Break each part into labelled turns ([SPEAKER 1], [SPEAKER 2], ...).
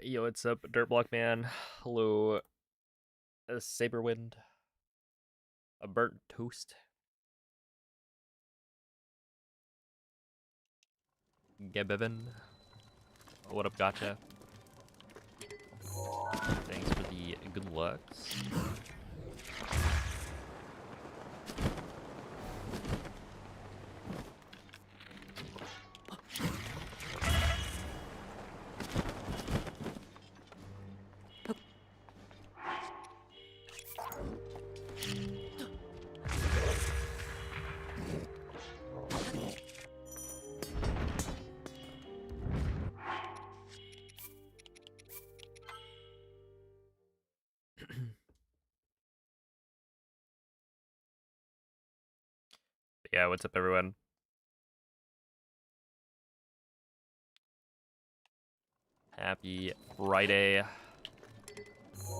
[SPEAKER 1] Yo, what's up, Dirtblock Man? Hello, Saberwind. A burnt toast. Gebevin. What up, gotcha? Thanks for the good looks. Yeah, what's up, everyone? Happy Friday.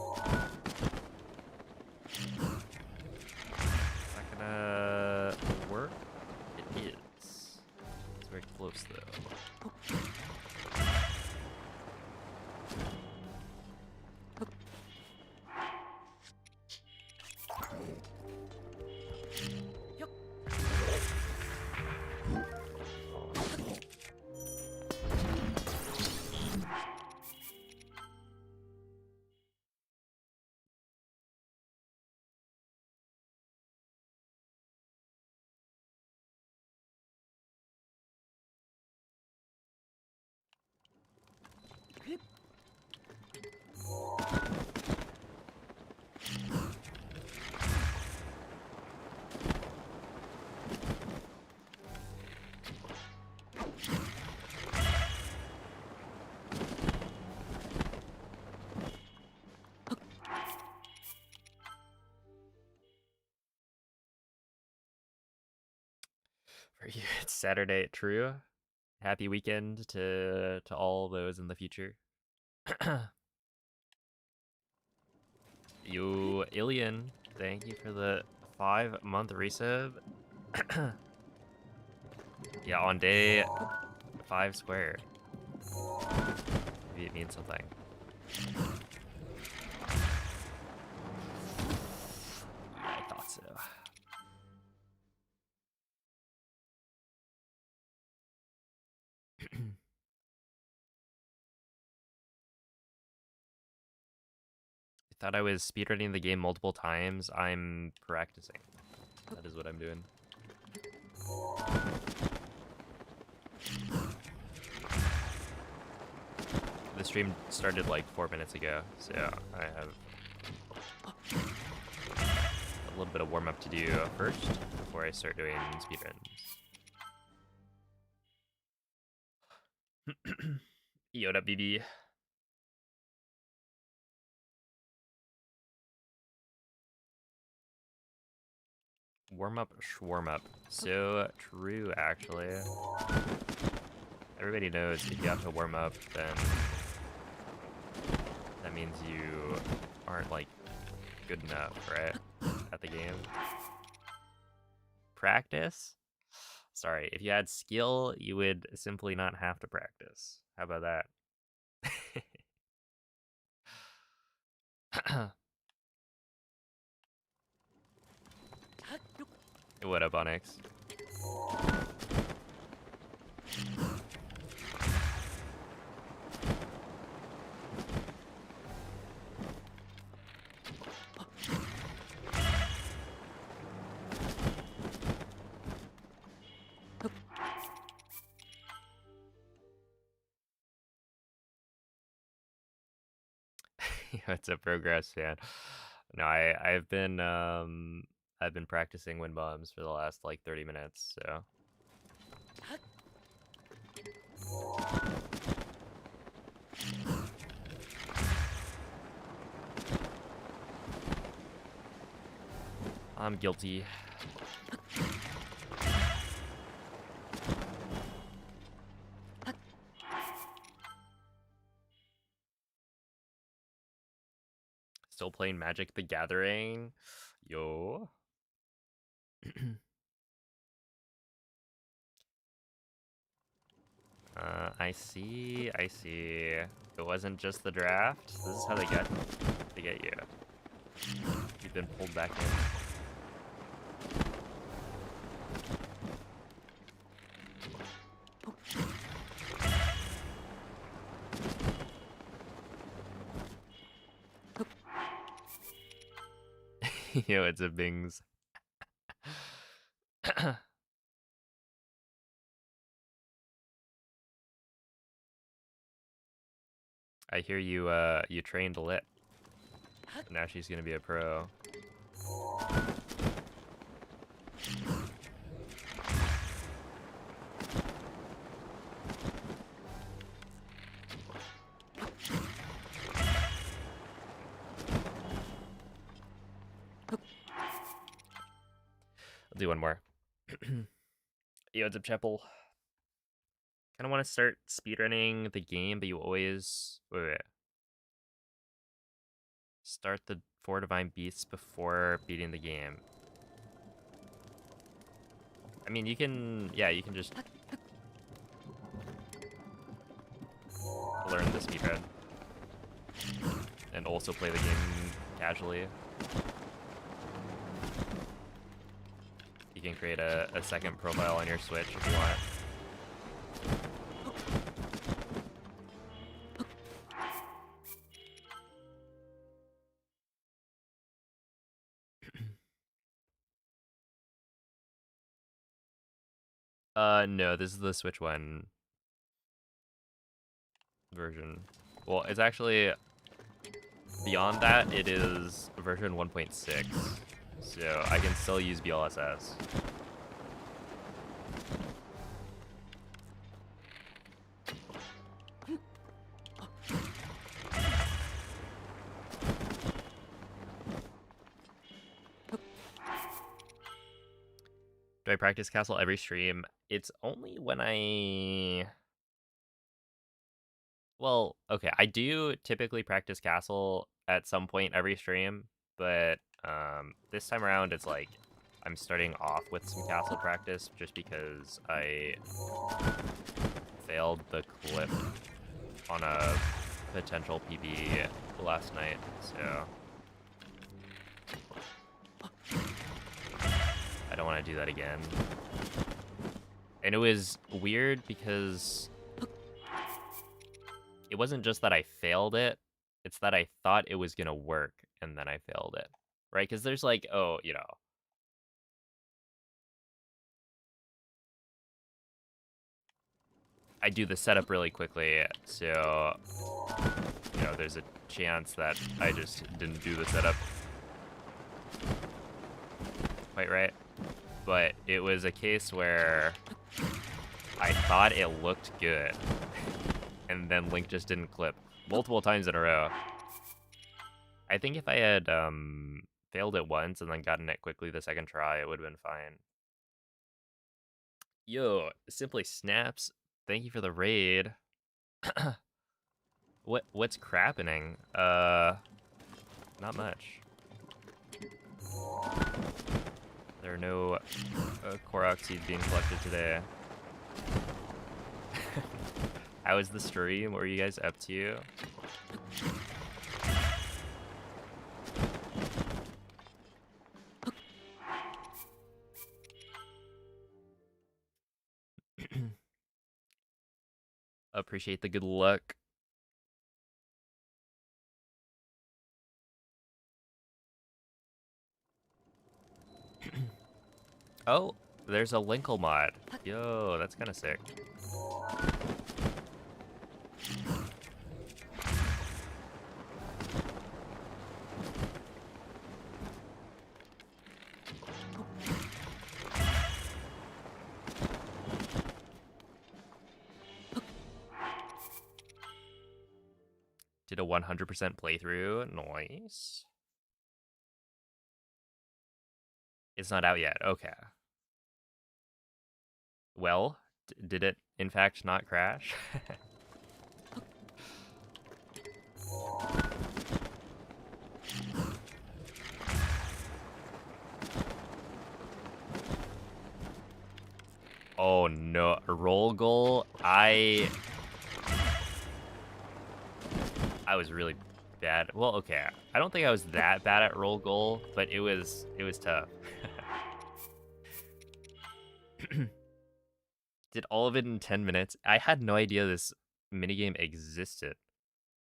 [SPEAKER 1] Not gonna work? It is. It's very close, though. For you, it's Saturday, true. Happy weekend to all those in the future. Yo, Ilian, thank you for the 5-month resub. Yeah, on day 5 square. Maybe it means something. Yeah, I thought so. I thought I was speedrunning the game multiple times. I'm practicing. That is what I'm doing. The stream started like 4 minutes ago, so I have a little bit of warm up to do first before I start doing speedruns. Yoda BB. Warm up, shwarm up. So true, actually. Everybody knows if you have to warm up, then that means you aren't like good enough, right? At the game. Practice? Sorry, if you had skill, you would simply not have to practice. How about that? What up, Onyx? What's up, Progress fan? No, I've been practicing wind bombs for the last like 30 minutes, so. I'm guilty. Still playing Magic the Gathering. Yo. I see, I see. It wasn't just the draft. This is how they get you. You've been pulled back in. Yo, it's a Bings. I hear you you trained lit. Now she's gonna be a pro. I'll do one more. Yo, what's up, Chapel? Kind of want to start speedrunning the game, but you always... Wait. Start the 4 Divine Beasts before beating the game. I mean, you can... Yeah, you can just... learn the speedrun. And also play the game casually. You can create a second profile on your Switch if you want. No, this is the Switch One version. Well, it's actually, beyond that, it is version 1.6, so I can still use BLSS. Do I practice Castle every stream? It's only when I... Well, okay, I do typically practice Castle at some point every stream, but this time around it's like I'm starting off with some Castle practice just because I failed the clip on a potential PB last night, so I don't want to do that again. And it was weird because it wasn't just that I failed it, it's that I thought it was gonna work, and then I failed it, right? Because there's like, oh, you know, I do the setup really quickly, so, you know, there's a chance that I just didn't do the setup quite right. But it was a case where I thought it looked good, and then Link just didn't clip multiple times in a row. I think if I had failed it once and then gotten it quickly the second try, it would have been fine. Yo, Simply Snaps, thank you for the raid. What's crappening? Not much. There are no Korok seeds being collected today. How was the stream? What were you guys up to? Appreciate the good luck. Oh, there's a Linkle mod. Yo, that's kind of sick. Did a 100% playthrough. Nice. It's not out yet. Okay. Well, did it in fact not crash? Oh no, roll goal. I I was really bad. Well, okay, I don't think I was that bad at roll goal, but it was tough. Did all of it in 10 minutes. I had no idea this minigame existed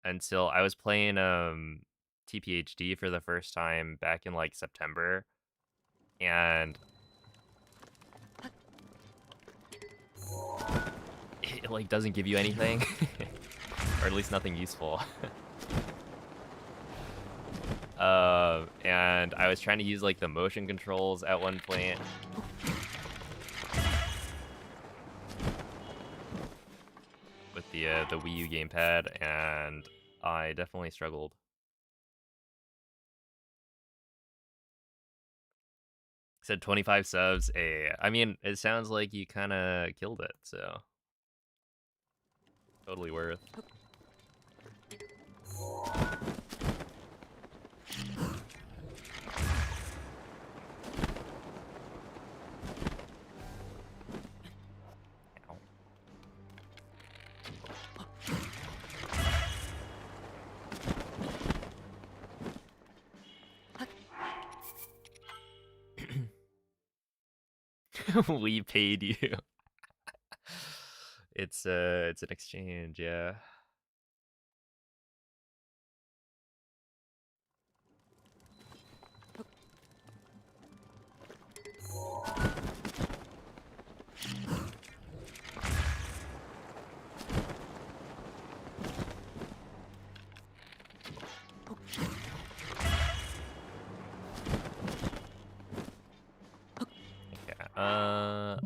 [SPEAKER 1] until I was playing TPHD for the first time back in like September, and it like doesn't give you anything, or at least nothing useful. And I was trying to use like the motion controls at one point. With the Wii U gamepad, and I definitely struggled. Said 25 subs. I mean, it sounds like you kind of killed it, so totally worth. We paid you. It's an exchange, yeah.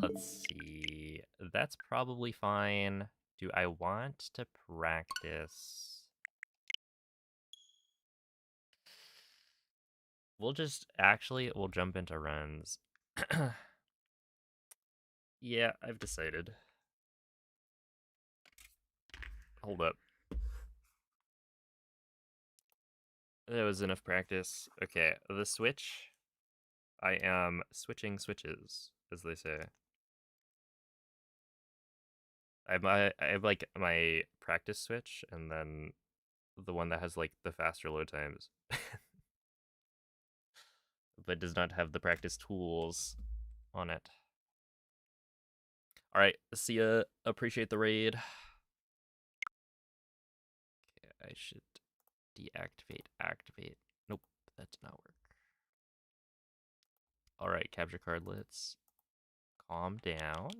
[SPEAKER 1] Let's see. That's probably fine. Do I want to practice? We'll jump into runs. Yeah, I've decided. Hold up. That was enough practice. Okay, the switch. I am switching switches, as they say. I have like my practice switch, and then the one that has like the faster load times, but does not have the practice tools on it. All right, see ya. Appreciate the raid. Okay, I should deactivate, activate. Nope, that did not work. All right, capture cardlets. Calm down.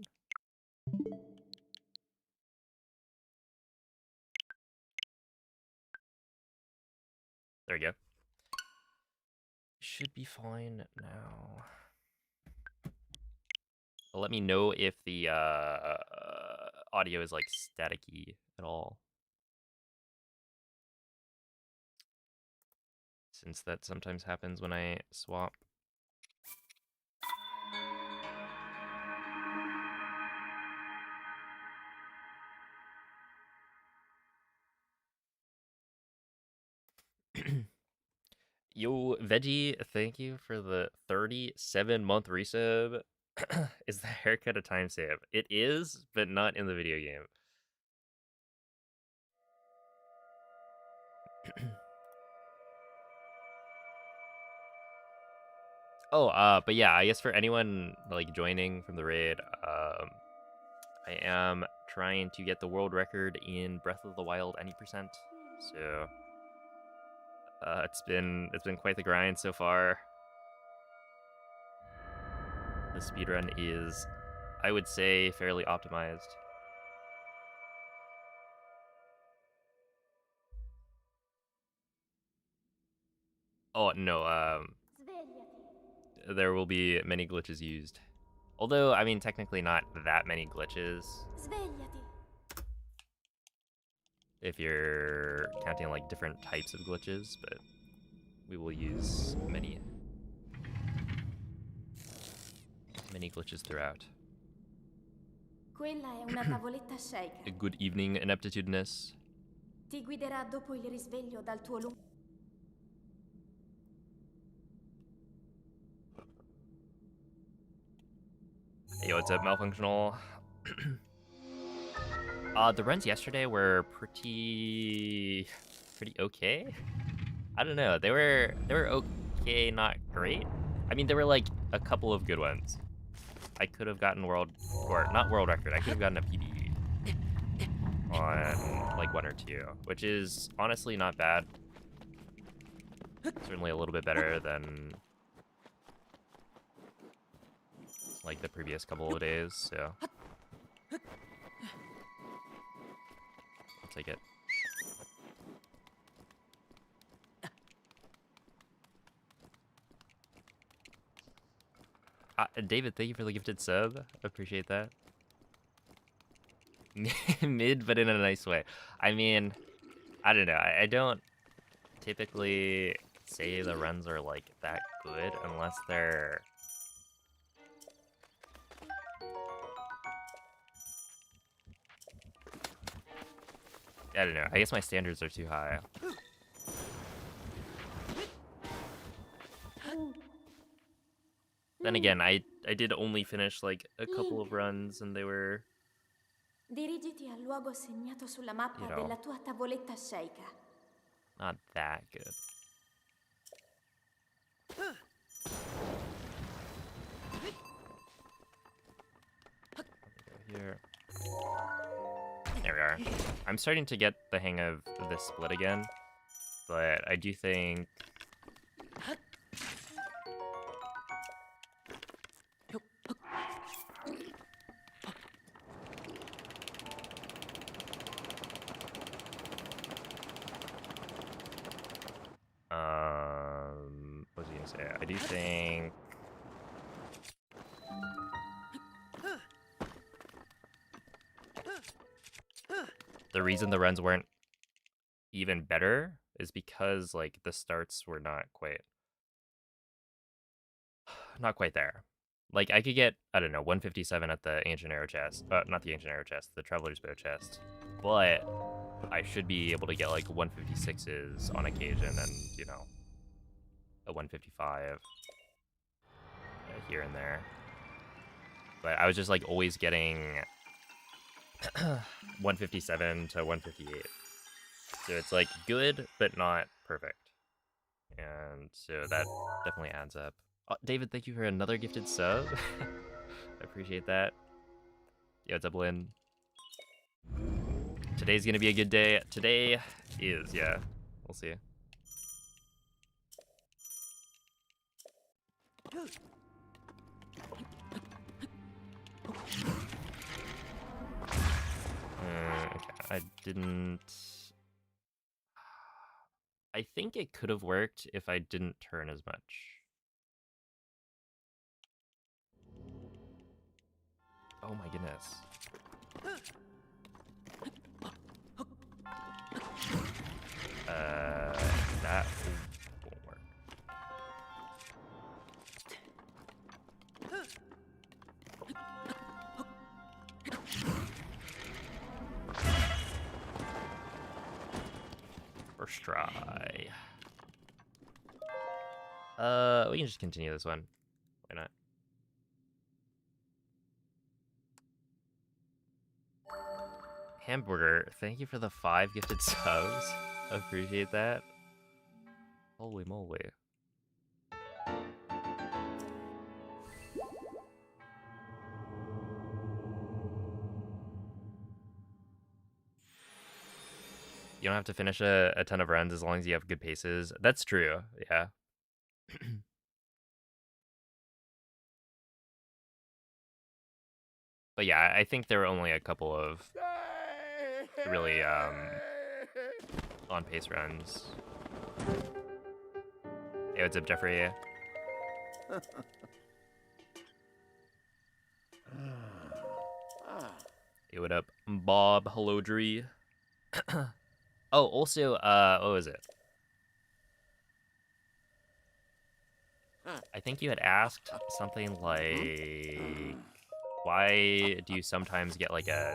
[SPEAKER 1] There we go. Should be fine now. Let me know if the audio is like staticky at all, since that sometimes happens when I swap. Yo, Veggie, thank you for the 37-month resub. Is the haircut a time save? It is, but not in the video game. Oh, but yeah, I guess for anyone like joining from the raid, I am trying to get the world record in Breath of the Wild any percent. So it's been quite the grind so far. The speedrun is, I would say, fairly optimized. Oh no, there will be many glitches used. Although, I mean, technically not that many glitches. If you're counting like different types of glitches, but we will use many glitches throughout.
[SPEAKER 2] Quella è una tavoletta shaker.
[SPEAKER 1] Good evening, ineptitudinous.
[SPEAKER 2] Ti guiderà dopo il risveglio dal tuo lungo.
[SPEAKER 1] Hey, what's up, malfunctional? The runs yesterday were pretty pretty okay. I don't know. They were okay, not great. I mean, there were like a couple of good ones. I could have gotten not world record. I could have gotten a PB on like 1 or 2, which is honestly not bad. Certainly a little bit better than like the previous couple of days, so I'll take it. David, thank you for the gifted sub. Appreciate that. Mid, but in a nice way. I mean, I don't know. I don't typically say the runs are like that good unless they're I don't know. I guess my standards are too high. Then again, I did only finish like a couple of runs and they were,
[SPEAKER 2] Dirigiti al luogo segnato sulla mappa della tua tavoletta sceicca.
[SPEAKER 1] not that good. Here. There we are. I'm starting to get the hang of this split again, but I do think what was I gonna say? I do think the reason the runs weren't even better is because like the starts were not quite there. Like I could get, I don't know, 157 at the ancient arrow chest, not the ancient arrow chest, the traveler's bow chest, but I should be able to get like 156s on occasion and, you know, a 155 here and there. But I was just like always getting 157 to 158. So it's like good, but not perfect. And so that definitely adds up. Oh, David, thank you for another gifted sub. I appreciate that. Yo, what's up, Lynn? Today's gonna be a good day. Today is, yeah. We'll see. Okay, I didn't... I think it could have worked if I didn't turn as much. Oh my goodness. That won't work. First try. We can just continue this one. Why not? Hamburger, thank you for the 5 gifted subs. Appreciate that. Holy moly. You don't have to finish a ton of runs as long as you have good paces. That's true, yeah. But yeah, I think there were only a couple of really on-pace runs. Hey, what's up, Jeffrey? Hey, what up, Bob? Hello, Dree. Oh, also, what was it? I think you had asked something like, why do you sometimes get like a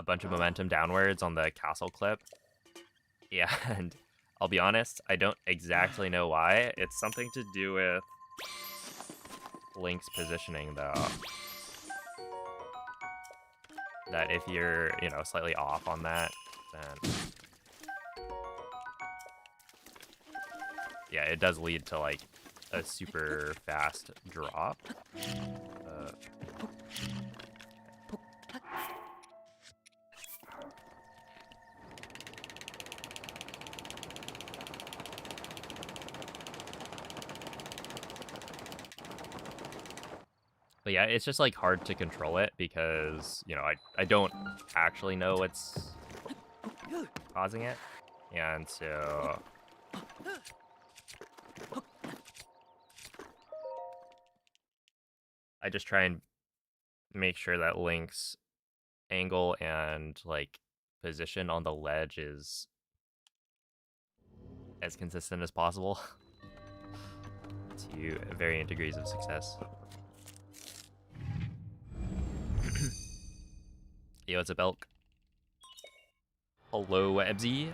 [SPEAKER 1] bunch of momentum downwards on the castle clip? Yeah, and I'll be honest, I don't exactly know why. It's something to do with Link's positioning, though. That if you're, you know, slightly off on that, then yeah, it does lead to like a super fast drop. But yeah, it's just like hard to control it because, you know, I don't actually know what's causing it. And so I just try and make sure that Link's angle and like position on the ledge is as consistent as possible to varying degrees of success. Yo, it's a Belk. Hello, Ebzy.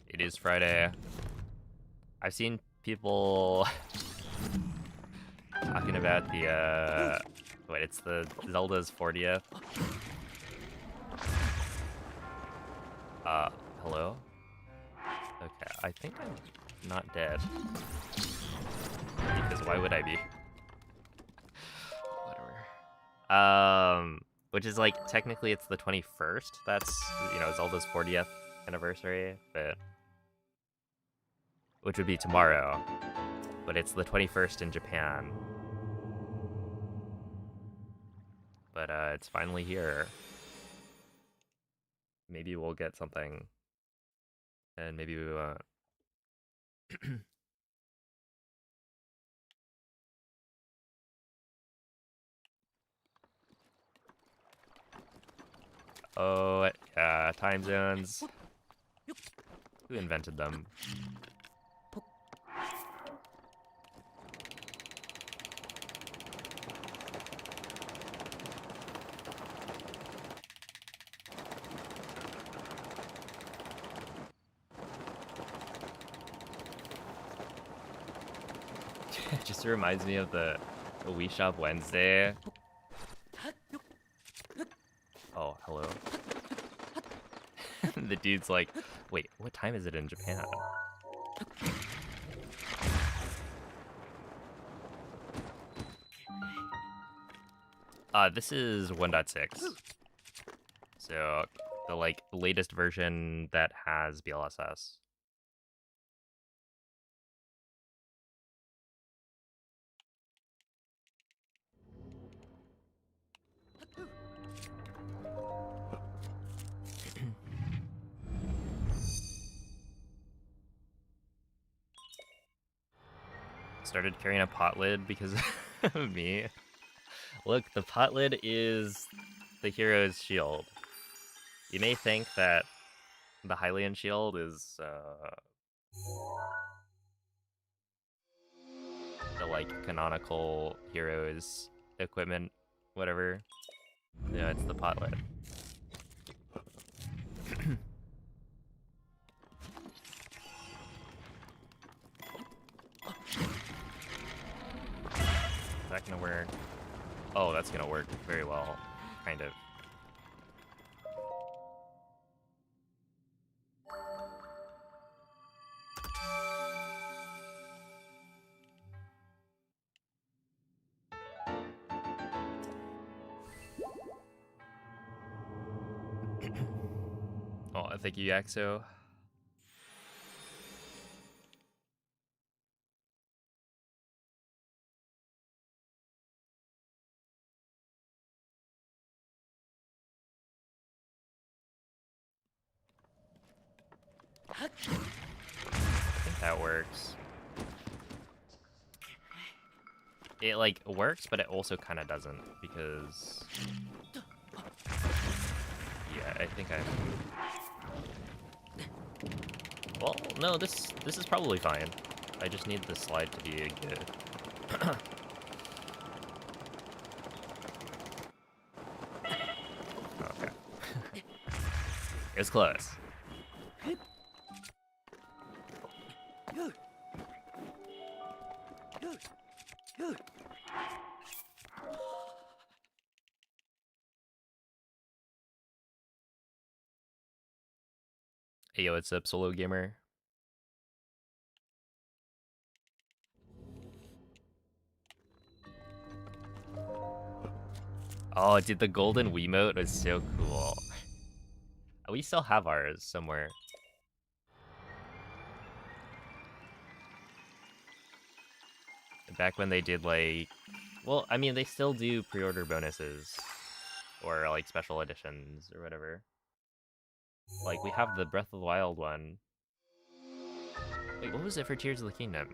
[SPEAKER 1] It is Friday. I've seen people talking about the, wait, it's the Zelda's 40th. Hello? Okay, I think I'm not dead. Because why would I be? Whatever. Which is like, technically it's the 21st. That's, you know, Zelda's 40th anniversary, but... which would be tomorrow. But it's the 21st in Japan. But, it's finally here. Maybe we'll get something. And maybe we won't. Oh, yeah, time zones. Who invented them? It just reminds me of the Wii Shop Wednesday. Oh, hello. The dude's like, wait, what time is it in Japan? This is 1.6. So, the, like, latest version that has BLSS. Started carrying a pot lid because of me. Look, the pot lid is the hero's shield. You may think that the Hylian shield is the like canonical hero's equipment, whatever. Yeah, it's the pot lid. Is that gonna work? Oh, that's gonna work very well, kind of. Oh, thank you, Yaxo. I think that works. It, like, works, but it also kind of doesn't, because... yeah, I think I... well, no, this is probably fine. I just need the slide to be good. Okay. It was close. Hey, yo, what's up, Solo Gamer? Oh, dude, the golden Wiimote was so cool. We still have ours somewhere. Back when they did, like... Well, I mean, they still do pre-order bonuses. Or, like, special editions, or whatever. Like, we have the Breath of the Wild one. Wait, what was it for Tears of the Kingdom?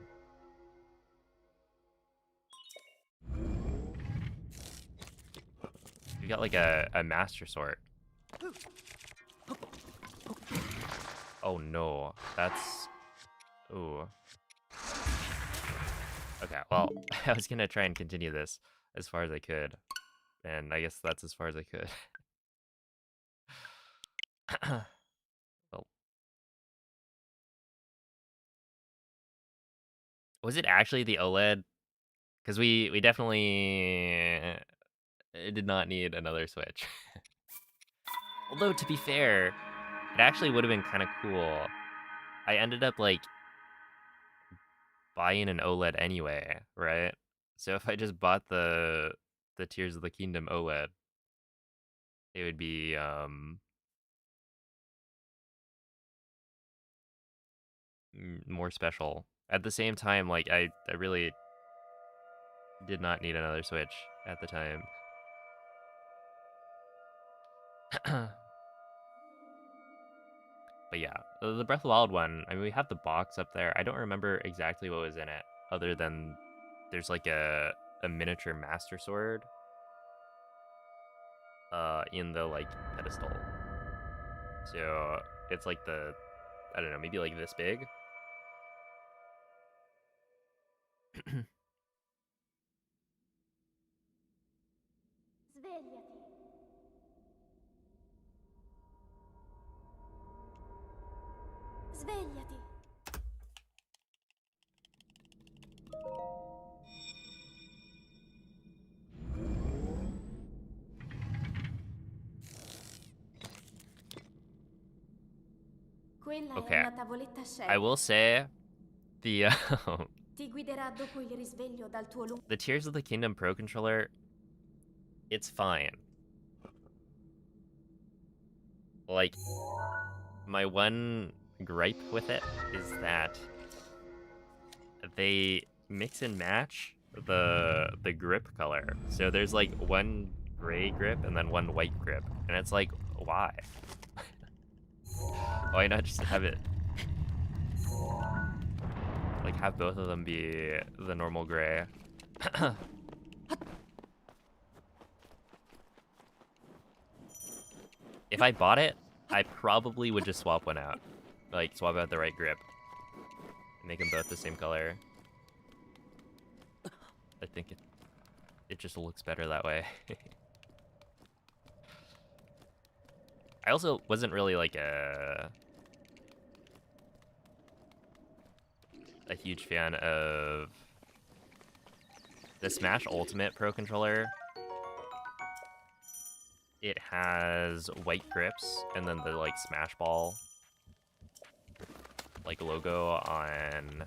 [SPEAKER 1] You got, like, a Master Sword. Oh, no. That's... Ooh. Okay, well, I was gonna try and continue this as far as I could. And I guess that's as far as I could. Well, was it actually the OLED? Because we definitely did not need another Switch. Although, to be fair, it actually would have been kind of cool. I ended up, like, buying an OLED anyway, right? So if I just bought the Tears of the Kingdom OLED, it would be, more special. At the same time, like, I really did not need another Switch at the time. But yeah, the Breath of the Wild one, I mean, we have the box up there. I don't remember exactly what was in it, other than there's like a miniature Master Sword in the, like, pedestal. So it's like I don't know, maybe like this big.
[SPEAKER 2] Svegliati. Svegliati. Quella è
[SPEAKER 1] Okay,
[SPEAKER 2] una tavoletta
[SPEAKER 1] I
[SPEAKER 2] Shed.
[SPEAKER 1] will say the
[SPEAKER 2] Ti guiderà dopo il risveglio dal tuo lungo...
[SPEAKER 1] the Tears of the Kingdom Pro controller, it's fine. Like, my one gripe with it is that they mix and match the grip color. So there's like one gray grip and then one white grip, and it's like, why? Why not just have it, like, have both of them be the normal gray? If I bought it, I probably would just swap one out. Like, swap out the right grip. Make them both the same color. I think it just looks better that way. I also wasn't really like a huge fan of the Smash Ultimate Pro Controller. It has white grips and then the, like, Smash Ball, like, logo on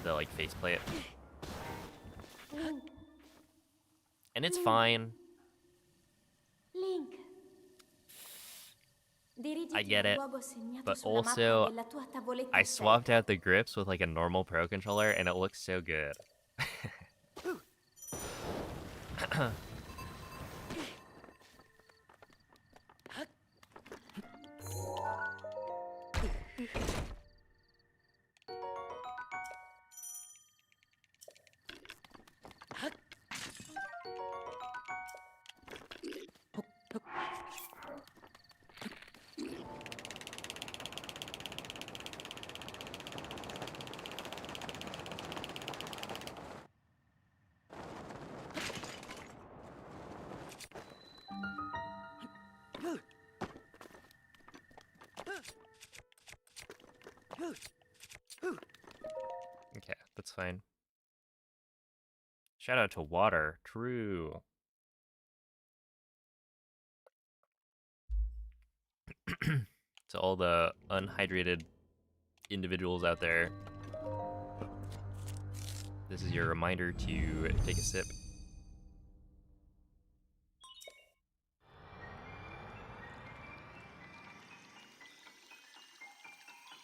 [SPEAKER 1] the, like, faceplate.
[SPEAKER 2] Link.
[SPEAKER 1] And it's fine.
[SPEAKER 2] Link.
[SPEAKER 1] I
[SPEAKER 2] Dirigiti
[SPEAKER 1] get
[SPEAKER 2] al
[SPEAKER 1] it.
[SPEAKER 2] luogo segnato
[SPEAKER 1] But
[SPEAKER 2] sulla mappa
[SPEAKER 1] also,
[SPEAKER 2] della tua tavoletta
[SPEAKER 1] I
[SPEAKER 2] Shed.
[SPEAKER 1] swapped out the grips with, like, a normal Pro Controller, and it looks so good. Okay, that's fine. Shout out to water. True. To all the unhydrated individuals out there, this is your reminder to take a sip.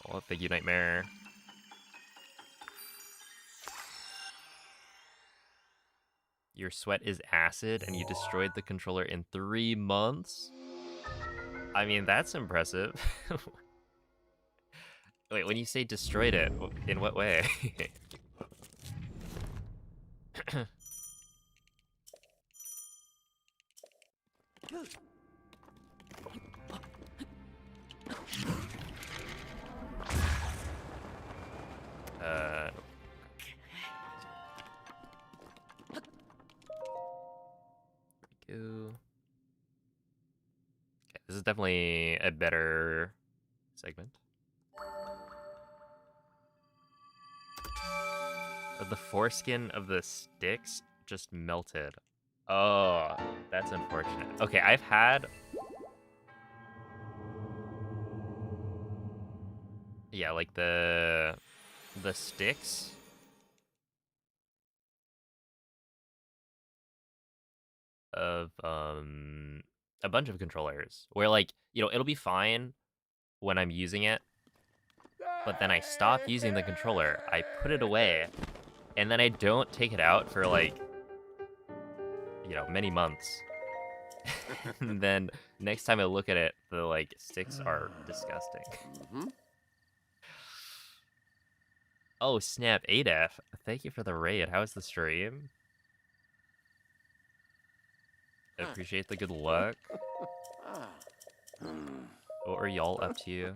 [SPEAKER 1] Oh, thank you, Nightmare. Your sweat is acid and you destroyed the controller in 3 months? I mean, that's impressive. Wait, when you say destroyed it, in what way? uh, go. Okay, this is definitely a better segment. The foreskin of the sticks just melted. Oh, that's unfortunate. Okay, I've had... Yeah, like the sticks of a bunch of controllers where, like, you know, it'll be fine when I'm using it, but then I stop using the controller, I put it away, and then I don't take it out for, like, you know, many months. And then next time I look at it, the, like, sticks are disgusting. Oh, snap, 8F. Thank you for the raid. How was the stream? Appreciate the good luck. What are y'all up to?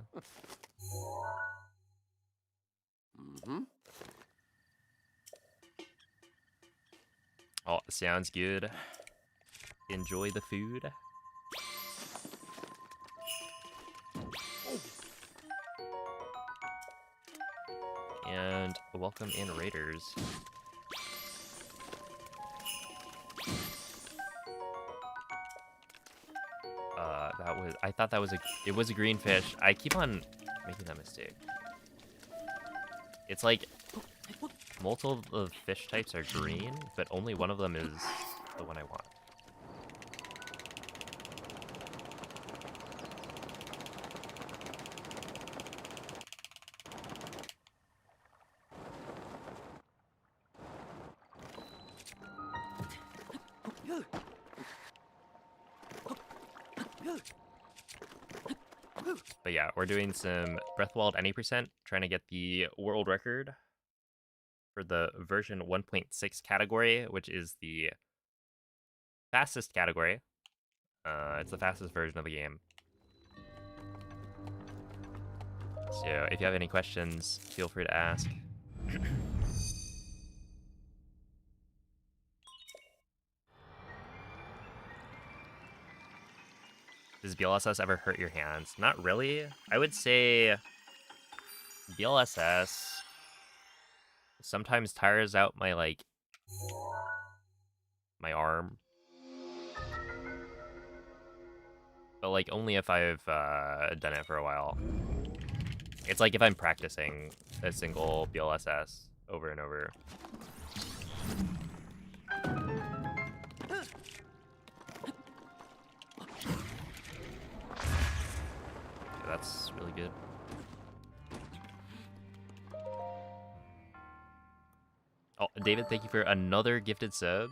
[SPEAKER 1] Oh, sounds good. Enjoy the food. And welcome in, raiders. I thought that was it was a green fish. I keep on making that mistake. It's like multiple of fish types are green, but only one of them is the one I want. But yeah, we're doing some Breathwald any percent, trying to get the world record for the version 1.6 category, which is the fastest category. It's the fastest version of the game. So if you have any questions, feel free to ask. Does BLSS ever hurt your hands? Not really. I would say BLSS sometimes tires out my, like, my arm. But, like, only if I've done it for a while. It's like if I'm practicing a single BLSS over and over. Okay, that's really good. Oh, David, thank you for another gifted sub.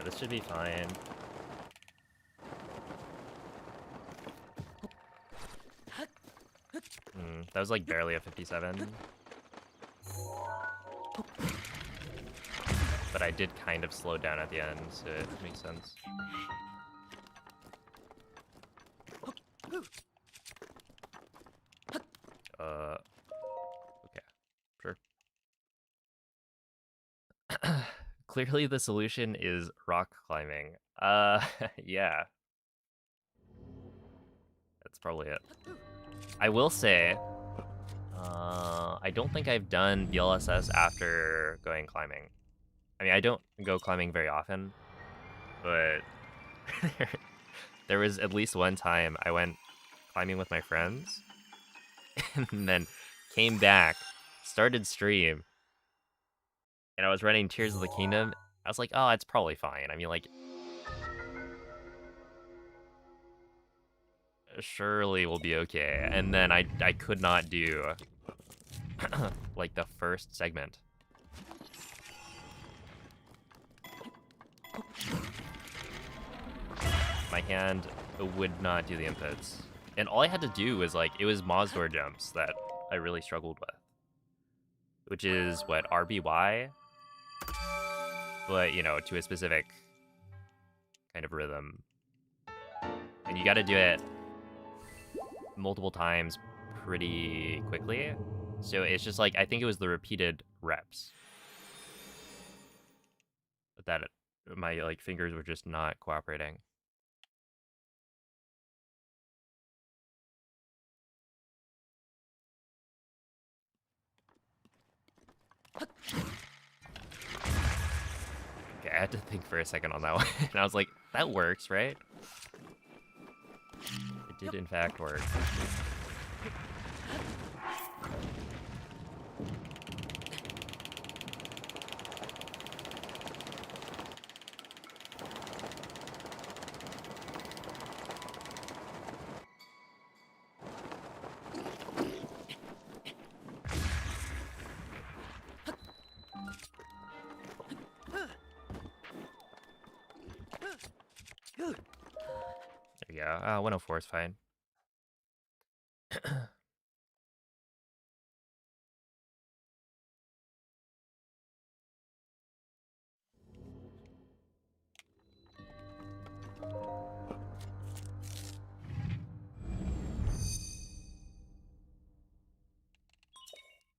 [SPEAKER 1] Yeah, this should be fine. That was like barely a 57. But I did kind of slow down at the end, so it makes sense. Okay, sure. Clearly the solution is rock climbing. Yeah. That's probably it. I will say, I don't think I've done BLSS after going climbing. I mean, I don't go climbing very often, but there was at least one time I went climbing with my friends, and then came back, started stream, and I was running Tears of the Kingdom. I was like, oh, it's probably fine. I mean, like, surely we'll be okay. And then I could not do, like, the first segment. My hand would not do the inputs. And all I had to do was, like, it was Mozdor jumps that I really struggled with. Which is, what, RBY? But, you know, to a specific kind of rhythm. And you gotta do it multiple times pretty quickly. So it's just like, I think it was the repeated reps that my, like, fingers were just not cooperating. Okay, I had to think for a second on that one. And I was like, that works, right? It did in fact work. There you go. 104 is fine.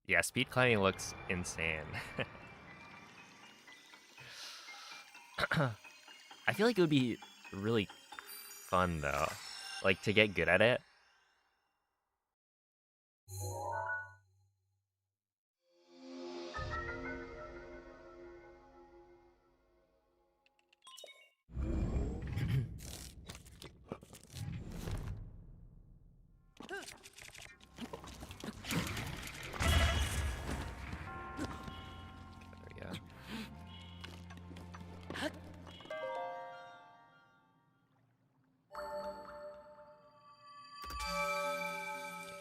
[SPEAKER 1] Yeah, speed climbing looks insane. I feel like it would be really fun, though. Like, to get good at it. There we go. Okay,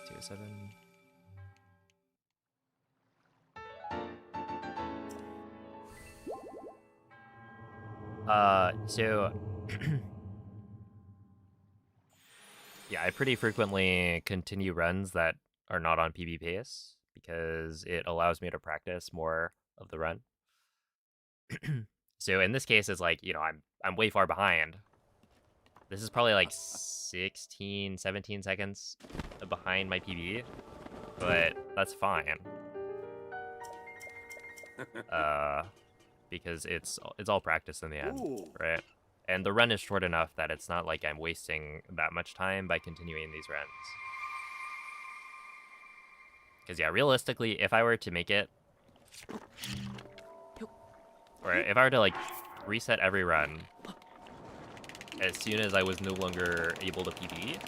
[SPEAKER 1] 207. So yeah, I pretty frequently continue runs that are not on PB pace because it allows me to practice more of the run. So in this case, it's like, you know, I'm way far behind. This is probably like 16, 17 seconds behind my PB, but that's fine. Because it's all practice in the end, right? And the run is short enough that it's not like I'm wasting that much time by continuing these runs. Because, yeah, realistically, if I were to make it, or if I were to, like, reset every run as soon as I was no longer able to PB,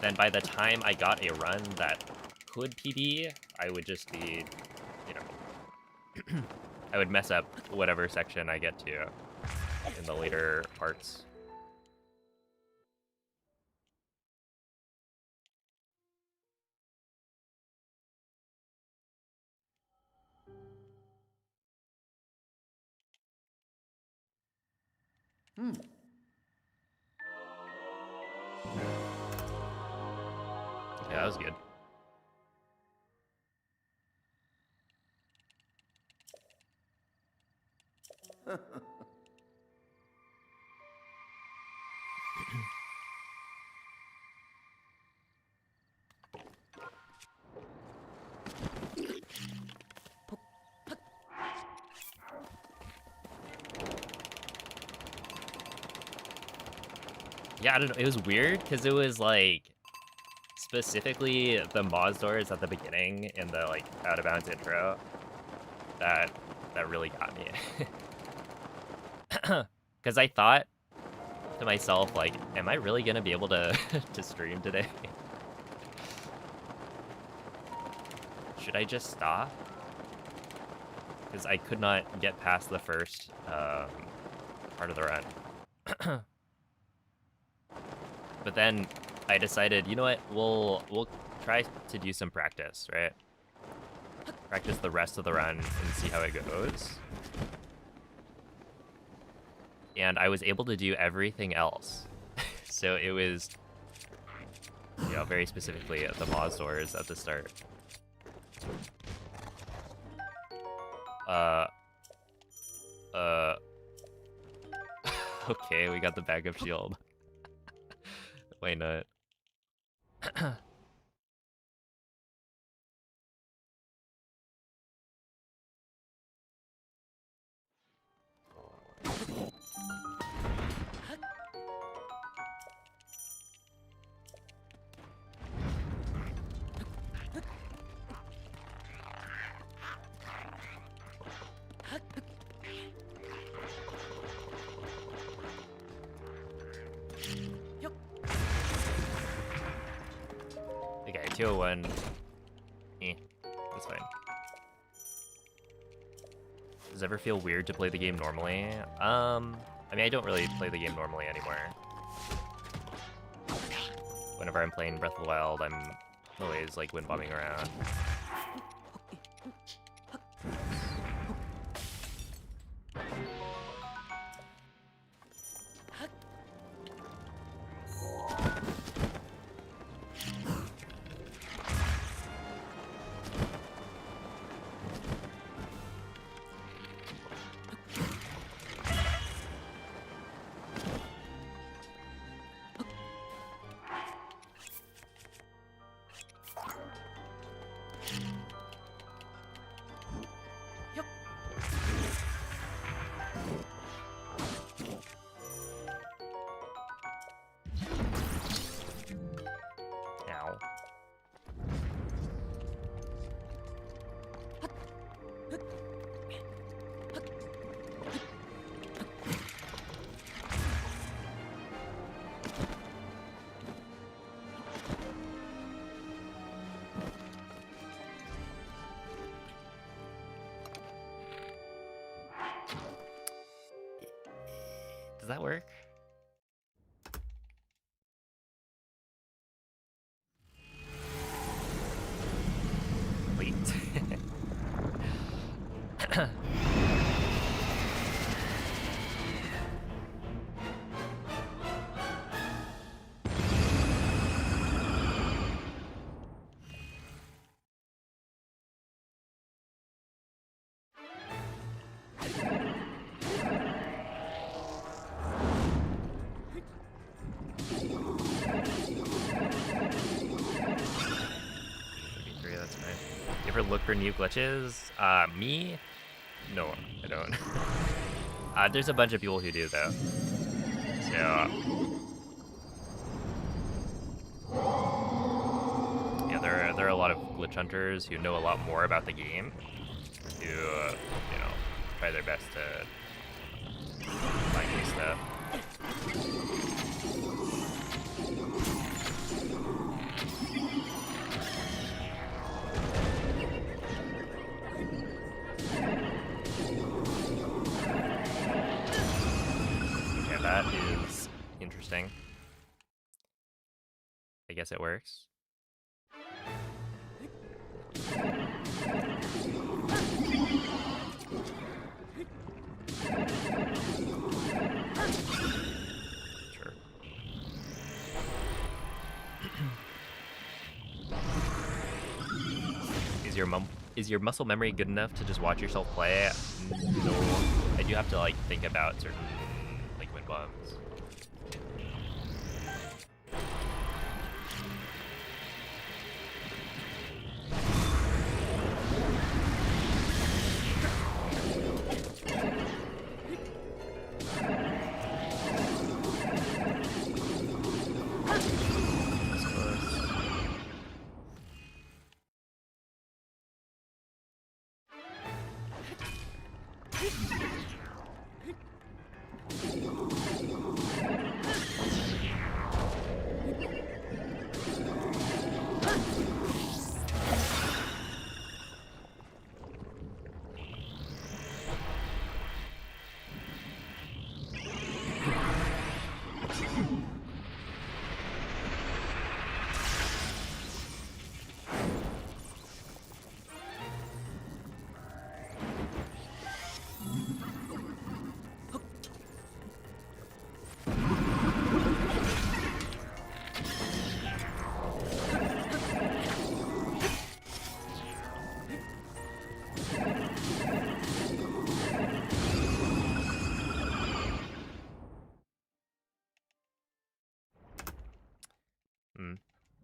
[SPEAKER 1] then by the time I got a run that could PB, I would just be, you know, I would mess up whatever section I get to in the later parts. Okay, that was good. Yeah, I don't know. It was weird because it was like specifically the Moz doors at the beginning in the like out of bounds intro that really got me. Because I thought to myself, like, am I really gonna be able to to stream today? Should I just stop? Because I could not get past the first part of the run. But then I decided, you know what? We'll try to do some practice, right? Practice the rest of the run and see how it goes. And I was able to do everything else. So it was, you know, very specifically the Moz doors at the start. Okay, we got the backup shield. Why not? Okay, 201. That's fine. Does it ever feel weird to play the game normally? I mean, I don't really play the game normally anymore. Whenever I'm playing Breath of the Wild, I'm always like wind bombing around. Ow. Does that work? Wait. That's fine. You ever look for new glitches? Me? No, I don't. There's a bunch of people who do though. So yeah, there are a lot of glitch hunters who know a lot more about the game, who you know, try their best to find new stuff. Okay, that is interesting. I guess it works. Sure. Is your muscle memory good enough to just watch yourself play? No. I do have to like think about certain like wind bumps.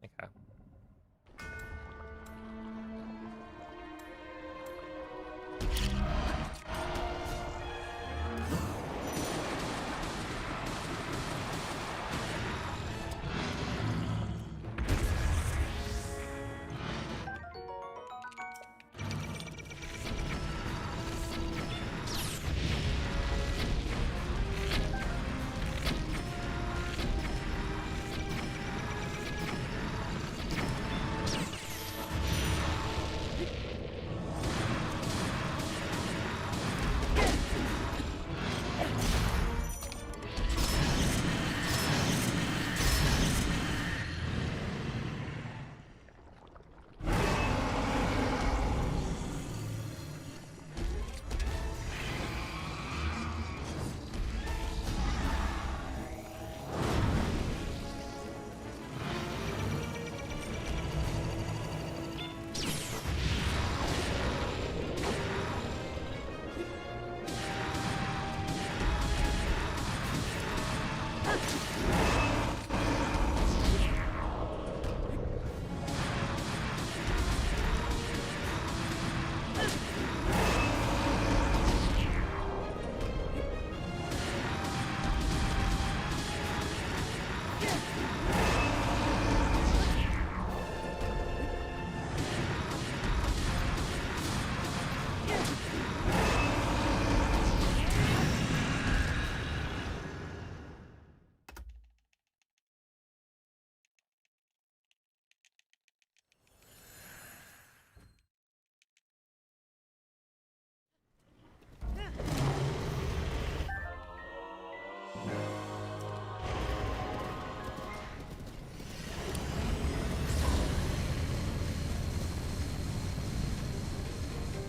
[SPEAKER 1] Okay.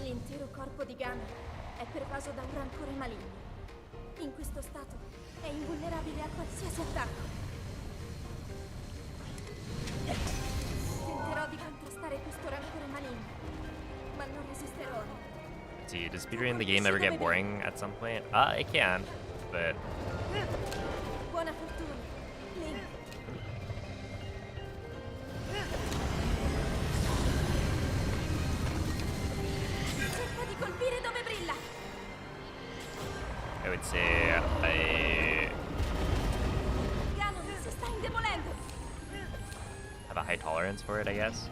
[SPEAKER 2] L'intero corpo di Ganon è pervaso da un rancore maligno. In questo stato è invulnerabile a qualsiasi attacco. Tenterò di contrastare questo rancore maligno, ma non resisterò.
[SPEAKER 1] See, does speedrunning the game ever get boring at some point? It can, but
[SPEAKER 2] Buona fortuna, Link. Cerca di colpire dove brilla.
[SPEAKER 1] I would say I
[SPEAKER 2] Ganon si sta indebolendo.
[SPEAKER 1] have a high tolerance for it, I guess.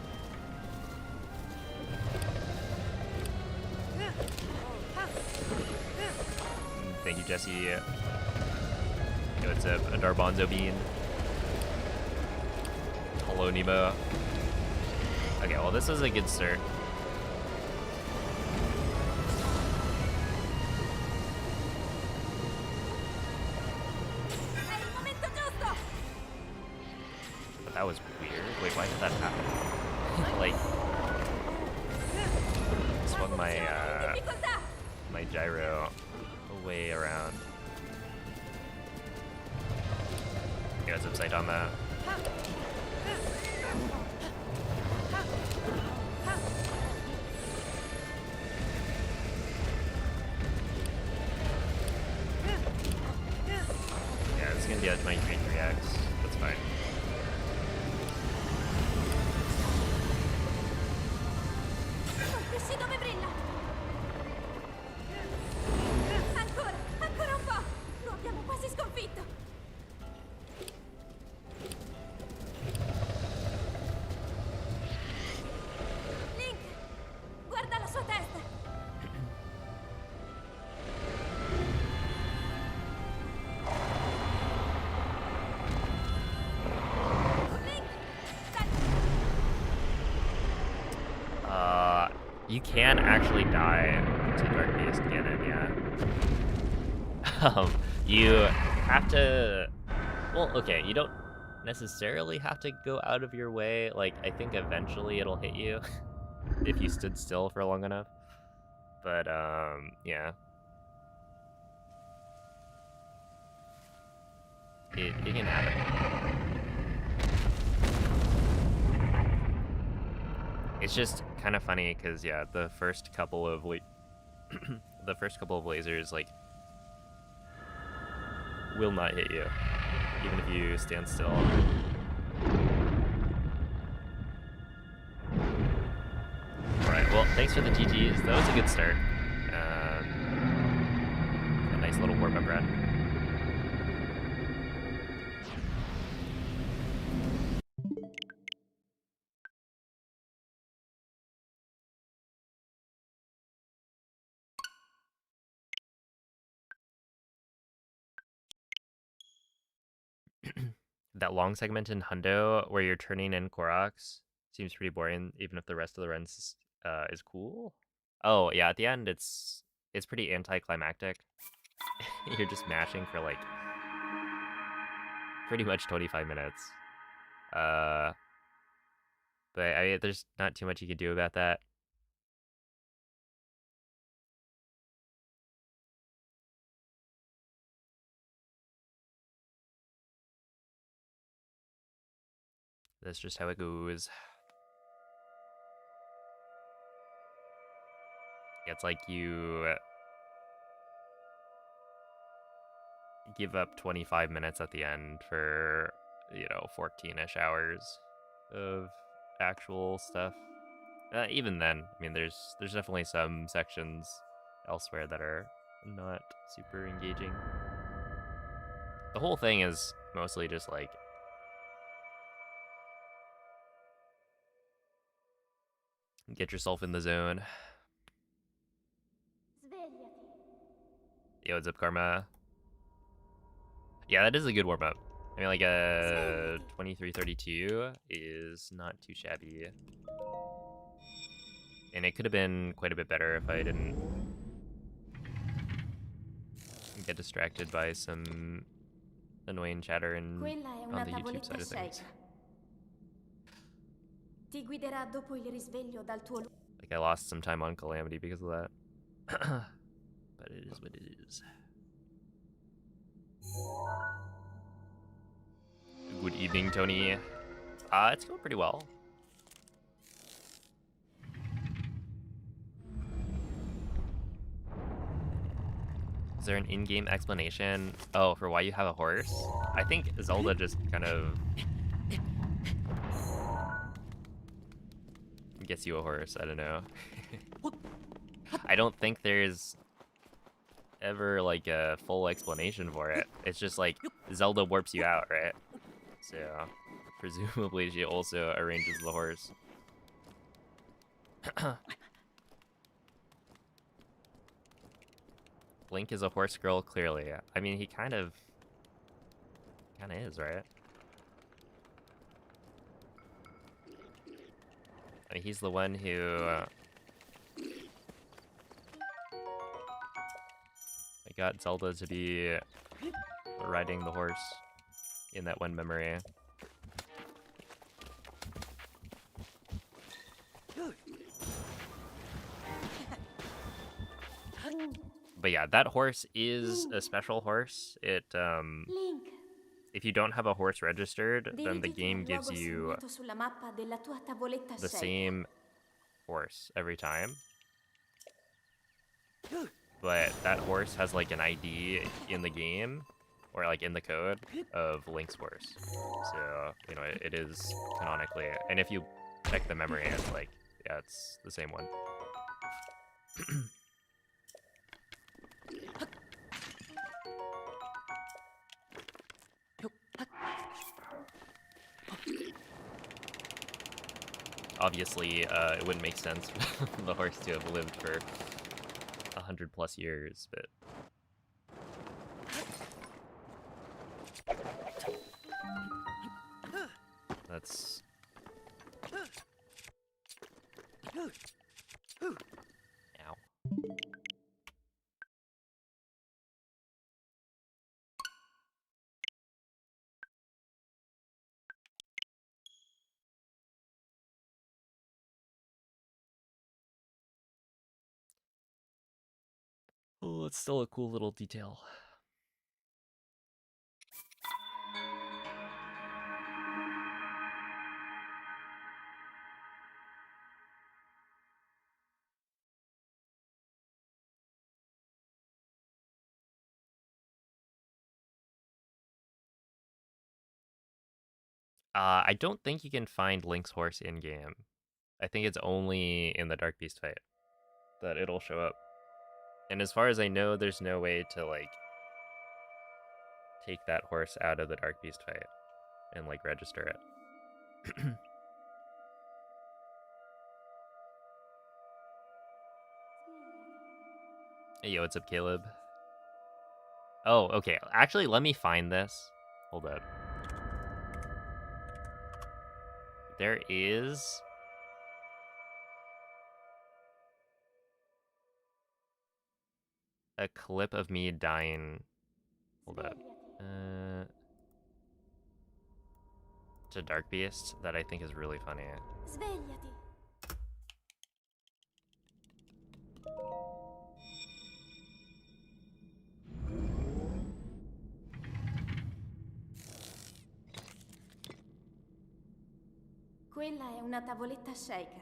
[SPEAKER 1] Thank you, Jesse. Yo, it's a Darbonzo bean. Hello, Nemo. Okay, well, this is a good start.
[SPEAKER 2] È il momento giusto.
[SPEAKER 1] But that was weird. Wait, why did that happen? Like, swung my
[SPEAKER 2] Difficoltà.
[SPEAKER 1] my gyro way around. Yeah, zip sight on that. Yeah, it's gonna be a 23 3x. That's fine.
[SPEAKER 2] Colpisci dove brilla! Ancora! Ancora un po'! Lo abbiamo quasi sconfitto! Link! Guarda la sua testa! Link! Dai!
[SPEAKER 1] You can actually die to Dark Beast Cannon, yeah. You have to... Well, okay, you don't necessarily have to go out of your way. Like, I think eventually it'll hit you if you stood still for long enough. But, yeah. It can happen. It's just kind of funny because, yeah, the first couple of lasers, like, will not hit you, even if you stand still. Alright, well, thanks for the GGs. That was a good start. A nice little warm-up run. That long segment in Hundo where you're turning in Koroks seems pretty boring, even if the rest of the runs is cool. Oh yeah, at the end it's pretty anticlimactic. You're just mashing for like pretty much 25 minutes. But there's not too much you can do about that. That's just how it goes. It's like you give up 25 minutes at the end for, 14-ish hours of actual stuff. Even then, I mean, there's definitely some sections elsewhere that are not super engaging. The whole thing is mostly just like get yourself in the zone.
[SPEAKER 2] Svegliati!
[SPEAKER 1] Yo, what's up, Karma? Yeah, that is a good warm up. I mean, like a 23:32 is not too shabby. And it could have been quite a bit better if I didn't get distracted by some annoying chatter and
[SPEAKER 2] Quella è
[SPEAKER 1] on
[SPEAKER 2] una
[SPEAKER 1] the YouTube
[SPEAKER 2] tavoletta
[SPEAKER 1] side of things.
[SPEAKER 2] shake. Ti guiderà dopo il risveglio dal tuo...
[SPEAKER 1] Like I lost some time on Calamity because of that. But it is what it is. Good evening, Tony. It's going pretty well. Is there an in-game explanation? Oh, for why you have a horse? I think Zelda just kind of gets you a horse. I don't know. I don't think there's ever like a full explanation for it. It's just like Zelda warps you out, right? So presumably she also arranges the horse. Link is a horse girl, clearly. I mean, he kind of is, right? I mean, he's the one who I got Zelda to be riding the horse in that one memory. But yeah, that horse is a special horse. It
[SPEAKER 2] Link,
[SPEAKER 1] if you don't have a horse registered, then the
[SPEAKER 2] Dirigiti
[SPEAKER 1] game
[SPEAKER 2] al
[SPEAKER 1] gives
[SPEAKER 2] luogo
[SPEAKER 1] you
[SPEAKER 2] segnato sulla mappa della tua tavoletta
[SPEAKER 1] the
[SPEAKER 2] scelta.
[SPEAKER 1] same horse every time. But that horse has like an ID in the game, or like in the code, of Link's horse. So, you know, it is canonically. And if you check the memory, it's like, yeah, it's the same one. Obviously, it wouldn't make sense for the horse to have lived for 100+ years, but that's... Ow. Oh, it's still a cool little detail. I don't think you can find Link's horse in-game. I think it's only in the Dark Beast fight that it'll show up. And as far as I know, there's no way to, like, take that horse out of the Dark Beast fight and, like, register it. Hey, yo, what's up, Caleb? Oh, okay. Actually, let me find this. Hold up. There is... a clip of me dying. Hold up. To Dark Beast that I think is really funny.
[SPEAKER 2] Svegliati. Quella è una tavoletta sceicca.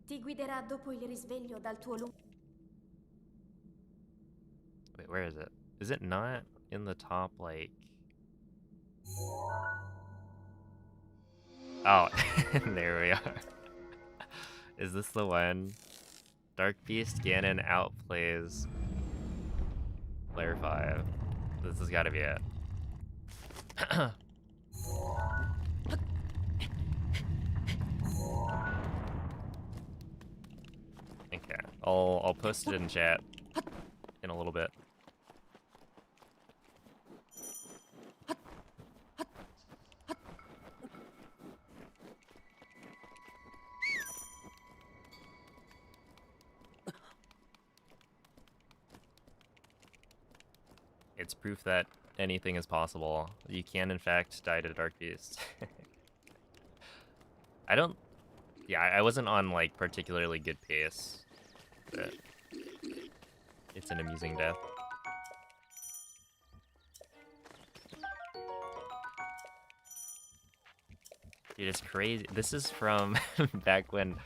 [SPEAKER 2] Ti guiderà dopo il risveglio dal tuo lungo...
[SPEAKER 1] Wait, where is it? Is it not in the top, like... Oh, there we are. Is this the one? Dark Beast Ganon outplays Player 5. This has got to be it. Okay, I'll post it in chat in a little bit. It's proof that anything is possible. You can, in fact, die to Dark Beast. I don't... Yeah, I wasn't on, like, particularly good pace, but it's an amusing death. Dude, it's crazy. This is from back when...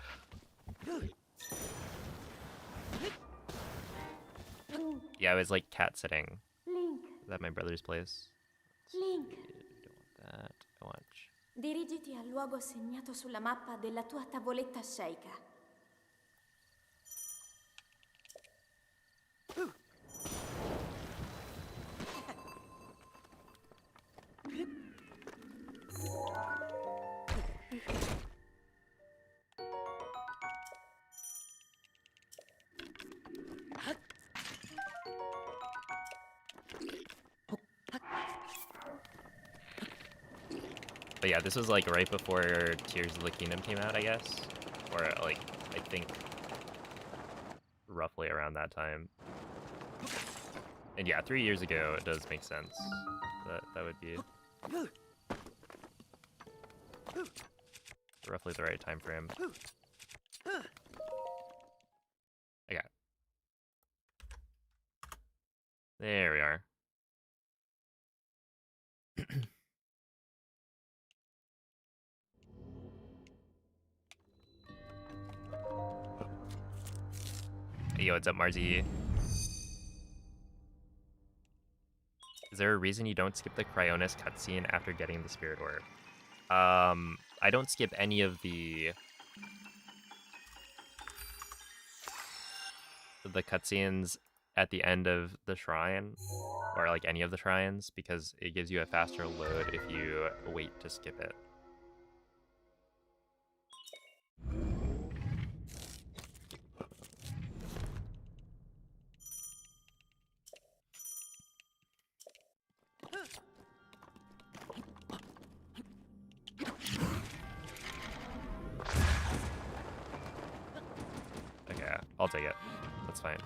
[SPEAKER 1] Yeah, I was, like, cat sitting.
[SPEAKER 2] Link.
[SPEAKER 1] Is that my brother's place?
[SPEAKER 2] Link.
[SPEAKER 1] Don't want that. I want...
[SPEAKER 2] Dirigiti al luogo segnato sulla mappa della tua tavoletta sceicca.
[SPEAKER 1] But yeah, this was like right before Tears of the Kingdom came out, I guess. Or like, I think roughly around that time. And yeah, 3 years ago, it does make sense that that would be roughly the right time frame. Okay. There we are. Yo, what's up, Marzi? Is there a reason you don't skip the Cryonis cutscene after getting the Spirit Orb? I don't skip any of the cutscenes at the end of the shrine, or like any of the shrines, because it gives you a faster load if you wait to skip it. Okay, I'll take it. That's fine.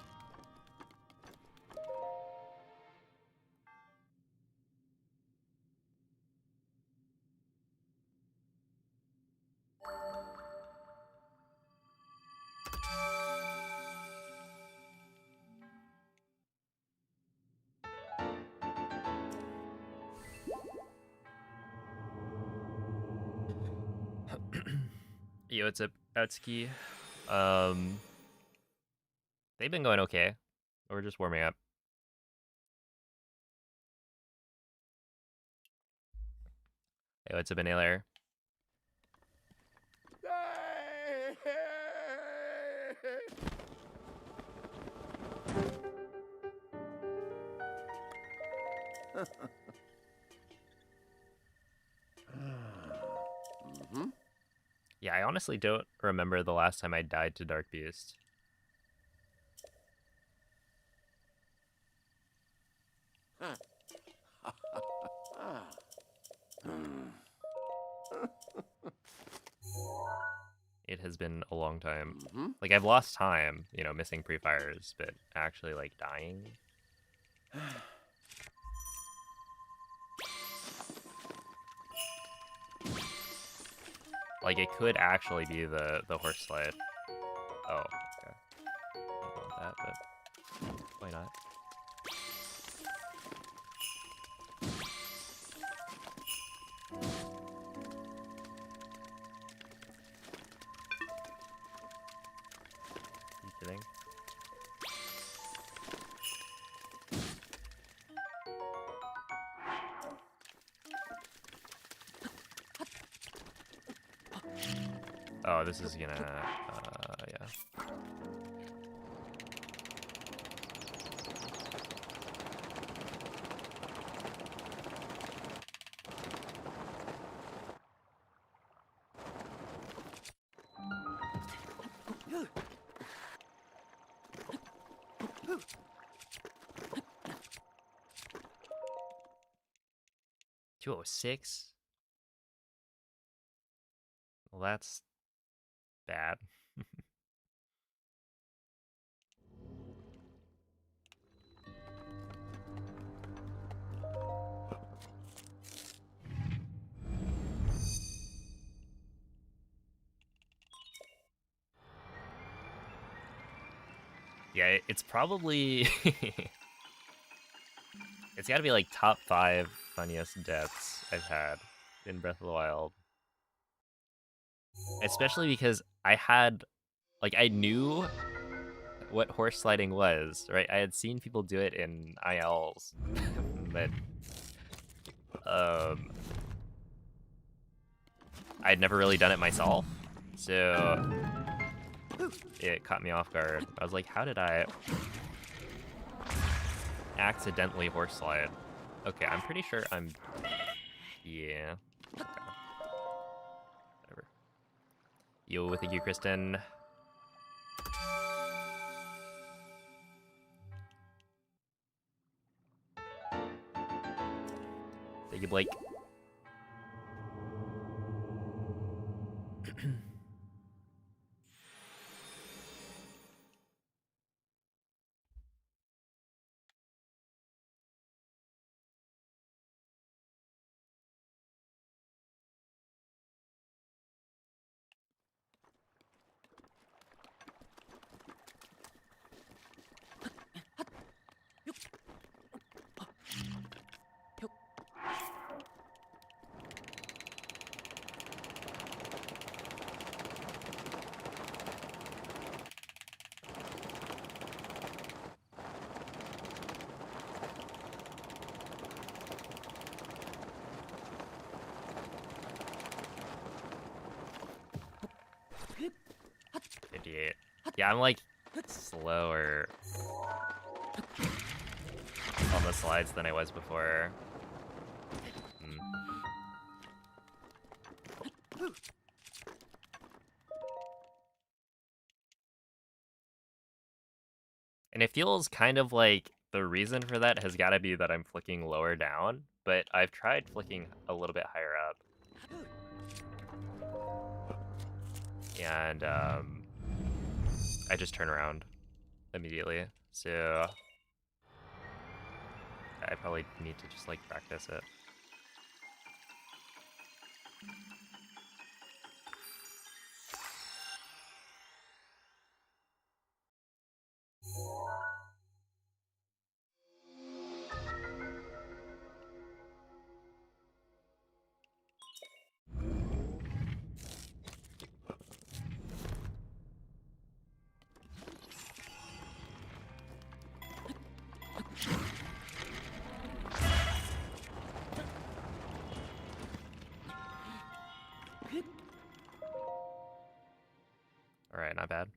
[SPEAKER 1] Yo, it's a Utski. They've been going okay. We're just warming up. Hey, what's up, Inhaler? Yeah, I honestly don't remember the last time I died to Dark Beast. It has been a long time. Like, I've lost time, you know, missing pre-fires, but actually, like, dying? Like, it could actually be the horse slide. Oh, okay. I don't want that, but why not? You kidding? Oh, this is gonna, yeah. $206? Well, that's bad. Yeah, it's probably... It's gotta be like top 5 funniest deaths I've had in Breath of the Wild. Especially because I had... Like, I knew what horse sliding was, right? I had seen people do it in ILs, but I'd never really done it myself, so it caught me off guard. I was like, how did I accidentally horse slide? Okay, I'm pretty sure I'm... Yeah. Okay. Whatever. Yo, thank you, Kristen. Thank you, Blake. Yeah, I'm like slower on the slides than I was before. And it feels kind of like the reason for that has got to be that I'm flicking lower down, but I've tried flicking a little bit higher up. And I just turn around immediately. So I probably need to just like practice it. All right, not bad.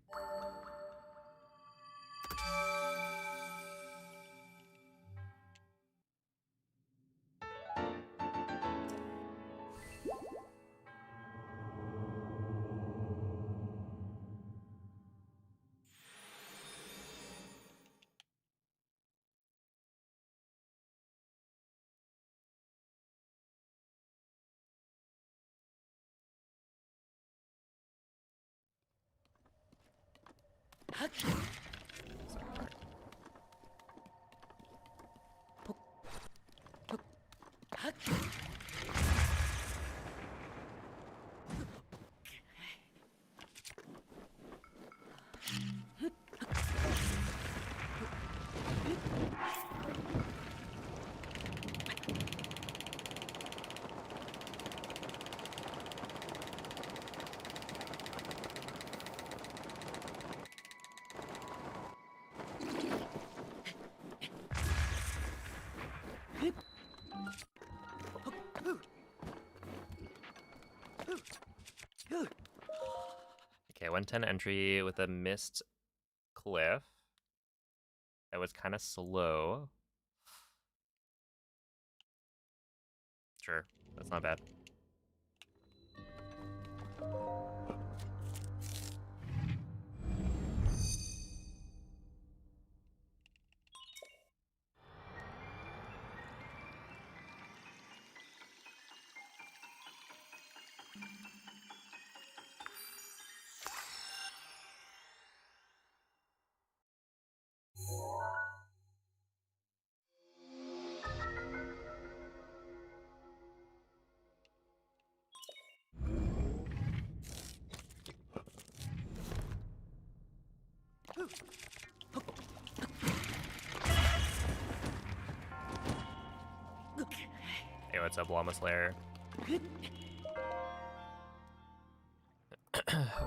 [SPEAKER 1] Okay, 110 entry with a missed cliff. That was kind of slow. Sure, that's not bad. Hey, what's up, Llama Slayer?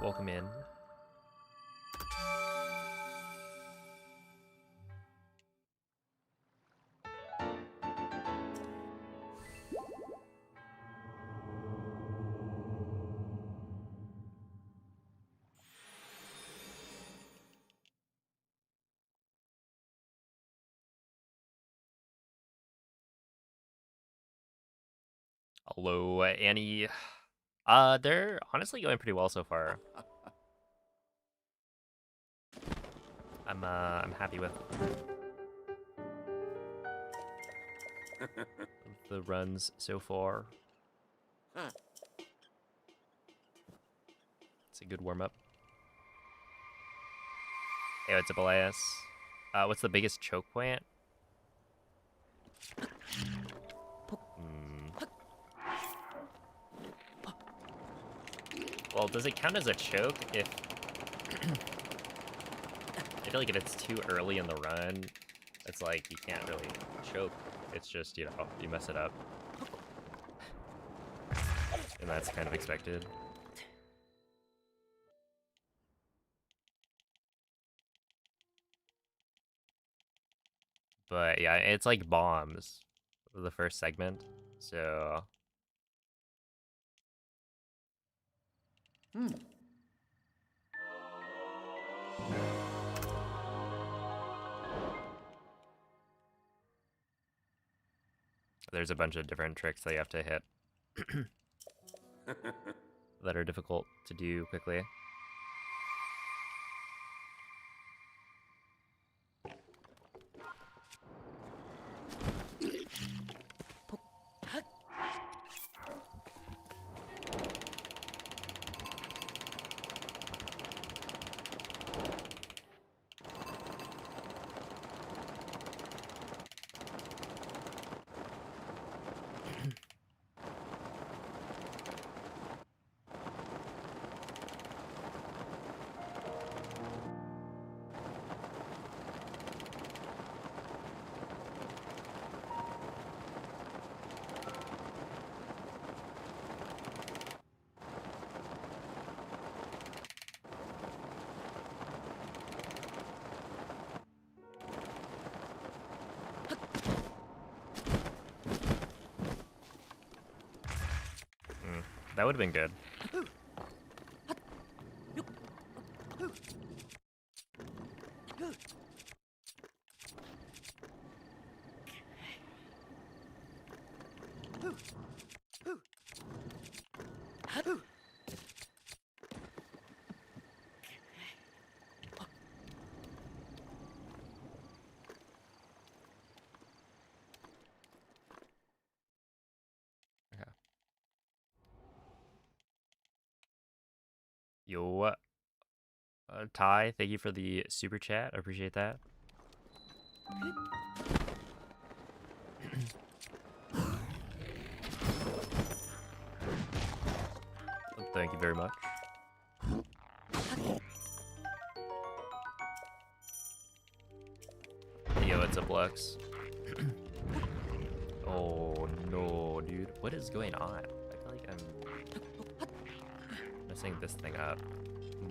[SPEAKER 1] Welcome in. Hello, Annie. They're honestly going pretty well so far. I'm happy with the runs so far. It's a good warm up. Hey, what's up, Elias? What's the biggest choke point? Well, does it count as a choke if... I feel like if it's too early in the run, it's like you can't really choke. It's just, you know, you mess it up. And that's kind of expected. But yeah, it's like bombs, the first segment, so... there's a bunch of different tricks that you have to hit that are difficult to do quickly. That would have been good. Yo, Ty, thank you for the super chat. I appreciate that. Thank you very much. Yo, what's up, Lux? Oh no, dude. What is going on? I feel like I'm messing this thing up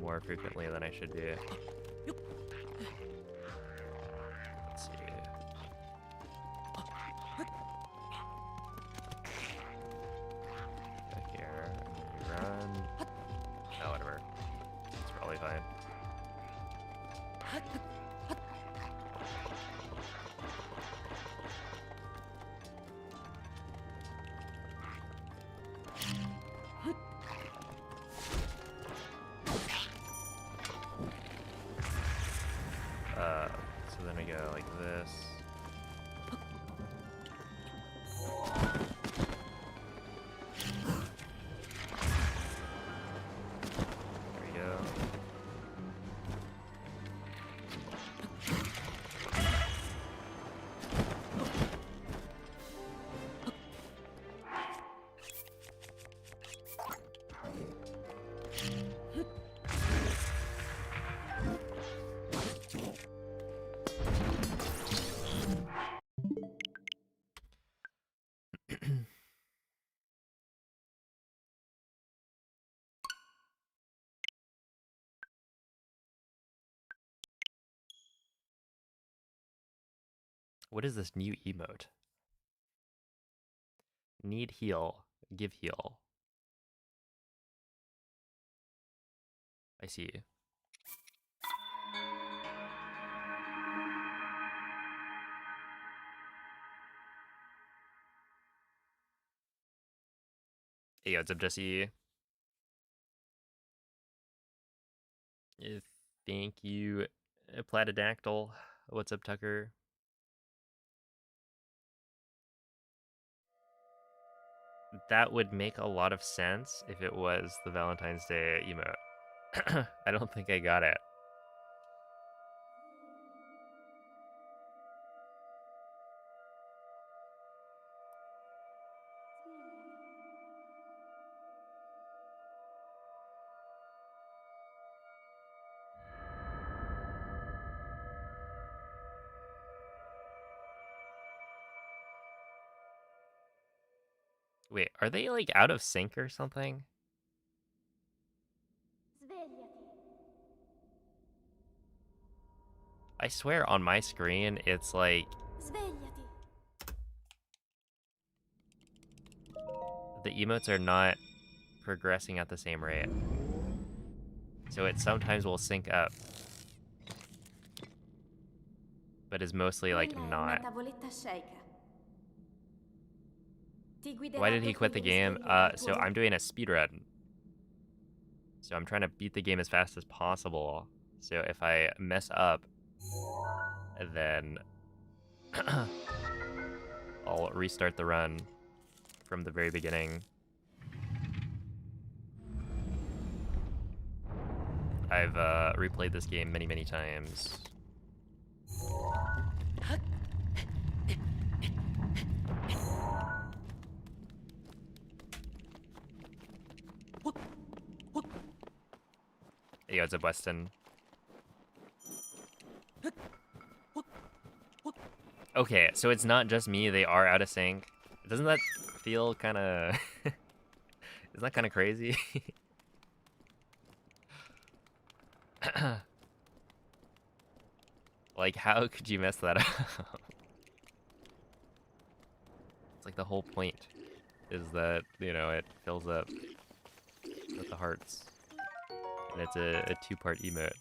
[SPEAKER 1] more frequently than I should be. Let's see. Back here. Run. Oh, whatever. It's probably fine. So then I go like this. There we go. What is this new emote? Need heal. Give heal. I see. Hey, what's up, Jesse? Thank you, Platydactyl. What's up, Tucker? That would make a lot of sense if it was the Valentine's Day emote. I don't think I got it. Wait, are they like out of sync or something? I swear on my screen, it's like the emotes are not progressing at the same rate. So it sometimes will sync up, but is mostly like not. Why did he quit the game? So I'm doing a speedrun. So I'm trying to beat the game as fast as possible. So if I mess up, then I'll restart the run from the very beginning. I've replayed this game many, many times. Hey, what's up, Weston? Okay, so it's not just me, they are out of sync. Doesn't that feel kind of... Isn't that kind of crazy? Like, how could you mess that up? It's like the whole point is that, you know, it fills up with the hearts. And it's a two-part emote.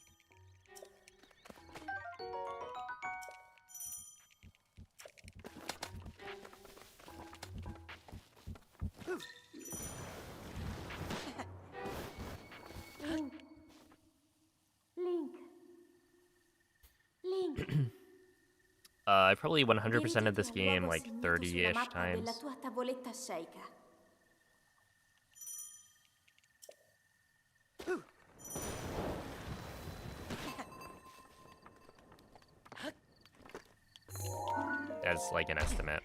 [SPEAKER 2] Link.
[SPEAKER 1] I probably 100%ed this game like 30-ish times.
[SPEAKER 2] La tua tavoletta sceicca.
[SPEAKER 1] As like an estimate.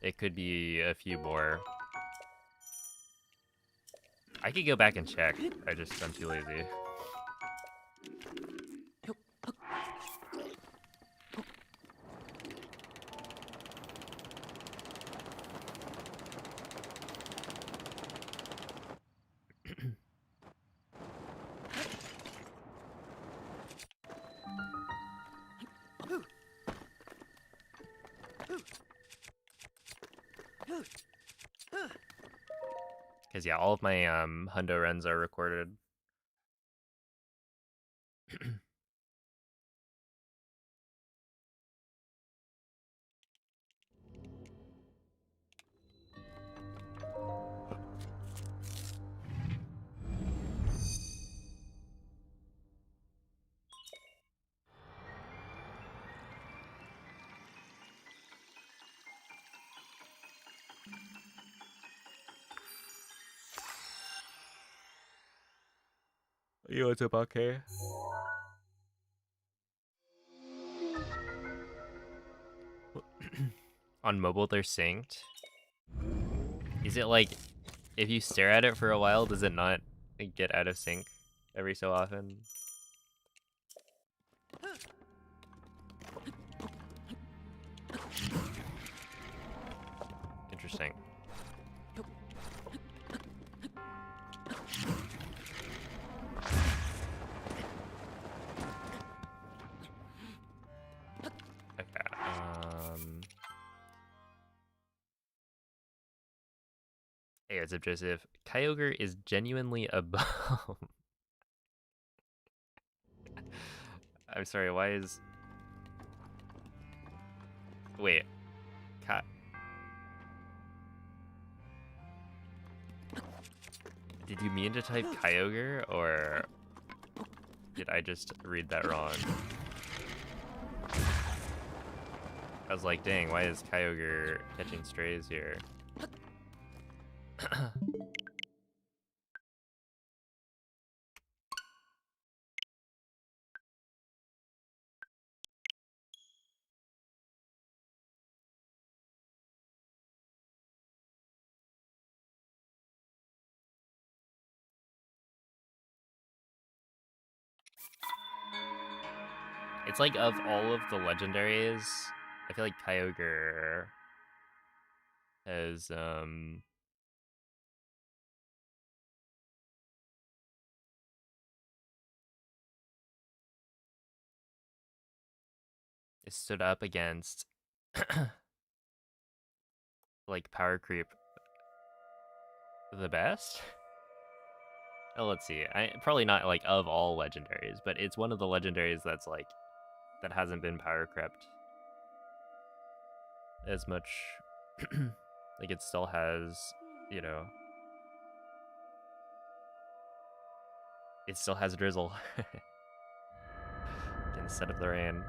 [SPEAKER 1] It could be a few more. I could go back and check. I'm too lazy. Because yeah, all of my hundo runs are recorded. Yo, what's up, okay? On mobile, they're synced. Is it like, if you stare at it for a while, does it not get out of sync every so often? Interesting. Hey, what's up, Joseph? Kyogre is genuinely a bum. I'm sorry, why is... Wait. Did you mean to type Kyogre, or did I just read that wrong? I was like, dang, why is Kyogre catching strays here? It's like, of all of the legendaries, I feel like Kyogre has, it stood up against, like, power creep the best? Oh, let's see. Probably not, like, of all legendaries, but it's one of the legendaries that's, like, that hasn't been power crept as much. Like, it still has, you know, it still has drizzle. Instead of the rain.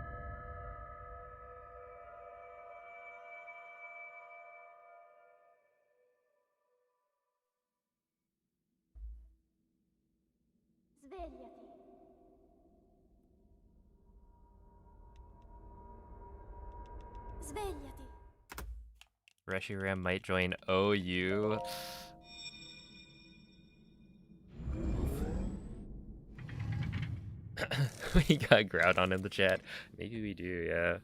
[SPEAKER 2] Svegliati. Svegliati.
[SPEAKER 1] Reshiram might join OU. We got Groudon in the chat. Maybe we do, yeah.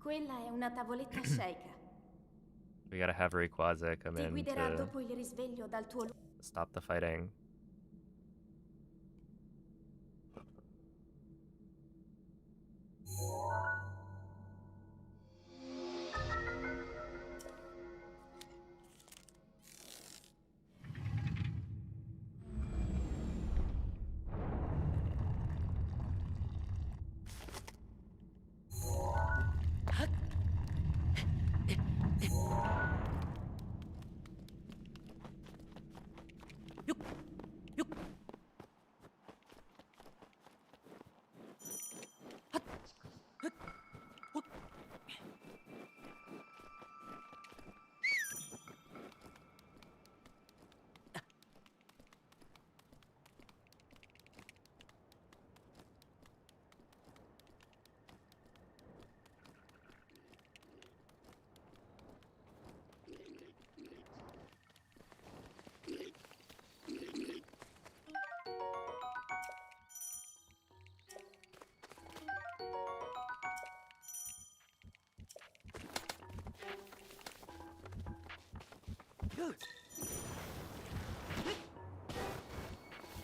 [SPEAKER 2] Quella è una tavoletta shake.
[SPEAKER 1] We gotta have Rayquaza come
[SPEAKER 2] Ti
[SPEAKER 1] in
[SPEAKER 2] guiderà
[SPEAKER 1] to
[SPEAKER 2] dopo il risveglio dal tuo
[SPEAKER 1] stop the fighting.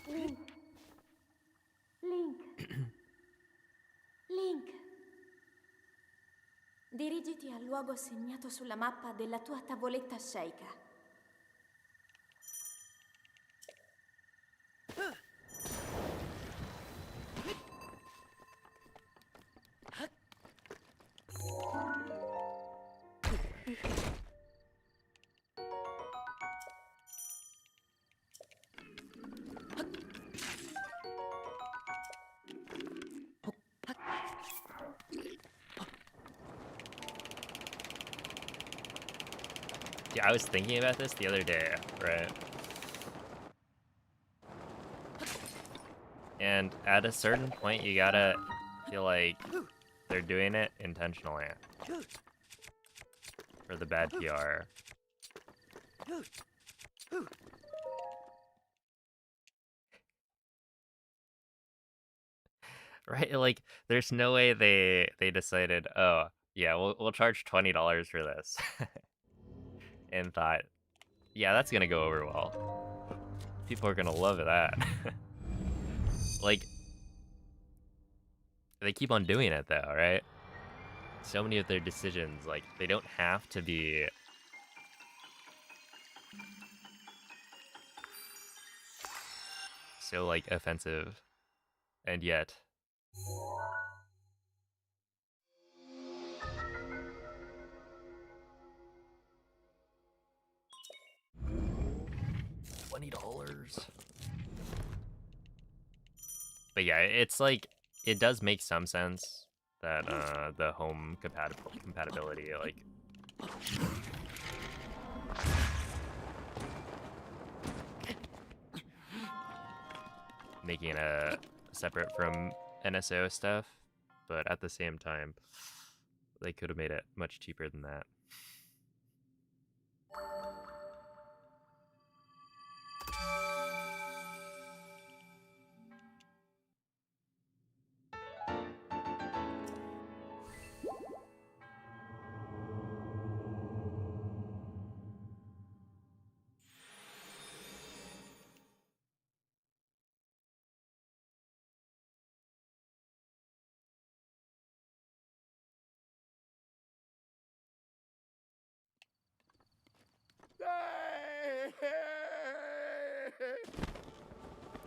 [SPEAKER 2] Link. Link. Link. Dirigiti al luogo segnato sulla mappa della tua tavoletta shake.
[SPEAKER 1] Yeah, I was thinking about this the other day, right? And at a certain point, you gotta feel like they're doing it intentionally for the bad PR. Right? Like, there's no way they decided, oh, yeah, we'll charge $20 for this. And thought, yeah, that's gonna go over well. People are gonna love that. Like, they keep on doing it though, right? So many of their decisions, like, they don't have to be so, like, offensive. And yet... $20. But yeah, it's like, it does make some sense that the home compatibility, like, making a separate from NSO stuff, but at the same time, they could have made it much cheaper than that.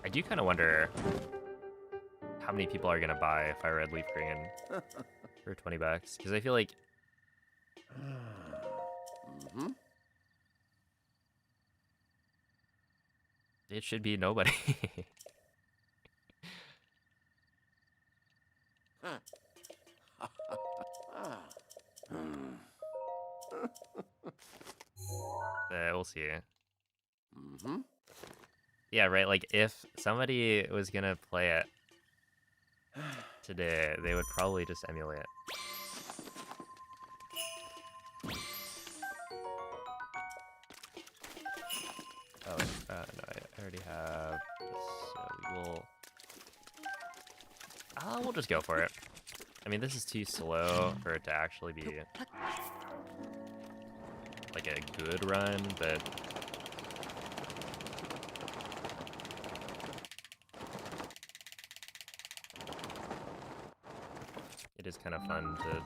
[SPEAKER 1] I do kind of wonder how many people are gonna buy if I Red Leaf Green for $20, because I feel like It should be nobody. We'll see. Yeah, right. Like, if somebody was gonna play it today, they would probably just emulate it. Oh, no, I already have this, so we will... we'll just go for it. I mean, this is too slow for it to actually be like a good run, but it is kind of fun to...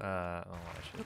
[SPEAKER 1] I should...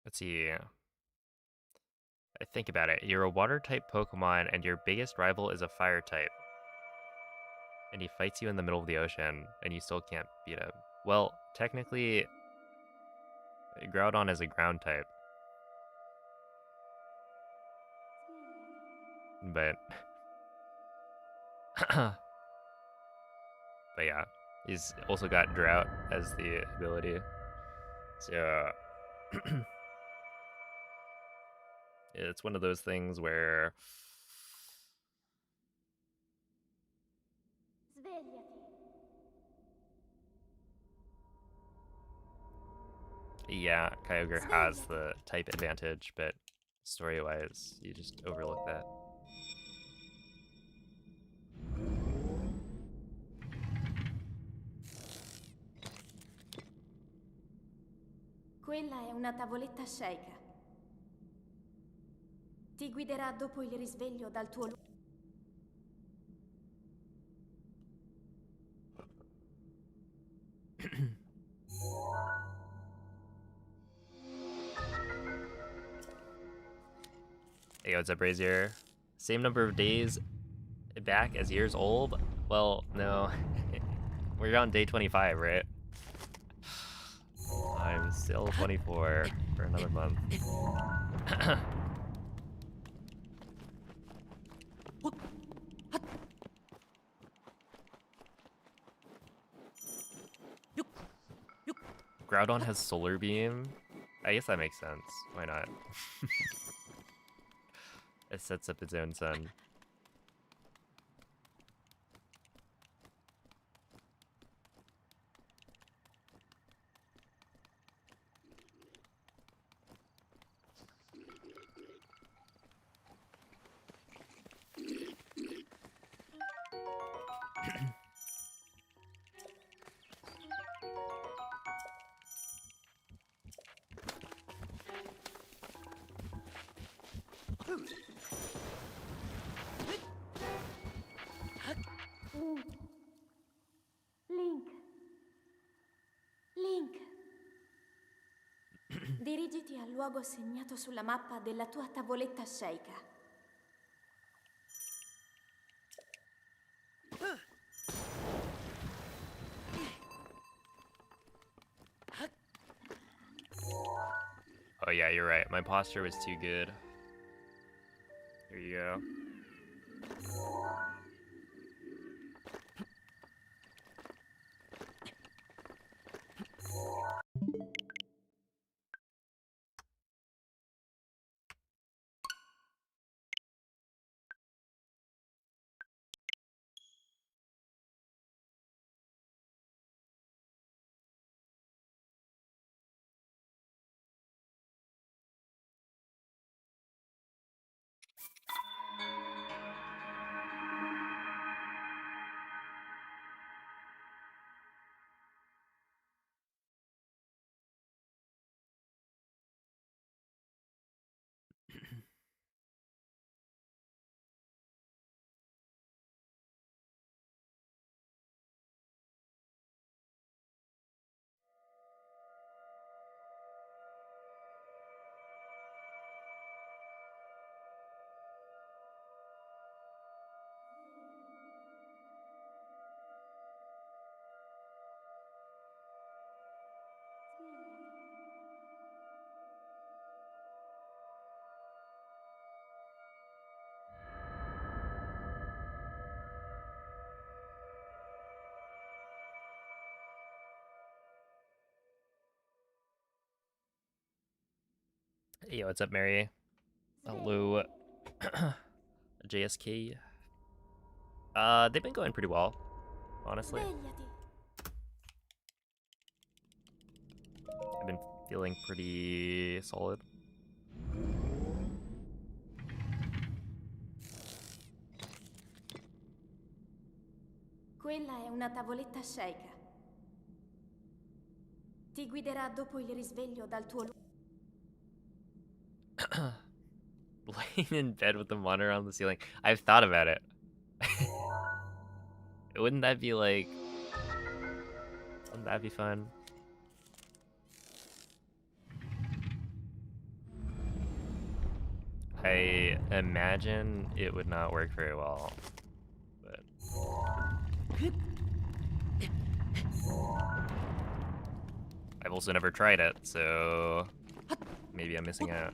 [SPEAKER 1] Let's see. I think about it. You're a water type Pokemon, and your biggest rival is a fire type. And he fights you in the middle of the ocean, and you still can't beat him. Well, technically, Groudon is a ground type. But... but yeah, he's also got Drought as the ability. So... it's one of those things where...
[SPEAKER 2] Svegliati.
[SPEAKER 1] yeah, Kyogre has the type advantage, but story-wise, you just overlook that.
[SPEAKER 2] Quella è una tavoletta sceicca. Ti guiderà dopo il risveglio dal tuo luogo.
[SPEAKER 1] Hey, what's up, Brazier? Same number of days back as years old? Well, no. We're on day 25, right? I'm still 24 for another month. Groudon has Solar Beam? I guess that makes sense. Why not? It sets up its own sun.
[SPEAKER 2] al luogo segnato sulla mappa della tua tavoletta sceicca.
[SPEAKER 1] Oh yeah, you're right. My posture was too good. Here you go. Hey, what's up, Mary? Hello, JSK. They've been going pretty well, honestly.
[SPEAKER 2] Svegliati.
[SPEAKER 1] I've been feeling pretty solid.
[SPEAKER 2] Quella è una tavoletta sceicca. Ti guiderà dopo il risveglio dal tuo luogo.
[SPEAKER 1] Laying in bed with the monitor on the ceiling. I've thought about it. Wouldn't that be like... Wouldn't that be fun? I imagine it would not work very well, but... I've also never tried it, so... Maybe I'm missing out.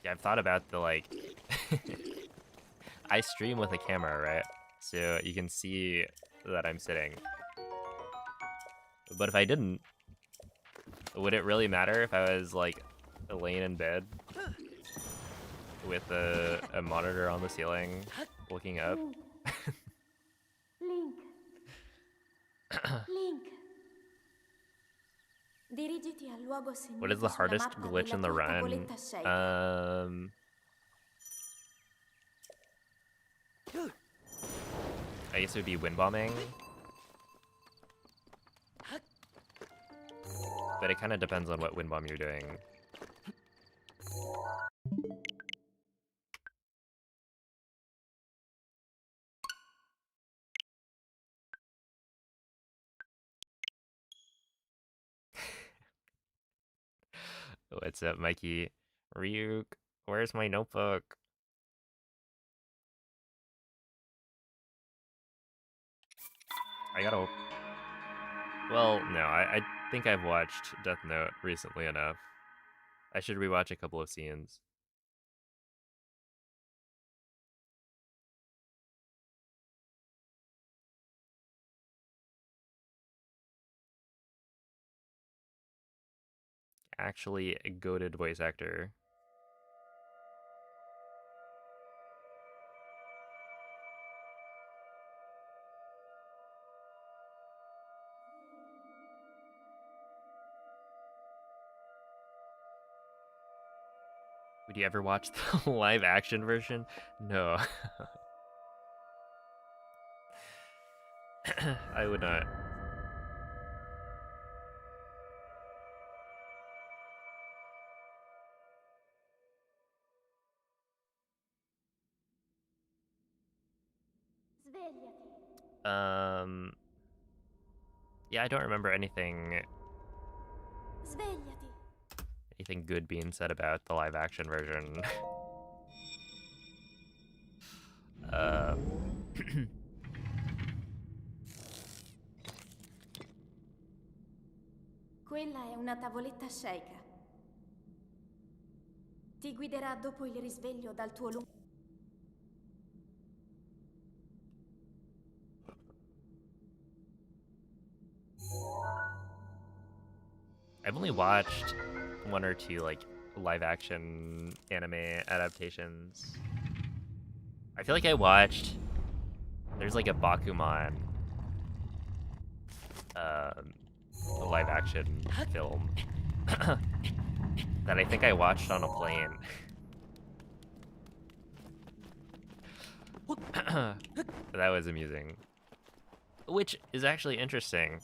[SPEAKER 1] Yeah, I've thought about the, like... I stream with a camera, right? So you can see that I'm sitting. But if I didn't, would it really matter if I was, like, laying in bed with a monitor on the ceiling, looking up?
[SPEAKER 2] Link. Link. Dirigiti al luogo
[SPEAKER 1] What is
[SPEAKER 2] segnato
[SPEAKER 1] the
[SPEAKER 2] sulla
[SPEAKER 1] hardest
[SPEAKER 2] mappa
[SPEAKER 1] glitch
[SPEAKER 2] della
[SPEAKER 1] in the
[SPEAKER 2] tua
[SPEAKER 1] run?
[SPEAKER 2] tavoletta sceicca.
[SPEAKER 1] I guess it would be wind bombing. But it kind of depends on what wind bomb you're doing. What's up, Mikey? Ryuk, where's my notebook? I gotta... Well, no, I think I've watched Death Note recently enough. I should rewatch a couple of scenes. Actually, a goated voice actor. Would you ever watch the live action version? No. I would not.
[SPEAKER 2] Svegliati.
[SPEAKER 1] Yeah, I don't remember anything
[SPEAKER 2] Svegliati.
[SPEAKER 1] good being said about the live action version.
[SPEAKER 2] Quella è una tavoletta sceika. Ti guiderà dopo il risveglio dal tuo lungo...
[SPEAKER 1] I've only watched one or two like live action anime adaptations. I feel like I watched there's like a Bakuman a live action film that I think I watched on a plane. That was amusing. Which is actually interesting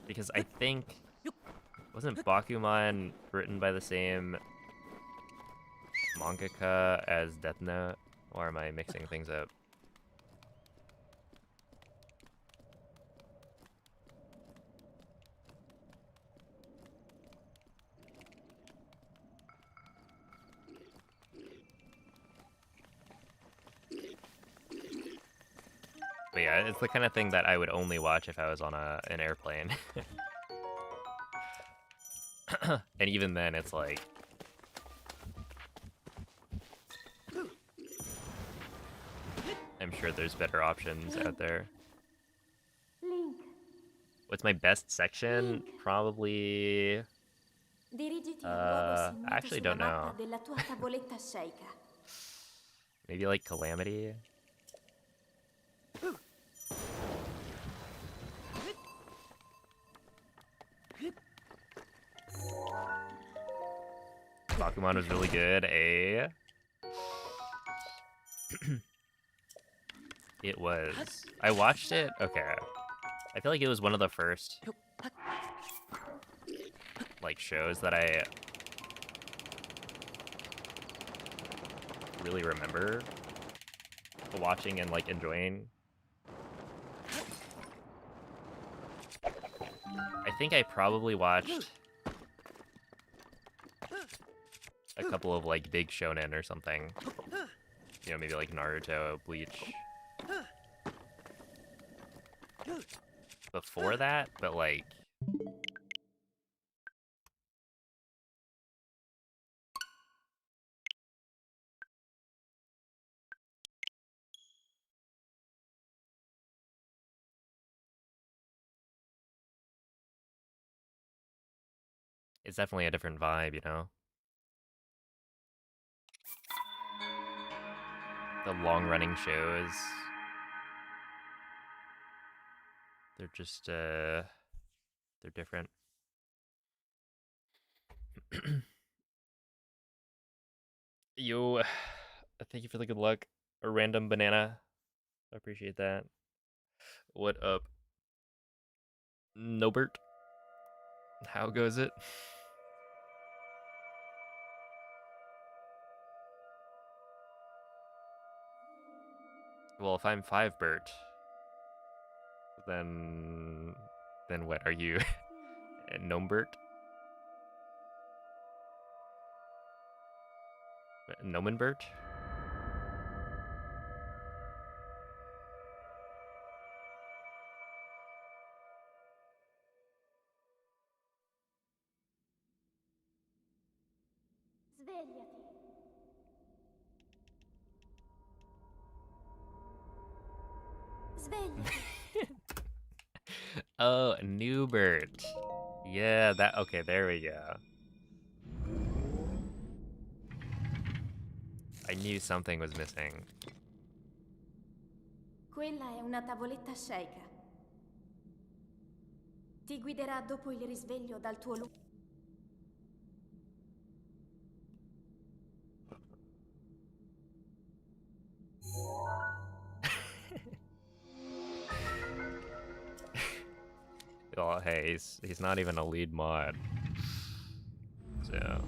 [SPEAKER 1] because I think wasn't Bakuman written by the same mangaka as Death Note? Or am I mixing things up? But yeah, it's the kind of thing that I would only watch if I was on an airplane. And even then, it's like... I'm sure there's better options out there.
[SPEAKER 2] Link.
[SPEAKER 1] What's my best section? Probably...
[SPEAKER 2] Dirigiti al
[SPEAKER 1] I
[SPEAKER 2] luogo segnato
[SPEAKER 1] actually
[SPEAKER 2] sulla
[SPEAKER 1] don't know.
[SPEAKER 2] mappa della tua tavoletta sceika.
[SPEAKER 1] Maybe like Calamity? Bakuman was really good, eh? It was. I watched it, okay. I feel like it was one of the first like shows that I really remember watching and like enjoying. I think I probably watched a couple of like big shonen or something. You know, maybe like Naruto, Bleach. Before that, but like... It's definitely a different vibe, you know? The long-running shows... They're just, they're different. Yo, thank you for the good luck. A random banana. I appreciate that. What up? Nobert? How goes it? Well, if I'm 5 Bert, then what are you? Nombert? Nomenbert?
[SPEAKER 2] Svegliati. Svegliati.
[SPEAKER 1] Oh, Newbert. Yeah, that, okay, there we go. I knew something was missing.
[SPEAKER 2] Quella è una tavoletta sceika. Ti guiderà dopo il risveglio dal tuo lungo...
[SPEAKER 1] Well, hey, he's not even a lead mod. So.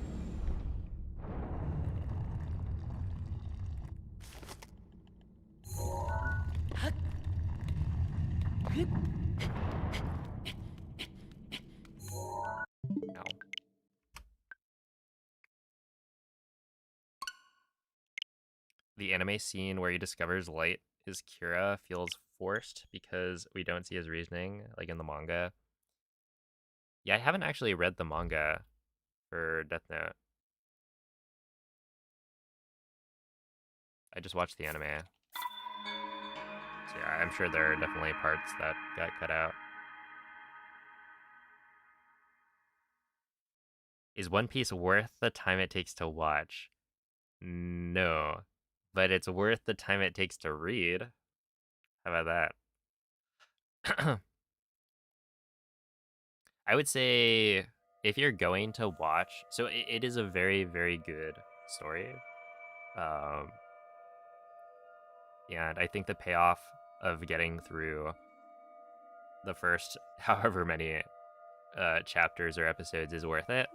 [SPEAKER 1] No. The anime scene where he discovers light is Kira feels forced because we don't see his reasoning, like in the manga. Yeah, I haven't actually read the manga for Death Note. I just watched the anime. So yeah, I'm sure there are definitely parts that got cut out. Is One Piece worth the time it takes to watch? No. But it's worth the time it takes to read. How about that? I would say if you're going to watch, so it is a very, very good story. And I think the payoff of getting through the first however many chapters or episodes is worth it.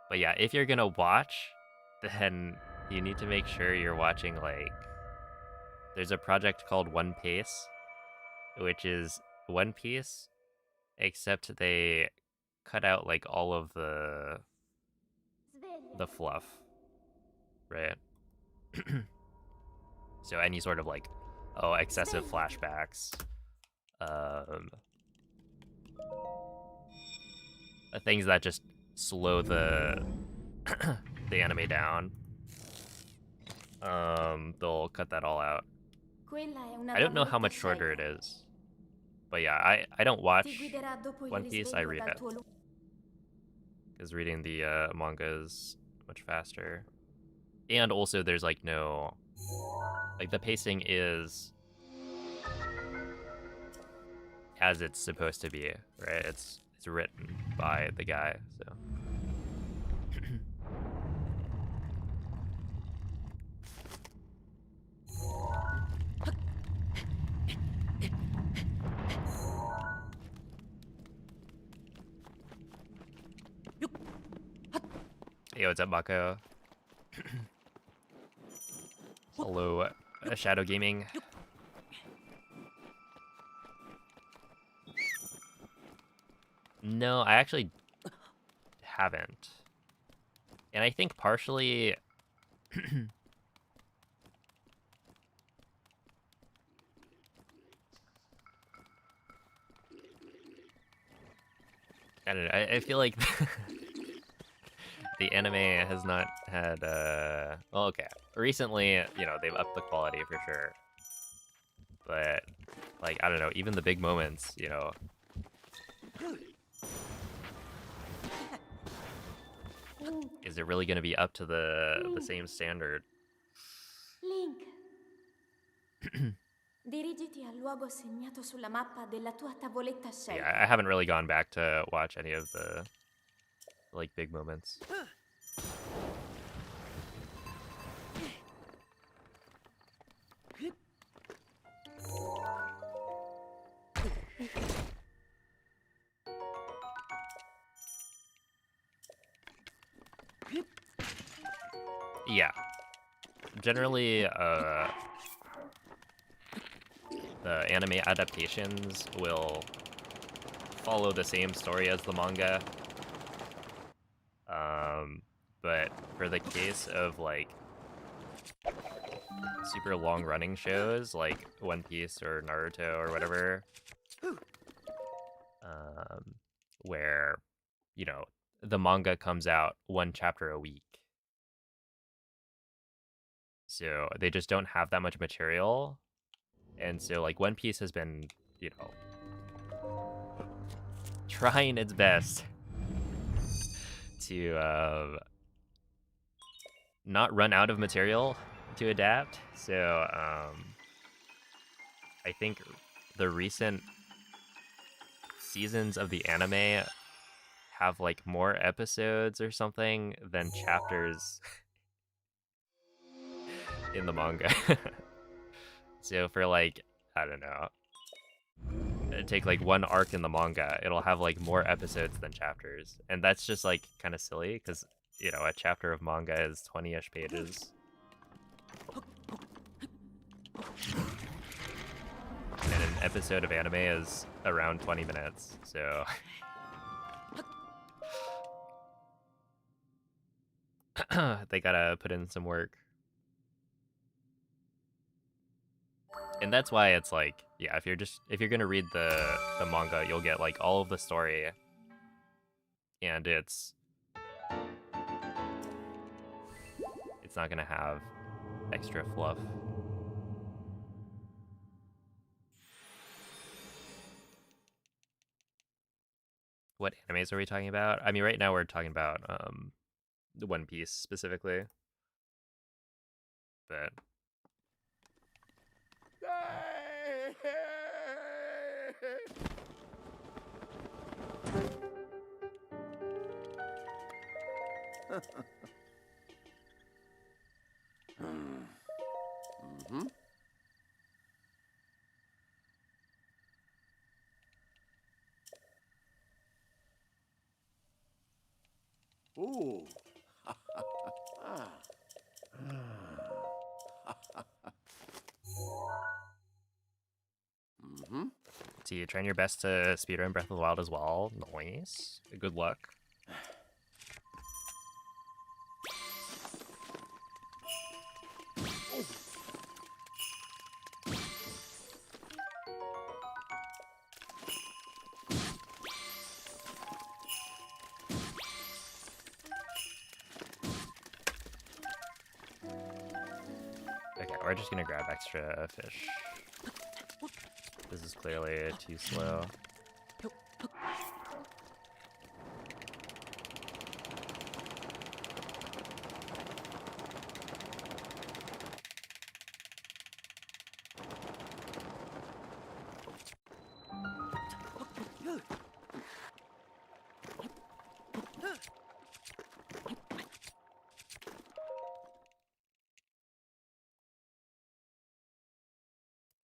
[SPEAKER 1] But yeah, if you're gonna watch, then you need to make sure you're watching, like, there's a project called One Piece, which is One Piece, except they cut out like all of the fluff, right? So any sort of like, oh, excessive flashbacks, um, things that just slow the the anime down. They'll cut that all out. I don't know how much shorter it is, but yeah, I don't watch One Piece. I read it because reading the manga is much faster, and also there's like no, like the pacing is as it's supposed to be, right? It's written by the guy, so. Hey, what's up, Mako? Hello, Shadow Gaming. No, I actually haven't. And I think partially... I don't know, I feel like the anime has not had, well, okay. Recently, you know, they've upped the quality for sure. But, like, I don't know, even the big moments, you know. Is it really going to be up to the same standard?
[SPEAKER 2] Link. Dirigiti al luogo segnato sulla mappa della tua tavoletta scelta.
[SPEAKER 1] Yeah, I haven't really gone back to watch any of the, like, big moments. Yeah. Generally, the anime adaptations will follow the same story as the manga. But for the case of, like, super long-running shows, like One Piece or Naruto or whatever, where, you know, the manga comes out one chapter a week. So they just don't have that much material. And so, like, One Piece has been, you know, trying its best to not run out of material to adapt. So I think the recent seasons of the anime have like more episodes or something than chapters in the manga. So for like I don't know. Take like one arc in the manga, it'll have like more episodes than chapters, and that's just like kind of silly because you know a chapter of manga is 20-ish pages, and an episode of anime is around 20 minutes. So they gotta put in some work. And that's why it's like, yeah, if you're gonna read the manga, you'll get like all of the story, and it's not gonna have extra fluff. What animes are we talking about? I mean, right now we're talking about the One Piece specifically, but
[SPEAKER 3] Mm-hmm. Ooh. Mm-hmm.
[SPEAKER 1] so you're trying your best to speedrun Breath of the Wild as well. Nice. Good luck. Okay, we're just gonna grab extra fish. This is clearly too slow.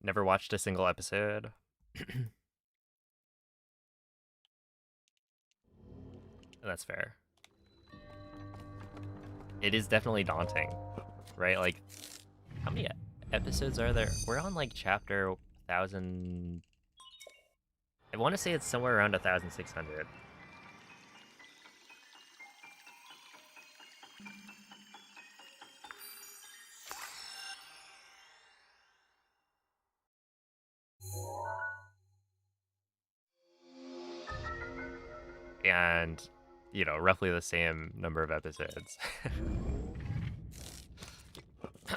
[SPEAKER 1] Never watched a single episode. That's fair. It is definitely daunting, right? Like, how many episodes are there? We're on like chapter 1,000. I want to say it's somewhere around 1,600. And, you know, roughly the same number of episodes.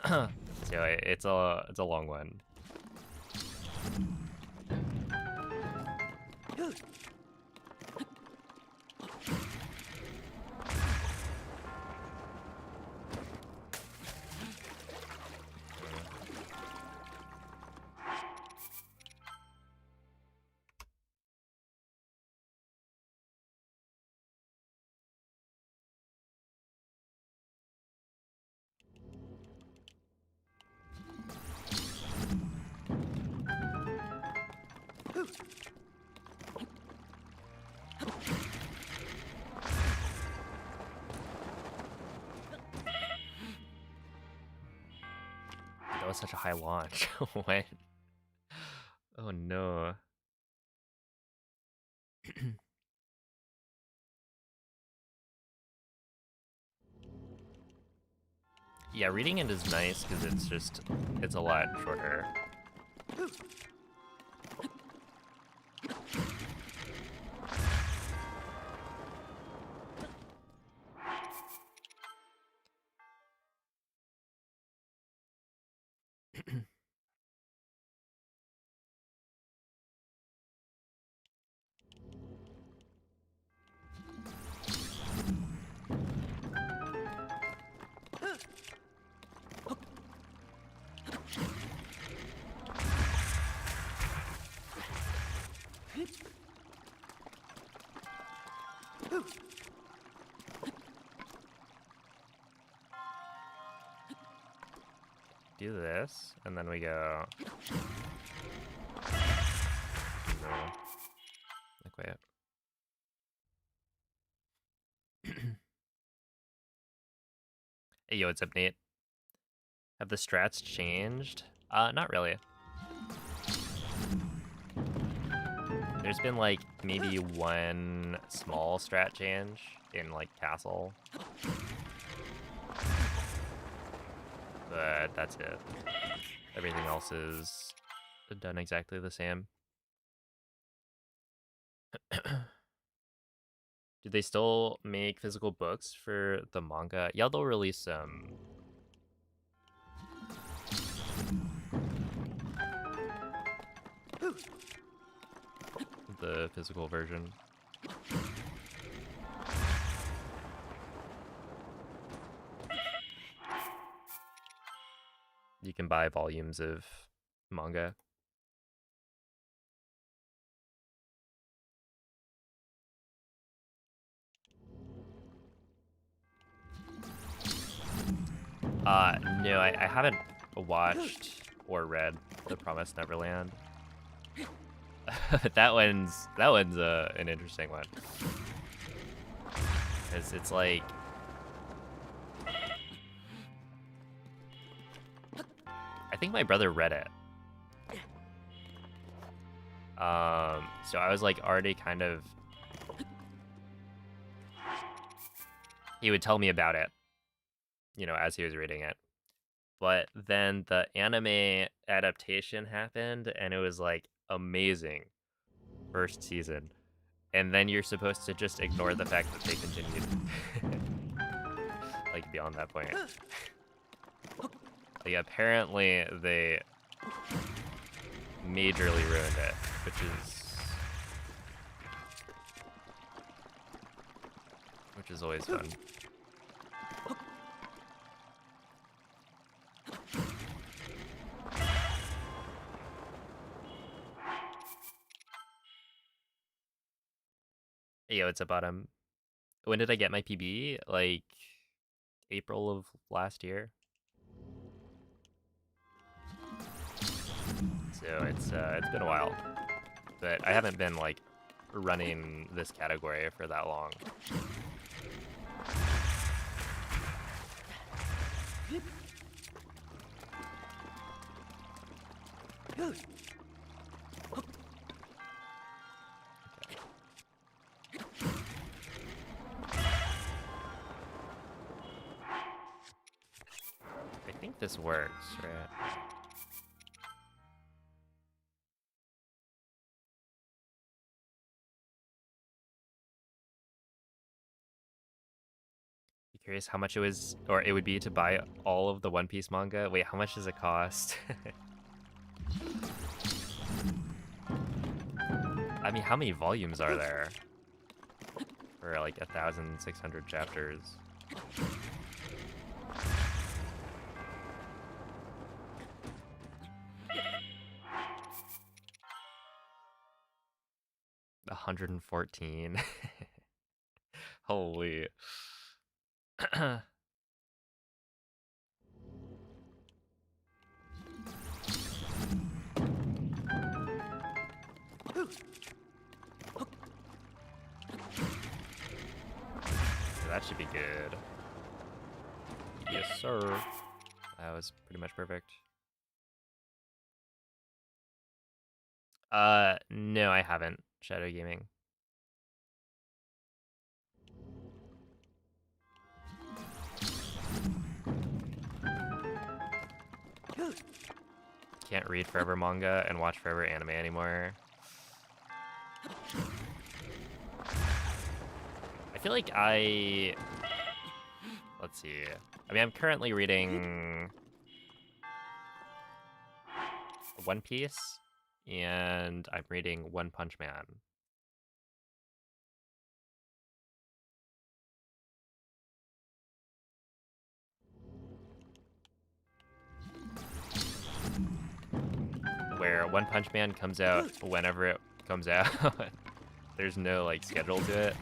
[SPEAKER 1] So it's a long one. That was such a high launch. What? Oh no. Yeah, reading it is nice because it's a lot shorter. Do this, and then we go Hey, yo, what's up, Nate? Have the strats changed? Not really. There's been like maybe one small strat change in like Castle. But that's it. Everything else is done exactly the same. Do they still make physical books for the manga? Yeah, they'll release some. The physical version. You can buy volumes of manga. No, I haven't watched or read The Promised Neverland. that one's an interesting one. Cause it's like I think my brother read it. So I was like already kind of he would tell me about it, you know, as he was reading it. But then the anime adaptation happened and it was like amazing first season. And then you're supposed to just ignore the fact that they continued. Like beyond that point. Like apparently they majorly ruined it, which is always fun. Hey, yo, it's a bottom. When did I get my PB? Like April of last year. So it's been a while, but I haven't been like running this category for that long. I think this works, right? Be curious how much it was, or it would be to buy all of the One Piece manga. Wait, how much does it cost? I mean, how many volumes are there? For like 1,600 chapters. $114. Holy. That should be good. Yes, sir. That was pretty much perfect. No, I haven't. Shadow Gaming. Can't read forever manga and watch forever anime anymore. I feel like let's see. I mean, I'm currently reading One Piece, and I'm reading One Punch Man. Where One Punch Man comes out whenever it comes out. There's no like schedule to it.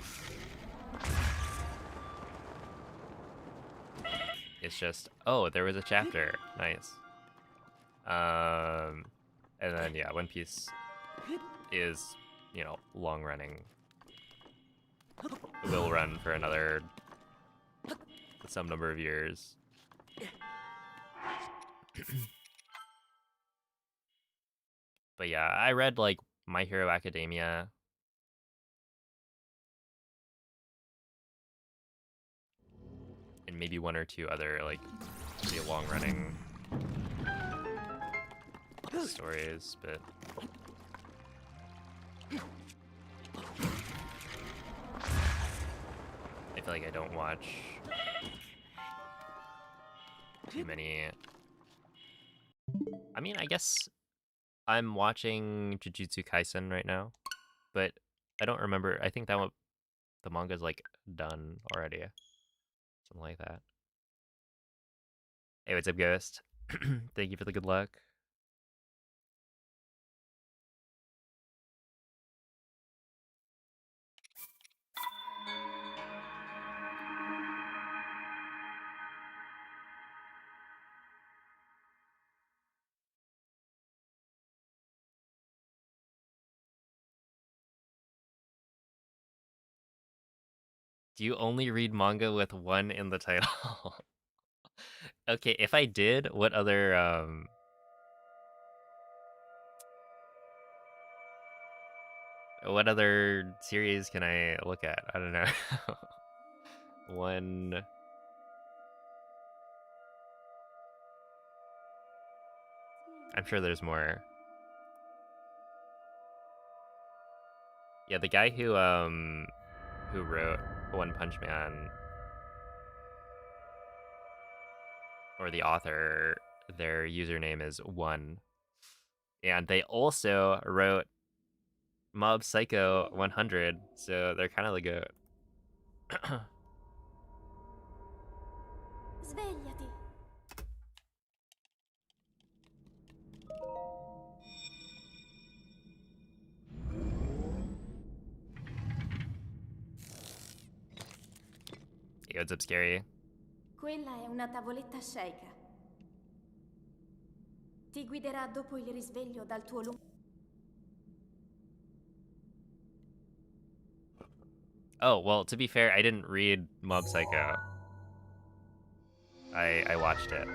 [SPEAKER 1] It's just, oh, there was a chapter. Nice. And then yeah, One Piece is, you know, long running. It will run for another some number of years. But yeah, I read like My Hero Academia. And maybe one or two other like pretty long running stories, but I feel like I don't watch too many. I mean, I guess I'm watching Jujutsu Kaisen right now, but I don't remember. I think that one, the manga's like done already, something like that. Hey, what's up, Ghost? Thank you for the good luck. Do you only read manga with one in the title? Okay, if I did, what other series can I look at? I don't know. One. I'm sure there's more. Yeah, the guy who wrote One Punch Man, or the author, their username is One. And they also wrote Mob Psycho 100, so they're kind of the goat.
[SPEAKER 2] Svegliati.
[SPEAKER 1] Hey, what's up, Scary?
[SPEAKER 2] Quella è una tavoletta sceicca. Ti guiderà dopo il risveglio dal tuo lungo...
[SPEAKER 1] Oh, well, to be fair, I didn't read Mob Psycho. I watched it.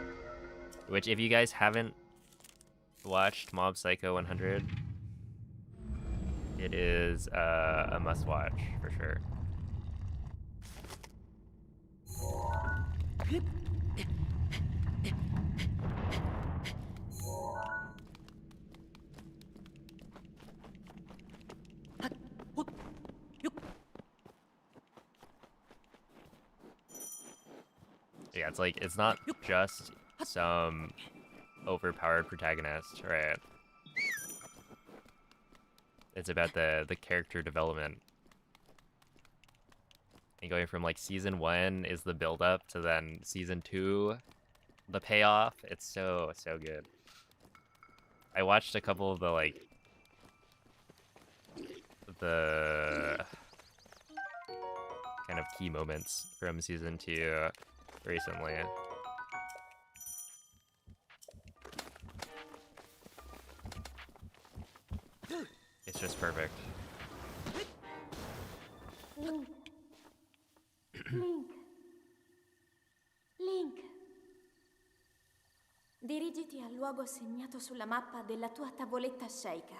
[SPEAKER 1] Which, if you guys haven't watched Mob Psycho 100, it is a must-watch for sure. Yeah, it's like, it's not just some overpowered protagonist, right? It's about the character development. And going from like season 1 is the build up to then season 2, the payoff. It's so good. I watched a couple of the like the kind of key moments from season 2 recently. It's just perfect.
[SPEAKER 2] Link. Link. Link. Dirigiti al luogo segnato sulla mappa della tua tavoletta sceicca.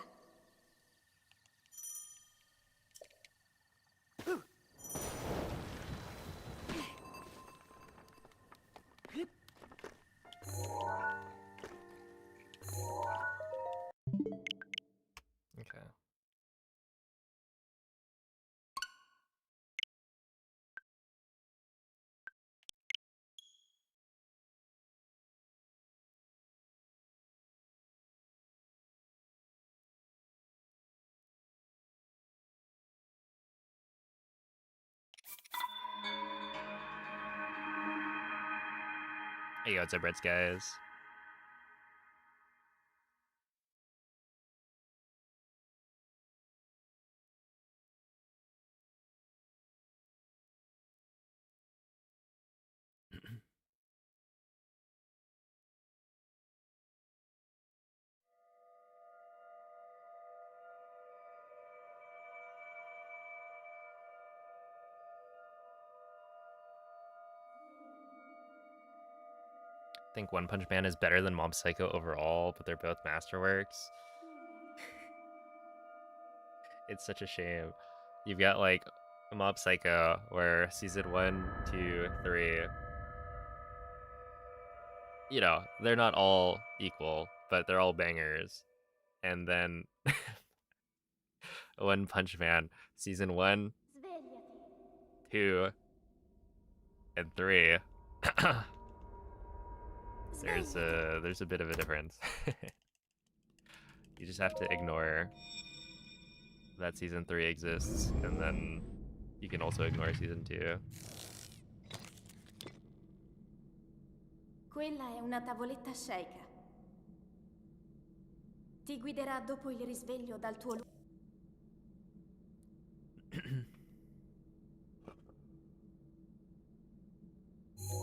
[SPEAKER 1] Okay. Hey, what's up, Reds, guys? think One Punch Man is better than Mob Psycho overall, but they're both masterworks. It's such a shame. You've got like Mob Psycho, where season 1, 2, 3, you know, they're not all equal, but they're all bangers. And then One Punch Man, season 1,
[SPEAKER 2] Svegliati.
[SPEAKER 1] 2, and 3.
[SPEAKER 2] Svegliati.
[SPEAKER 1] There's a bit of a difference. You just have to ignore that season 3 exists, and then you can also ignore season 2.
[SPEAKER 2] Quella è una tavoletta sceicca. Ti guiderà dopo il risveglio dal tuo luogo.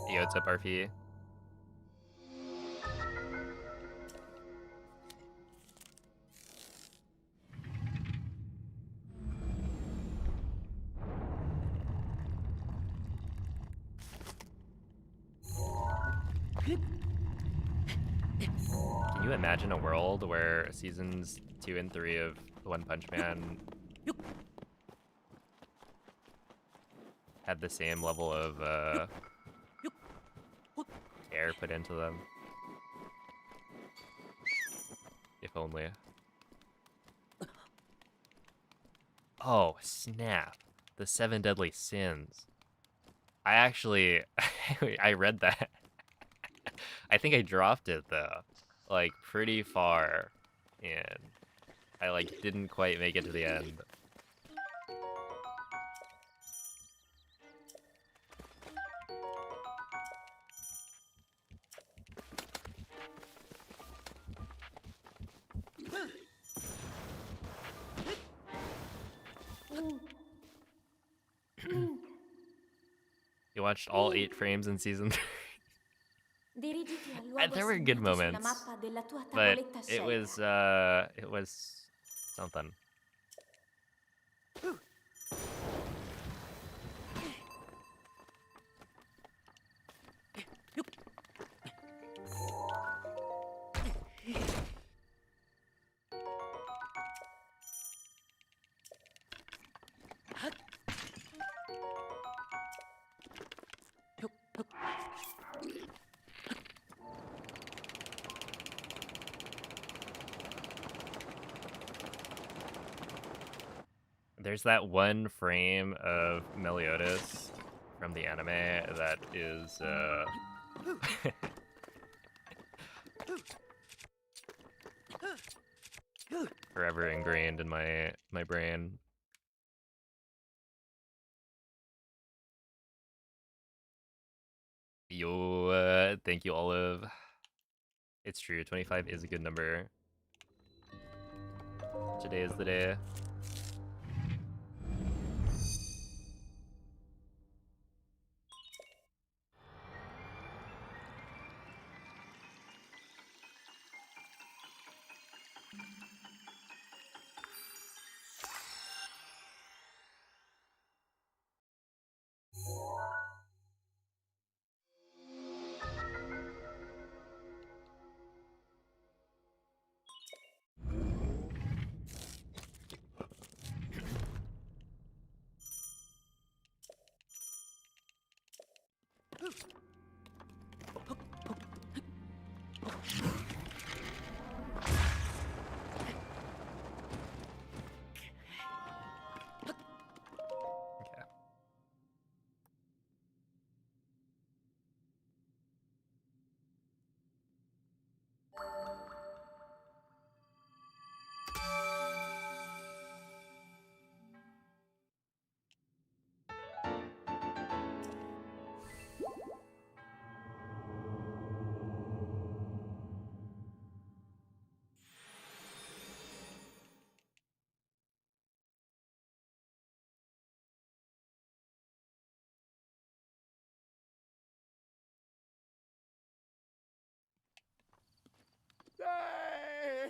[SPEAKER 1] Yo, what's up, RP? Can you imagine a world where seasons 2 and 3 of One Punch Man had the same level of care put into them? If only. Oh, snap. The 7 Deadly Sins. I actually, I read that. I think I dropped it though, like pretty far, and I like didn't quite make it to the end. You watched all 8 frames in season 3.
[SPEAKER 2] Dirigiti al luogo
[SPEAKER 1] There were good
[SPEAKER 2] assegnato sulla
[SPEAKER 1] moments,
[SPEAKER 2] mappa della tua
[SPEAKER 1] but
[SPEAKER 2] tavoletta
[SPEAKER 1] it
[SPEAKER 2] sceicca.
[SPEAKER 1] was something. There's that one frame of Meliodas from the anime that is forever ingrained in my brain. Yo, thank you, Olive. It's true, 25 is a good number. Today is the day.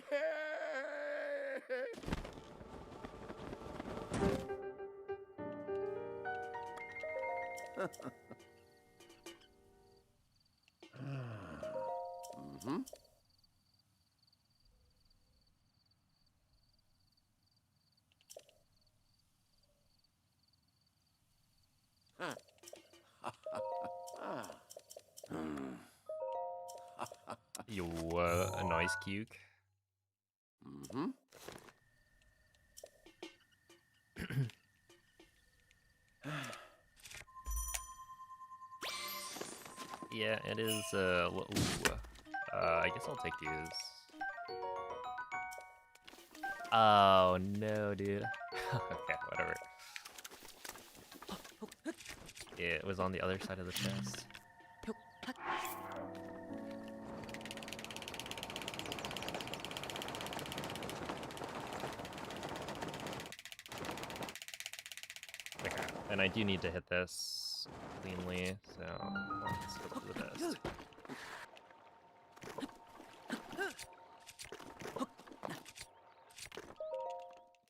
[SPEAKER 1] Okay. You a noise cuke.
[SPEAKER 3] Mm-hmm.
[SPEAKER 1] Yeah, it is. I guess I'll take these. Oh no, dude. Okay, whatever. It was on the other side of the chest. Okay, and I do need to hit this cleanly, so let's hope for the best.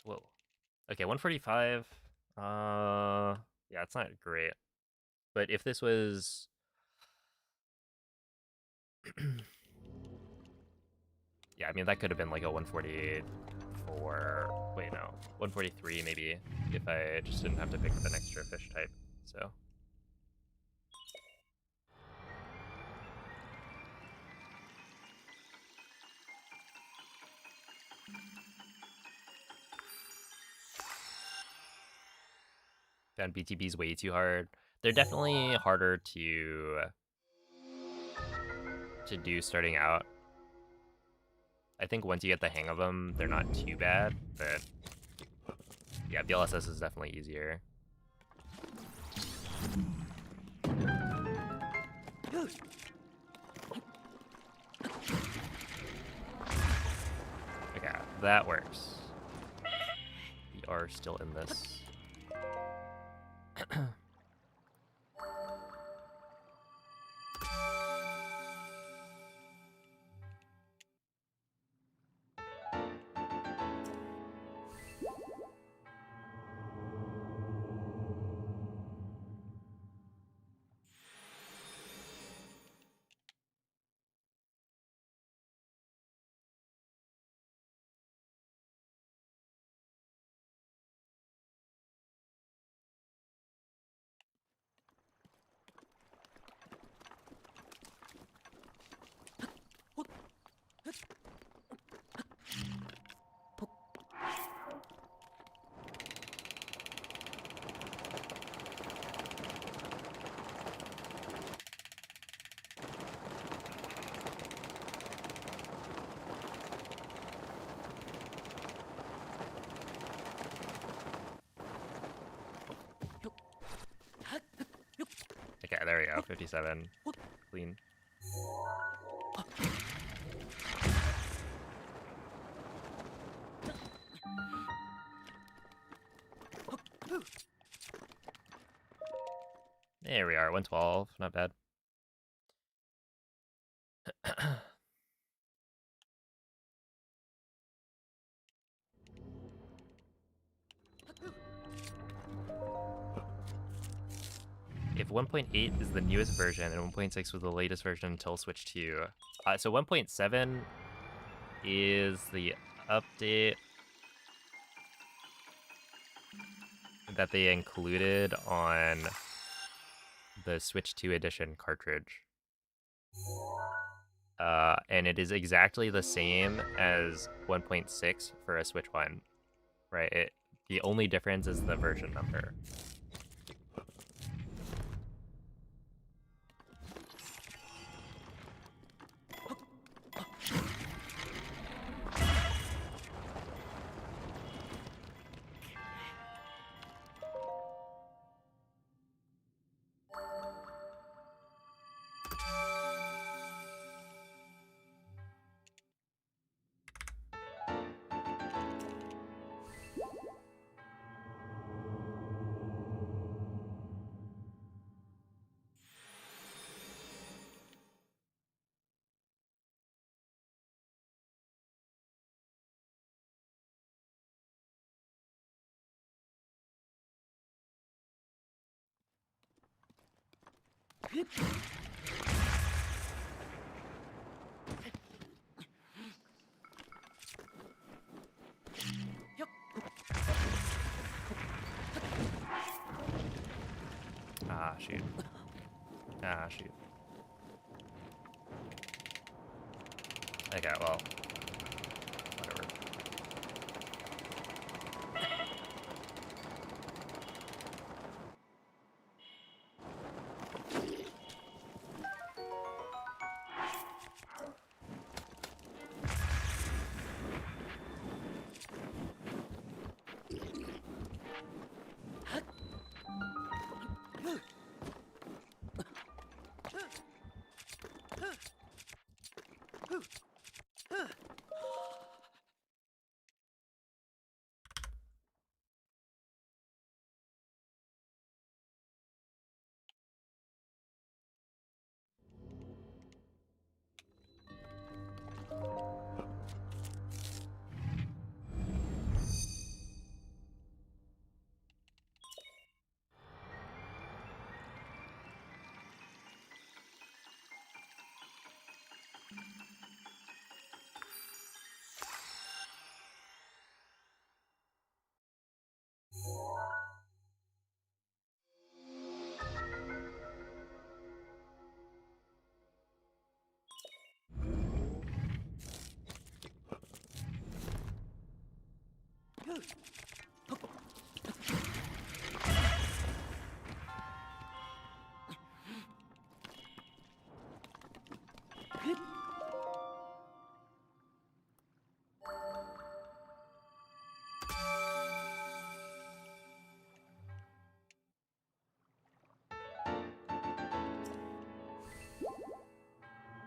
[SPEAKER 1] Whoa. Okay, 145. Yeah, it's not great. But if this was yeah, I mean that could have been like a 148 for wait no, 143 maybe if I just didn't have to pick up an extra fish type. So found BTBs way too hard. They're definitely harder to do starting out. I think once you get the hang of them, they're not too bad, but yeah, BLSS is definitely easier. Okay, that works. We are still in this. Okay, there we go. 57. Clean. There we are. 112. Not bad. If 1.8 is the newest version and 1.6 was the latest version until Switch 2. So 1.7 is the update that they included on the Switch 2 edition cartridge. And it is exactly the same as 1.6 for a Switch 1, right? The only difference is the version number. Ah, shoot. Ah, shoot. Okay, well, whatever.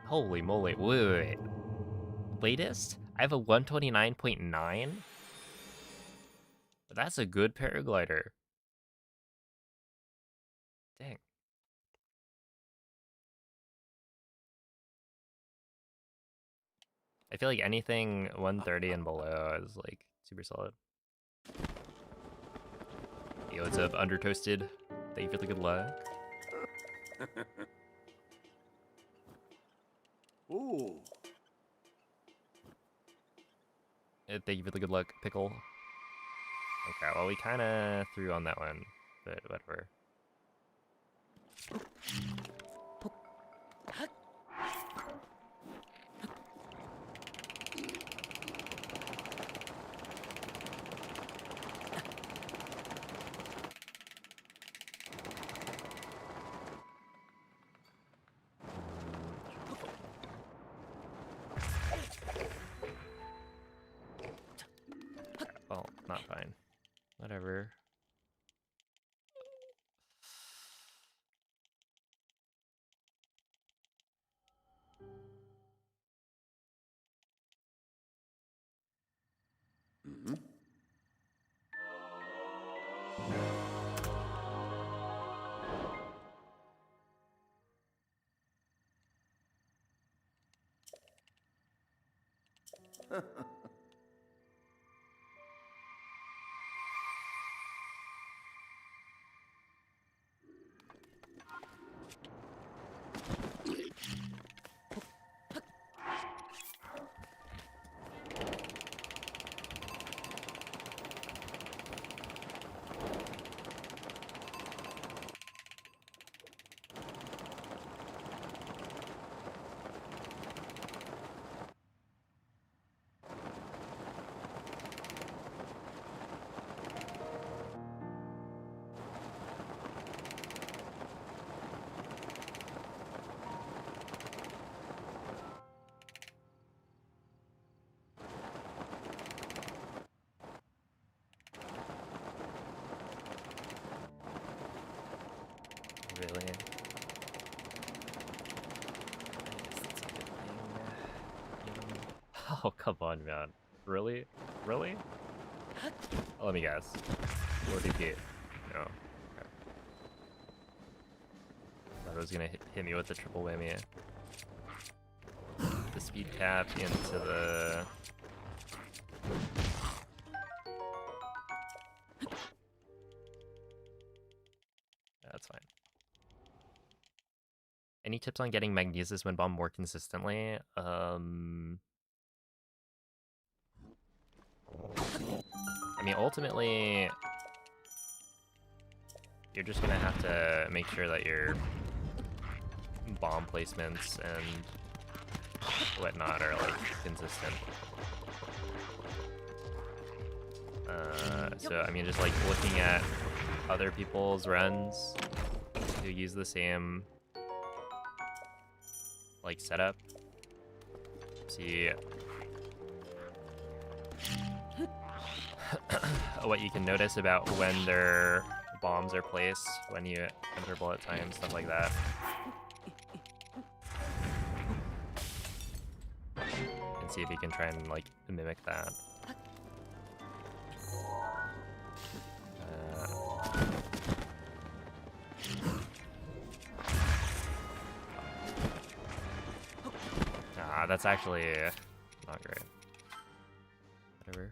[SPEAKER 1] Holy moly, wait. Latest? I have a 129.9? That's a good paraglider. Dang. I feel like anything 130 and below is like super solid. Yo, what's up, Undertoasted? Thank you for the good luck.
[SPEAKER 3] Ooh.
[SPEAKER 1] Thank you for the good luck, Pickle. Okay, well, we kind of threw on that one, but whatever. Well, not fine. Whatever.
[SPEAKER 3] Mm-hmm.
[SPEAKER 1] Really? Oh, come on, man. Really? Really? Oh, let me guess. 4DP. No. Okay. Thought it was gonna hit me with the triple whammy. The speed cap into the... That's fine. Any tips on getting Magnesis Wind Bomb more consistently? I mean, ultimately, you're just gonna have to make sure that your bomb placements and whatnot are like consistent. So I mean, just like looking at other people's runs who use the same like setup. See what you can notice about when their bombs are placed, when you enter bullet time, stuff like that. And see if you can try and like mimic that. That's actually not great. Whatever.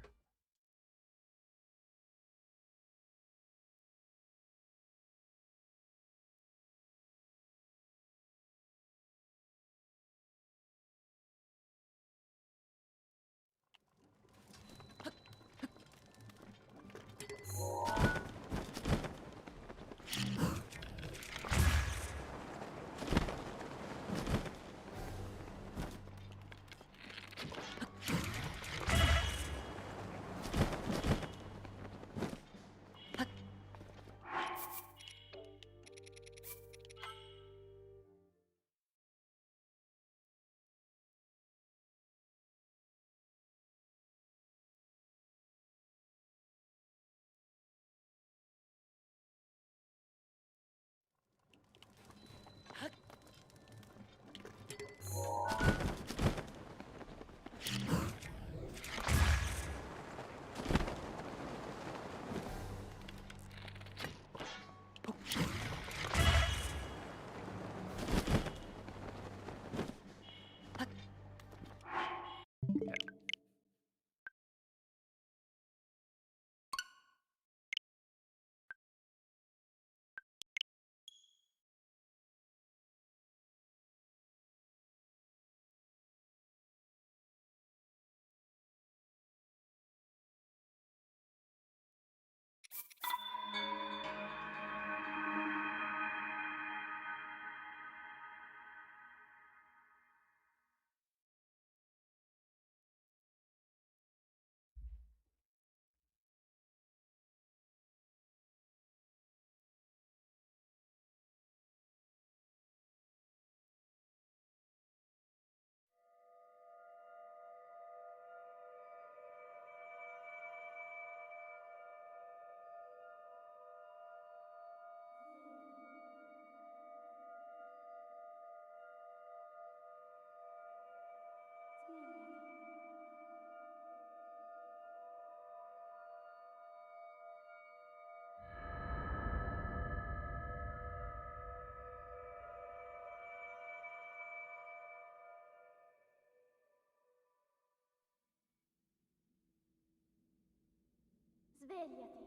[SPEAKER 2] Svegliati.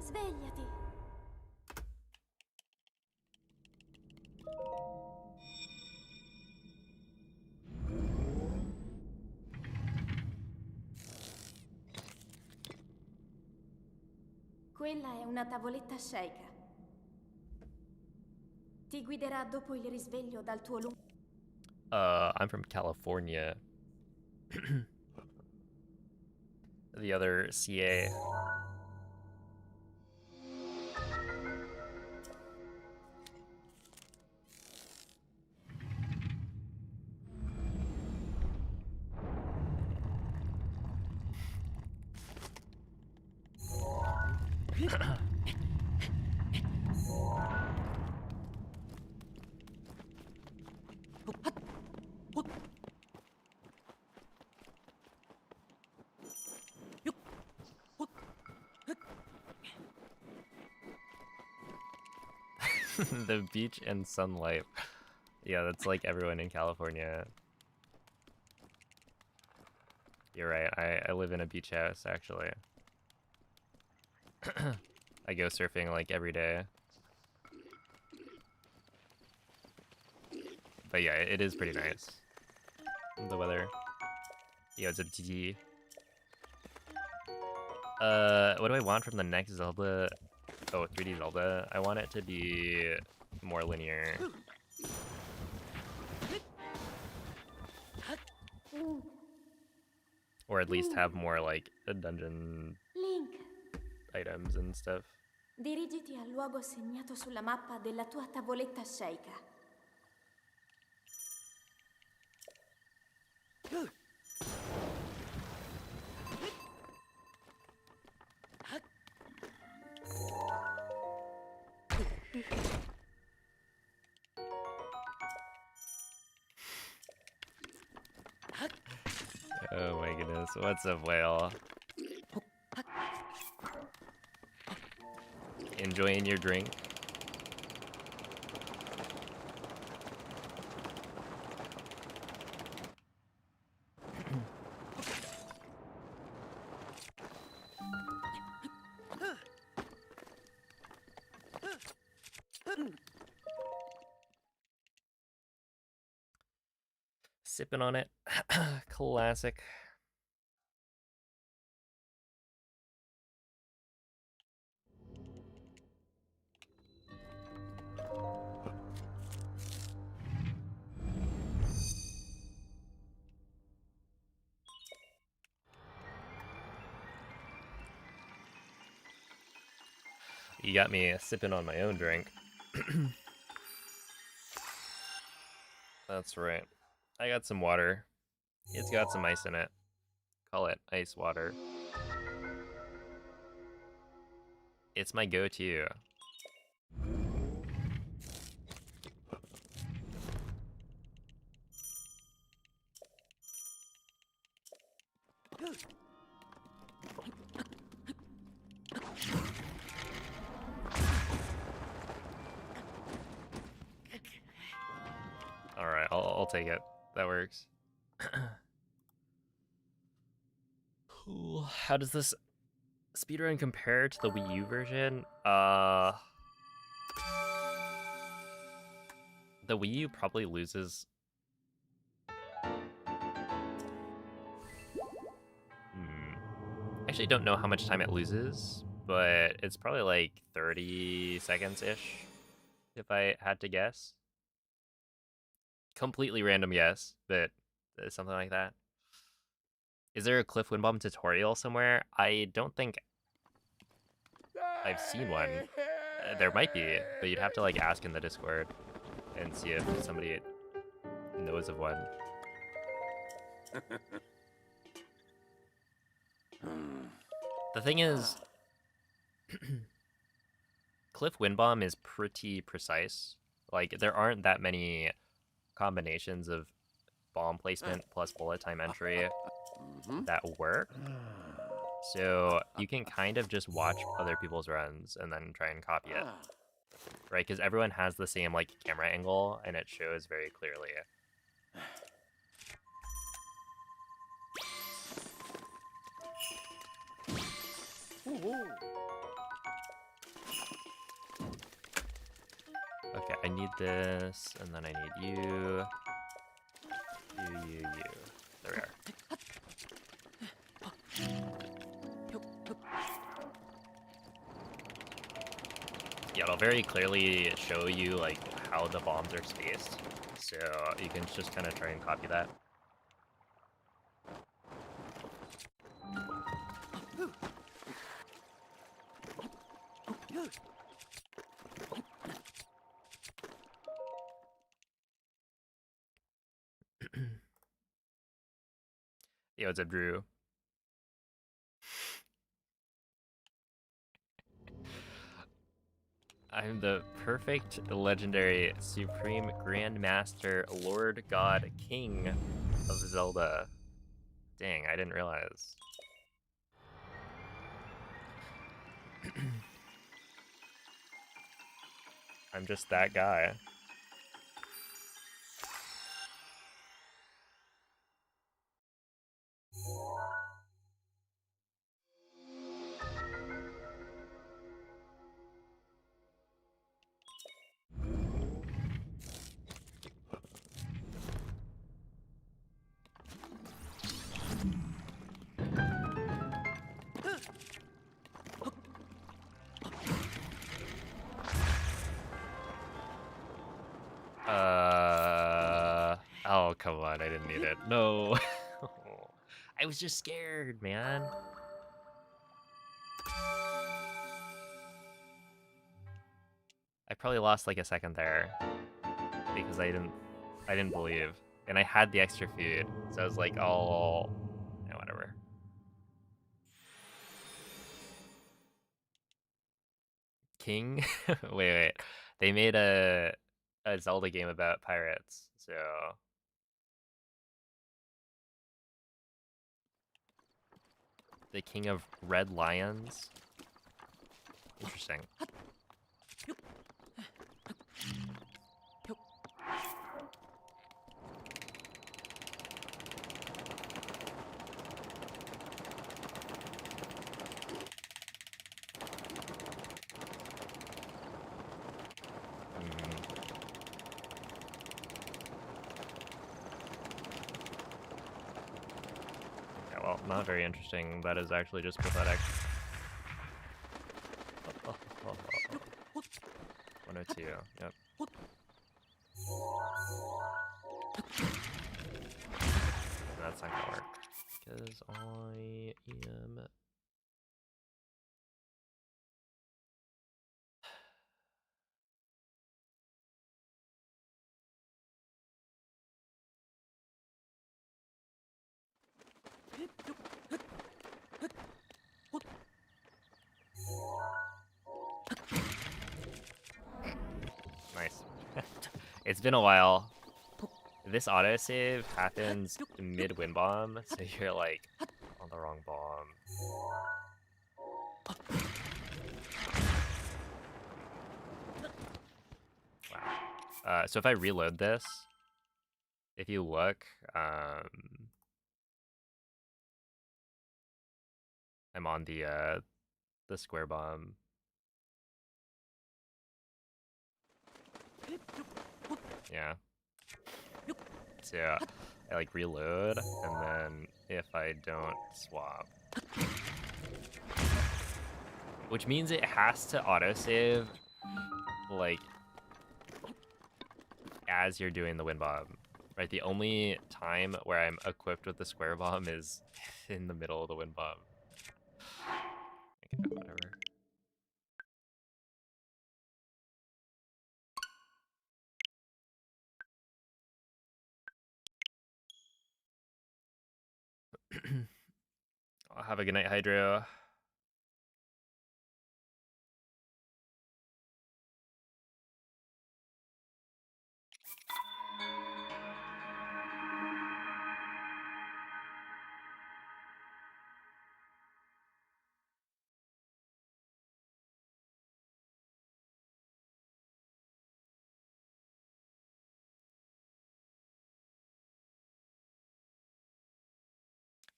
[SPEAKER 2] Svegliati. Quella è una tavoletta sceicca. Ti guiderà dopo il risveglio dal tuo lungo...
[SPEAKER 1] I'm from California. The other CA. The beach and sunlight. Yeah, that's like everyone in California. You're right, I live in a beach house, actually. I go surfing like every day. But yeah, it is pretty nice. The weather. Yeah, it's a GG. What do I want from the next Zelda? Oh, 3D Zelda. I want it to be more linear. Or at least have more, like, dungeon
[SPEAKER 2] Link,
[SPEAKER 1] items and stuff.
[SPEAKER 2] dirigiti al luogo segnato sulla mappa della tua tavoletta sceicca.
[SPEAKER 1] Oh my goodness, what's up, whale? Enjoying your drink? Sipping on it. Classic. You got me sipping on my own drink. That's right. I got some water. It's got some ice in it. Call it ice water. It's my go-to. Alright, I'll take it. That works. Cool. How does this speedrun compare to the Wii U version? The Wii U probably loses. Actually don't know how much time it loses, but it's probably like 30 seconds-ish, if I had to guess. Completely random guess, but something like that. Is there a Cliff Windbomb tutorial somewhere? I don't think I've seen one. There might be, but you'd have to like ask in the Discord and see if somebody knows of one. The thing is, Cliff Windbomb is pretty precise. Like, there aren't that many combinations of bomb placement plus bullet time entry that work. So you can kind of just watch other people's runs and then try and copy it. Right? Because everyone has the same, like, camera angle, and it shows very clearly. Okay, I need this, and then I need you. You. There we are. Yeah, it'll very clearly show you, like, how the bombs are spaced. So you can just kind of try and copy that. Yo, what's up, Drew? I'm the perfect, legendary, supreme grandmaster, Lord God King of Zelda. Dang, I didn't realize. I'm just that guy. I didn't need it. No. I was just scared, man. I probably lost like a second there because I didn't believe, and I had the extra food, so I was like, oh, yeah, whatever. King? Wait. They made a Zelda game about pirates, so the King of Red Lions. Interesting. Yeah, well, not very interesting. That is actually just pathetic. 102, yep. That's not gonna work. Because I am... Nice. It's been a while. This autosave happens mid-wind bomb, so you're like on the wrong bomb. Wow. So if I reload this, if you look, I'm on the square bomb. Yeah. So I like reload, and then if I don't swap, which means it has to autosave like as you're doing the wind bomb, right? The only time where I'm equipped with the square bomb is in the middle of the wind bomb. Okay, whatever. Have a good night, Hydro.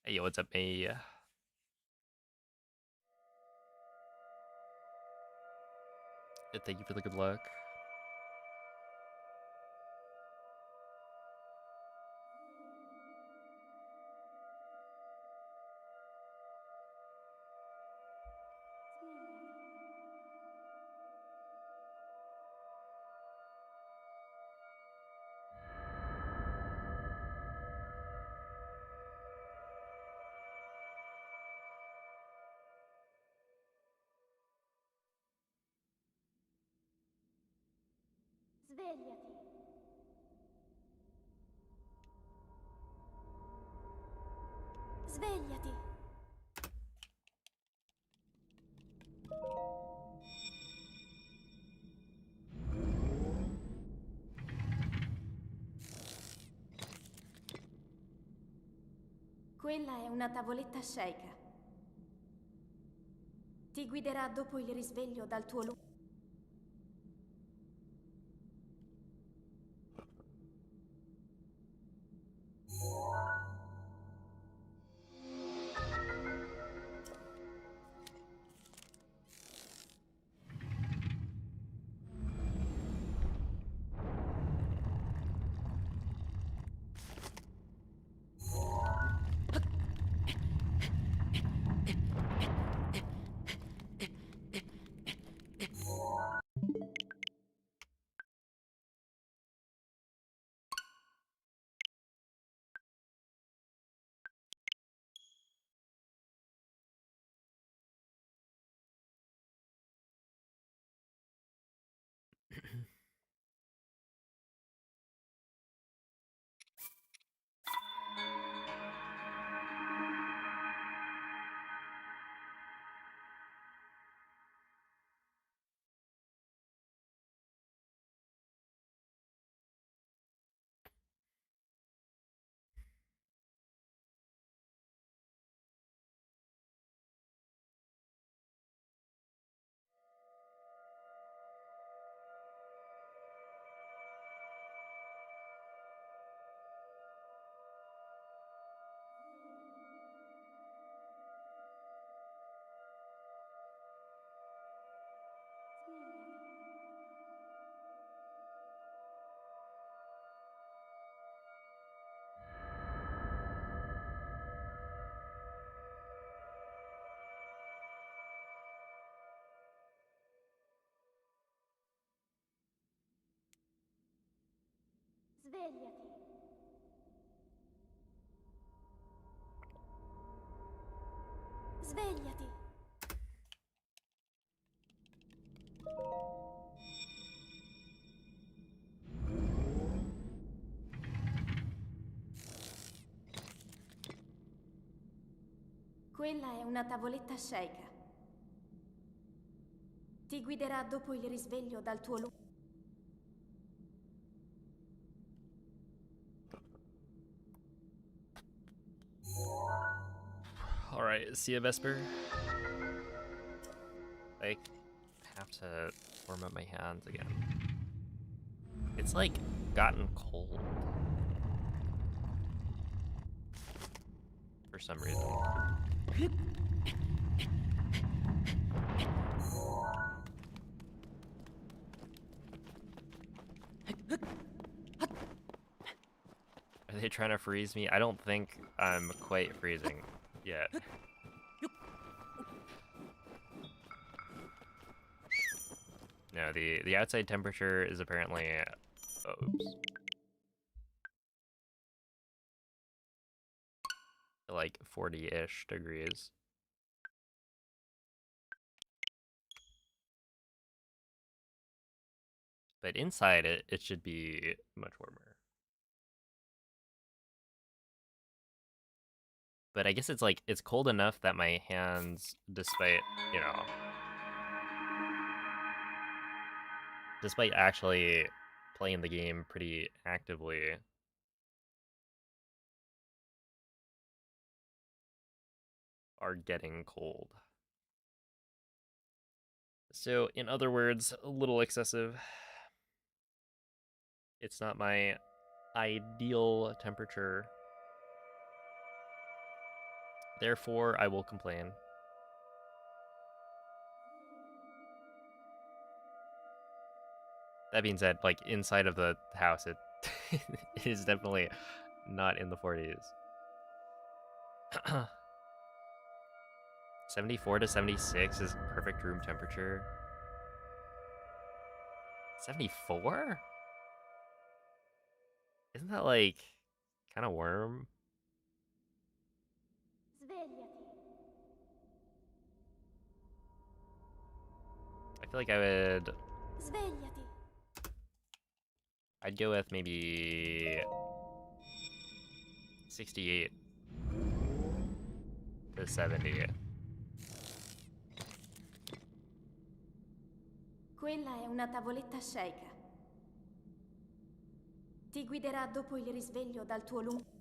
[SPEAKER 1] Hey, what's up, me? Thank you for the good luck.
[SPEAKER 2] Svegliati. Svegliati. Quella è una tavoletta sceika. Ti guiderà dopo il risveglio dal tuo luogo. Svegliati. Svegliati. Quella è una tavoletta sceicca. Ti guiderà dopo il risveglio dal tuo lungo.
[SPEAKER 1] Alright, see ya, Vesper. I have to warm up my hands again. It's like gotten cold for some reason. Are they trying to freeze me? I don't think I'm quite freezing yet. No, the outside temperature is apparently, oops, like 40-ish degrees. But inside it should be much warmer. But I guess it's like, it's cold enough that my hands, despite, you know, despite actually playing the game pretty actively, are getting cold. So, in other words, a little excessive. It's not my ideal temperature. Therefore, I will complain. That being said, like, inside of the house, it, it is definitely not in the 40s. 74 to 76 is perfect room temperature. 74? Isn't that, like, kind of warm?
[SPEAKER 2] Svegliati.
[SPEAKER 1] I feel like I would...
[SPEAKER 2] Svegliati.
[SPEAKER 1] I'd go with maybe 68 to 70.
[SPEAKER 2] Quella è una tavoletta sceicca. Ti guiderà dopo il risveglio dal tuo lungo.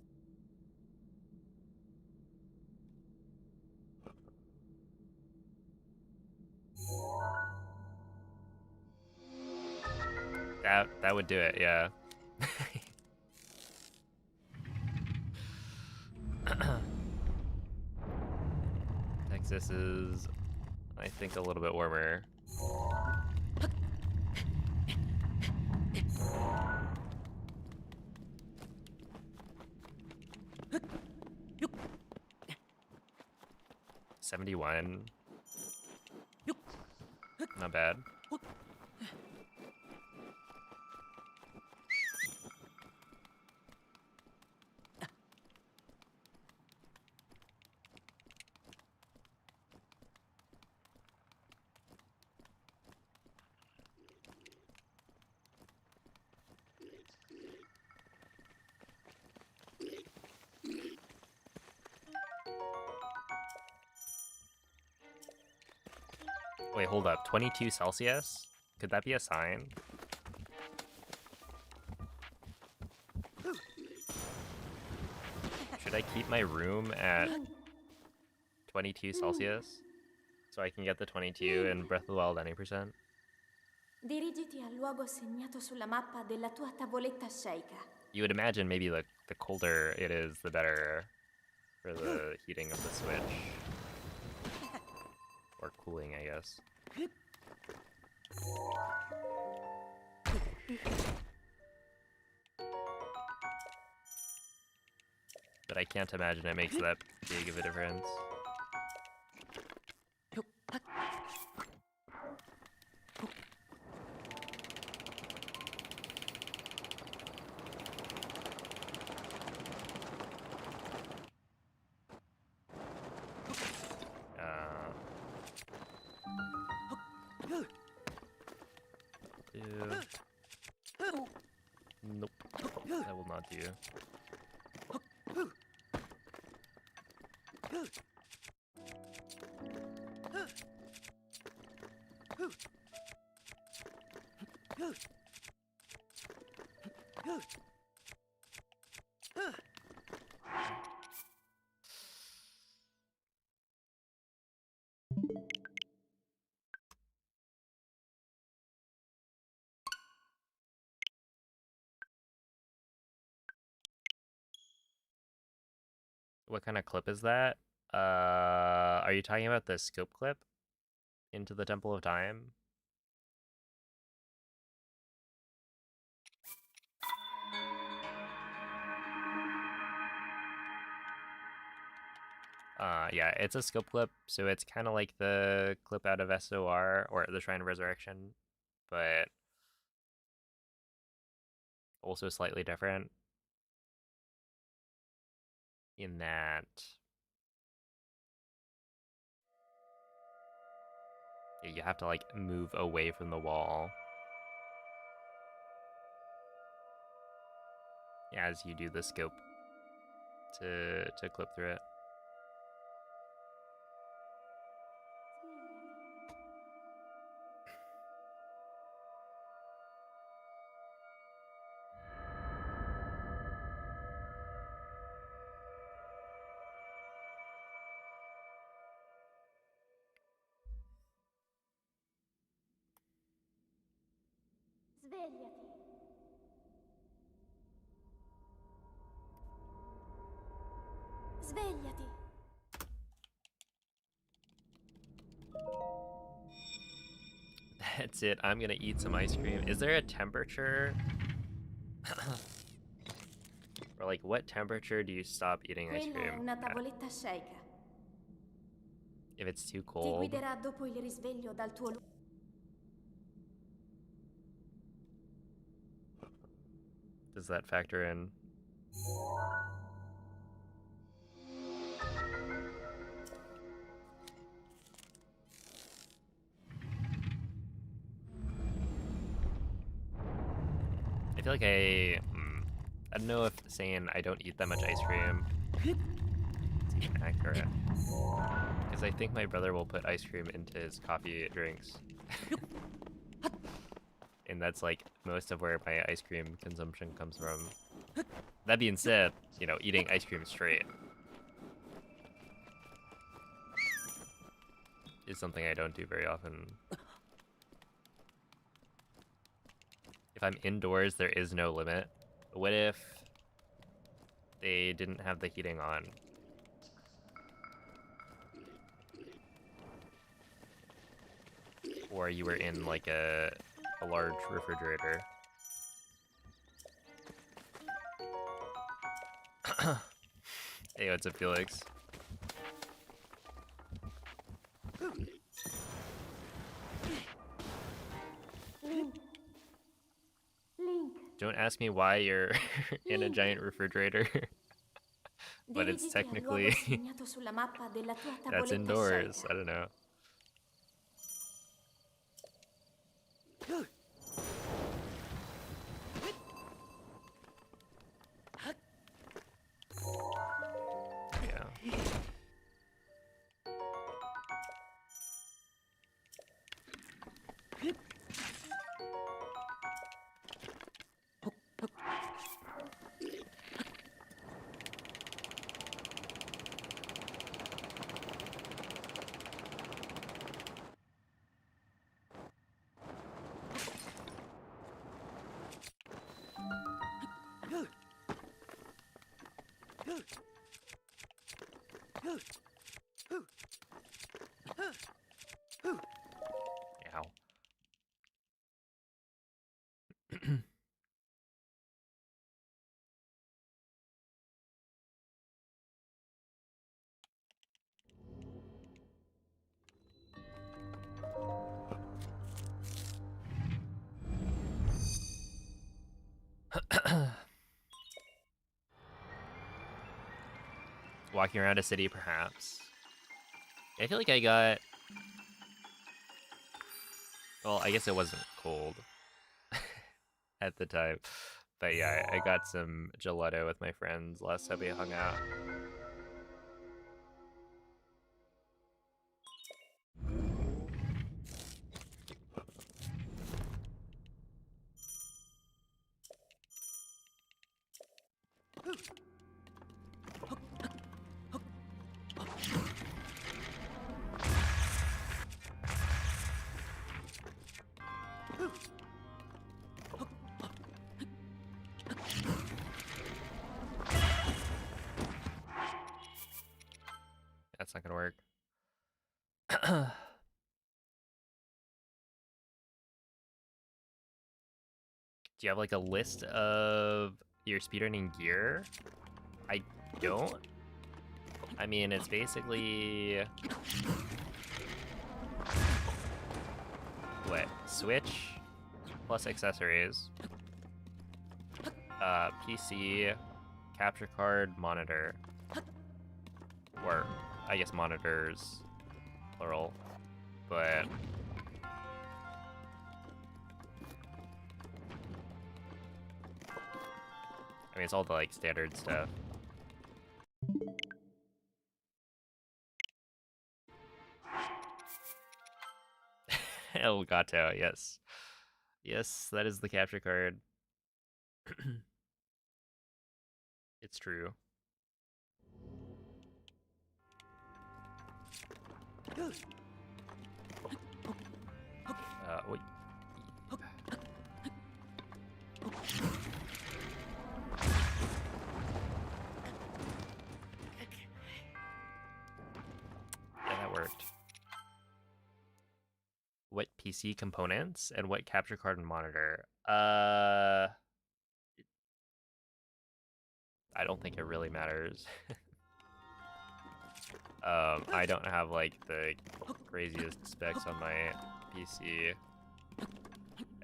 [SPEAKER 1] That would do it, yeah. Texas is, I think, a little bit warmer. $71. Not bad. Wait, hold up. 22 Celsius? Could that be a sign? Should I keep my room at 22 Celsius? So I can get the 22 in Breath of the Wild any percent?
[SPEAKER 2] Dirigiti al luogo segnato sulla mappa della tua tavoletta sceicca.
[SPEAKER 1] You would imagine maybe the colder it is, the better for the heating of the Switch. Or cooling, I guess. But I can't imagine it makes that big of a difference. not do. What kind of clip is that? Are you talking about the scope clip into the Temple of Time? Yeah, it's a scope clip, so it's kind of like the clip out of SOR, or the Shrine of Resurrection, but also slightly different in that you have to like move away from the wall as you do the scope to clip through it.
[SPEAKER 2] Svegliati. Svegliati.
[SPEAKER 1] That's it. I'm gonna eat some ice cream. Is there a temperature? Or like, what temperature do you stop eating ice
[SPEAKER 2] Quella è
[SPEAKER 1] cream
[SPEAKER 2] una
[SPEAKER 1] at?
[SPEAKER 2] tavoletta shake.
[SPEAKER 1] If it's too
[SPEAKER 2] Ti
[SPEAKER 1] cold?
[SPEAKER 2] guiderà dopo il risveglio dal tuo
[SPEAKER 1] Does that factor in? I feel like I don't know if saying I don't eat that much ice cream is even accurate. Because I think my brother will put ice cream into his coffee drinks. And that's like most of where my ice cream consumption comes from. That being said, you know, eating ice cream straight is something I don't do very often. If I'm indoors, there is no limit. What if they didn't have the heating on? Or you were in like a large refrigerator. Hey, what's up, Felix?
[SPEAKER 2] Link. Link.
[SPEAKER 1] Don't ask me why you're in a giant refrigerator. But it's
[SPEAKER 2] Dirigiti al luogo
[SPEAKER 1] technically
[SPEAKER 2] segnato sulla mappa della tua
[SPEAKER 1] that's
[SPEAKER 2] tavoletta
[SPEAKER 1] indoors.
[SPEAKER 2] shake.
[SPEAKER 1] I don't know. Yeah. Ow. Walking around a city, perhaps. I feel like I got... Well, I guess it wasn't cold at the time. But yeah, I got some gelato with my friends last time we hung out. That's not gonna work. Do you have like a list of your speedrunning gear? I don't. I mean, it's basically what? Switch plus accessories, PC, capture card, monitor, or I guess monitors, plural, but I mean, it's all the like standard stuff. El Gato, yes. Yes, that is the capture card. It's true. Wait. Yeah, that worked. What PC components and what capture card and monitor? I don't think it really matters. I don't have like the craziest specs on my PC.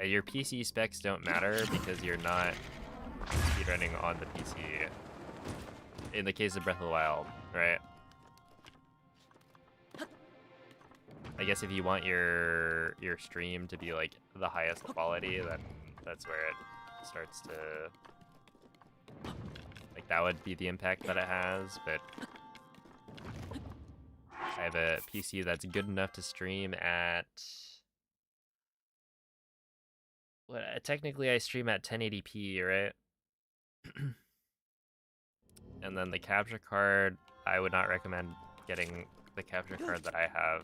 [SPEAKER 1] Your PC specs don't matter because you're not speedrunning on the PC. In the case of Breath of the Wild, right? I guess if you want your stream to be like the highest quality, then that's where it starts to like that would be the impact that it has, but I have a PC that's good enough to stream at what technically I stream at 1080p, right? And then the capture card, I would not recommend getting the capture card that I have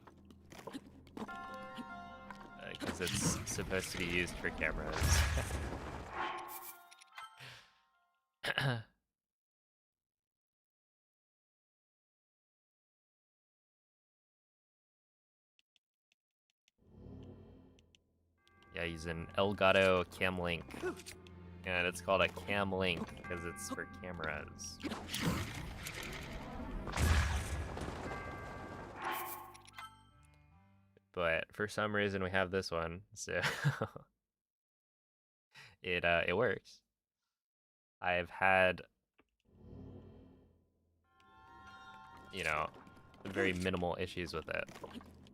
[SPEAKER 1] because it's supposed to be used for cameras. Yeah, he's an Elgato Cam Link. And it's called a Cam Link because it's for cameras. But for some reason we have this one, so it works. I've had, you know, very minimal issues with it,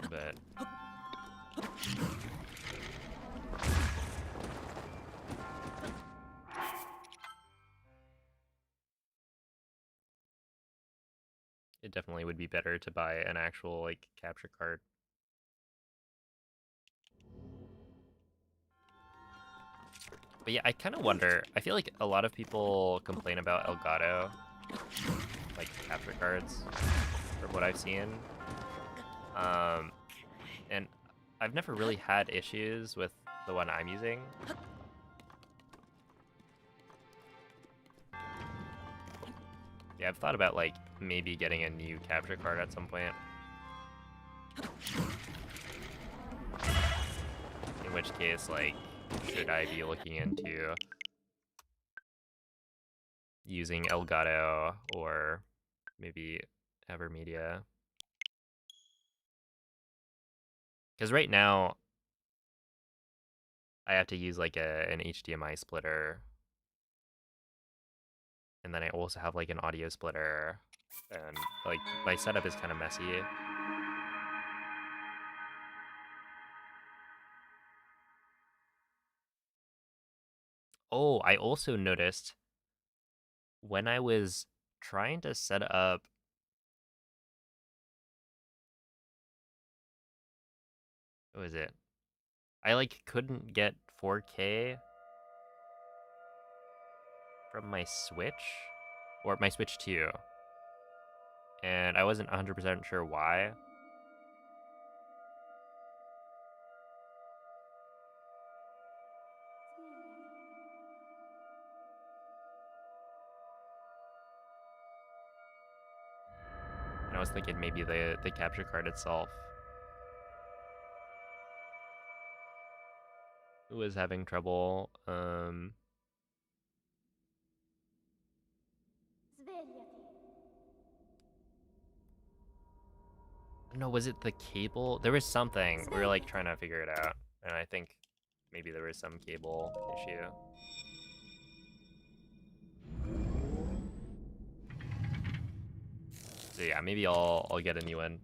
[SPEAKER 1] but it definitely would be better to buy an actual like capture card. But yeah, I kind of wonder, I feel like a lot of people complain about Elgato, like capture cards, from what I've seen. And I've never really had issues with the one I'm using. Yeah, I've thought about like maybe getting a new capture card at some point. In which case, like, should I be looking into using Elgato or maybe Evermedia? Because right now, I have to use like an HDMI splitter. And then I also have like an audio splitter. And like my setup is kind of messy. Oh, I also noticed when I was trying to set up. What was it? I like couldn't get 4K from my Switch, or my Switch 2, and I wasn't 100% sure why. And I was thinking maybe the capture card itself was having trouble.
[SPEAKER 2] Svegliati.
[SPEAKER 1] No, was it the cable? There was something. We were like
[SPEAKER 2] Svegliati.
[SPEAKER 1] trying to figure it out, and I think maybe there was some cable issue. So yeah, maybe I'll get a new one.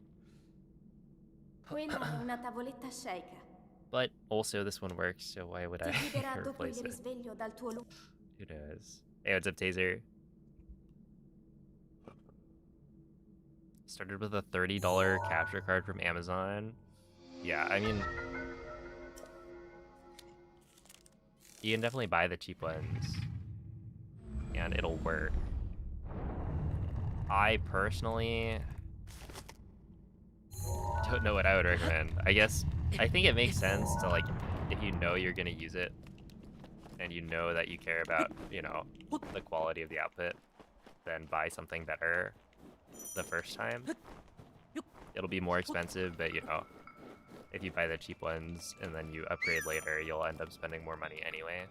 [SPEAKER 2] Quella è una tavoletta shake.
[SPEAKER 1] But also this one works, so why would
[SPEAKER 2] Ti
[SPEAKER 1] I
[SPEAKER 2] guiderà dopo il
[SPEAKER 1] replace it?
[SPEAKER 2] risveglio dal tuo
[SPEAKER 1] Who knows? Hey, what's up, Taser? Started with a $30 capture card from Amazon. Yeah, I mean, you can definitely buy the cheap ones, and it'll work. I personally don't know what I would recommend. I think it makes sense to, like, if you know you're gonna use it, and you know that you care about, you know, the quality of the output, then buy something better the first time. It'll be more expensive, but, you know, if you buy the cheap ones and then you upgrade later, you'll end up spending more money anyway.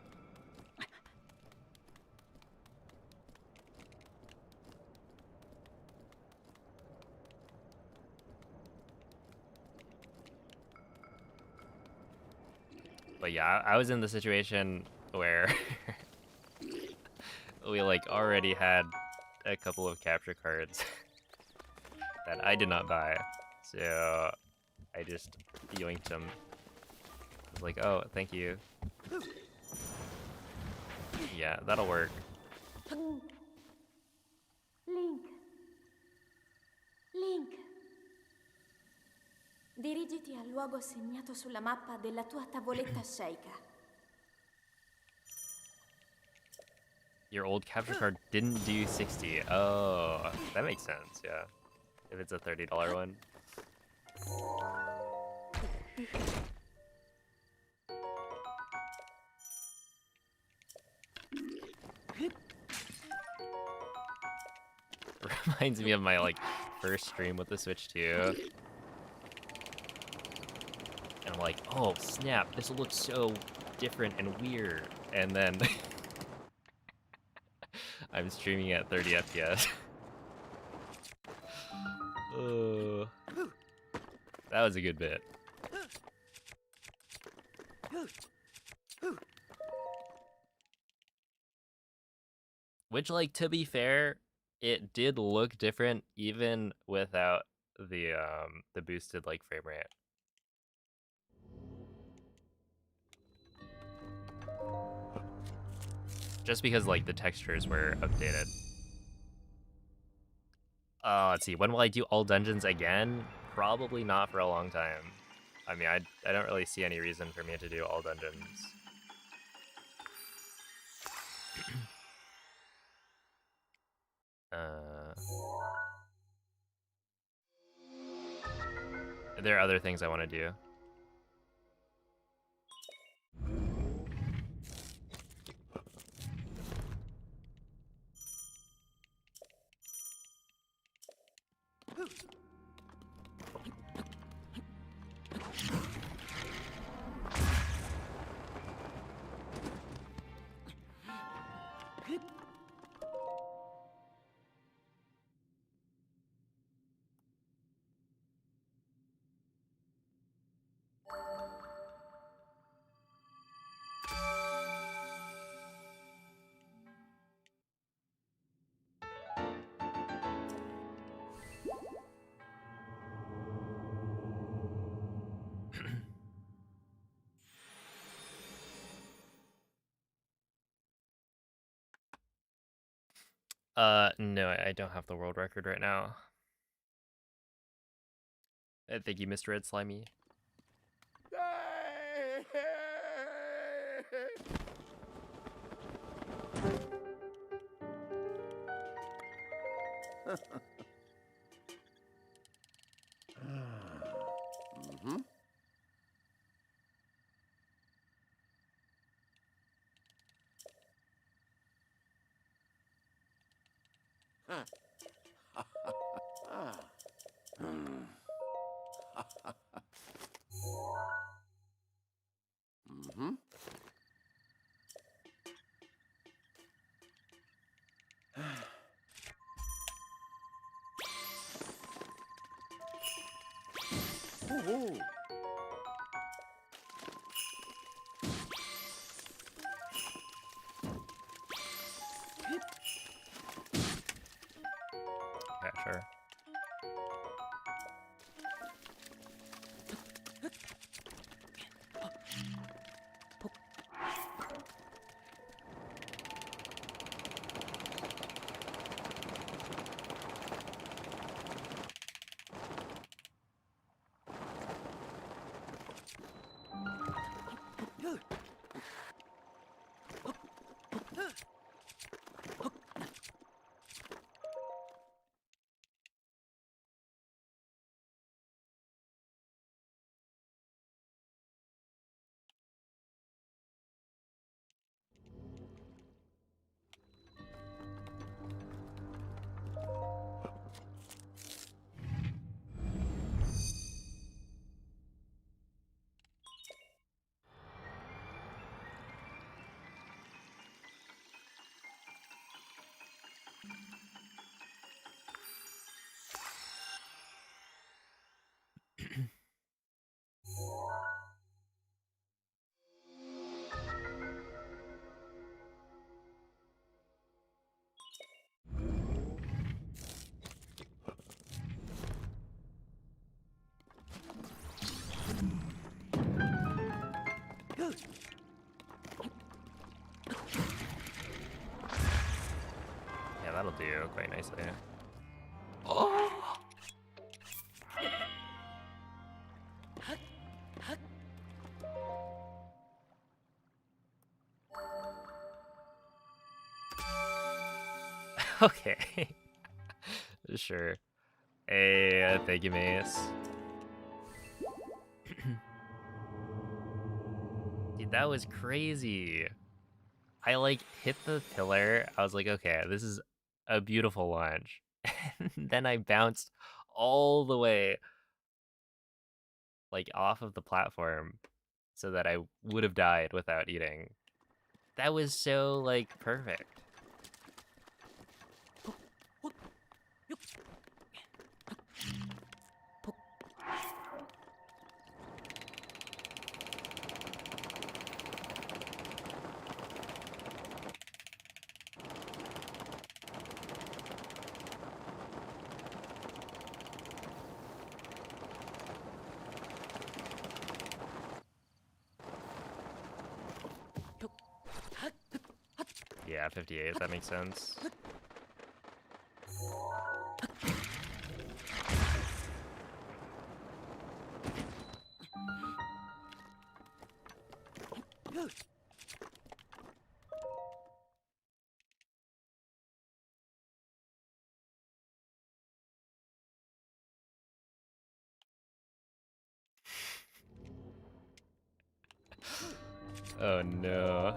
[SPEAKER 1] But yeah, I was in the situation where we like already had a couple of capture cards that I did not buy, so I just yoinked them. I was like, oh, thank you. Yeah, that'll work.
[SPEAKER 2] Link. Link. Dirigiti al luogo segnato sulla mappa della tua tavoletta shake.
[SPEAKER 1] Your old capture card didn't do 60. Oh, that makes sense, yeah. If it's a $30 one. Reminds me of my like first stream with the Switch 2. And I'm like, oh snap, this looks so different and weird. And then I'm streaming at 30 FPS. Oh, that was a good bit. Which, like, to be fair, it did look different even without the boosted like frame rate. Just because like the textures were updated. Let's see. When will I do all dungeons again? Probably not for a long time. I mean, I don't really see any reason for me to do all dungeons. There are other things I want to do. No, I don't have the world record right now. Thank you, Mr. Red Slimy.
[SPEAKER 3] Mm-hmm. Mm-hmm. Ooh.
[SPEAKER 1] Yeah, sure. Yeah, that'll do quite nicely. Oh! Okay. Sure. Hey, thank you, Mace. Dude, that was crazy. I like hit the pillar. I was like, okay, this is a beautiful launch. And then I bounced all the way like off of the platform so that I would have died without eating. That was so like perfect. Yeah, 58, that makes sense. Oh no.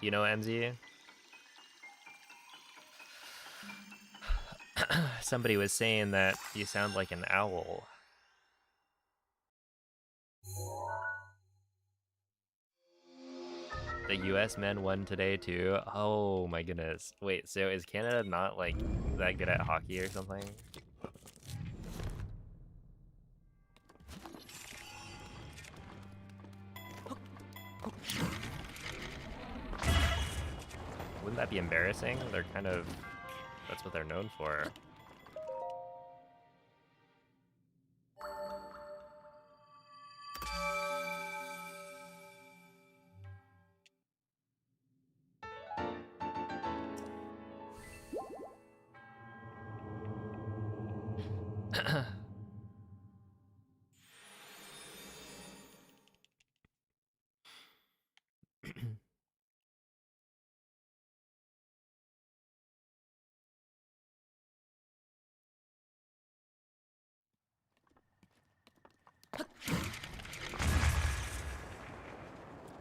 [SPEAKER 1] You know, MZ? Somebody was saying that you sound like an owl. The US men won today too. Oh my goodness. Wait, so is Canada not like that good at hockey or something? Wouldn't that be embarrassing? They're kind of, that's what they're known for.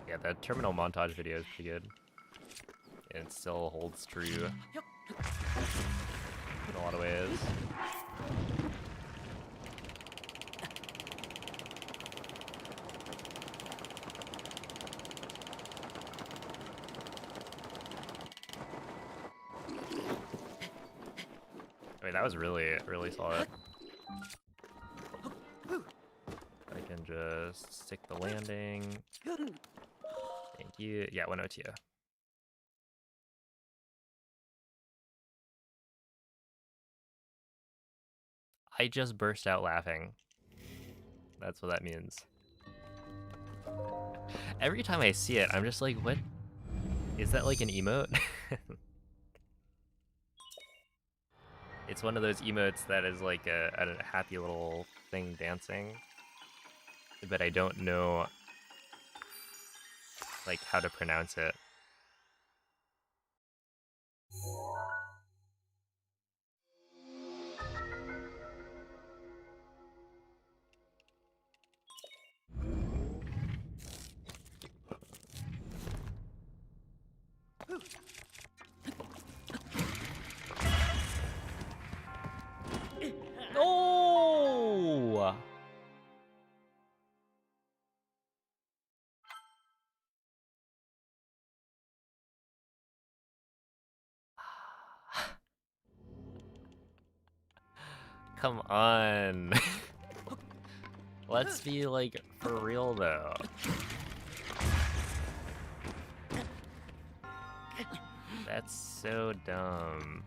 [SPEAKER 1] Yeah, the terminal montage video is pretty good. And it still holds true in a lot of ways. I mean, that was really, really solid. I can just stick the landing. Thank you. Yeah, 102. I just burst out laughing. That's what that means. Every time I see it, I'm just like, what? Is that like an emote? It's one of those emotes that is like a happy little thing dancing. But I don't know like how to pronounce it. No! Come on. Let's be like for real though. That's so dumb.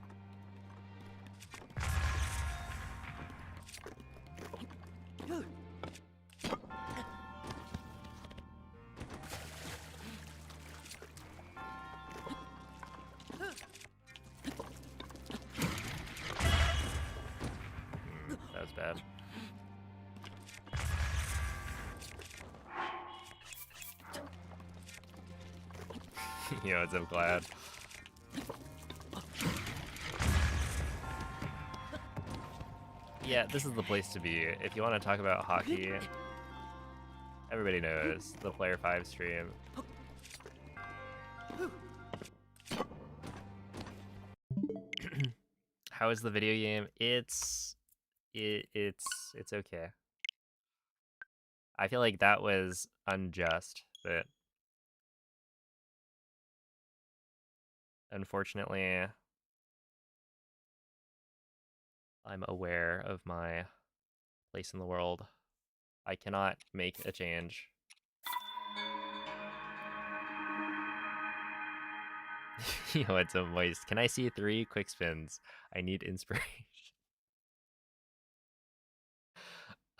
[SPEAKER 1] That was bad. You know, I'm glad. Yeah, this is the place to be. If you want to talk about hockey, everybody knows the Player 5 stream. How is the video game? It's okay. I feel like that was unjust, but unfortunately, I'm aware of my place in the world. I cannot make a change. You know, it's a moist. Can I see 3 quick spins? I need inspiration. I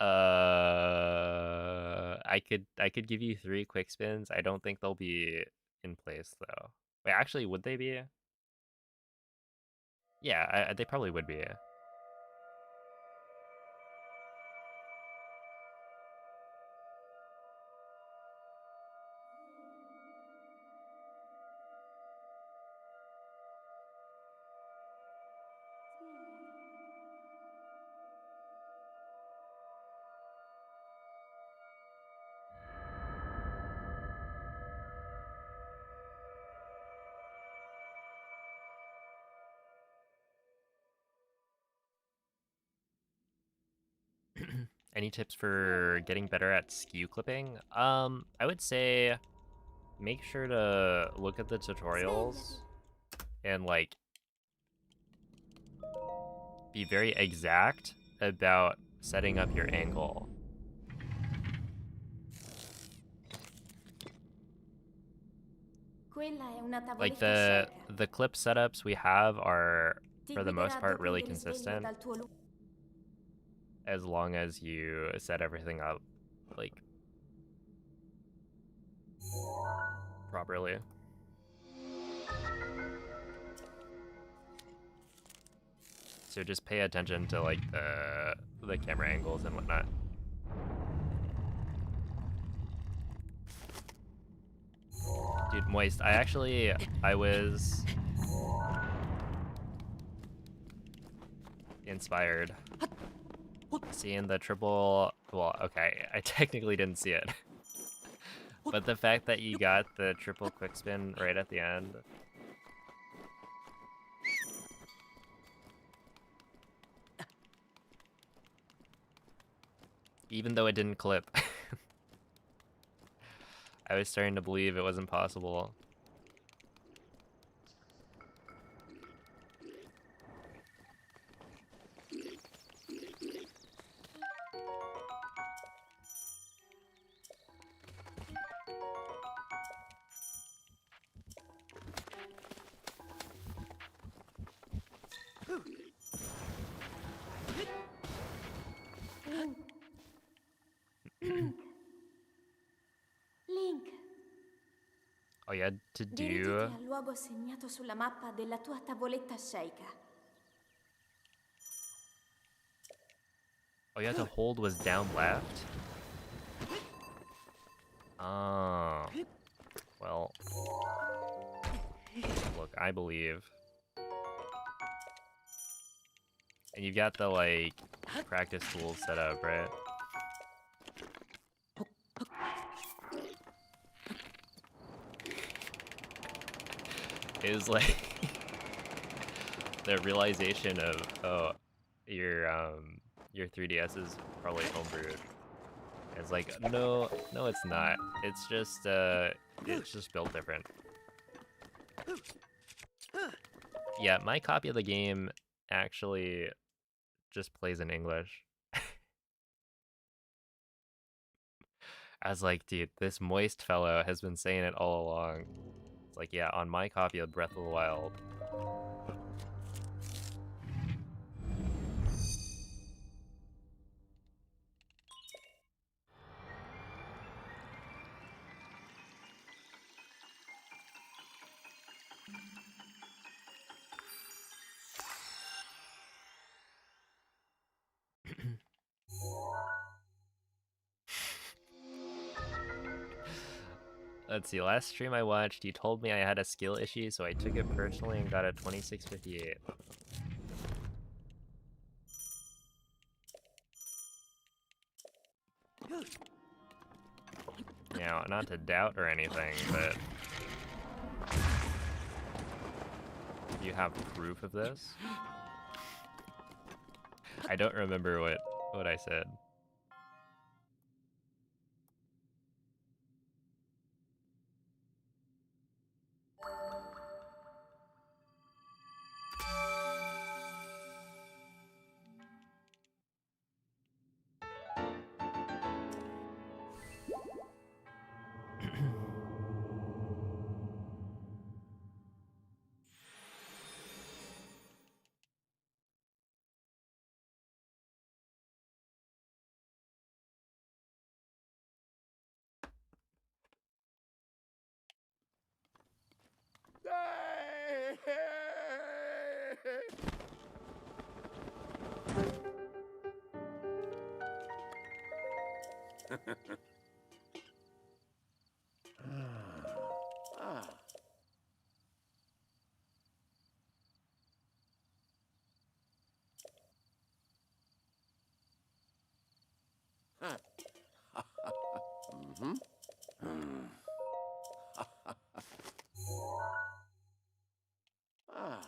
[SPEAKER 1] could give you 3 quick spins. I don't think they'll be in place though. Wait, actually, would they be? Yeah, they probably would be. Any tips for getting better at skew clipping? I would say make sure to look at the tutorials and like be very exact about setting up your angle. Like the clip setups we have are for the most part really consistent, as long as you set everything up like properly. So just pay attention to like the camera angles and whatnot. Dude, Moist, I was inspired seeing the triple, well, okay, I technically didn't see it. But the fact that you got the triple quick spin right at the end. Even though it didn't clip. I was starting to believe it wasn't possible.
[SPEAKER 2] Link,
[SPEAKER 1] All you had to
[SPEAKER 2] dirigiti
[SPEAKER 1] do.
[SPEAKER 2] al luogo segnato sulla mappa della tua tavoletta sceicca.
[SPEAKER 1] All you had to hold was down left. Oh. Well. Look, I believe. And you've got the, like, practice tools set up, right? It was like the realization of, oh, your 3DS is probably homebrewed. It's like, no, it's not. It's just built different. Yeah, my copy of the game actually just plays in English. I was like, dude, this Moist fellow has been saying it all along. It's like, yeah, on my copy of Breath of the Wild. Let's see, last stream I watched, you told me I had a skill issue, so I took it personally and got a 2658. Now, not to doubt or anything, but you have proof of this? I don't remember what I said.
[SPEAKER 3] Ah. Mm-hmm. Ah.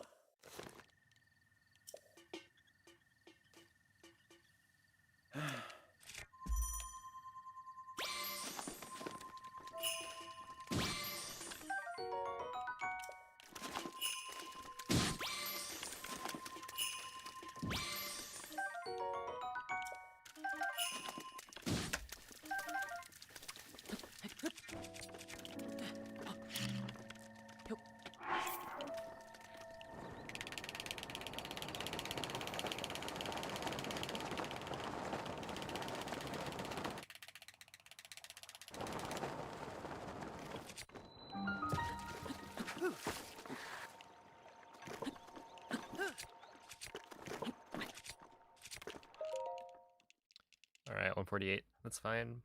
[SPEAKER 1] 148. That's fine.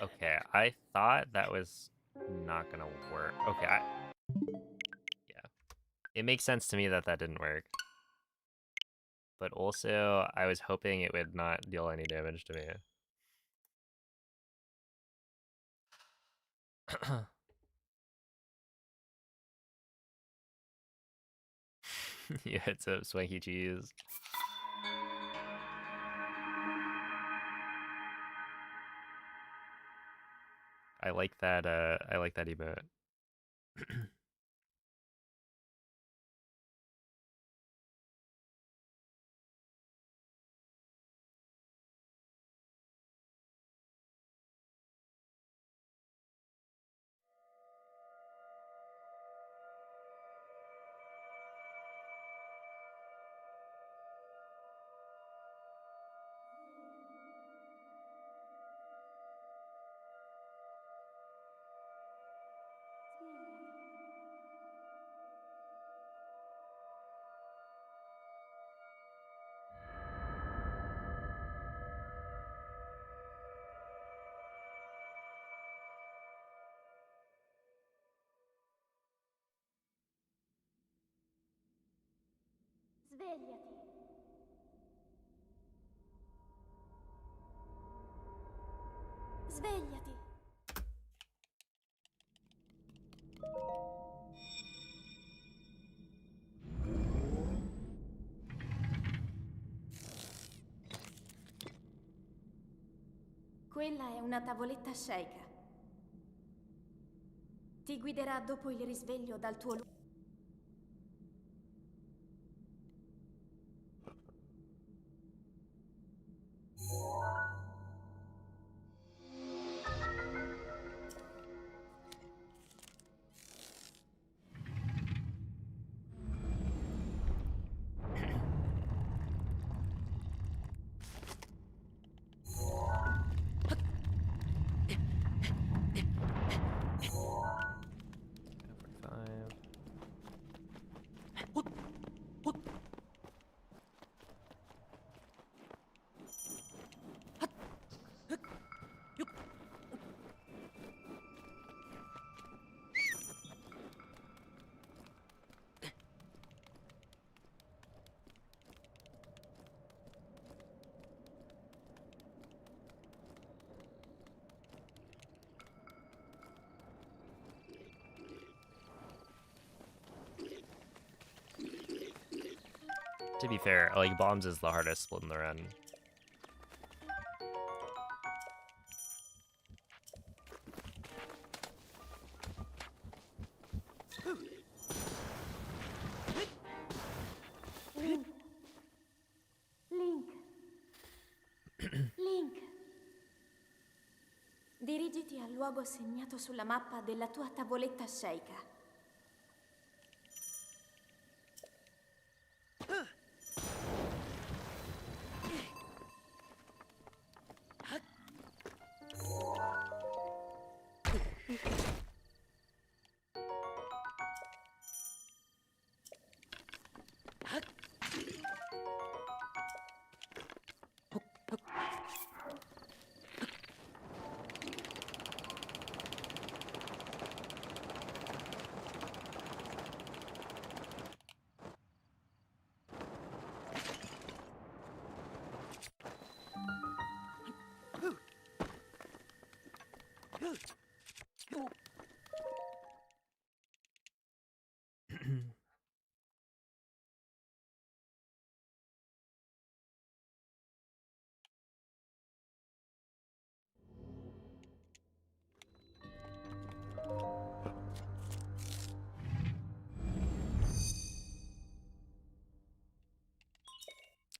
[SPEAKER 1] Okay, I thought that was not gonna work. Okay, yeah. It makes sense to me that that didn't work. But also, I was hoping it would not deal any damage to me. Yeah, it's a swanky cheese. I like that emote.
[SPEAKER 2] Svegliati. Svegliati. Quella è una tavoletta sceika. Ti guiderà dopo il risveglio dal tuo luogo.
[SPEAKER 1] To be fair, like bombs is the hardest split in the run.
[SPEAKER 2] Link. Link. Link. Dirigiti al luogo segnato sulla mappa della tua tavoletta sceika.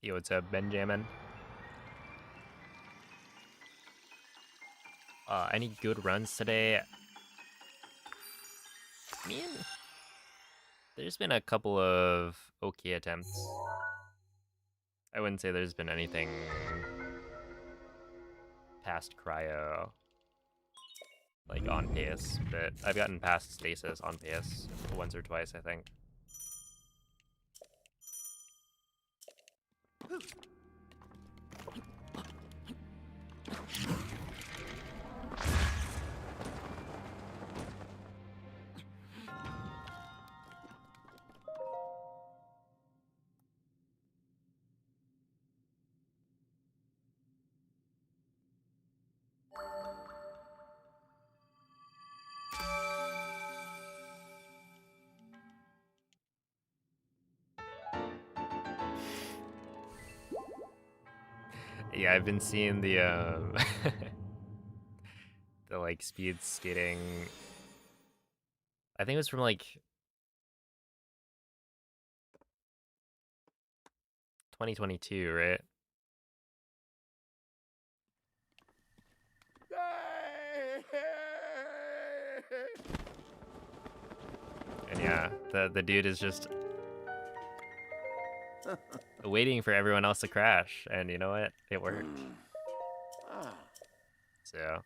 [SPEAKER 1] Yo, what's up, Benjamin? Any good runs today? I mean, there's been a couple of okay attempts. I wouldn't say there's been anything past cryo, like on pace, but I've gotten past stasis on pace once or twice, I think. Yeah, I've been seeing the the like speed skating. I think it was from like 2022, right? And yeah, the dude is just waiting for everyone else to crash, and you know what? It worked.
[SPEAKER 3] Ah.
[SPEAKER 1] So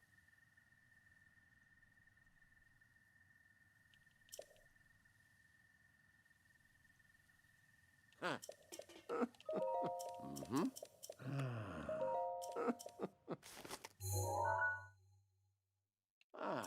[SPEAKER 3] Mm-hmm. Ah.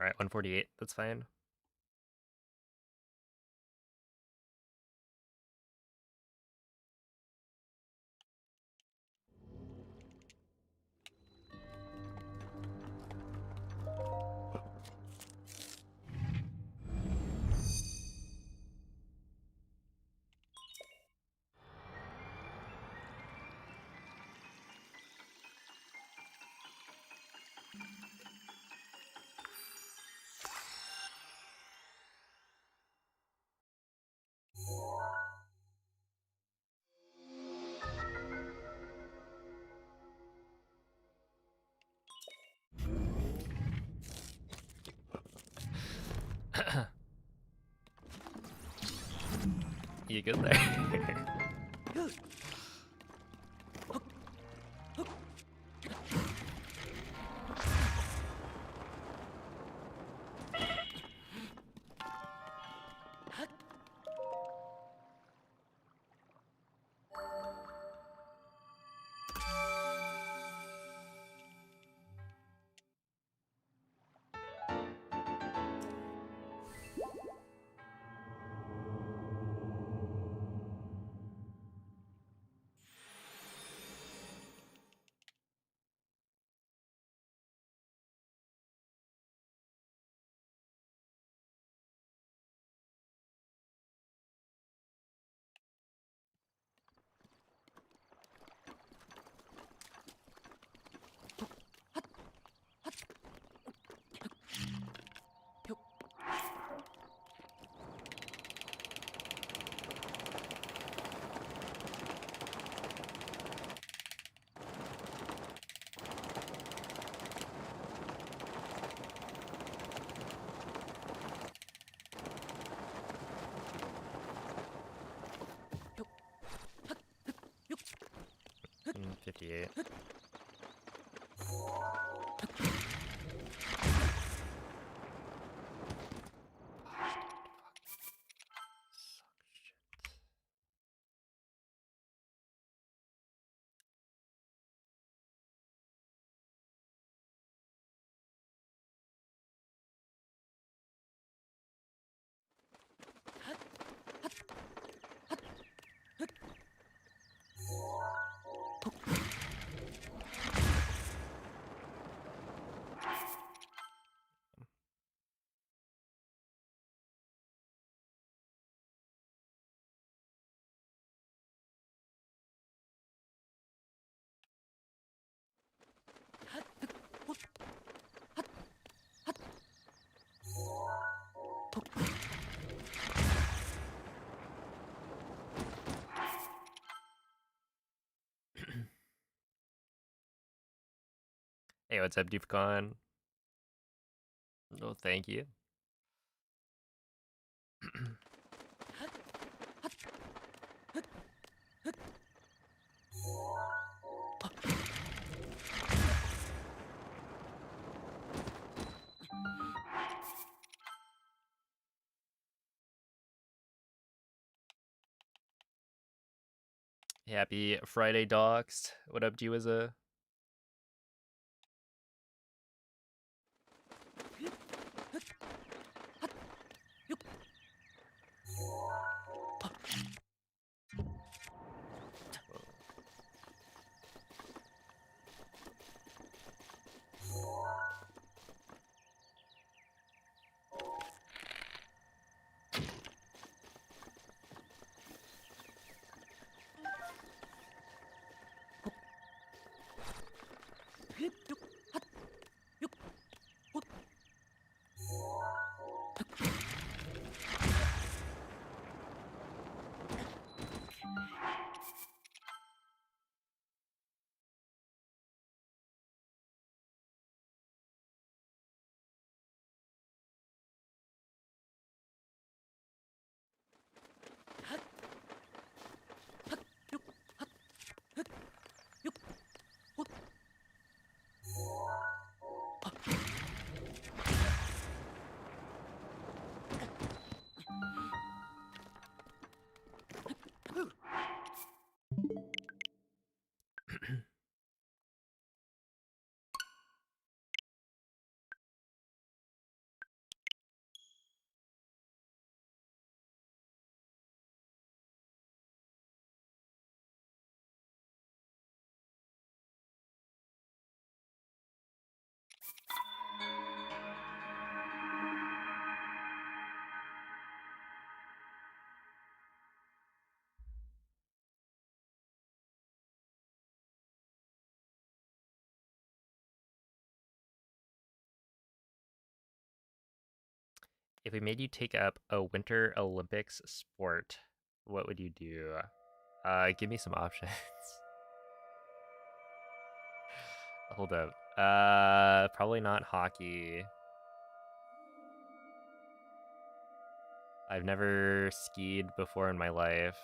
[SPEAKER 1] all right, 148. That's fine. You good there? 58. Hey, what's up, DeepCon? Oh, thank you. Happy Friday, docs. What up, Jiwaza? If we made you take up a Winter Olympics sport, what would you do? Give me some options. Hold up. Probably not hockey. I've never skied before in my life.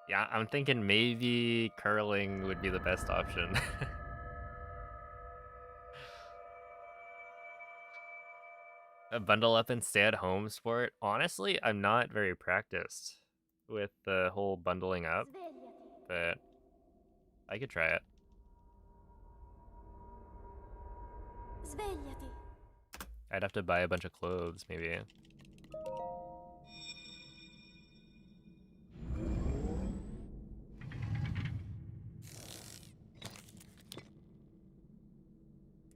[SPEAKER 1] Yeah, I'm thinking maybe curling would be the best option. A bundle up and stay at home sport? Honestly, I'm not very practiced with the whole bundling up,
[SPEAKER 2] Svegliati.
[SPEAKER 1] but I could try it.
[SPEAKER 2] Svegliati.
[SPEAKER 1] I'd have to buy a bunch of clothes, maybe.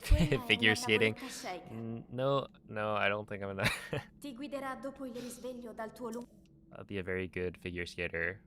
[SPEAKER 2] Quella è
[SPEAKER 1] Figure
[SPEAKER 2] una
[SPEAKER 1] skating?
[SPEAKER 2] tavoletta shake.
[SPEAKER 1] No, I don't think I'm gonna.
[SPEAKER 2] Ti guiderà dopo il risveglio dal tuo lungo.
[SPEAKER 1] I'll be a very good figure skater.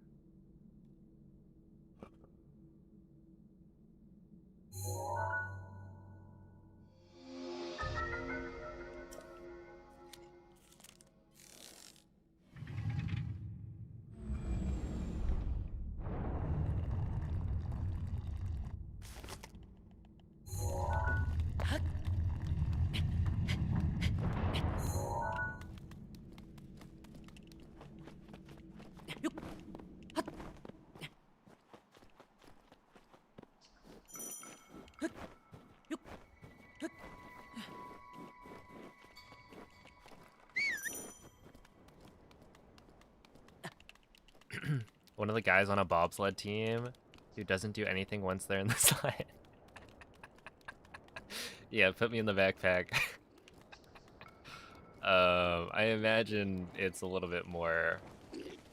[SPEAKER 1] One of the guys on a bobsled team who doesn't do anything once they're in the slide. Yeah, put me in the backpack. I imagine it's a little bit more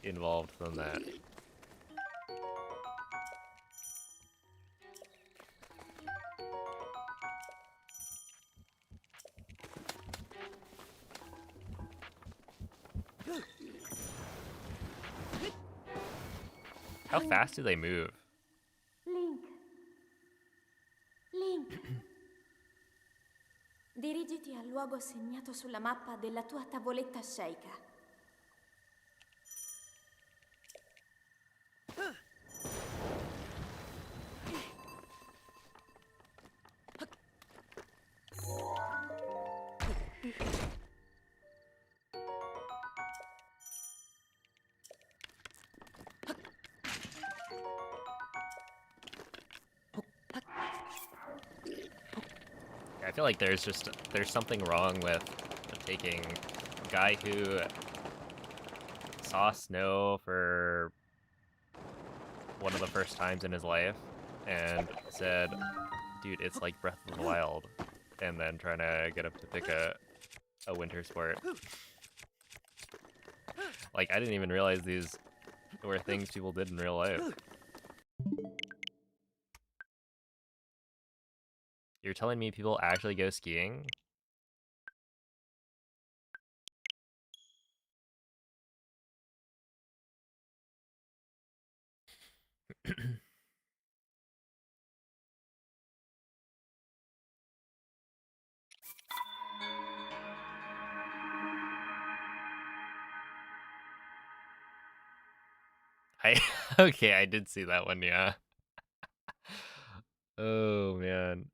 [SPEAKER 1] involved than that. How fast do they move?
[SPEAKER 2] Link. Link. Dirigiti al luogo segnato sulla mappa della tua tavoletta sceicca.
[SPEAKER 1] I feel like there's something wrong with taking a guy who saw snow for one of the first times in his life and said, dude, it's like Breath of the Wild, and then trying to get him to pick a winter sport. Like, I didn't even realize these were things people did in real life. You're telling me people actually go skiing? Okay, I did see that one, yeah. Oh man.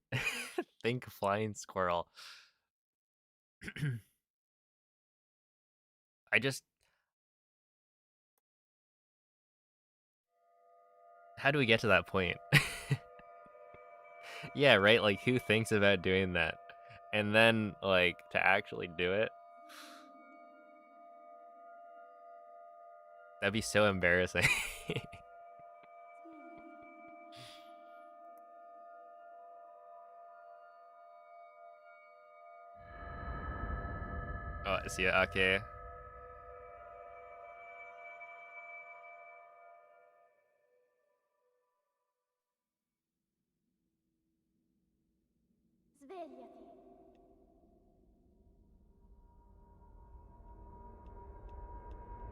[SPEAKER 1] Think flying squirrel. How do we get to that point? Yeah, right? Like, who thinks about doing that? And then, like, to actually do it? That'd be so embarrassing. Oh, sì, okay.
[SPEAKER 2] Svegliati.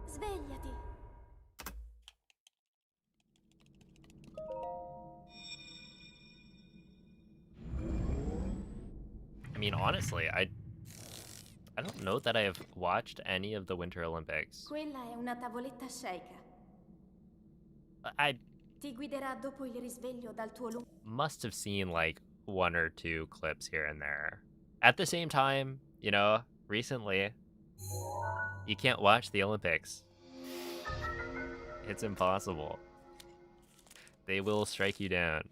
[SPEAKER 2] Svegliati.
[SPEAKER 1] I mean, honestly, I don't know that I have watched any of the Winter Olympics.
[SPEAKER 2] Quella è una tavoletta sceicca.
[SPEAKER 1] I
[SPEAKER 2] Ti guiderà dopo il risveglio dal tuo lungo.
[SPEAKER 1] must have seen, like, one or two clips here and there. At the same time, you know, recently, you can't watch the Olympics. It's impossible. They will strike you down.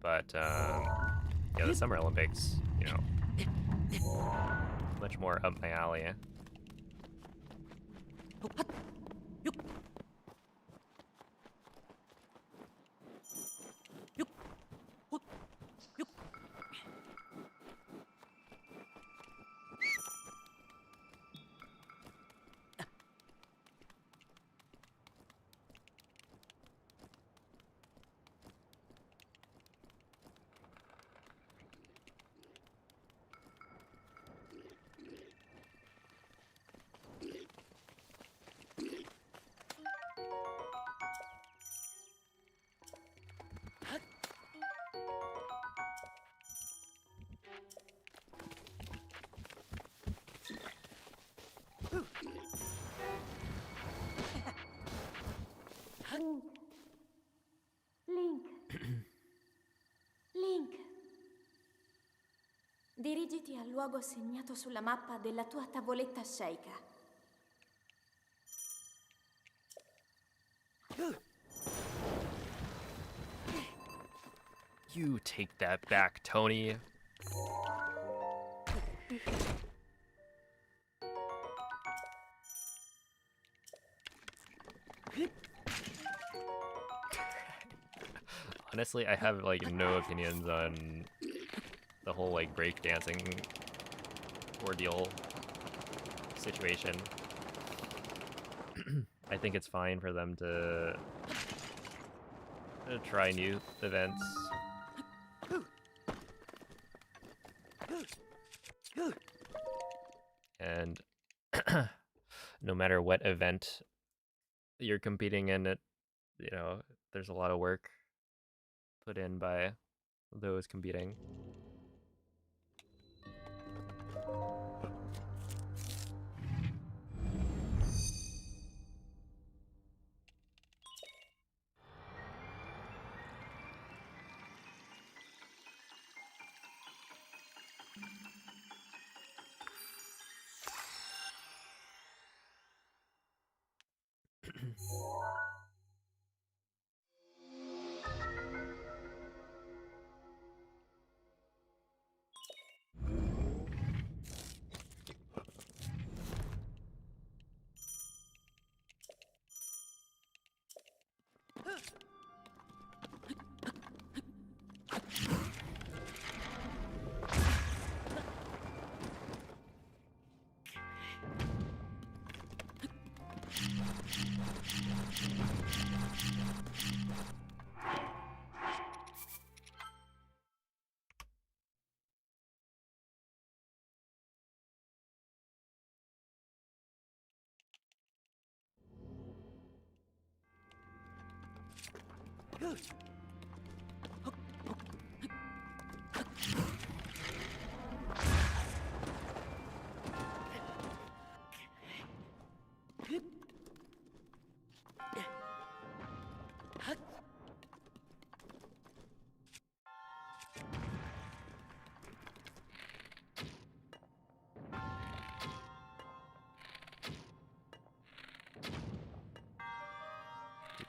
[SPEAKER 1] But, yeah, the Summer Olympics, you know, much more up my alley.
[SPEAKER 2] Link. Link. Link. Dirigiti al luogo segnato sulla mappa della tua tavoletta sceicca.
[SPEAKER 1] You take that back, Tony. Honestly, I have like no opinions on the whole like breakdancing ordeal situation. I think it's fine for them to try new events. And no matter what event you're competing in, it, you know, there's a lot of work put in by those competing.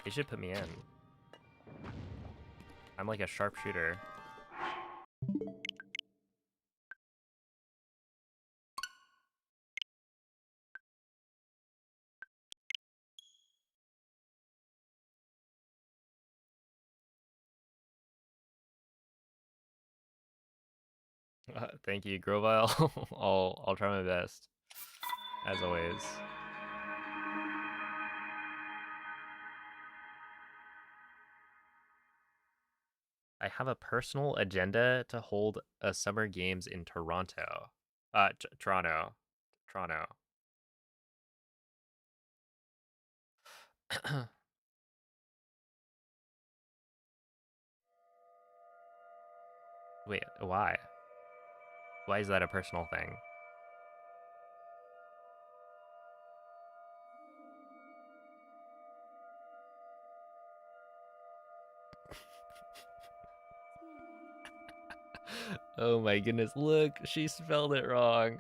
[SPEAKER 1] They should put me in. I'm like a sharpshooter. Thank you, Grovile. I'll try my best, as always. I have a personal agenda to hold a summer games in Toronto. Toronto. Toronto. Wait, why? Why is that a personal thing? Oh my goodness, look, she spelled it wrong.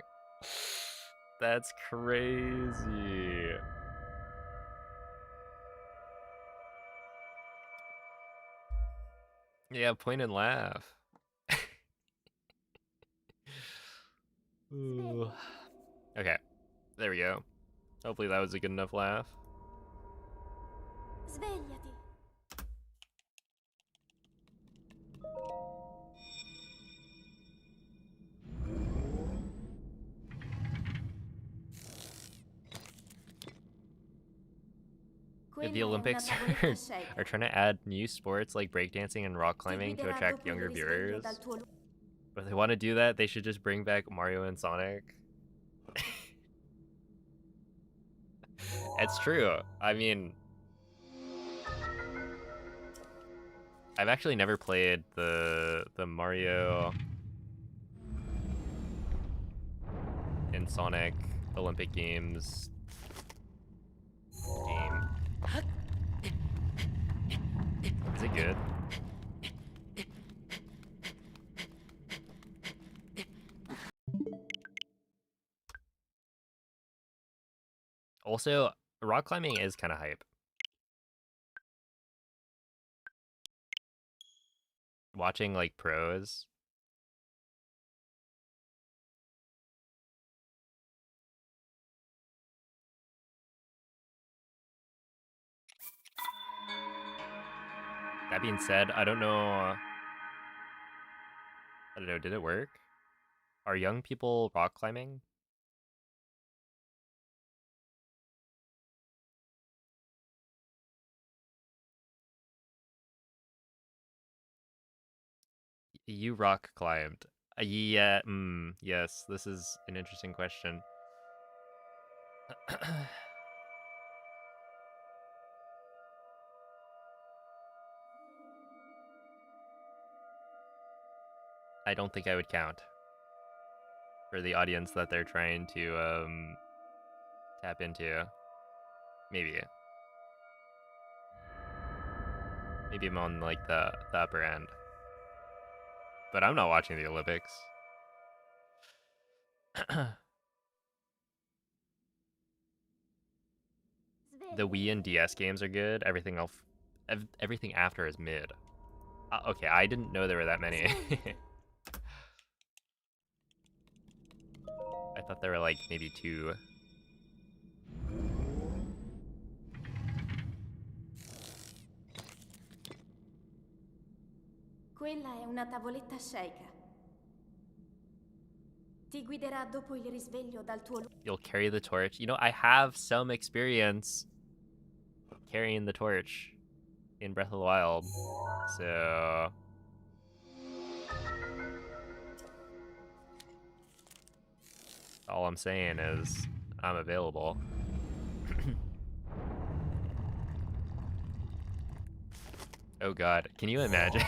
[SPEAKER 1] That's crazy. Yeah, point and laugh. Ooh. Okay, there we go. Hopefully that was a good enough laugh.
[SPEAKER 2] Svegliati.
[SPEAKER 1] The Olympics are trying to add new sports like breakdancing and rock climbing to attract younger viewers. But if they want to do that, they should just bring back Mario and Sonic. It's true. I mean, I've actually never played the Mario and Sonic Olympic Games game. Is it good? Also, rock climbing is kind of hype. Watching like pros. That being said, I don't know. I don't know, did it work? Are young people rock climbing? You rock climbed. Yeah, yes, this is an interesting question. I don't think I would count for the audience that they're trying to tap into. Maybe. Maybe I'm on like the upper end. But I'm not watching the Olympics. The Wii and DS games are good. Everything else, everything after is mid. Okay, I didn't know there were that many. I thought there were like maybe 2.
[SPEAKER 2] Quella è una tavoletta Sheikah. Ti guiderà dopo il risveglio dal tuo...
[SPEAKER 1] You'll carry the torch. You know, I have some experience carrying the torch in Breath of the Wild. So all I'm saying is I'm available. Oh god, can you imagine?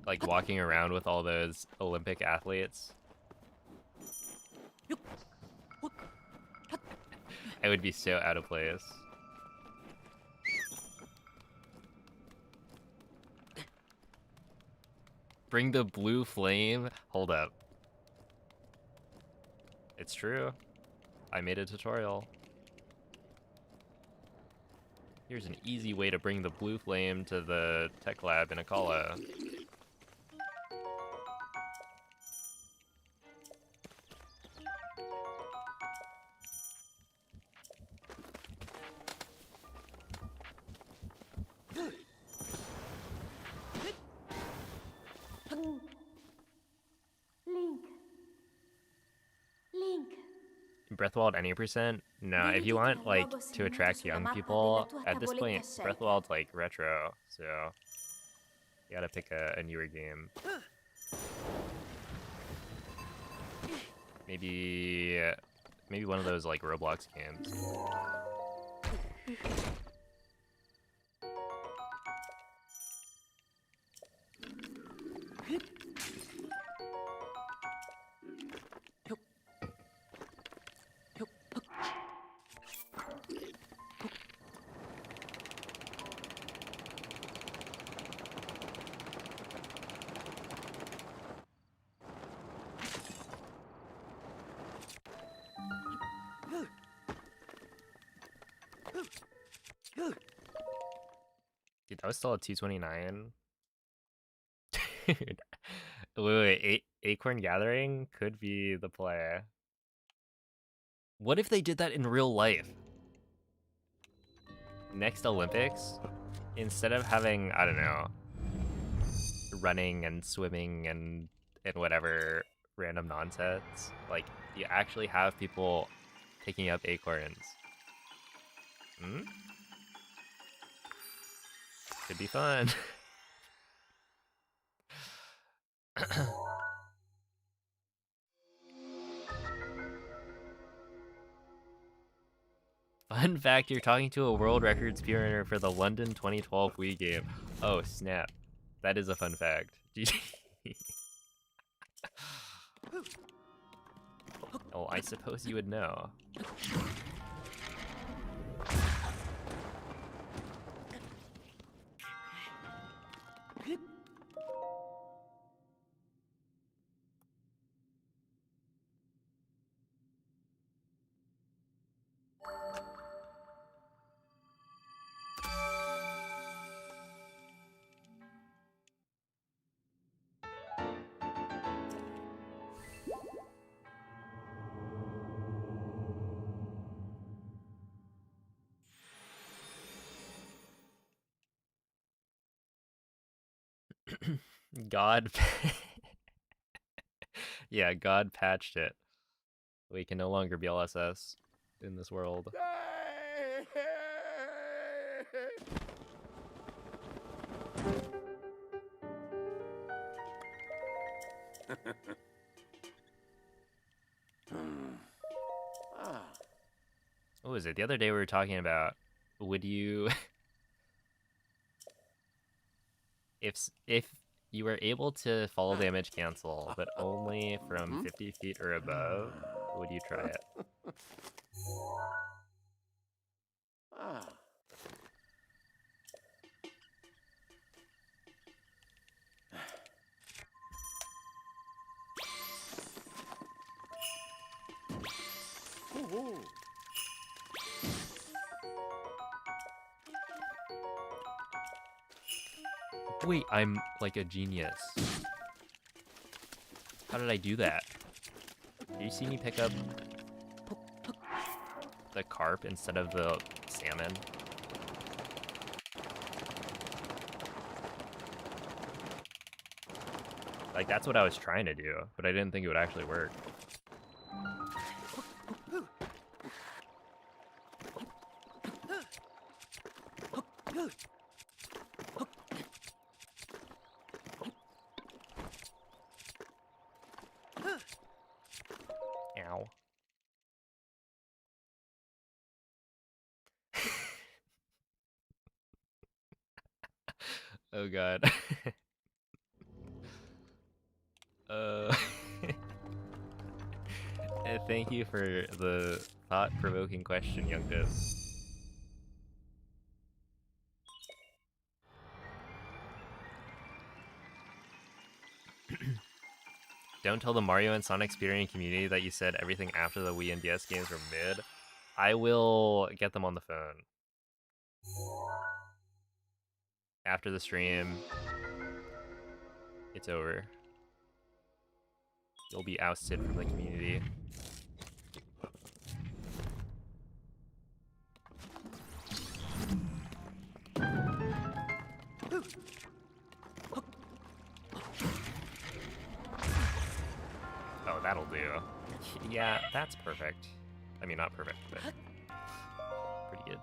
[SPEAKER 1] Like walking around with all those Olympic athletes. I would be so out of place. Bring the blue flame? Hold up. It's true. I made a tutorial. Here's an easy way to bring the blue flame to the tech lab in Akala.
[SPEAKER 2] Link.
[SPEAKER 1] Breath of the Wild any percent? No, if you want like to attract young people, at this point, Breath of the Wild's like retro, so you gotta pick a newer game. Maybe one of those like Roblox games. Dude, that was still a 229. Dude. Wait, Acorn Gathering could be the play. What if they did that in real life? Next Olympics, instead of having, I don't know, running and swimming and whatever random nonsense, like you actually have people picking up acorns. Could be fun. Fun fact, you're talking to a world record speedrunner for the London 2012 Wii game. Oh, snap. That is a fun fact. Oh, I suppose you would know. God. Yeah, God patched it. We can no longer be LSS in this world. What was it? The other day we were talking about, would you if you were able to fall damage cancel, but only from 50 feet or above, would you try it? Wait, I'm like a genius. How did I do that? Do you see me pick up the carp instead of the salmon? Like, that's what I was trying to do, but I didn't think it would actually work. Ow. Oh god. uh Thank you for the thought-provoking question, Youngdis. Don't tell the Mario and Sonic Speedrun community that you said everything after the Wii and DS games were mid. I will get them on the phone. After the stream, it's over. You'll be ousted from the community. Oh, that'll do. Yeah, that's perfect. I mean, not perfect, but pretty good.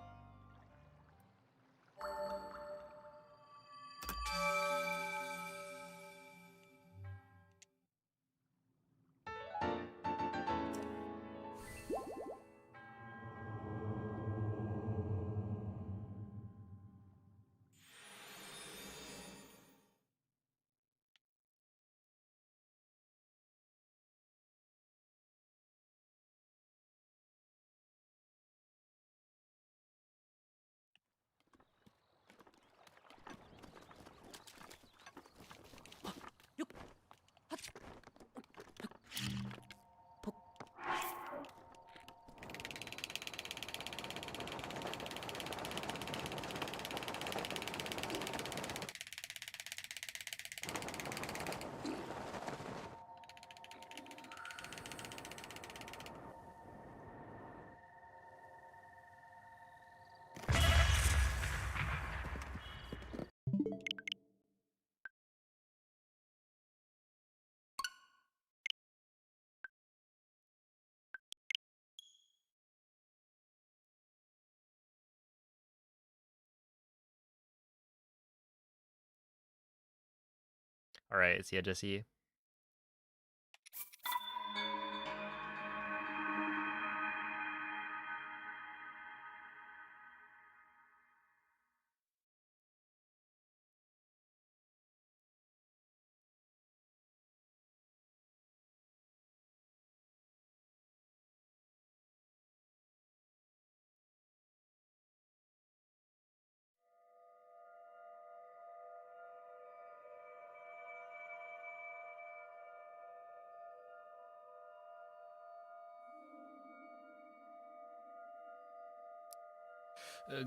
[SPEAKER 1] Alright, see ya, Jesse.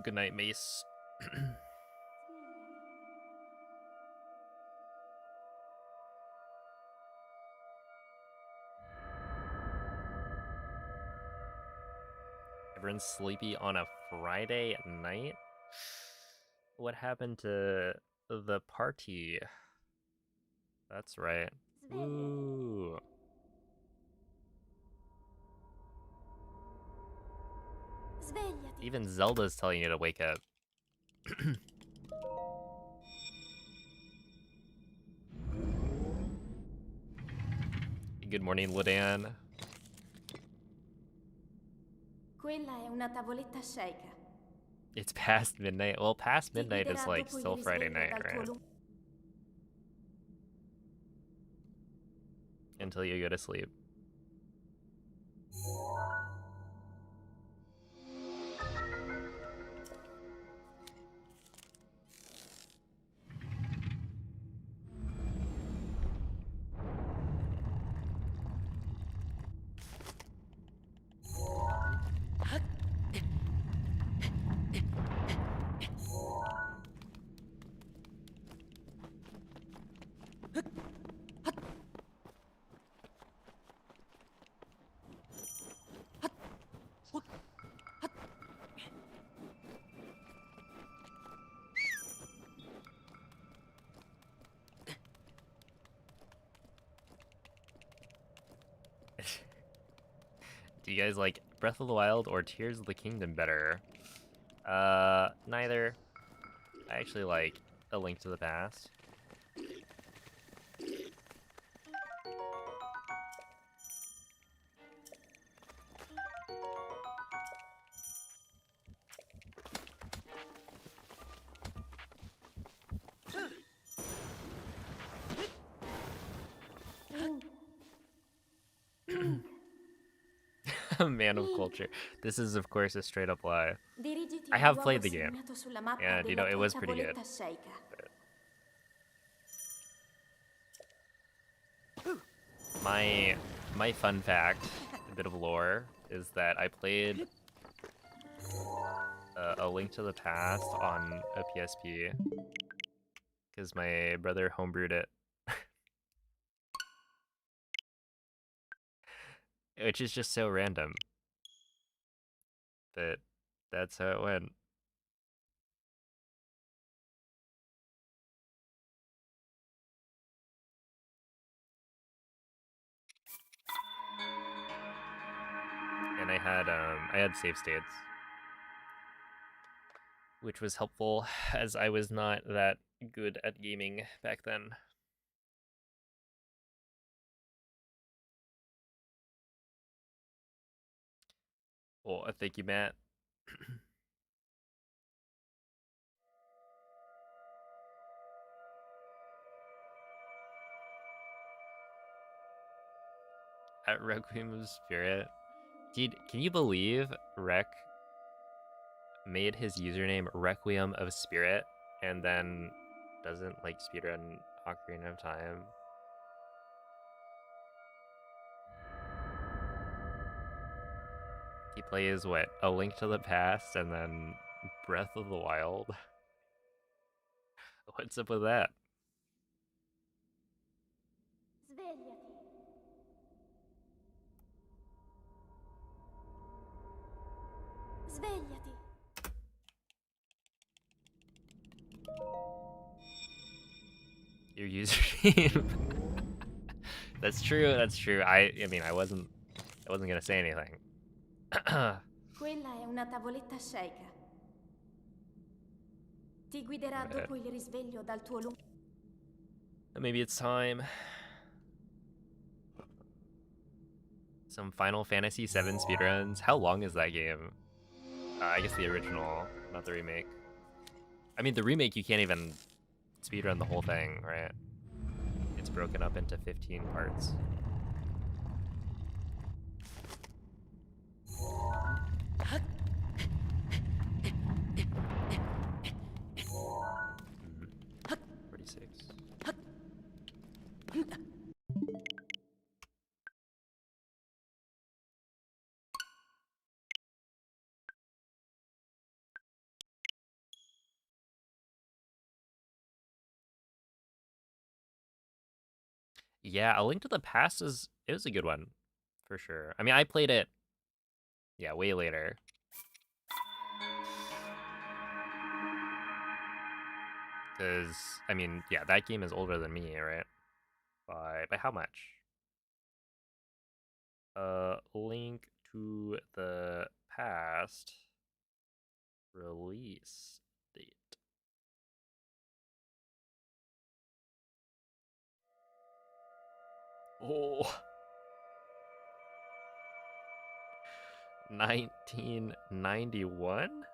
[SPEAKER 1] Good night, Mace. Everyone's sleepy on a Friday night? What happened to the party? That's right.
[SPEAKER 2] Svegliati.
[SPEAKER 1] Ooh.
[SPEAKER 2] Svegliati.
[SPEAKER 1] Even Zelda's telling you to wake up. Good morning, Ladan.
[SPEAKER 2] Quella è una tavoletta sceicca.
[SPEAKER 1] It's past midnight. Well, past
[SPEAKER 2] Ti
[SPEAKER 1] midnight is
[SPEAKER 2] guiderà
[SPEAKER 1] like
[SPEAKER 2] dopo il
[SPEAKER 1] still Friday
[SPEAKER 2] risveglio
[SPEAKER 1] night,
[SPEAKER 2] dal tuo
[SPEAKER 1] right? Until you go to sleep. Do you guys like Breath of the Wild or Tears of the Kingdom better? Neither. I actually like A Link to the Past. Man of culture. This is, of course, a straight up lie.
[SPEAKER 2] Dirigiti
[SPEAKER 1] I
[SPEAKER 2] al
[SPEAKER 1] have
[SPEAKER 2] luogo
[SPEAKER 1] played the game,
[SPEAKER 2] segnato sulla mappa
[SPEAKER 1] and you know,
[SPEAKER 2] della
[SPEAKER 1] it
[SPEAKER 2] tua
[SPEAKER 1] was pretty good.
[SPEAKER 2] tavoletta sceicca.
[SPEAKER 1] My fun fact, a bit of lore, is that I played A Link to the Past on a PSP because my brother homebrewed it, which is just so random. But that's how it went. And I had save states, which was helpful as I was not that good at gaming back then. Well, thank you, Matt. At Requiem of Spirit. Dude, can you believe Rec made his username Requiem of Spirit and then doesn't like speedrun Ocarina of Time? He plays what? A Link to the Past and then Breath of the Wild? What's up with that?
[SPEAKER 2] Svegliati. Svegliati.
[SPEAKER 1] Your username. That's true, that's true. I mean I wasn't gonna say anything.
[SPEAKER 2] Quella è una tavoletta sceicca. Ti guiderà
[SPEAKER 1] But
[SPEAKER 2] dopo il risveglio dal tuo lungo.
[SPEAKER 1] maybe it's time. Some Final Fantasy VII speedruns. How long is that game? I guess the original, not the remake. I mean, the remake you can't even speedrun the whole thing, right? It's broken up into 15 parts. Hmm. 46. Yeah, A Link to the Past it was a good one, for sure. I mean, I played it, yeah, way later. Because, I mean, yeah, that game is older than me, right? By how much? Link to the past release date. Oh. 1991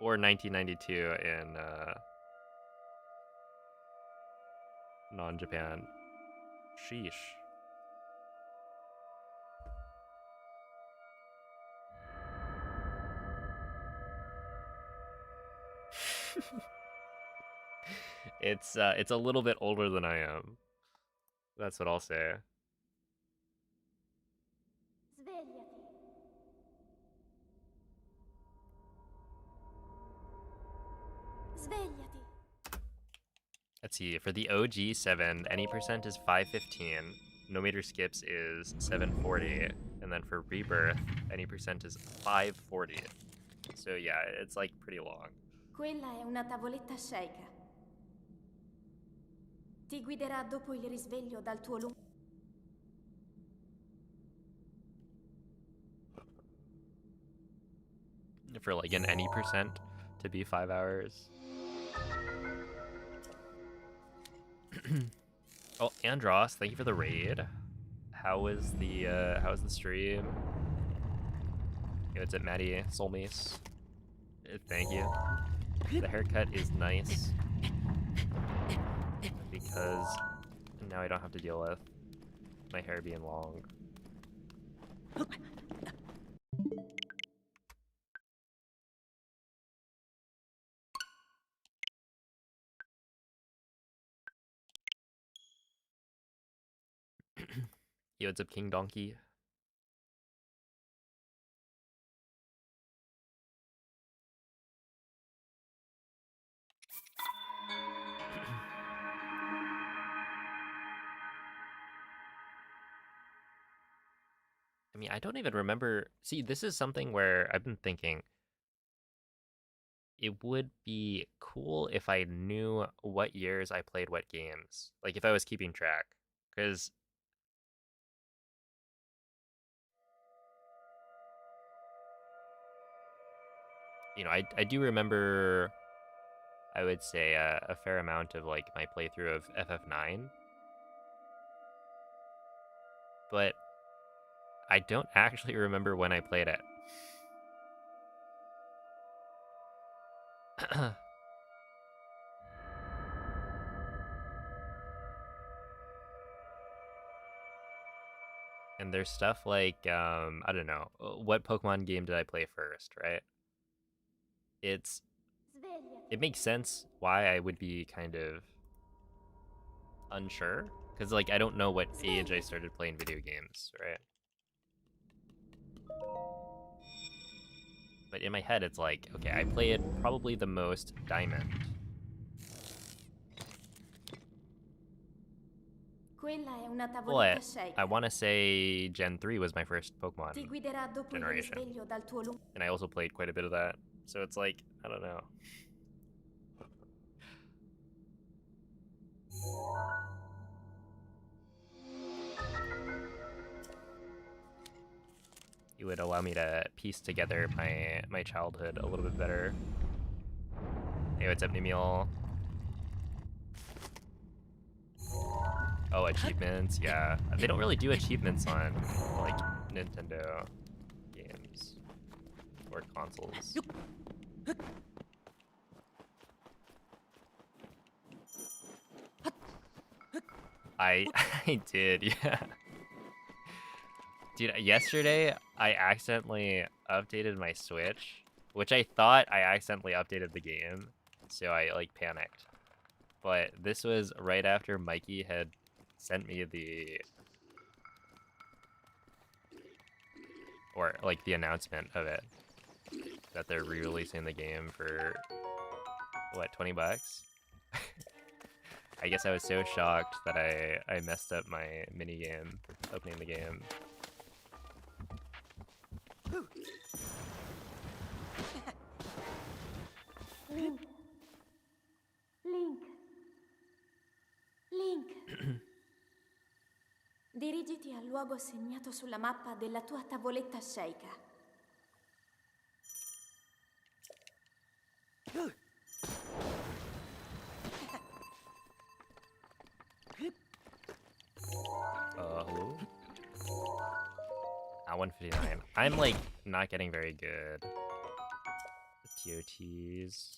[SPEAKER 1] or 1992 in non-Japan. Sheesh. It's a little bit older than I am. That's what I'll say.
[SPEAKER 2] Svegliati. Svegliati.
[SPEAKER 1] Let's see. For the OG 7, any percent is 515. No meter skips is 740. And then for Rebirth, any percent is 540. So yeah, it's like pretty long.
[SPEAKER 2] Quella è una tavoletta sceicca. Ti guiderà dopo il risveglio dal tuo lungo...
[SPEAKER 1] For like an any percent to be 5 hours. Oh, Andros, thank you for the raid. How was the stream? Yo, it's at Maddie Soulmace. Thank you. The haircut is nice because now I don't have to deal with my hair being long. Yo, what's up, King Donkey? I mean, I don't even remember. See, this is something where I've been thinking it would be cool if I knew what years I played what games. Like if I was keeping track. Because I do remember, I would say, a fair amount of like my playthrough of FF9. But I don't actually remember when I played it. And there's stuff like, I don't know, what Pokemon game did I play first, right? It
[SPEAKER 2] Svegliati.
[SPEAKER 1] makes sense why I would be kind of unsure. Because, like, I don't know what age I started playing video games, right? But in my head, it's like, okay, I played probably the most Diamond.
[SPEAKER 2] Quella è una tavoletta
[SPEAKER 1] But
[SPEAKER 2] sceicca.
[SPEAKER 1] I want to say Gen 3 was my first Pokemon
[SPEAKER 2] Ti guiderà dopo il
[SPEAKER 1] generation.
[SPEAKER 2] risveglio dal tuo lungo...
[SPEAKER 1] And I also played quite a bit of that. So it's like, I don't know. It would allow me to piece together my childhood a little bit better. Hey, what's up, Nemiel? Oh, achievements, yeah. They don't really do achievements on, like, Nintendo games or consoles. I did, yeah. Dude, yesterday I accidentally updated my Switch, which I thought I accidentally updated the game, so I like panicked. But this was right after Mikey had sent me the announcement of it, that they're re-releasing the game for what, 20 bucks? I guess I was so shocked that I messed up my minigame opening the game.
[SPEAKER 2] Link. Link. Link, dirigiti al luogo segnato sulla mappa della tua tavoletta sceika.
[SPEAKER 1] Hello? 159. I'm like not getting very good. The TOTs.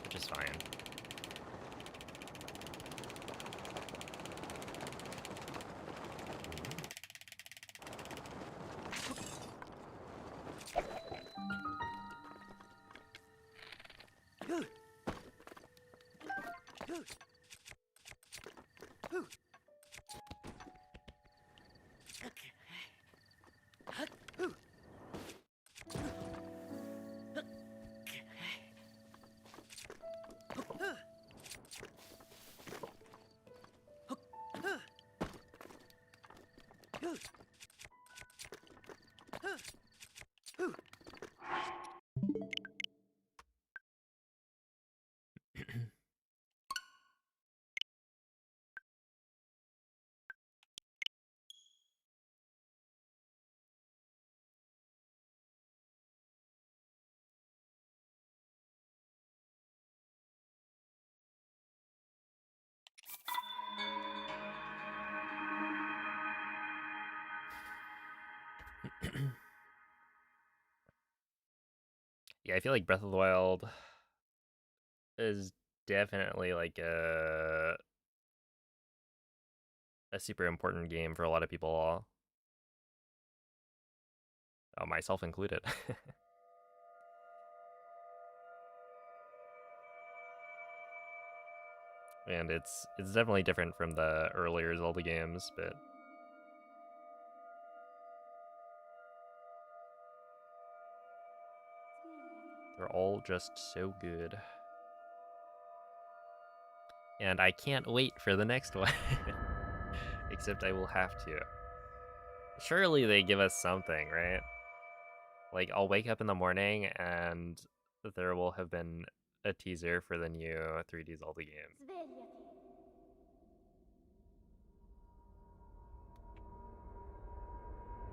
[SPEAKER 1] Which is fine. Yeah, I feel like Breath of the Wild is definitely like a super important game for a lot of people, myself included. And it's definitely different from the earlier Zelda games, but they're all just so good. And I can't wait for the next one. Except I will have to. Surely they give us something, right? Like, I'll wake up in the morning and there will have been a teaser for the new 3D Zelda game.
[SPEAKER 2] Svegliati.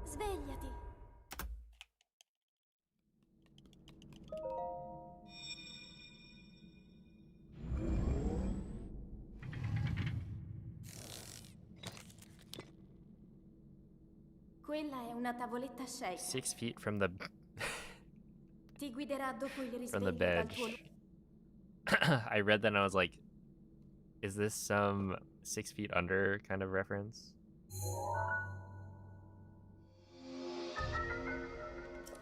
[SPEAKER 2] Svegliati. Quella è una tavoletta sceika.
[SPEAKER 1] 6 feet from the
[SPEAKER 2] Ti guiderà dopo il
[SPEAKER 1] from the
[SPEAKER 2] risveglio
[SPEAKER 1] bed.
[SPEAKER 2] dal tuo
[SPEAKER 1] I read that and I was like, is this some 6 feet under kind of reference?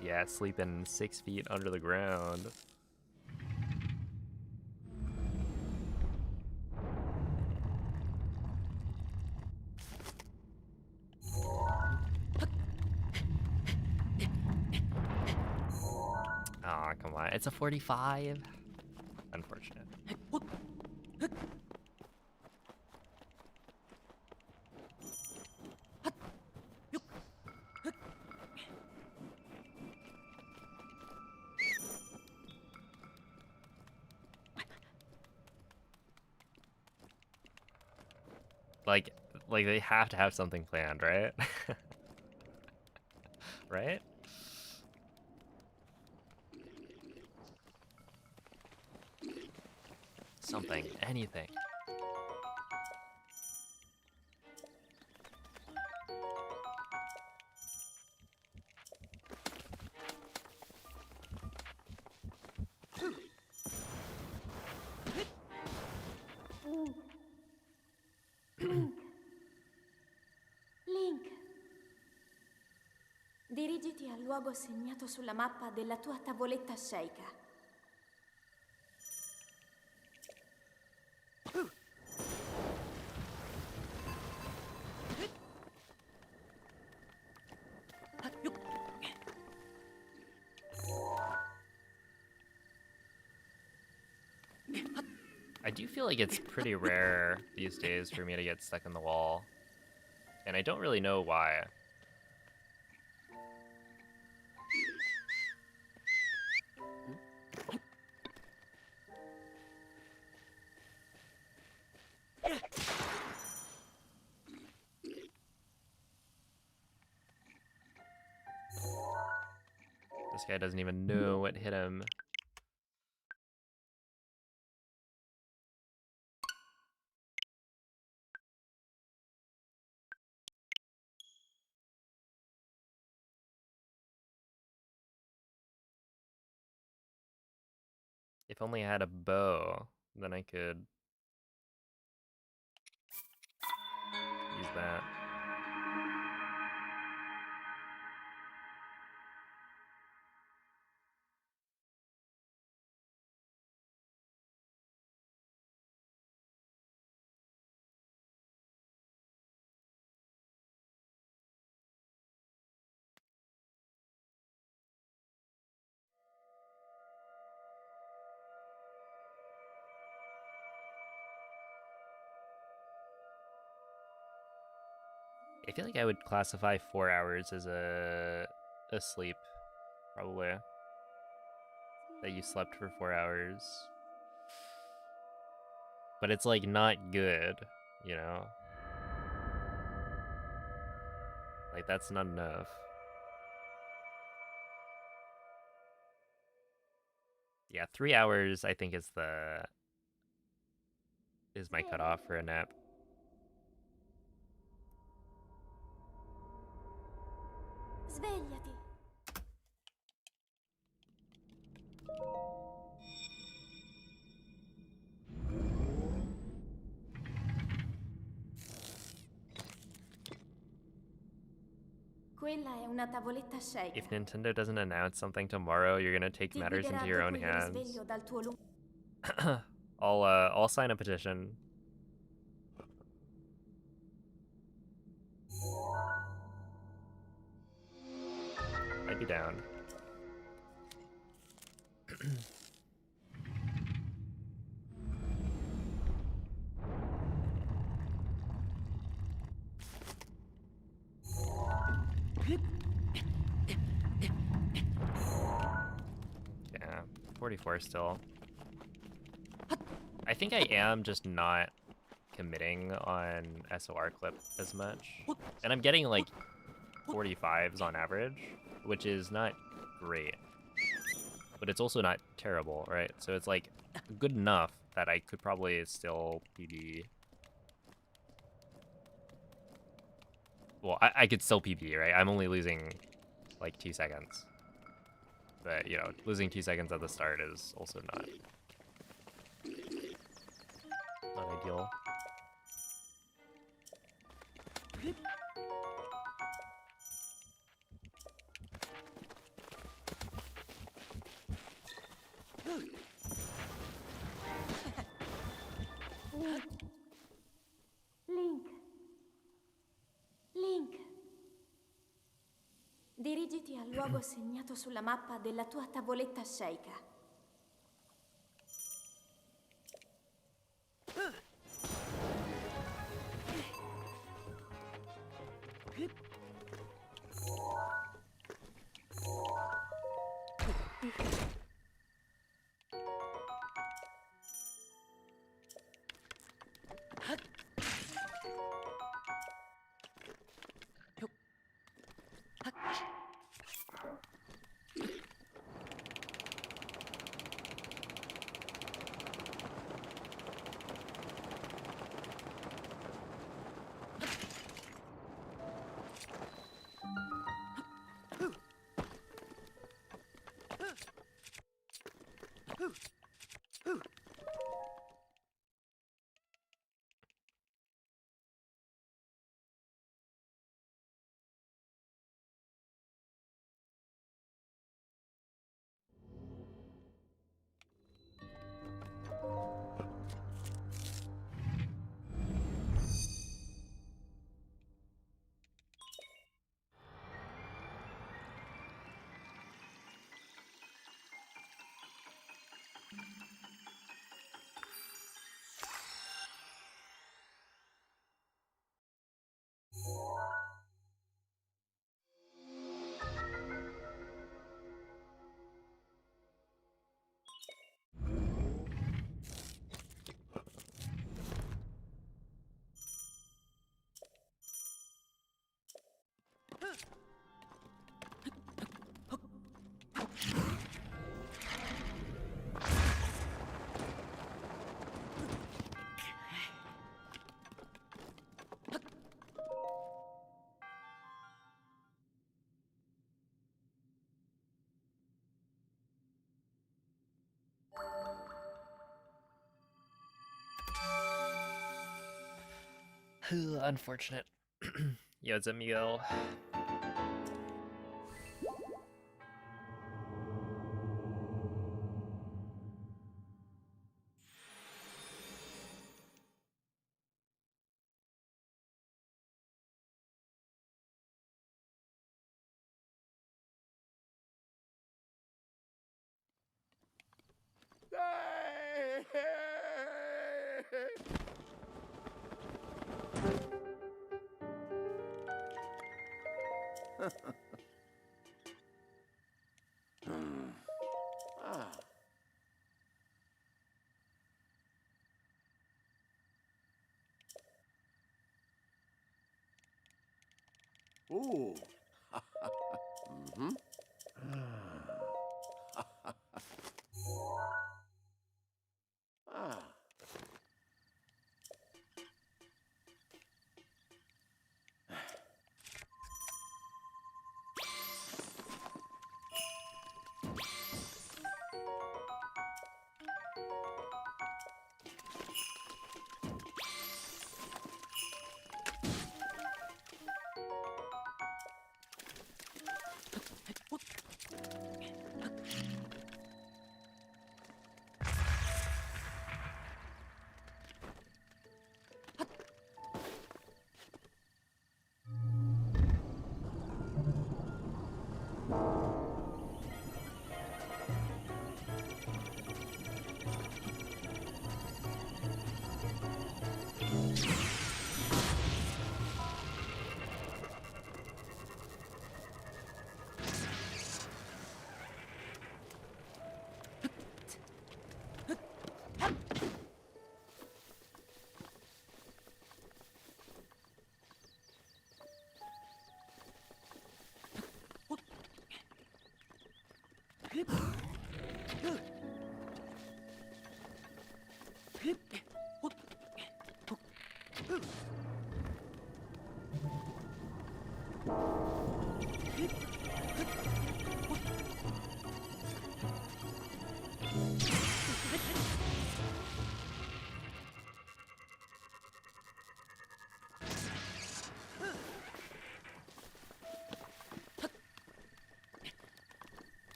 [SPEAKER 1] Yeah, sleeping 6 feet under the ground. Aw, come on. It's a 45. Unfortunate. Like they have to have something planned, right? Right? Something, anything.
[SPEAKER 2] Link. Dirigiti al luogo segnato sulla mappa della tua tavoletta sceika.
[SPEAKER 1] I do feel like it's pretty rare these days for me to get stuck in the wall. And I don't really know why. guy doesn't even know what hit him. If only I had a bow, then I could use that. I feel like I would classify 4 hours as a sleep, probably. That you slept for 4 hours. But it's like not good, you know? Like that's not enough. Yeah, 3 hours I think is my cutoff for a nap.
[SPEAKER 2] Svegliati. Quella è una tavoletta shake.
[SPEAKER 1] If Nintendo doesn't announce something tomorrow, you're gonna take
[SPEAKER 2] Ti
[SPEAKER 1] matters
[SPEAKER 2] guiderà
[SPEAKER 1] into your own
[SPEAKER 2] dopo il
[SPEAKER 1] hands.
[SPEAKER 2] risveglio dal tuo
[SPEAKER 1] I'll sign a petition. I'd be down. Yeah, 44 still. I think I am just not committing on SOR clip as much. And I'm getting like 45s on average, which is not great. But it's also not terrible, right? So it's like good enough that I could probably still PB. Well, I could still PB, right? I'm only losing like 2 seconds. But, you know, losing 2 seconds at the start is also not ideal.
[SPEAKER 2] Link. Link. Dirigiti al luogo segnato sulla mappa della tua tavoletta shake.
[SPEAKER 1] Unfortunate. Yo, it's Miguel.
[SPEAKER 3] Ah. Ooh. Mm-hmm. Ah.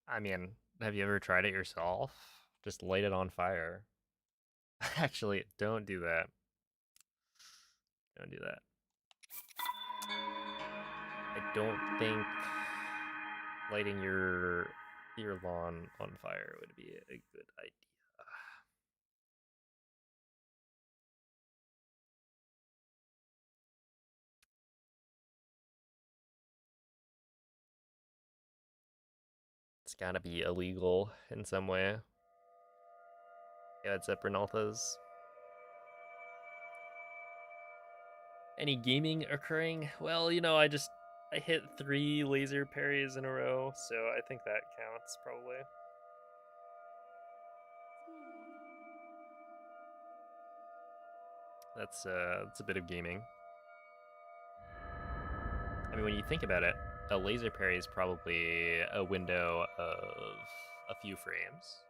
[SPEAKER 1] I mean, have you ever tried it yourself? Just light it on fire. Actually, don't do that. Don't do that. I don't think lighting your lawn on fire would be a good idea. It's gotta be illegal in some way. Yeah, it's at Bernaltha's. Any gaming occurring? Well, I hit 3 laser parries in a row, so I think that counts probably. That's a bit of gaming. I mean, when you think about it, a laser parry is probably a window of a few frames.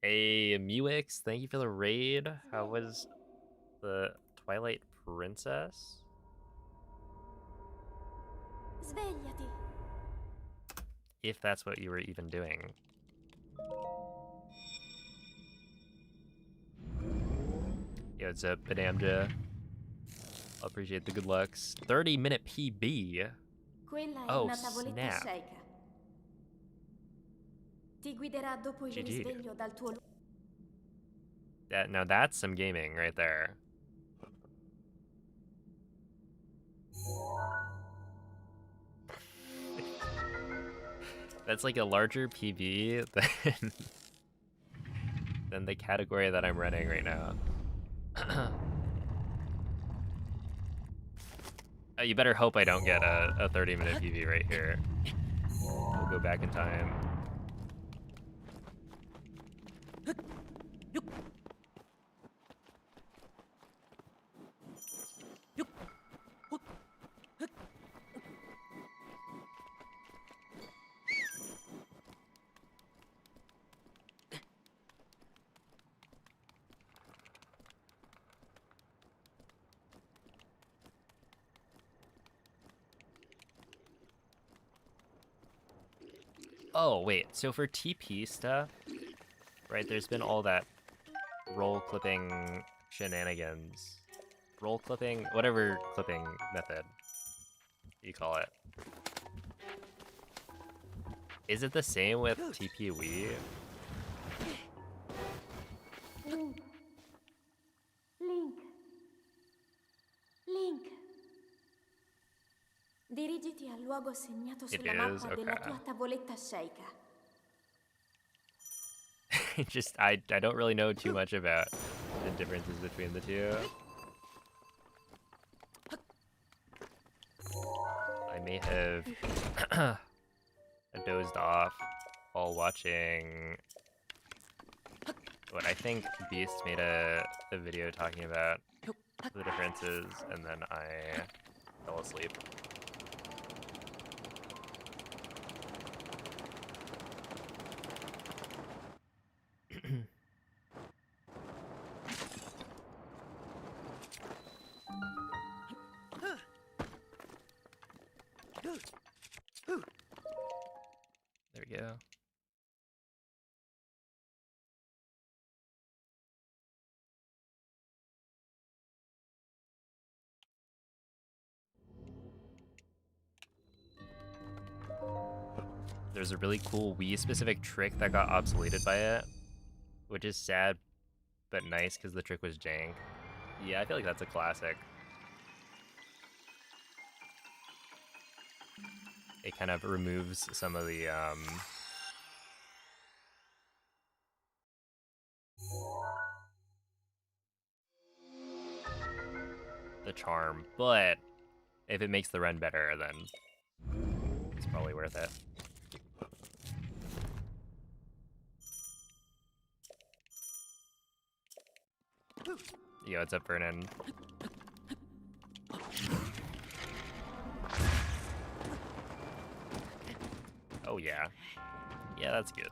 [SPEAKER 1] Hey, Muix, thank you for the raid. How was the Twilight Princess?
[SPEAKER 2] Svegliati.
[SPEAKER 1] If that's what you were even doing. Yo, what's up, Badamja? I appreciate the good lucks. 30-minute PB.
[SPEAKER 2] Quella è
[SPEAKER 1] Oh,
[SPEAKER 2] una tavoletta
[SPEAKER 1] snap.
[SPEAKER 2] Sheikah. Ti guiderà dopo il
[SPEAKER 1] GG.
[SPEAKER 2] risveglio dal tuo
[SPEAKER 1] Now that's some gaming right there. That's like a larger PB than the category that I'm running right now. You better hope I don't get a 30-minute PB right here. We'll go back in time. Oh, wait, so for TP stuff, right, there's been all that roll clipping shenanigans. Roll clipping, whatever clipping method you call it. Is it the same with TP Wii?
[SPEAKER 2] Link. Link. Link. Dirigiti al luogo segnato
[SPEAKER 1] It
[SPEAKER 2] sulla
[SPEAKER 1] is?
[SPEAKER 2] mappa della
[SPEAKER 1] Okay.
[SPEAKER 2] tua tavoletta Sheikah.
[SPEAKER 1] I don't really know too much about the differences between the two. I may have dozed off while watching what I think Beast made a video talking about the differences, and then I fell asleep. There we go. There's a really cool Wii-specific trick that got obsoleted by it, which is sad, but nice because the trick was jank. Yeah, I feel like that's a classic. It kind of removes some of the charm, but if it makes the run better, then it's probably worth it. Yo, what's up, Vernon? Oh yeah. Yeah, that's good.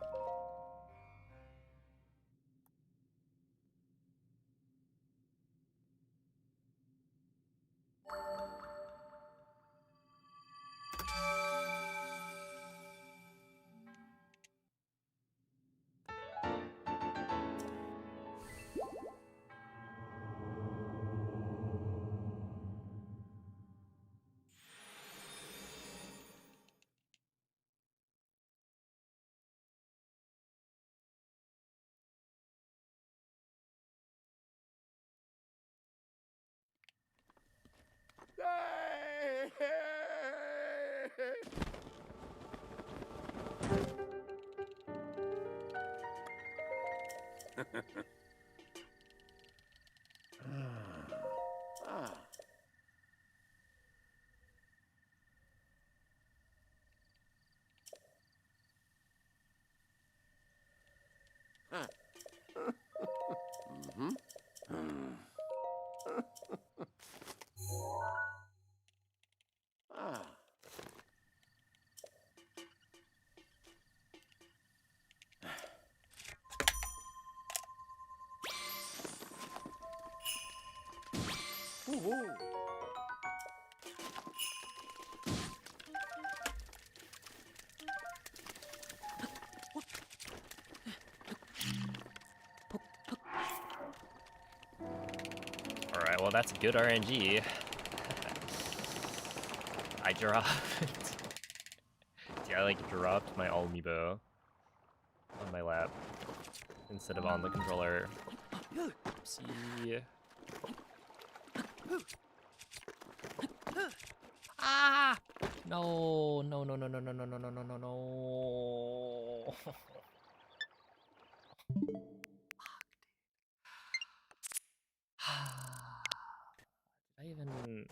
[SPEAKER 3] Ah. Huh. Mm-hmm. Ah. Ooh.
[SPEAKER 1] well that's good RNG. I dropped. See, I like dropped my amiibo on my lap instead of on the controller. Oopsie. Ah! No, no, no, no, no, no, no, no, no, no, no, no. Did I even...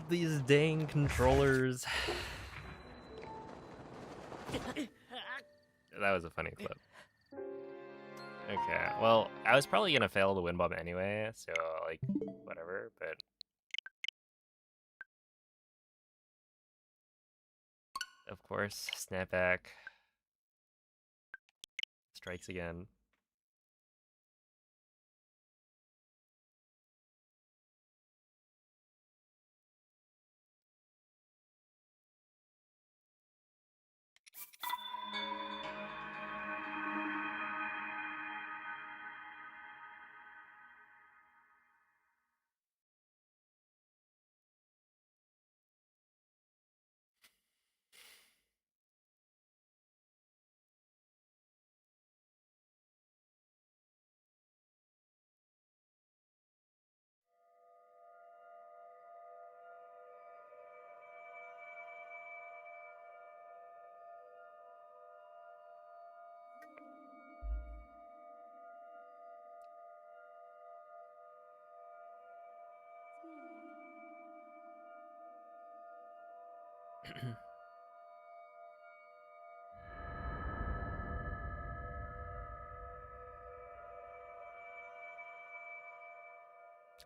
[SPEAKER 1] These dang controllers. That was a funny clip. Okay, well, I was probably gonna fail the wind bomb anyway, so, like, whatever, but... Of course, snapback. Strikes again.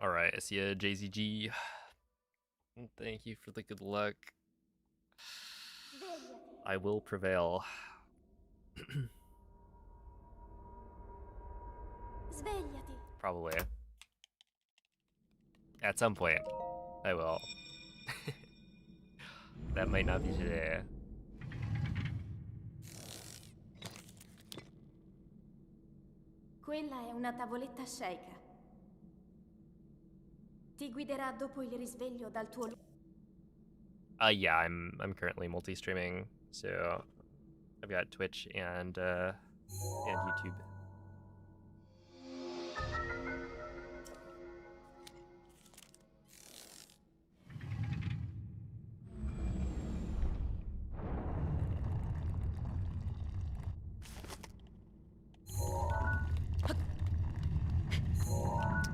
[SPEAKER 1] Alright, I see a JZG. Thank you for the good luck. I will prevail.
[SPEAKER 2] Svegliati.
[SPEAKER 1] Probably. At some point, I will. That might not be today.
[SPEAKER 2] Quella è una tavoletta sceicca. Ti guiderà dopo il risveglio dal tuo
[SPEAKER 1] Yeah, I'm currently multi-streaming, so I've got Twitch and YouTube.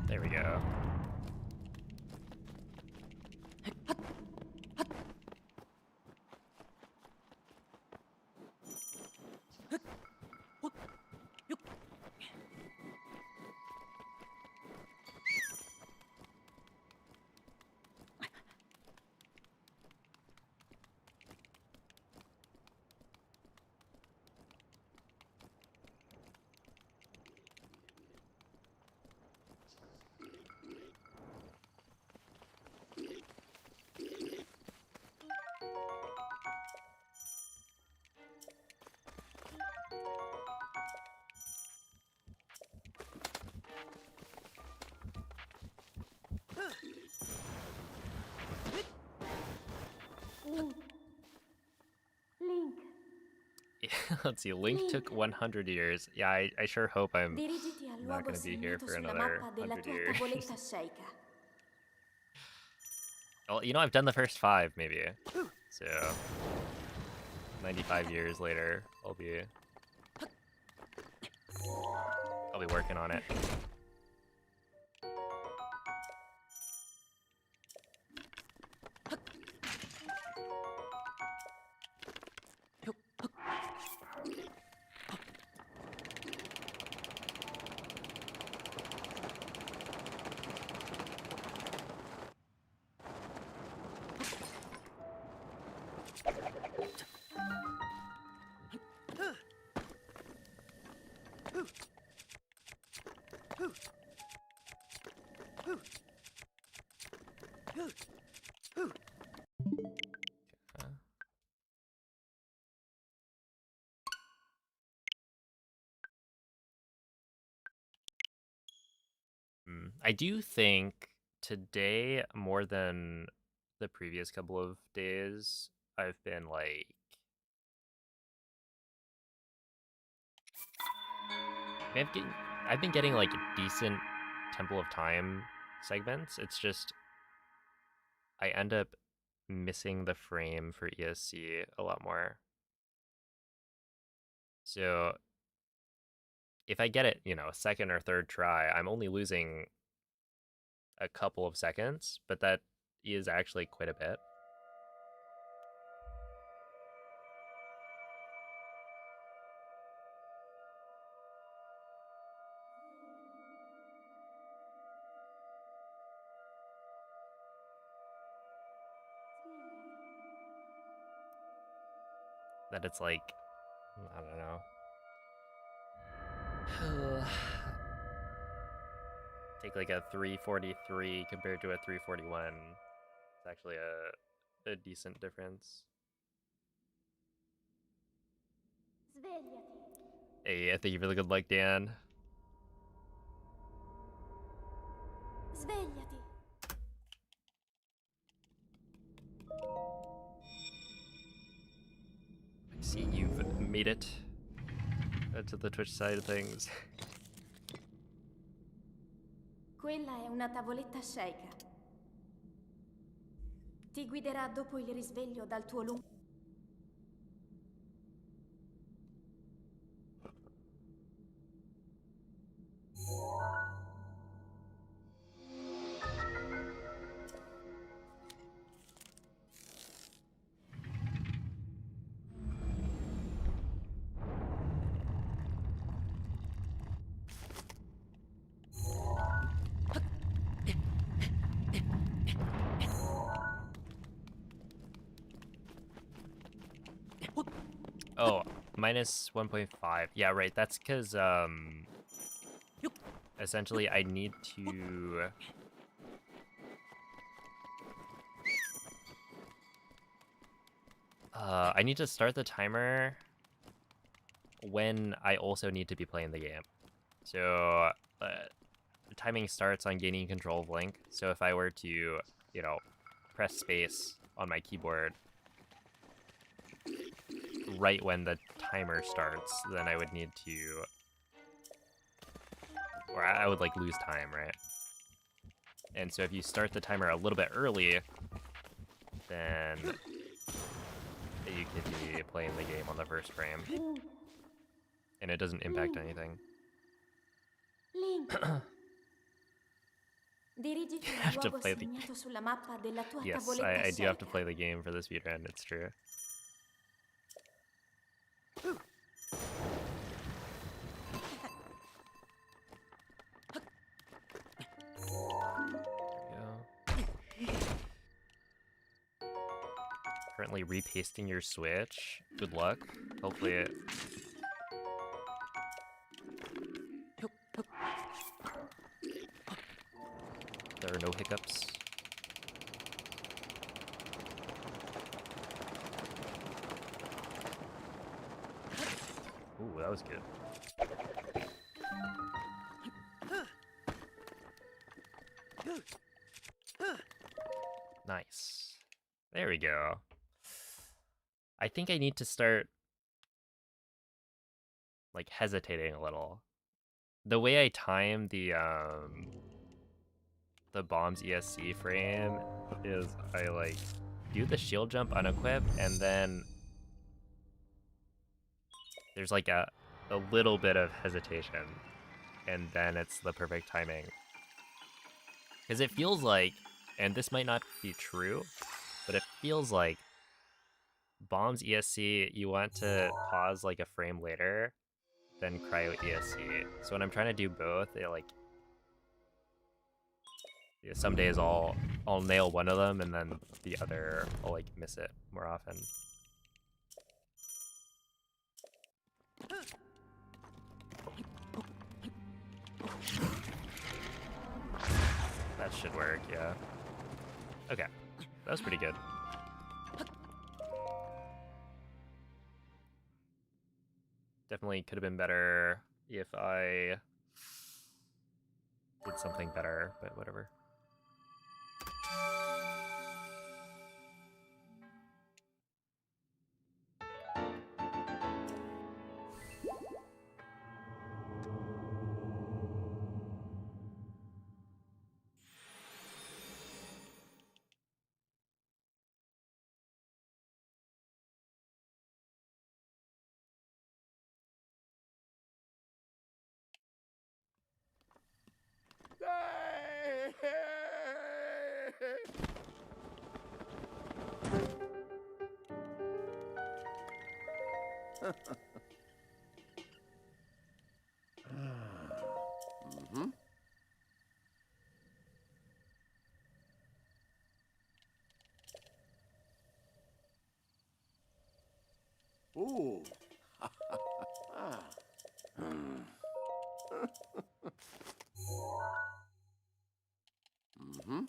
[SPEAKER 1] There we go.
[SPEAKER 2] Link.
[SPEAKER 1] Yeah, let's see, Link took 100 years. Yeah, I sure hope I'm
[SPEAKER 2] Dirigiti al
[SPEAKER 1] not
[SPEAKER 2] luogo
[SPEAKER 1] going to be here
[SPEAKER 2] segnato
[SPEAKER 1] for
[SPEAKER 2] sulla
[SPEAKER 1] another
[SPEAKER 2] mappa della
[SPEAKER 1] 100
[SPEAKER 2] tua
[SPEAKER 1] years.
[SPEAKER 2] tavoletta sceicca.
[SPEAKER 1] Well, you know, I've done the first 5, maybe. So, 95 years later, I'll be working on it. I do think today, more than the previous couple of days, I've been like I've been getting like decent Temple of Time segments. It's just I end up missing the frame for ESC a lot more. So if I get it, you know, second or third try, I'm only losing a couple of seconds, but that is actually quite a bit. That it's like, I don't know. Take like a 343 compared to a 341. It's actually a decent difference.
[SPEAKER 2] Svegliati.
[SPEAKER 1] Hey, thank you for the good luck, Dan.
[SPEAKER 2] Svegliati.
[SPEAKER 1] I see you've made it to the Twitch side of things.
[SPEAKER 2] Quella è una tavoletta shake. Ti guiderà dopo il risveglio dal tuo lungo...
[SPEAKER 1] Oh, minus 1.5. Yeah, right. That's because essentially I need to start the timer when I also need to be playing the game. So the timing starts on gaining control of Link. So if I were to, you know, press space on my keyboard right when the timer starts, then I would need to, or I would like lose time, right? And so if you start the timer a little bit early, then you could be playing the game on the first frame. And it doesn't impact anything.
[SPEAKER 2] Link. Dirigiti
[SPEAKER 1] You
[SPEAKER 2] al
[SPEAKER 1] have to
[SPEAKER 2] luogo
[SPEAKER 1] play the
[SPEAKER 2] segnato sulla mappa della tua
[SPEAKER 1] Yes,
[SPEAKER 2] tavoletta
[SPEAKER 1] I do have to
[SPEAKER 2] shake.
[SPEAKER 1] play the game for the speedrun, it's true. Currently repasting your Switch. Good luck. Hopefully it... There are no hiccups. Ooh, that was good. Nice. There we go. I think I need to start like hesitating a little. The way I time the bomb's ESC frame is I like do the shield jump unequipped and then there's like a little bit of hesitation and then it's the perfect timing. Because it feels like, and this might not be true, but it feels like bombs ESC, you want to pause like a frame later than cryo ESC. So when I'm trying to do both, it like, yeah, some days I'll nail one of them and then the other I'll like miss it more often. That should work, yeah. Okay, that was pretty good. Definitely could have been better if I did something better, but whatever.
[SPEAKER 3] Mm-hmm. Ooh. Ah. Hmm. Mm-hmm.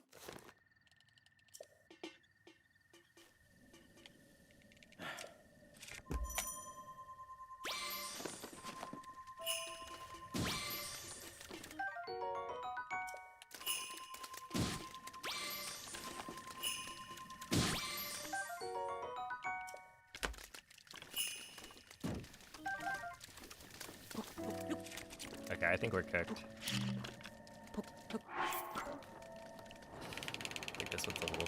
[SPEAKER 1] Okay, I think we're cooked. I think this one's a little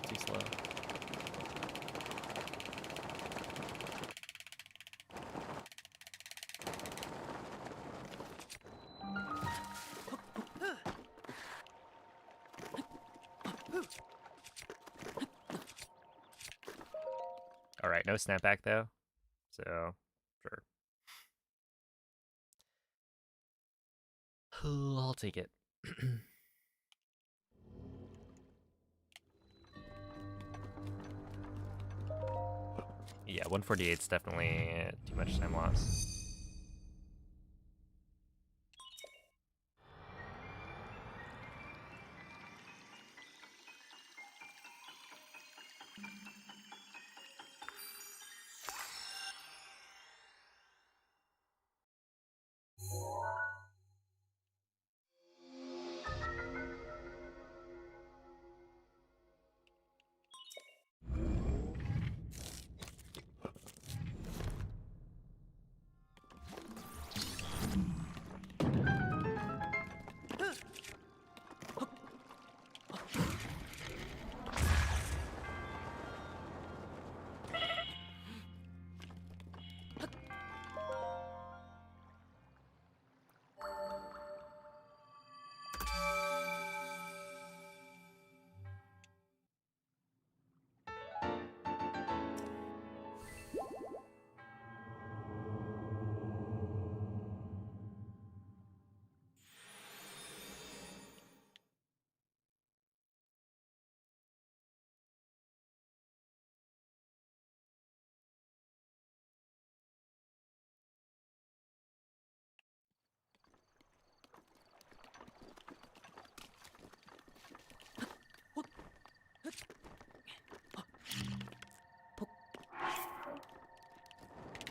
[SPEAKER 1] too slow. All right, no snapback though, so sure. I'll take it. Yeah, 148 is definitely too much time loss.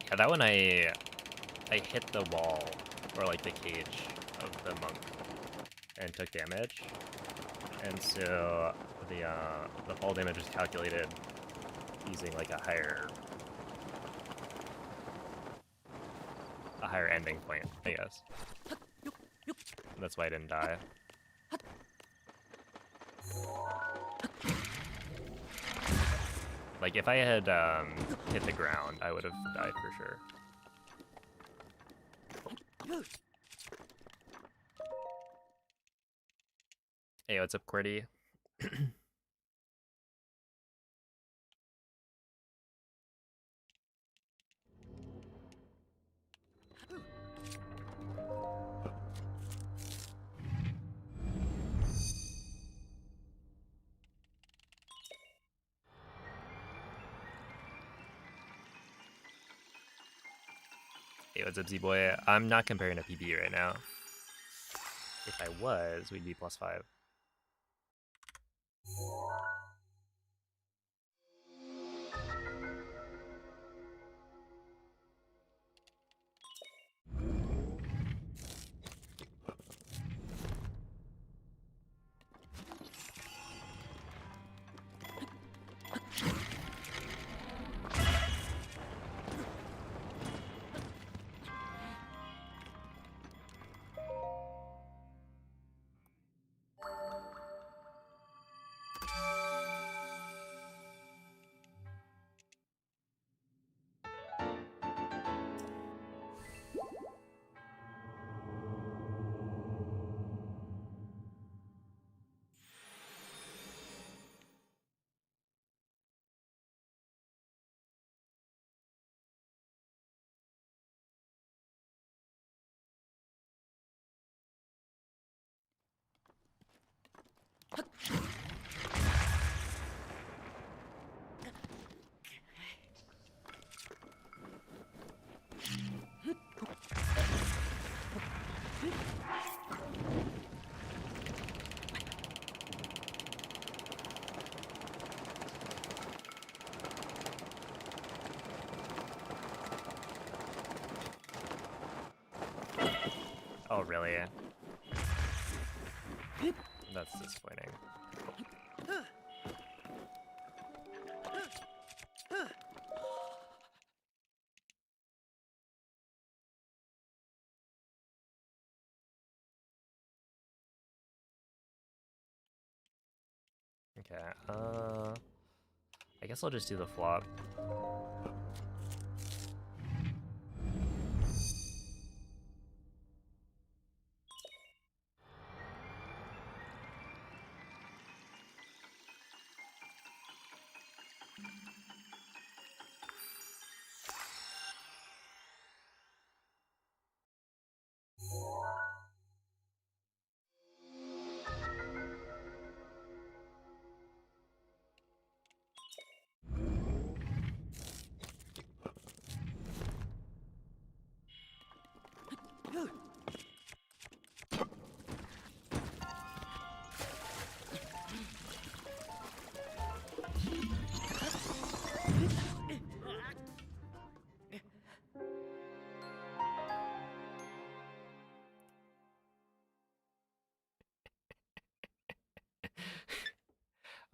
[SPEAKER 1] Yeah, that one I hit the wall, or like the cage of the monk, and took damage. And so the fall damage is calculated using like a higher ending point, I guess. And that's why I didn't die. Like if I had hit the ground, I would have died for sure. Hey, what's up, QWERTY? Hey, what's up, Z-Boy? I'm not comparing a PB right now. If I was, we'd be +5. Oh, really? That's disappointing. Okay, I guess I'll just do the flop.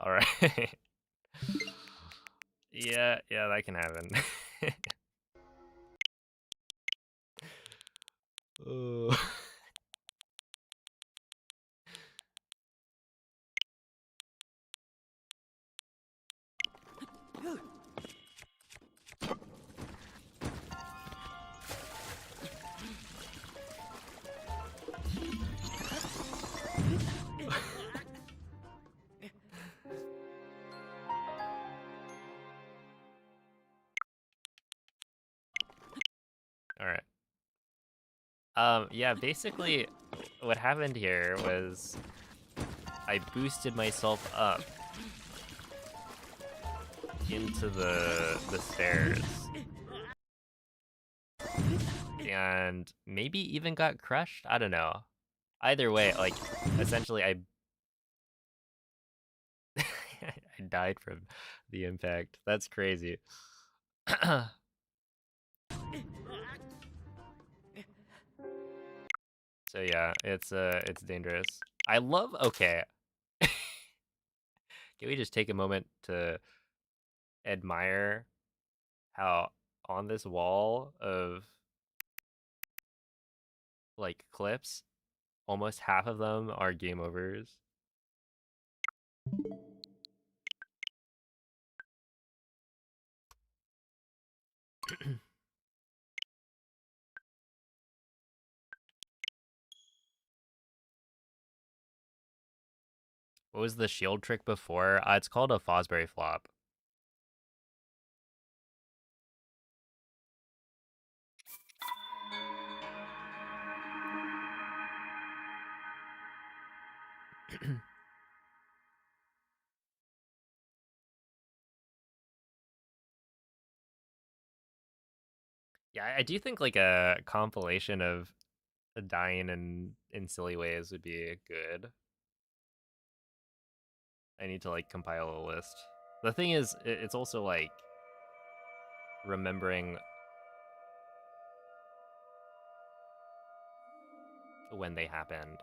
[SPEAKER 1] All right. Yeah, that can happen. Oh. All right. Yeah, basically what happened here was I boosted myself up into the stairs and maybe even got crushed. I don't know. Either way, like essentially I I died from the impact. That's crazy. So yeah, it's dangerous. I love okay. Can we just take a moment to admire how on this wall of like clips, almost half of them are game overs. What was the shield trick before? It's called a Fosbury flop. Yeah, I do think like a compilation of dying in silly ways would be good. I need to like compile a list. The thing is, it's also like remembering when they happened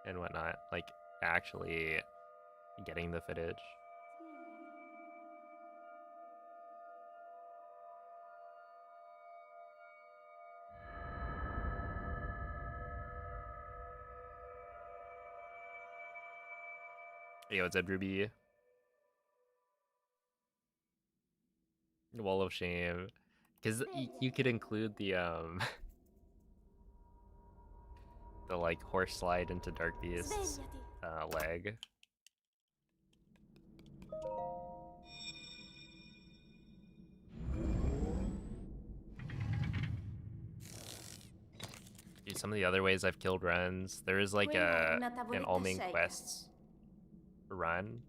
[SPEAKER 1] and whatnot. Like actually getting the footage. Yo, it's Ed Ruby. Wall of Shame. Because you could include the the like horse slide into Dark Beast's leg. Dude, some of the other ways I've killed runs, there is like
[SPEAKER 2] Quella è
[SPEAKER 1] a
[SPEAKER 2] una
[SPEAKER 1] an
[SPEAKER 2] tavoletta
[SPEAKER 1] all main
[SPEAKER 2] shaker.
[SPEAKER 1] quests run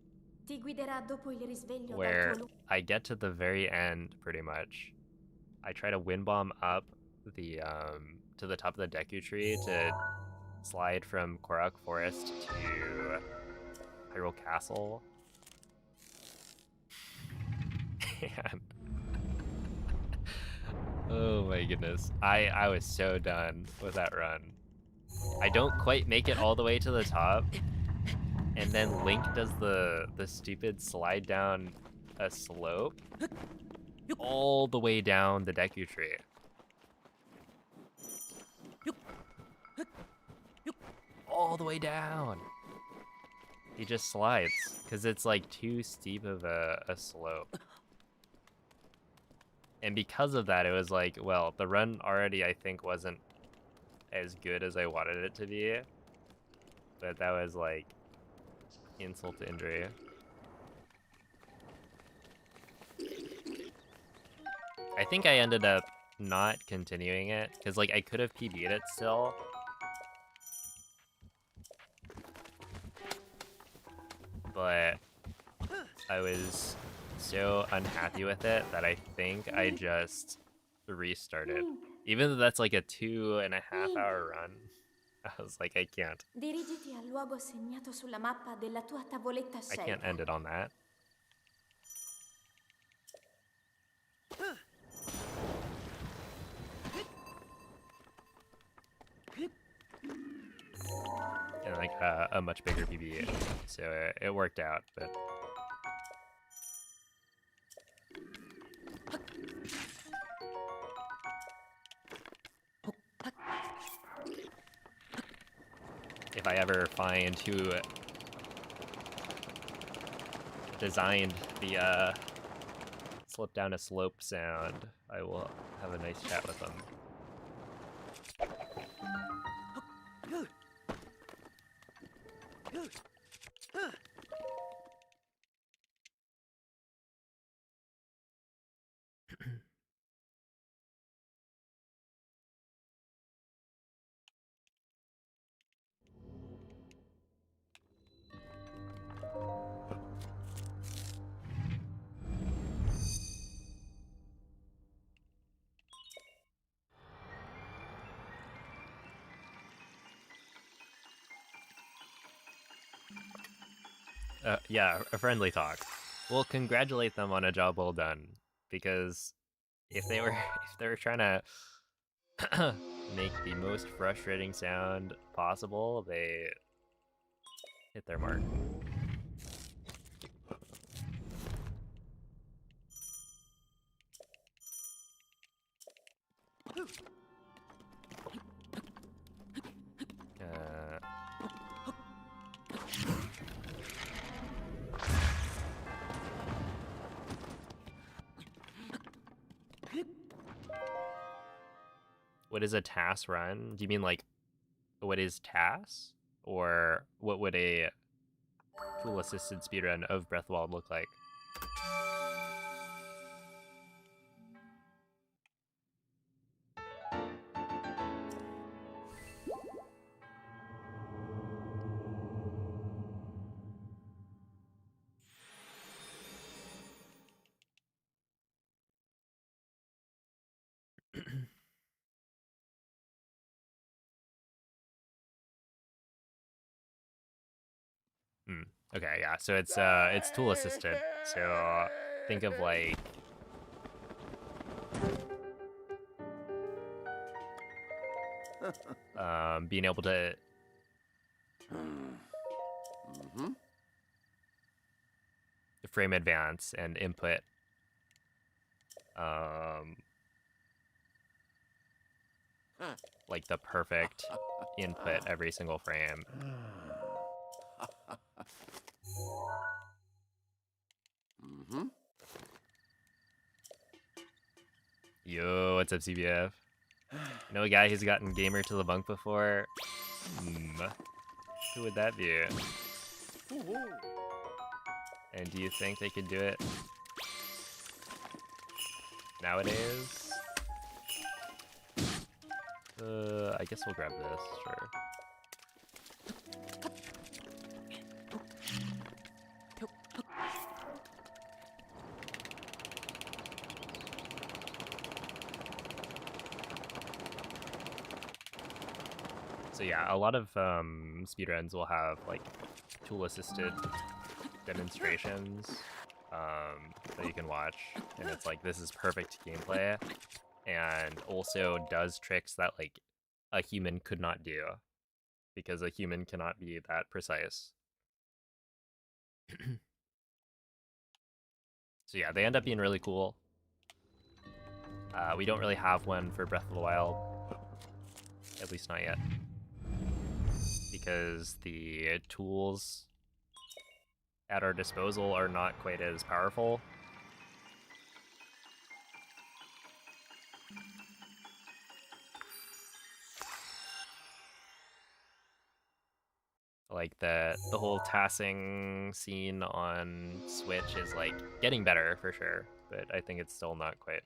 [SPEAKER 2] Ti guiderà dopo il risveglio dal
[SPEAKER 1] where
[SPEAKER 2] tuo
[SPEAKER 1] I get to the very end, pretty much. I try to wind bomb up the to the top of the Deku tree to slide from Korok Forest to Hyrule Castle. And oh my goodness, I was so done with that run. I don't quite make it all the way to the top, and then Link does the stupid slide down a slope all the way down the Deku tree. All the way down. He just slides because it's like too steep of a slope. And because of that, it was like, well, the run already, I think, wasn't as good as I wanted it to be. But that was like insult to injury. I think I ended up not continuing it because like I could have PB'd it still. But I was so unhappy with it that I think I just restarted. Even though that's like a 2.5-hour run, I was like, I can't.
[SPEAKER 2] Dirigiti al luogo segnato sulla mappa della tua tavoletta
[SPEAKER 1] I can't
[SPEAKER 2] scelta.
[SPEAKER 1] end it on that. And like a much bigger PB, so it worked out. But if I ever find who designed the slip down a slope sound, I will have a nice chat with them. Yeah, a friendly talk. We'll congratulate them on a job well done, because if they were trying to make the most frustrating sound possible, they hit their mark. What is a TAS run? Do you mean like what is TAS? Or what would a tool-assisted speedrun of Breath of the Wild look like? Okay, yeah. So it's tool assisted. So think of like being able to frame advance and input like the perfect input every single frame. Yo, what's up, CBF? Know a guy who's gotten gamer to the bunk before? Who would that be? And do you think they could do it nowadays? I guess we'll grab this, sure. So yeah, a lot of speedruns will have like tool-assisted demonstrations that you can watch, and it's like, this is perfect gameplay, and also does tricks that like a human could not do, because a human cannot be that precise. So yeah, they end up being really cool. We don't really have one for Breath of the Wild, at least not yet, because the tools at our disposal are not quite as powerful. Like the whole tassing scene on Switch is like getting better for sure, but I think it's still not quite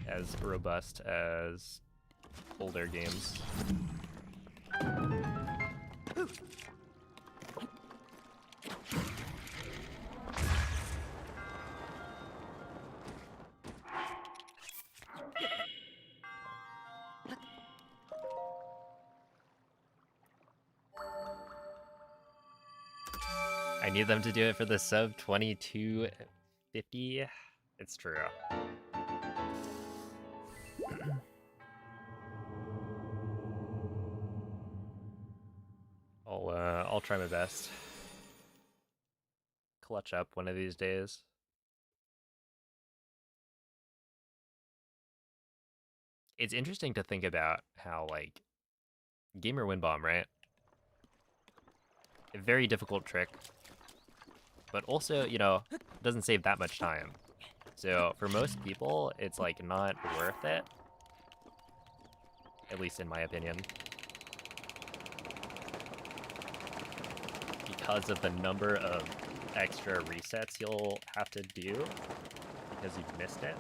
[SPEAKER 1] as robust as older games. I need them to do it for the sub 2250. It's true. I'll try my best. Clutch up one of these days. It's interesting to think about how, like, Gamer Win Bomb, right? A very difficult trick, but also, you know, doesn't save that much time. So for most people, it's like not worth it. At least in my opinion. Because of the number of extra resets you'll have to do because you've missed it.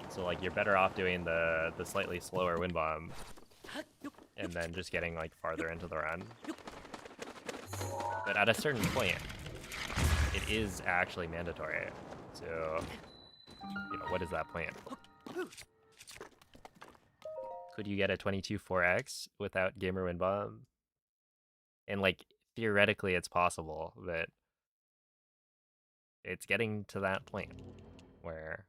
[SPEAKER 1] So like you're better off doing the slightly slower Wind Bomb and then just getting like farther into the run. But at a certain point, it is actually mandatory. So, you know, what is that point? Could you get a 22-4x without Gamer Win Bomb? And like, theoretically it's possible, but it's getting to that point where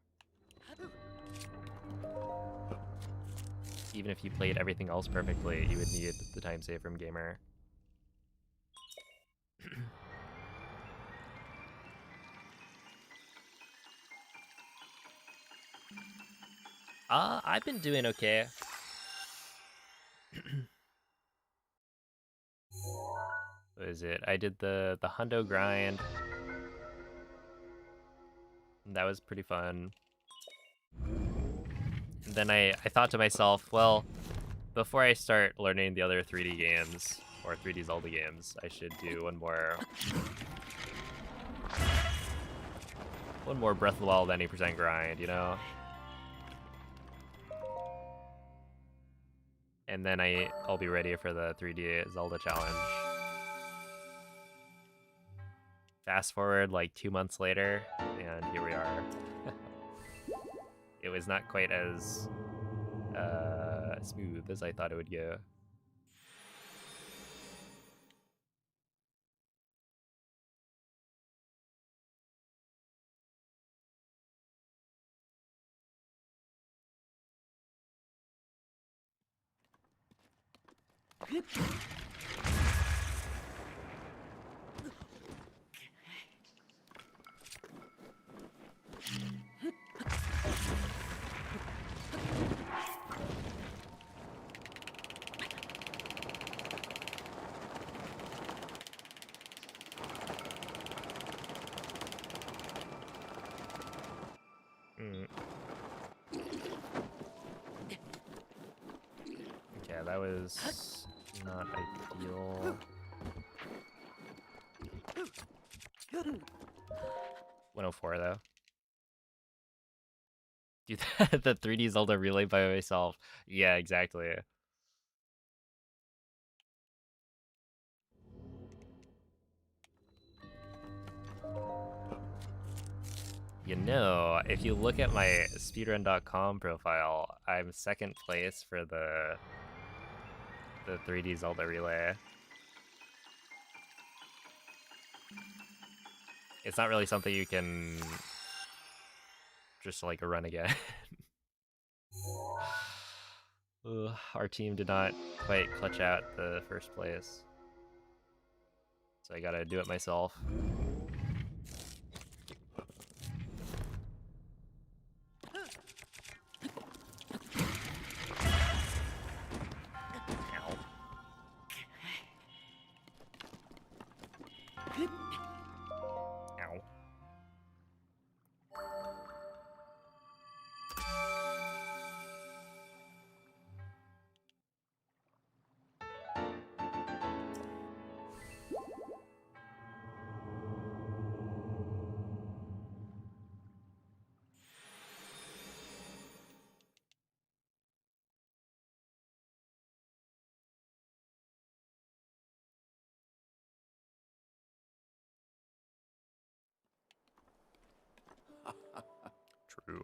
[SPEAKER 1] even if you played everything else perfectly, you would need the time save from Gamer. I've been doing okay. What is it? I did the hundo grind. That was pretty fun. And then I thought to myself, well, before I start learning the other 3D games, or 3D Zelda games, I should do one more Breath of the Wild 90% grind, you know? And then I'll be ready for the 3D Zelda challenge. Fast forward like 2 months later, and here we are. It was not quite as smooth as I thought it would go. Okay, that was not ideal. 104 though. Do the 3D Zelda relay by myself. Yeah, exactly. You know, if you look at my speedrun.com profile, I'm second place for the 3D Zelda relay. It's not really something you can just like run again. Ugh, our team did not quite clutch out the first place, so I gotta do it myself. Ow. True.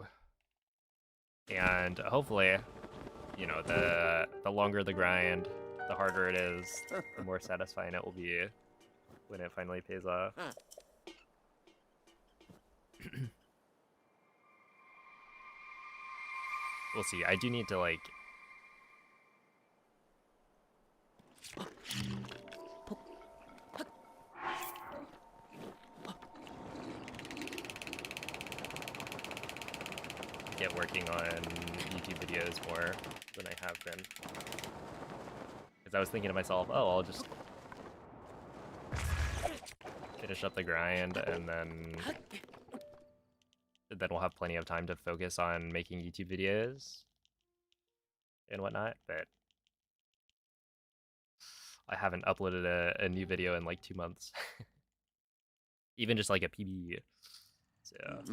[SPEAKER 1] And hopefully, you know, the longer the grind, the harder it is, the more satisfying it will be when it finally pays off. We'll see. I do need to, like... get working on YouTube videos more than I have been. Because I was thinking to myself, oh, I'll just finish up the grind and then we'll have plenty of time to focus on making YouTube videos and whatnot, but I haven't uploaded a new video in like 2 months. Even just like a PB. So...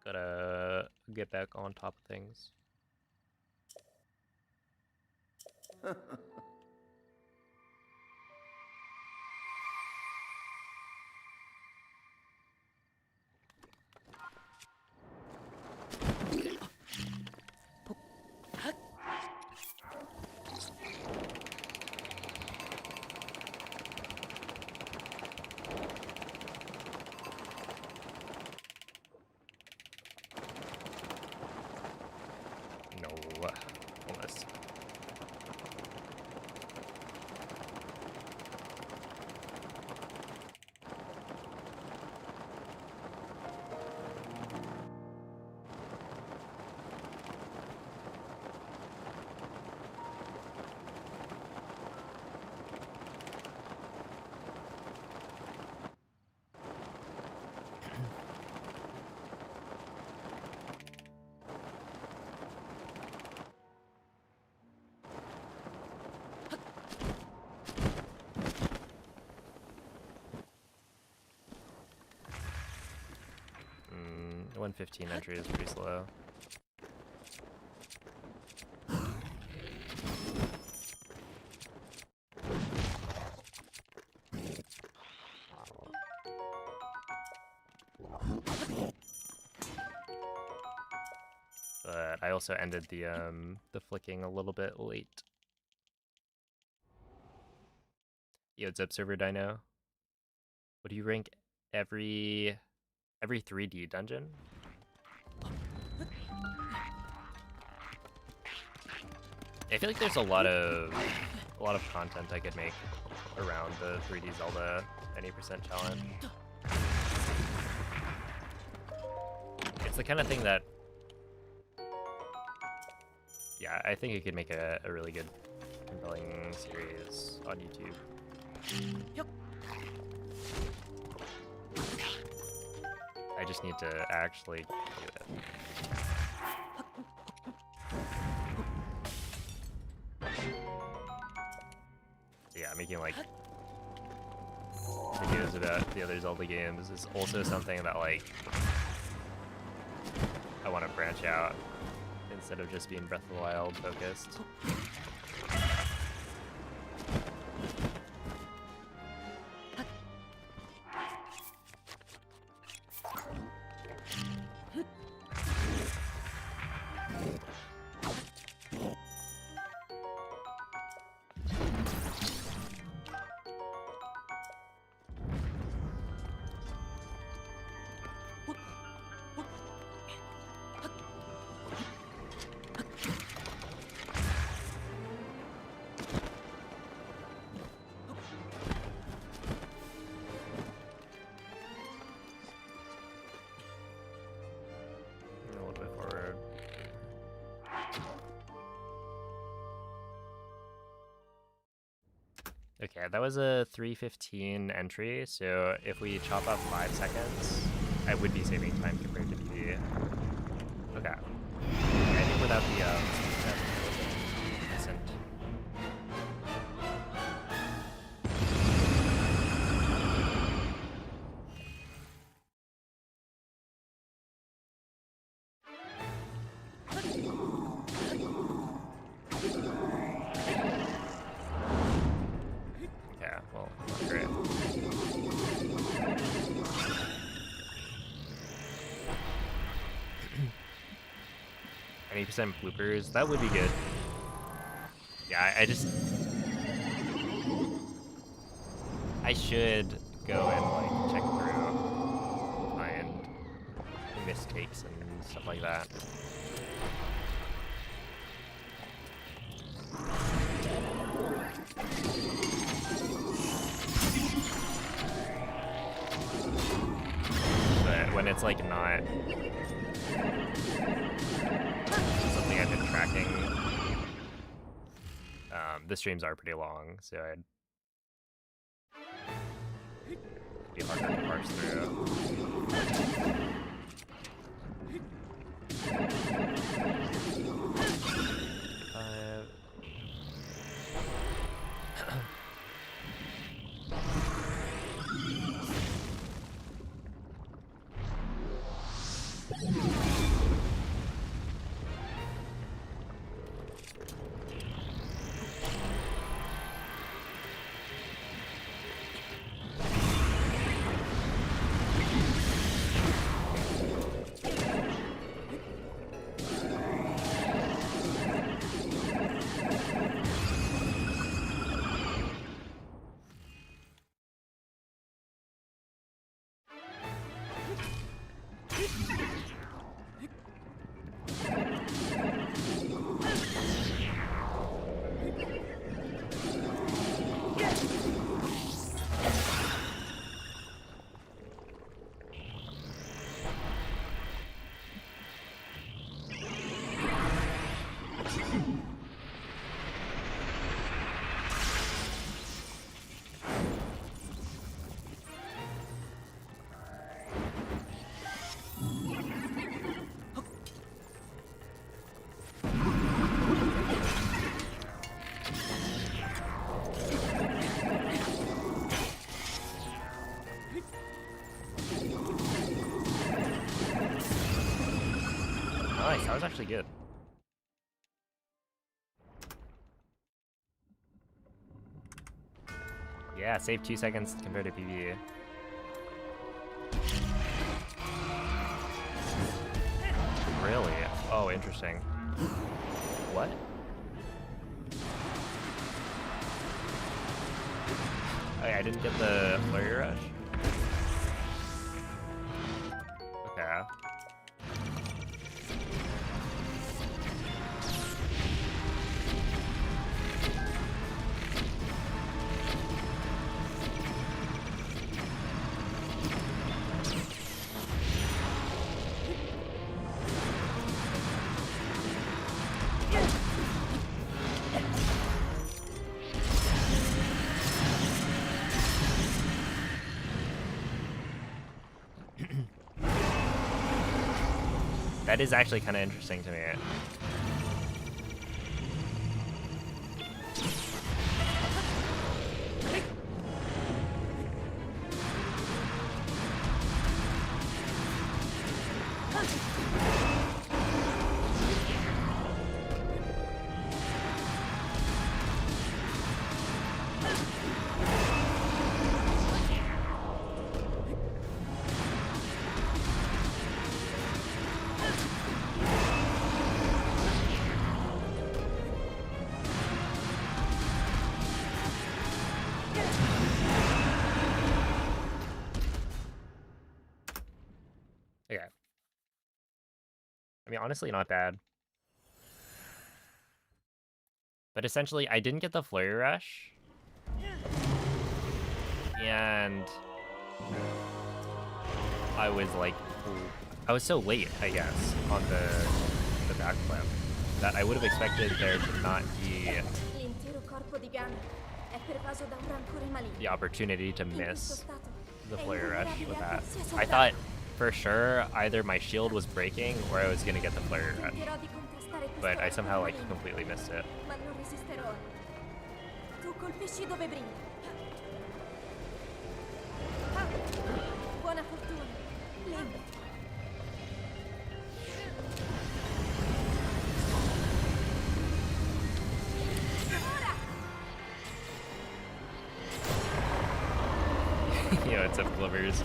[SPEAKER 1] gotta get back on top of things. Almost. The 115 entry is pretty slow. But I also ended the flicking a little bit late. Yo, what's up, Server Dino? What do you rank every 3D dungeon? I feel like there's a lot of content I could make around the 3D Zelda 90% challenge. It's the kind of thing that, yeah, I think it could make a really good, compelling series on YouTube.
[SPEAKER 4] Yep.
[SPEAKER 1] I just need to actually do it. So yeah, making like videos about the other Zelda games is also something that like I want to branch out instead of just being Breath of the Wild focused. A little bit forward. Okay, that was a 3:15 entry, so if we chop off 5 seconds, I would be saving time compared to PB. Okay. Yeah, I think without the speed step, decent. Yeah, well, not great. %, bloopers, that would be good. Yeah, I should go and like check through, find mistakes and stuff like that. But when it's like not something I've been tracking, the streams are pretty long, so I'd be harder to parse through. Nice, that was actually good. Yeah, save 2 seconds compared to PB. Really? Oh, interesting. What? Oh yeah, I didn't get the flurry rush? Okay. That is actually kind of interesting to me. I mean, honestly, not bad. But essentially, I didn't get the Flurry Rush. And I was like, I was so late, I guess, on the backflip that I would have expected there to not be
[SPEAKER 2] L'intero corpo di Ganon è pervaso da un rancore maligno.
[SPEAKER 1] the opportunity to
[SPEAKER 2] In questo
[SPEAKER 1] miss
[SPEAKER 2] stato
[SPEAKER 1] the
[SPEAKER 2] è
[SPEAKER 1] Flurry Rush
[SPEAKER 2] invulnerabile
[SPEAKER 1] with
[SPEAKER 2] a
[SPEAKER 1] that.
[SPEAKER 2] qualsiasi
[SPEAKER 1] I
[SPEAKER 2] attacco.
[SPEAKER 1] thought for sure either my shield was breaking or I was gonna get the Flurry Rush.
[SPEAKER 2] Tenterò di contrastare questo
[SPEAKER 1] But I somehow
[SPEAKER 2] rancore
[SPEAKER 1] like
[SPEAKER 2] maligno,
[SPEAKER 1] completely missed it.
[SPEAKER 2] ma non resisterò. Tu colpisci dove brilla. Buona fortuna, Link.
[SPEAKER 1] You know, it's up Glovers.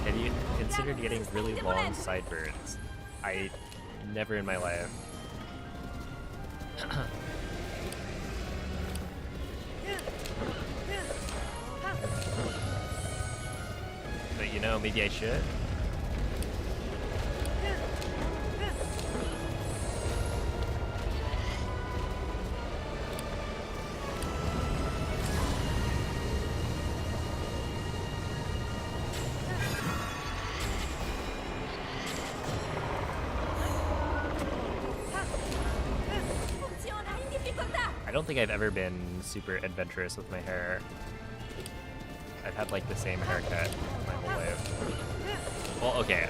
[SPEAKER 1] Have you considered getting really long sideburns? I never in my life. But you know, maybe I should.
[SPEAKER 2] Funziona in difficoltà.
[SPEAKER 1] I don't think I've ever been super adventurous with my hair. I've had like the same haircut my whole life. Well, okay.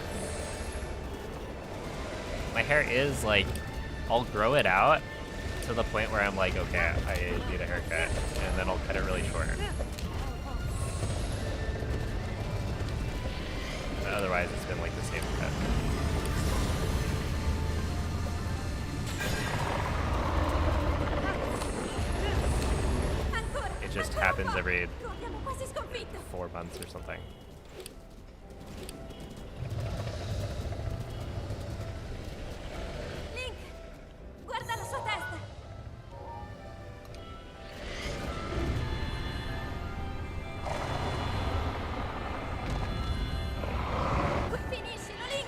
[SPEAKER 1] My hair is like, I'll grow it out to the point where I'm like, okay, I need a haircut, and then I'll cut it really short. But otherwise, it's been like the same cut.
[SPEAKER 2] Ancora.
[SPEAKER 1] It just
[SPEAKER 2] Ancora
[SPEAKER 1] happens
[SPEAKER 2] un po'.
[SPEAKER 1] every
[SPEAKER 2] Lo abbiamo quasi sconfitto.
[SPEAKER 1] 4 months or something.
[SPEAKER 2] Link, guarda la sua testa. Finiscilo, Link.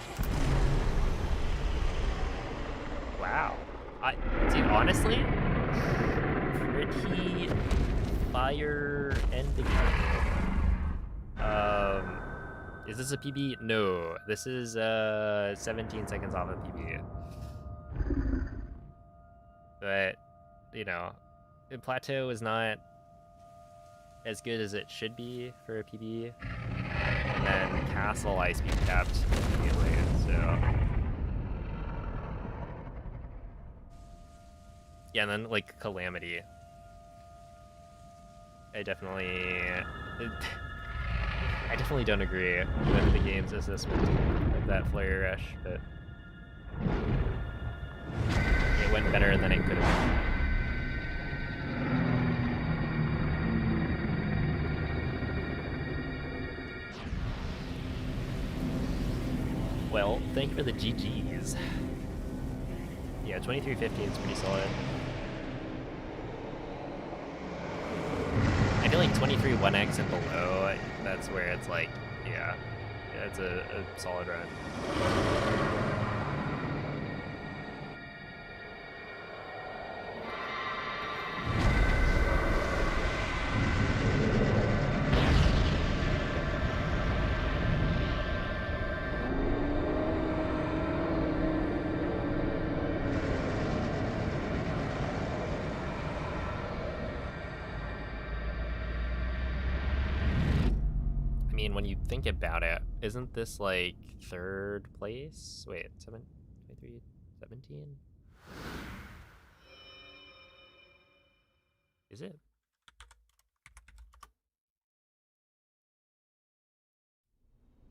[SPEAKER 1] Wow. Dude, honestly, pretty fire ending. Is this a PB? No, this is 17 seconds off a PB. But, you know, the plateau is not as good as it should be for a PB. And then castle I speed capped immediately, so. Yeah, and then like Calamity. I definitely don't agree with the game's assessment of that Flurry Rush, but it went better than it could have. Well, thank you for the GGs. Yeah, 2350 is pretty solid. I feel like 23 1x and below, that's where it's like, yeah, it's a solid run. I mean, when you think about it, isn't this like third place? Wait, 23, 17? Is it?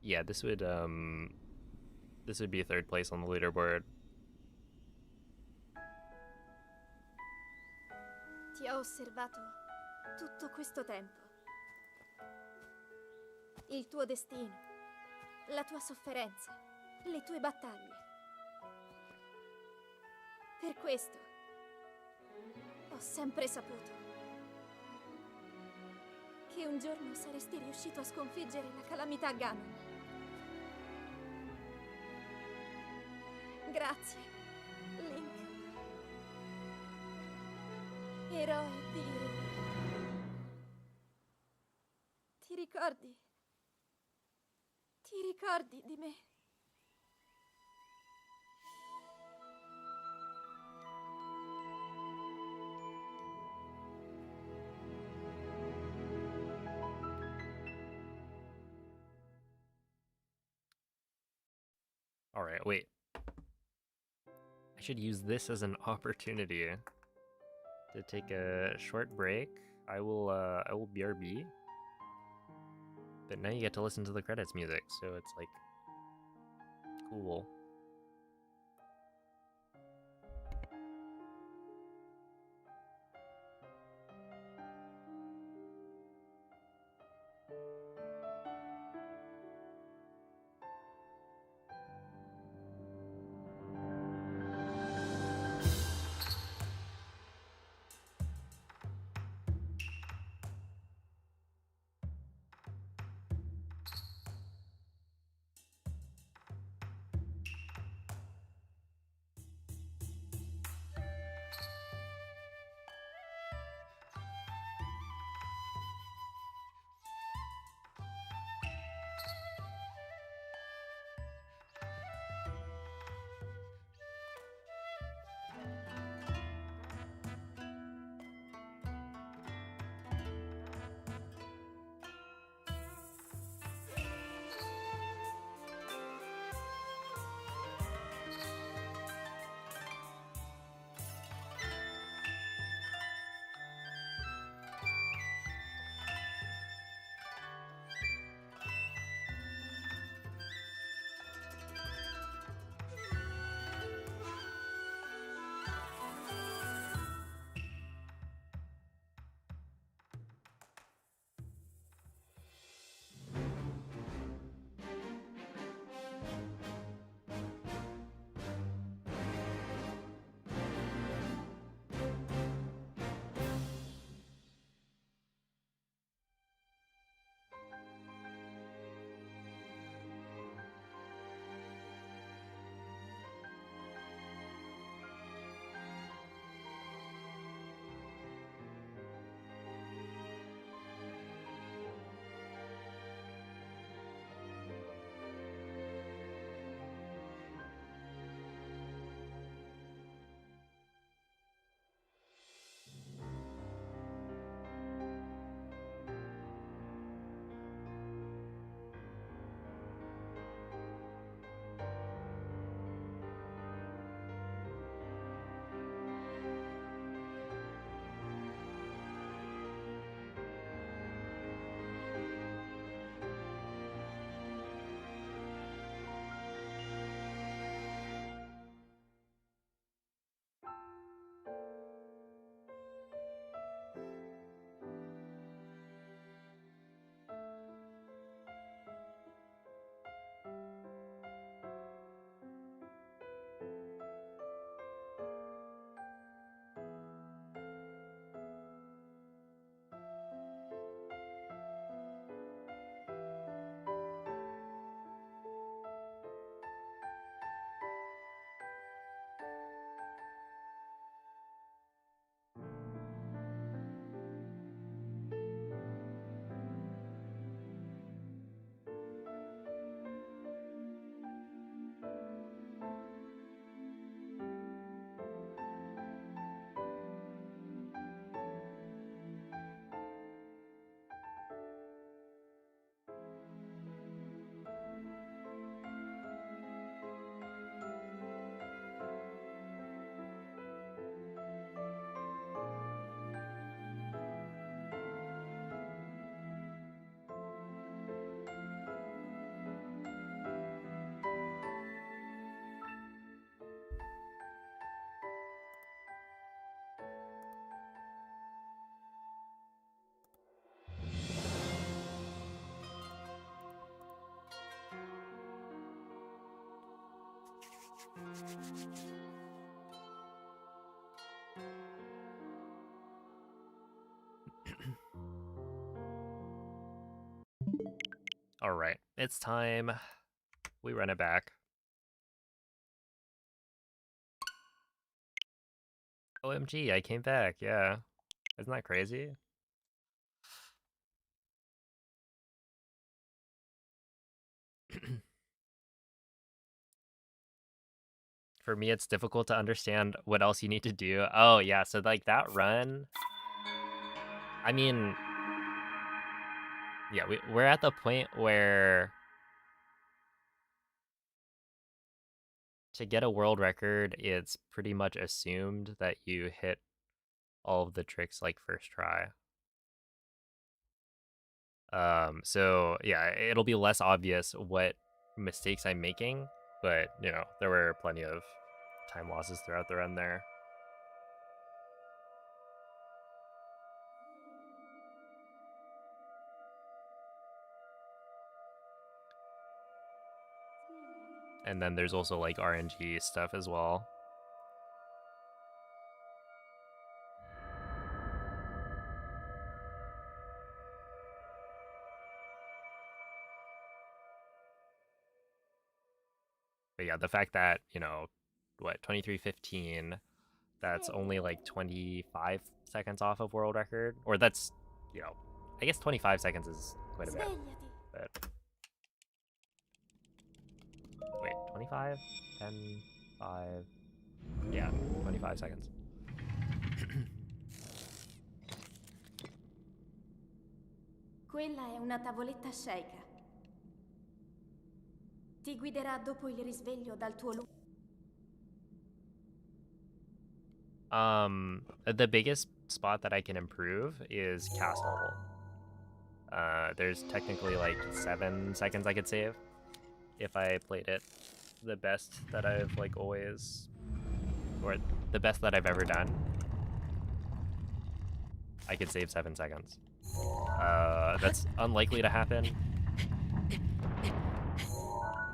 [SPEAKER 1] Yeah, this would be third place on the leaderboard.
[SPEAKER 2] Ti ho osservato tutto questo tempo. Il tuo destino, la tua sofferenza, le tue battaglie. Per questo ho sempre saputo che un giorno saresti riuscito a sconfiggere la calamità Ganon. Grazie. Link. Eroe di Hyrule. Ti ricordi? Ti ricordi di me?
[SPEAKER 1] All right, wait. I should use this as an opportunity to take a short break. I will BRB. But now you get to listen to the credits music, so it's like cool. All right, it's time. We run it back. OMG, I came back, yeah. Isn't that crazy? For me, it's difficult to understand what else you need to do. Oh, yeah, so like that run, I mean, yeah, we're at the point where to get a world record, it's pretty much assumed that you hit all of the tricks like first try. So yeah, it'll be less obvious what mistakes I'm making, but you know, there were plenty of time losses throughout the run there. And then there's also like RNG stuff as well. But yeah, the fact that, you know, what, 23:15, that's only like 25 seconds off of world record, or that's, you know, I guess 25 seconds is quite a bit.
[SPEAKER 2] Svegliati.
[SPEAKER 1] But wait, 25? 10, 5. Yeah, 25 seconds.
[SPEAKER 2] Quella è una tavoletta shake. Ti guiderà dopo il risveglio dal tuo
[SPEAKER 1] The biggest spot that I can improve is castle. There's technically like 7 seconds I could save if I played it the best that I've like always, or the best that I've ever done. I could save 7 seconds. That's unlikely to happen,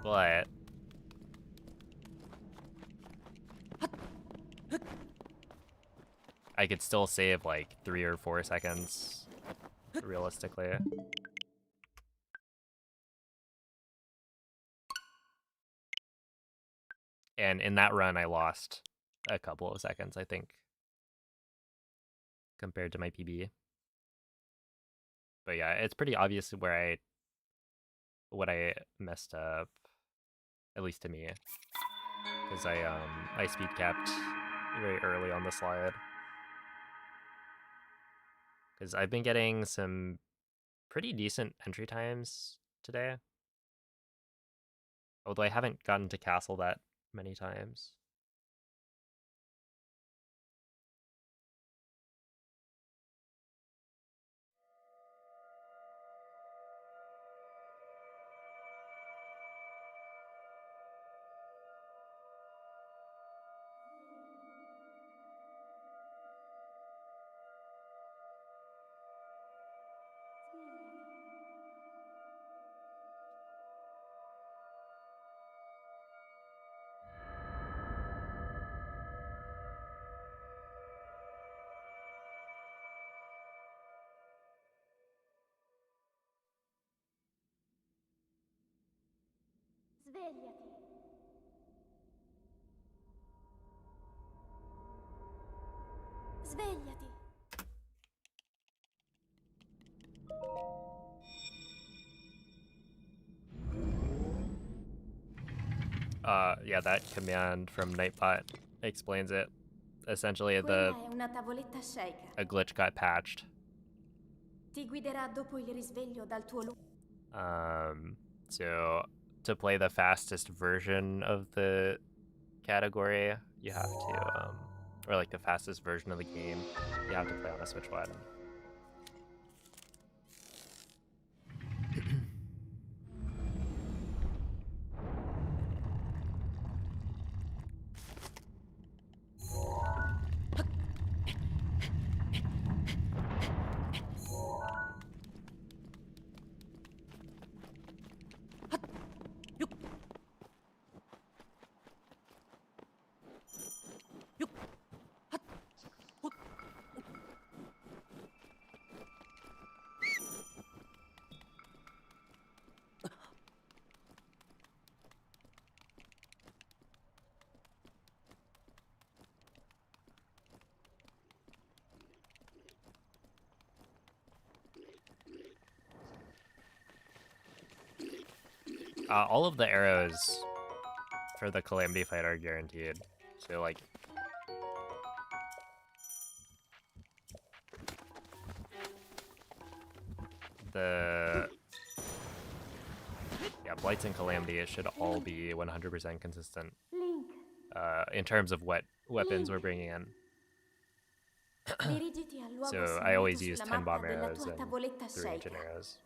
[SPEAKER 1] but I could still save like 3 or 4 seconds realistically. And in that run, I lost a couple of seconds, I think, compared to my PB. But yeah, it's pretty obvious where what I messed up, at least to me, because I speed capped very early on the slide. Because I've been getting some pretty decent entry times today, although I haven't gotten to castle that many times.
[SPEAKER 2] Svegliati. Svegliati.
[SPEAKER 1] Yeah, that command from Nightbot explains it. Essentially,
[SPEAKER 2] Quella è una tavoletta shake.
[SPEAKER 1] a glitch got patched.
[SPEAKER 2] Ti guiderà dopo il risveglio dal tuo
[SPEAKER 1] So to play the fastest version of the category, you have to, or like the fastest version of the game, you have to play on a Switch button. All of the arrows for the Calamity fight are guaranteed. So, like... Yeah, Blights and Calamity, it should all be 100% consistent.
[SPEAKER 2] Link,
[SPEAKER 1] In terms of what weapons we're bringing in.
[SPEAKER 2] dirigiti al luogo
[SPEAKER 1] So I
[SPEAKER 2] segnato
[SPEAKER 1] always use
[SPEAKER 2] sulla
[SPEAKER 1] 10
[SPEAKER 2] mappa
[SPEAKER 1] bomb
[SPEAKER 2] della
[SPEAKER 1] arrows
[SPEAKER 2] tua
[SPEAKER 1] and
[SPEAKER 2] tavoletta
[SPEAKER 1] 3 ancient
[SPEAKER 2] scelta.
[SPEAKER 1] arrows.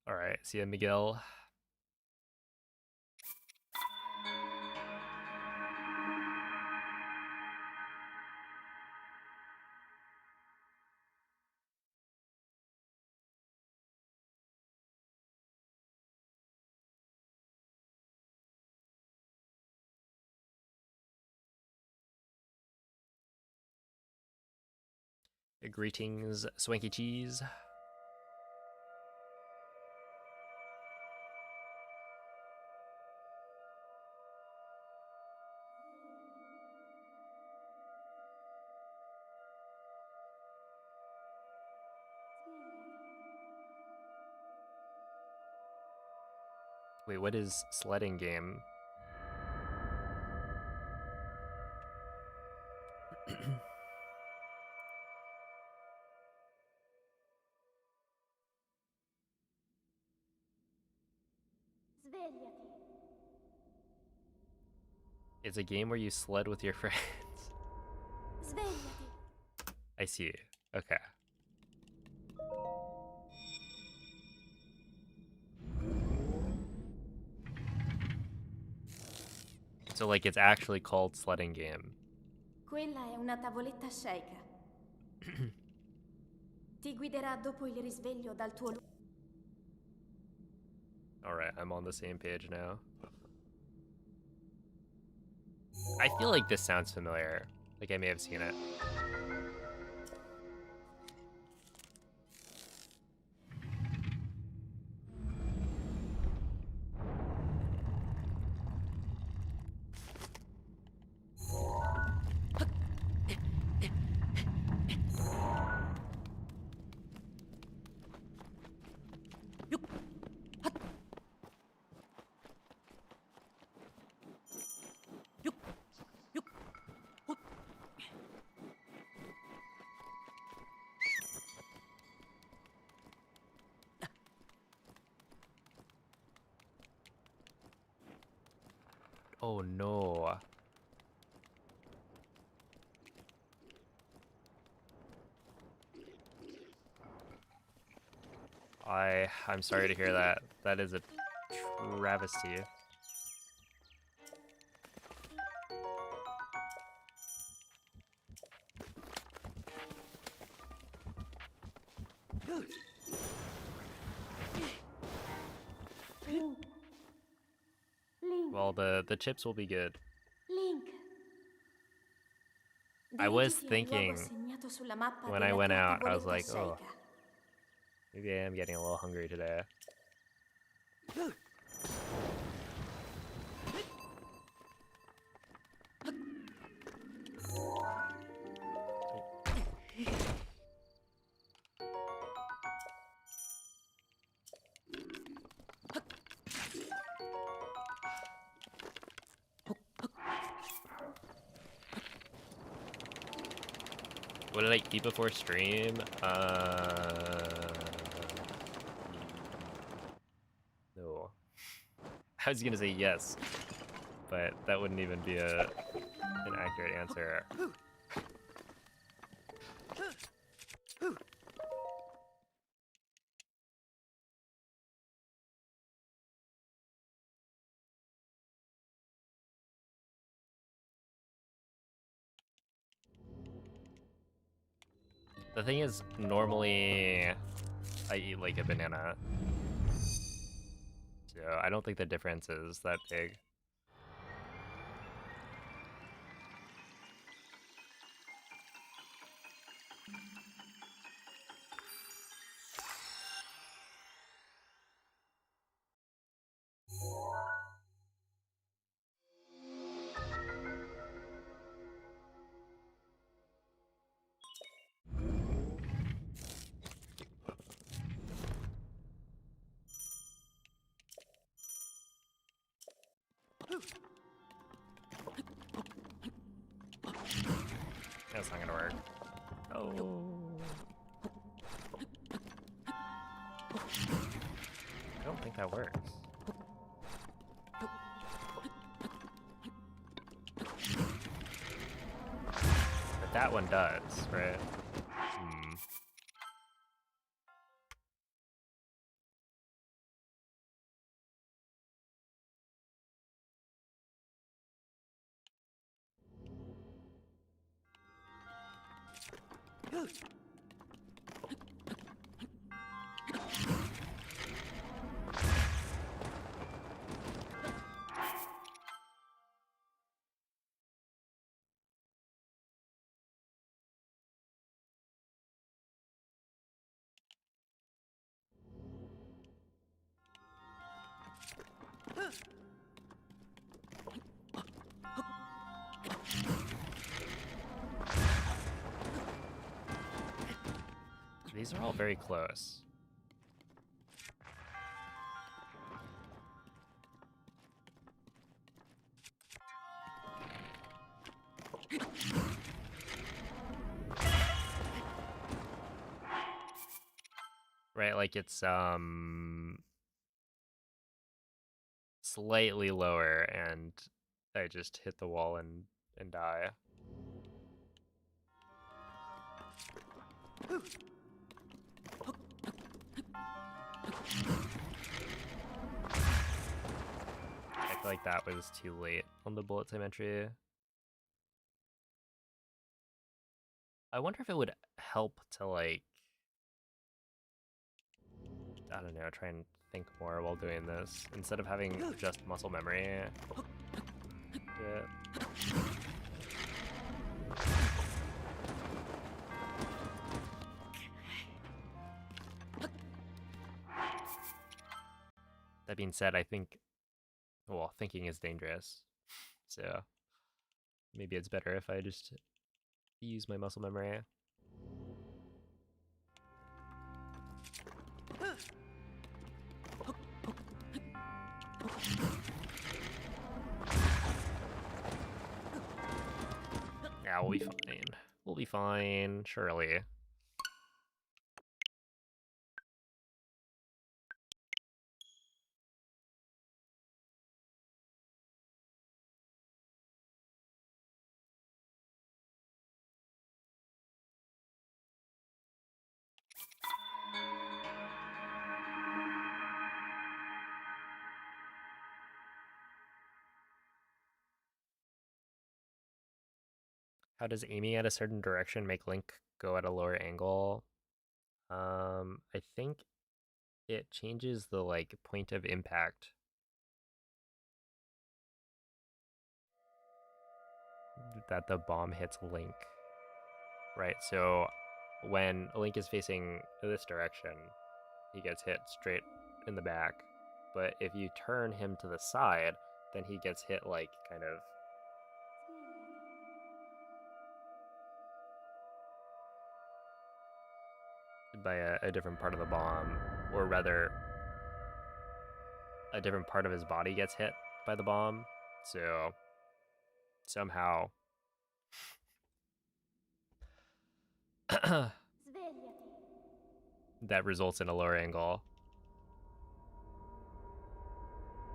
[SPEAKER 1] Alright, see ya, Miguel. Greetings, Swanky Cheese. Wait, what is sledding game?
[SPEAKER 2] Svegliati.
[SPEAKER 1] It's a game where you sled with your friends.
[SPEAKER 2] Svegliati.
[SPEAKER 1] I see. Okay. So, like, it's actually called sledding game.
[SPEAKER 2] Quella è una tavoletta sceicca. Ti guiderà dopo il risveglio dal tuo luogo.
[SPEAKER 1] Alright, I'm on the same page now. I feel like this sounds familiar. Like I may have seen it. Oh no. I'm sorry to hear that. That is a travesty.
[SPEAKER 2] Link. Link.
[SPEAKER 1] Well, the chips will be good.
[SPEAKER 2] Link.
[SPEAKER 1] I was
[SPEAKER 2] Dirigiti al luogo
[SPEAKER 1] thinking
[SPEAKER 2] segnato sulla mappa
[SPEAKER 1] when I
[SPEAKER 2] della
[SPEAKER 1] went
[SPEAKER 2] tua
[SPEAKER 1] out, I was
[SPEAKER 2] tavoletta
[SPEAKER 1] like, oh,
[SPEAKER 2] sceicca.
[SPEAKER 1] maybe I am getting a little hungry today. What did I eat before stream? No. I was gonna say yes, but that wouldn't even be an accurate answer. The thing is, normally I eat like a banana, so I don't think the difference is that big. That's not gonna work. Oh. I don't think that works. But that one does, right? Hmm. These are all very close. Right, like it's slightly lower and I just hit the wall and die. I feel like that was too late on the bullet time entry. I wonder if it would help to, like, I don't know, try and think more while doing this instead of having just muscle memory. Yeah. That being said, I think, well, thinking is dangerous. So maybe it's better if I just use my muscle memory. Yeah, we'll be fine. We'll be fine, surely. How does aiming at a certain direction make Link go at a lower angle? I think it changes the, like, point of impact. That the bomb hits Link. Right, so when Link is facing this direction, he gets hit straight in the back. But if you turn him to the side, then he gets hit, like, kind of by a different part of the bomb, or rather, a different part of his body gets hit by the bomb. So somehow
[SPEAKER 2] Svegliati.
[SPEAKER 1] That results in a lower angle.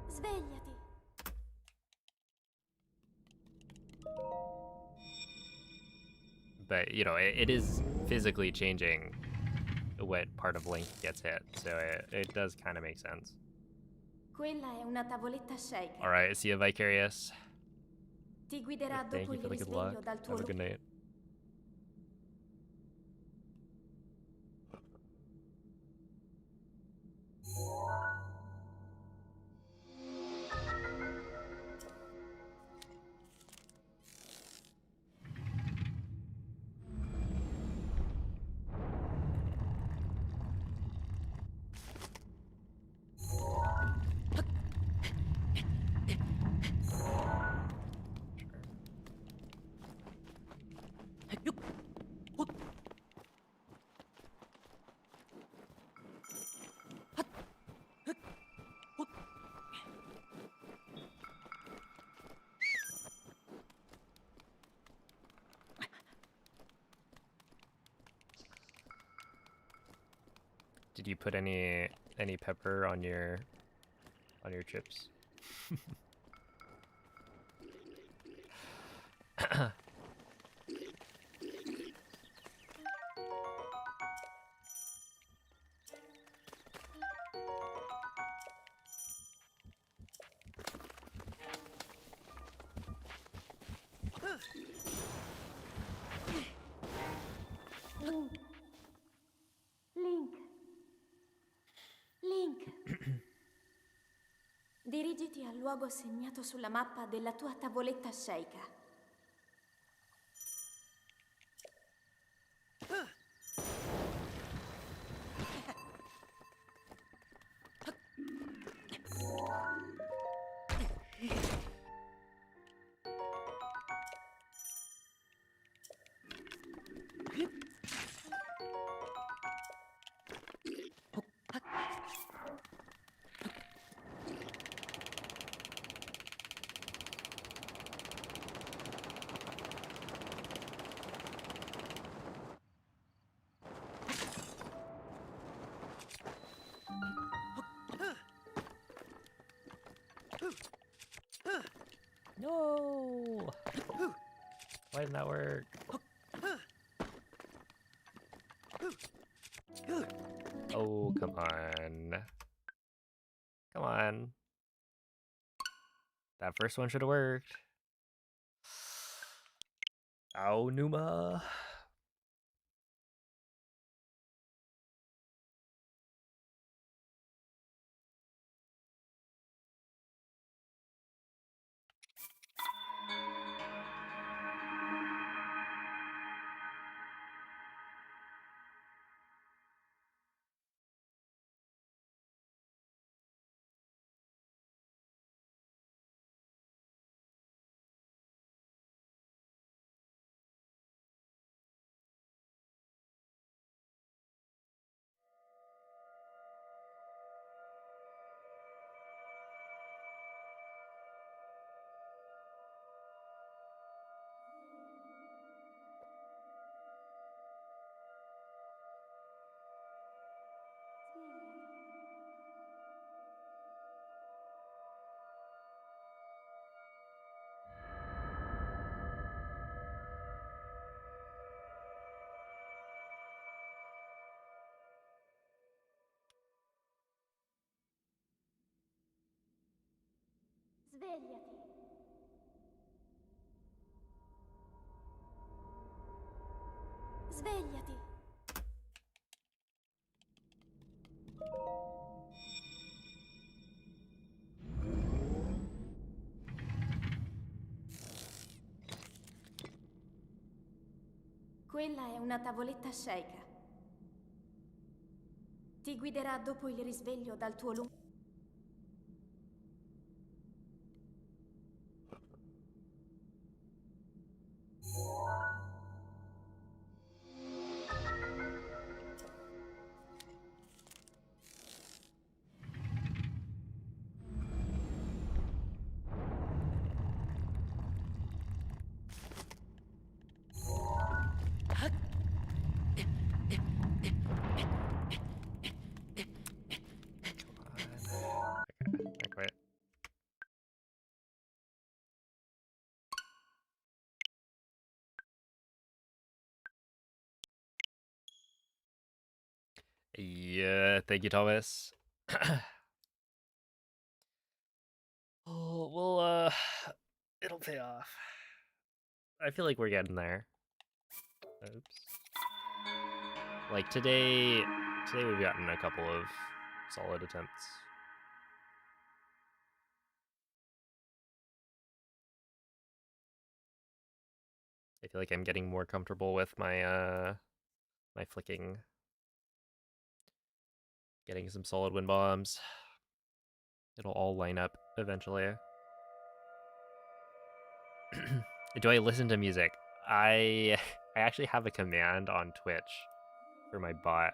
[SPEAKER 2] Svegliati.
[SPEAKER 1] But, you know, it is physically changing what part of Link gets hit, so it does kind of make sense.
[SPEAKER 2] Quella è una tavoletta shake.
[SPEAKER 1] Alright, see you, Vicarious.
[SPEAKER 2] Ti guiderà
[SPEAKER 1] Thank
[SPEAKER 2] dopo
[SPEAKER 1] you
[SPEAKER 2] il
[SPEAKER 1] for the good luck.
[SPEAKER 2] risveglio dal tuo
[SPEAKER 1] Have a good night. Did you put any pepper on your chips?
[SPEAKER 2] Link. Link. Dirigiti al luogo segnato sulla mappa della tua tavoletta shake.
[SPEAKER 1] No! Why didn't that work? Oh, come on. Come on. That first one should have worked. Oh, Numa.
[SPEAKER 2] Svegliati. Svegliati. Quella è una tavoletta shake. Ti guiderà dopo il risveglio dal tuo lungo.
[SPEAKER 1] Yeah, thank you, Thomas. Oh, well, it'll pay off. I feel like we're getting there. Oops. Like today we've gotten a couple of solid attempts. I feel like I'm getting more comfortable with my my flicking. Getting some solid wind bombs. It'll all line up eventually. Do I listen to music? I actually have a command on Twitch for my bot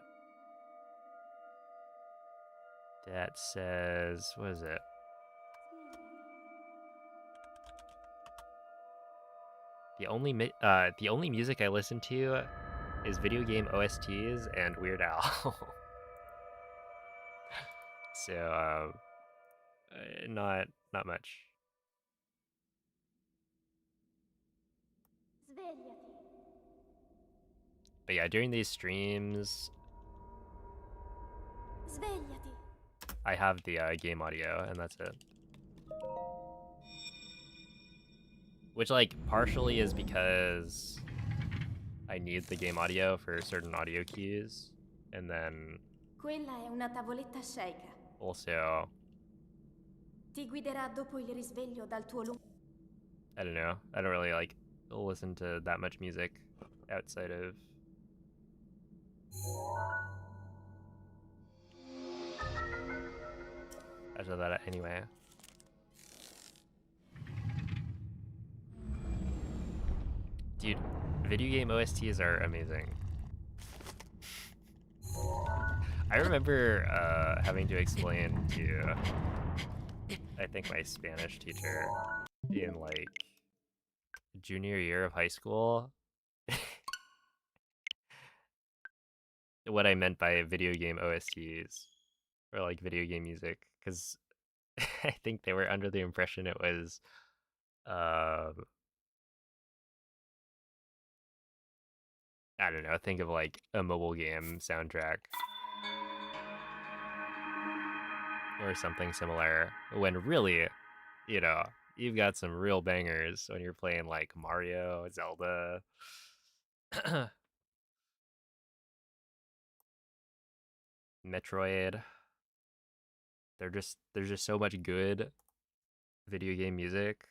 [SPEAKER 1] that says, what is it? The only music I listen to is video game OSTs and Weird Al. So not much.
[SPEAKER 2] Svegliati.
[SPEAKER 1] But yeah, during these streams,
[SPEAKER 2] Svegliati.
[SPEAKER 1] I have the game audio, and that's it. Which, like, partially is because I need the game audio for certain audio cues, and then
[SPEAKER 2] Quella è una tavoletta sceicca.
[SPEAKER 1] also,
[SPEAKER 2] Ti guiderà dopo il risveglio dal tuo lungo...
[SPEAKER 1] I don't know, I don't really, like, listen to that much music outside of... outside of that anyway. Dude, video game OSTs are amazing. I remember having to explain to, I think, my Spanish teacher in, like, junior year of high school what I meant by video game OSTs, or, like, video game music, because I think they were under the impression it was, I don't know, think of, like, a mobile game soundtrack. Or something similar, when really, you know, you've got some real bangers when you're playing, like, Mario, Zelda. Metroid. There's just so much good video game music.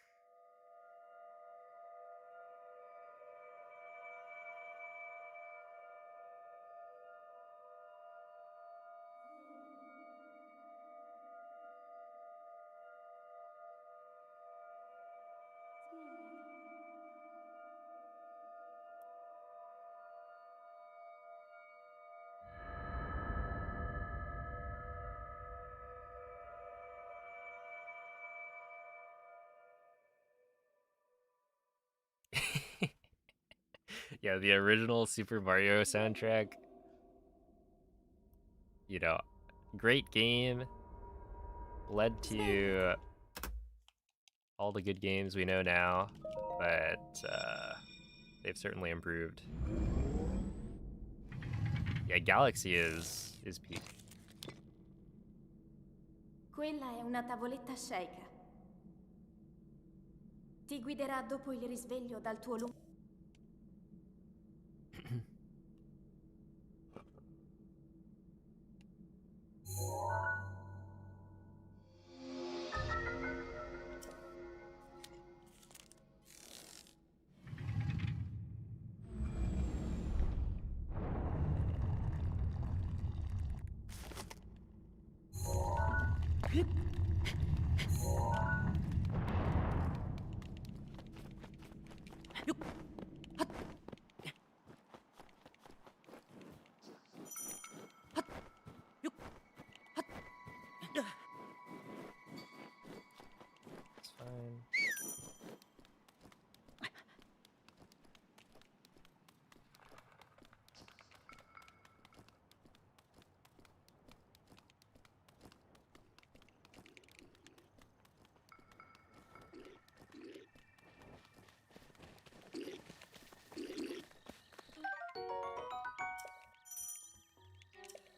[SPEAKER 1] Yeah, the original Super Mario soundtrack, you know, great game, led to all the good games we know now, but they've certainly improved. Yeah, Galaxy is peak.
[SPEAKER 2] Quella è una tavoletta sceicca. Ti guiderà dopo il risveglio dal tuo lungo...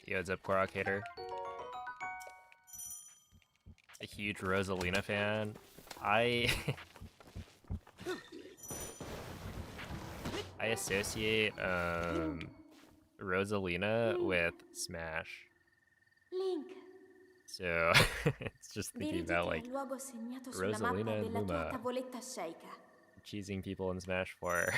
[SPEAKER 1] Yo, what's up, Korok Hater? A huge Rosalina fan. I I associate Rosalina with Smash.
[SPEAKER 2] Link,
[SPEAKER 1] So it's just thinking
[SPEAKER 2] dirigiti
[SPEAKER 1] about
[SPEAKER 2] al
[SPEAKER 1] like
[SPEAKER 2] luogo segnato sulla
[SPEAKER 1] Rosalina
[SPEAKER 2] mappa
[SPEAKER 1] and
[SPEAKER 2] della tua
[SPEAKER 1] Luma
[SPEAKER 2] tavoletta sceicca.
[SPEAKER 1] cheesing people in Smash 4.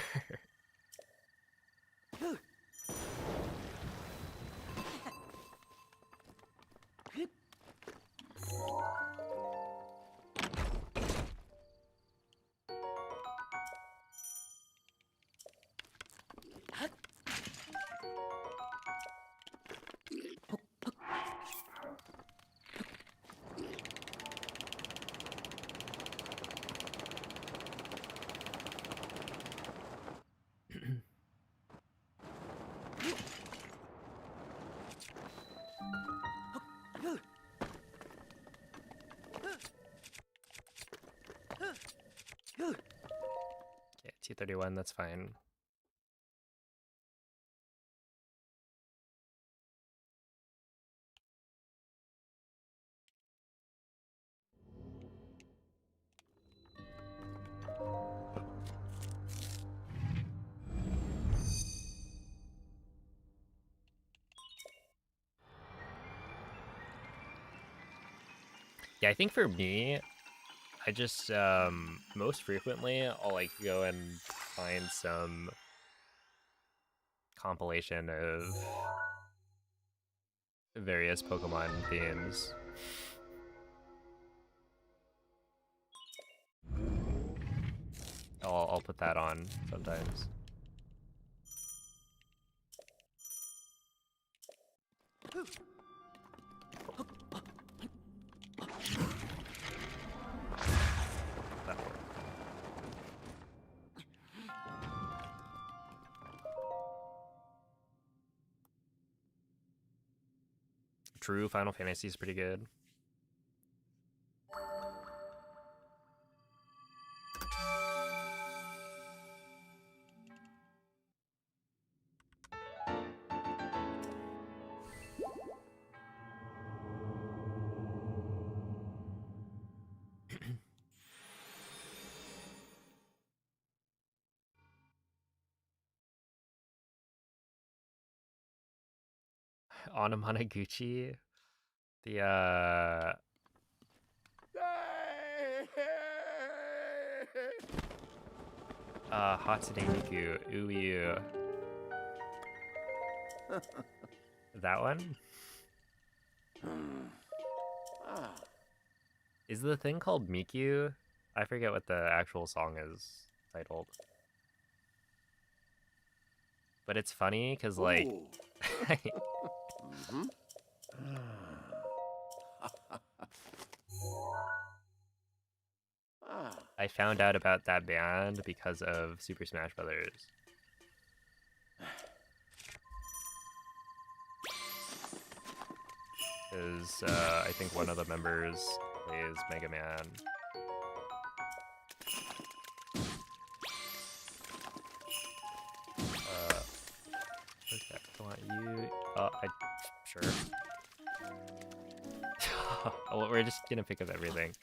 [SPEAKER 1] Okay, 231, that's fine. Yeah, I think for me, I just most frequently I'll like go and find some compilation of various Pokemon themes. I'll put that on sometimes. That worked. True, Final Fantasy is pretty good. Onamanaguchi, the Hatsune Miku, Uyu. That one? Is the thing called Miku? I forget what the actual song is titled. But it's funny because like I found out about that band because of Super Smash Brothers. Because I think one of the members plays Mega Man. Okay, I want you. Sure. Well, we're just gonna pick up everything.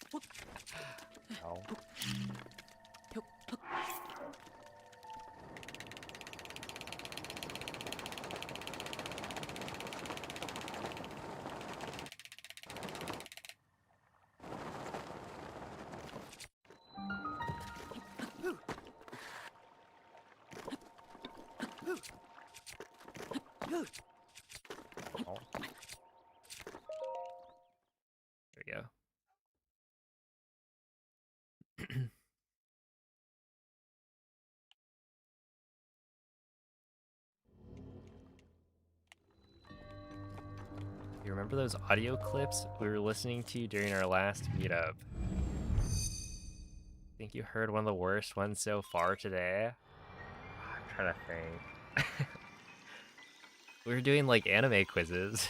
[SPEAKER 1] Ow. Oh. There we go. You remember those audio clips we were listening to during our last meetup? Think you heard one of the worst ones so far today? I'm trying to think. We were doing like anime quizzes.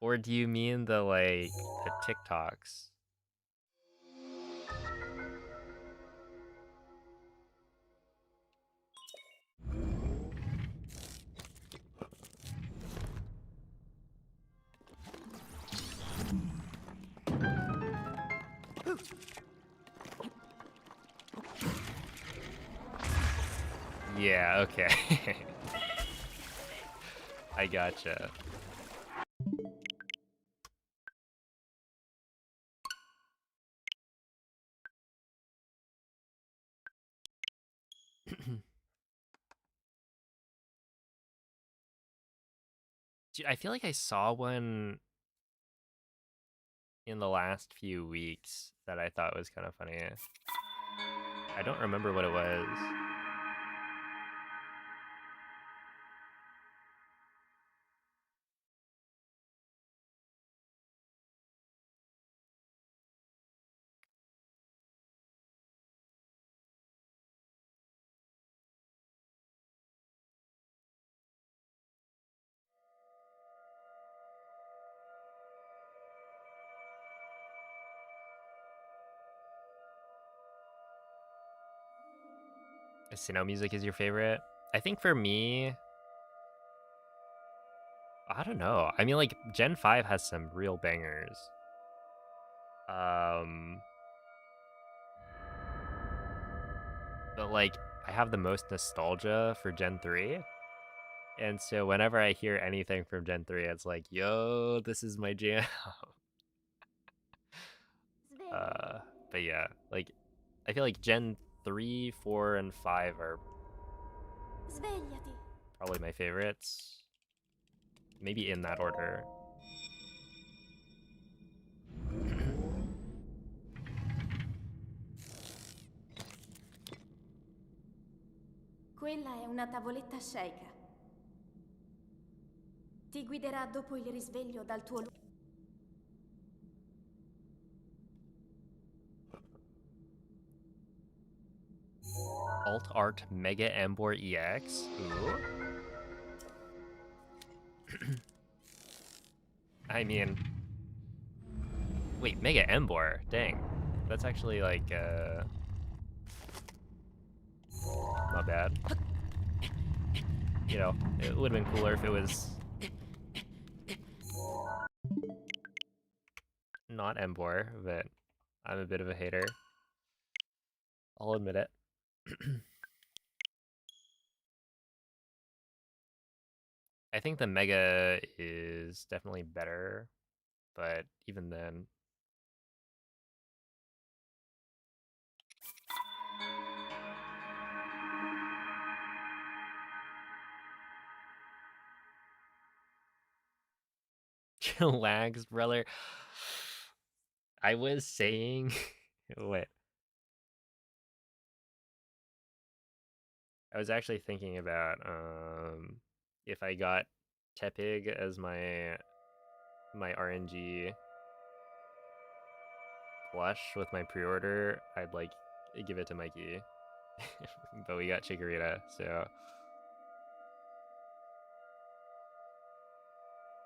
[SPEAKER 1] Or do you mean the like the TikToks? Yeah, okay. I gotcha. Dude, I feel like I saw one in the last few weeks that I thought was kind of funny. I don't remember what it was. Sinnoh music is your favorite? I think for me, I don't know. I mean, like, Gen 5 has some real bangers. But, like, I have the most nostalgia for Gen 3. And so whenever I hear anything from Gen 3, it's like, yo, this is my jam.
[SPEAKER 2] Svegliati.
[SPEAKER 1] But yeah, like, I feel like Gen 3, 4, and 5 are
[SPEAKER 2] Svegliati.
[SPEAKER 1] probably my favorites. Maybe in that order.
[SPEAKER 2] Quella è una tavoletta sceika. Ti guiderà dopo il risveglio dal tuo luogo.
[SPEAKER 1] Alt Art Mega Embor EX. Ooh. I mean, wait, Mega Embor? Dang. That's actually like, not bad. You know, it would have been cooler if it was not Embor, but I'm a bit of a hater. I'll admit it. I think the Mega is definitely better, but even then. Lags, brother. I was saying, wait. I was actually thinking about if I got Tepig as my RNG plush with my pre-order, I'd like give it to Mikey. But we got Chikorita, so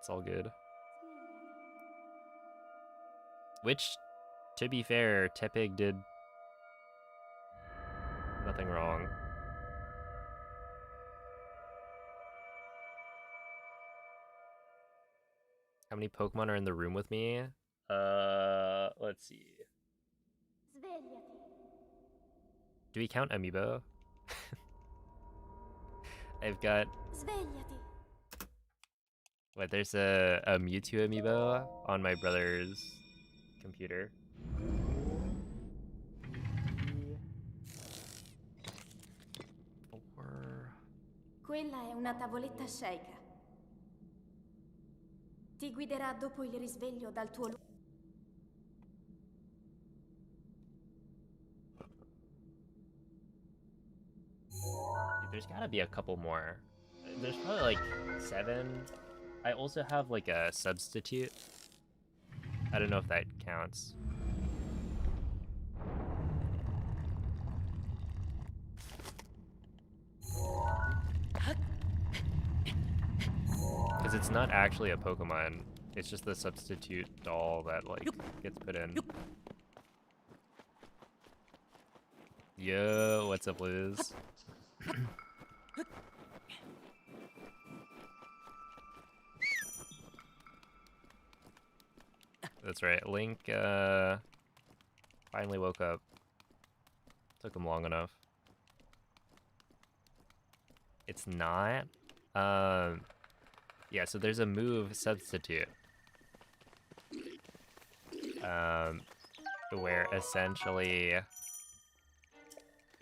[SPEAKER 1] it's all good. Which, to be fair, Tepig did nothing wrong. How many Pokemon are in the room with me? Let's see.
[SPEAKER 2] Svegliati.
[SPEAKER 1] Do we count Amiibo? I've got...
[SPEAKER 2] Svegliati.
[SPEAKER 1] What, there's a Mewtwo Amiibo on my brother's computer. Four...
[SPEAKER 2] Quella è una tavoletta sceika. Ti guiderà dopo il risveglio dal tuo luogo.
[SPEAKER 1] There's gotta be a couple more. There's probably like 7. I also have like a substitute. I don't know if that counts. Because it's not actually a Pokemon. It's just the substitute doll that like gets put in. Yo, what's up, Liz? That's right. Link finally woke up. Took him long enough. It's not. Yeah, so there's a move substitute. Where essentially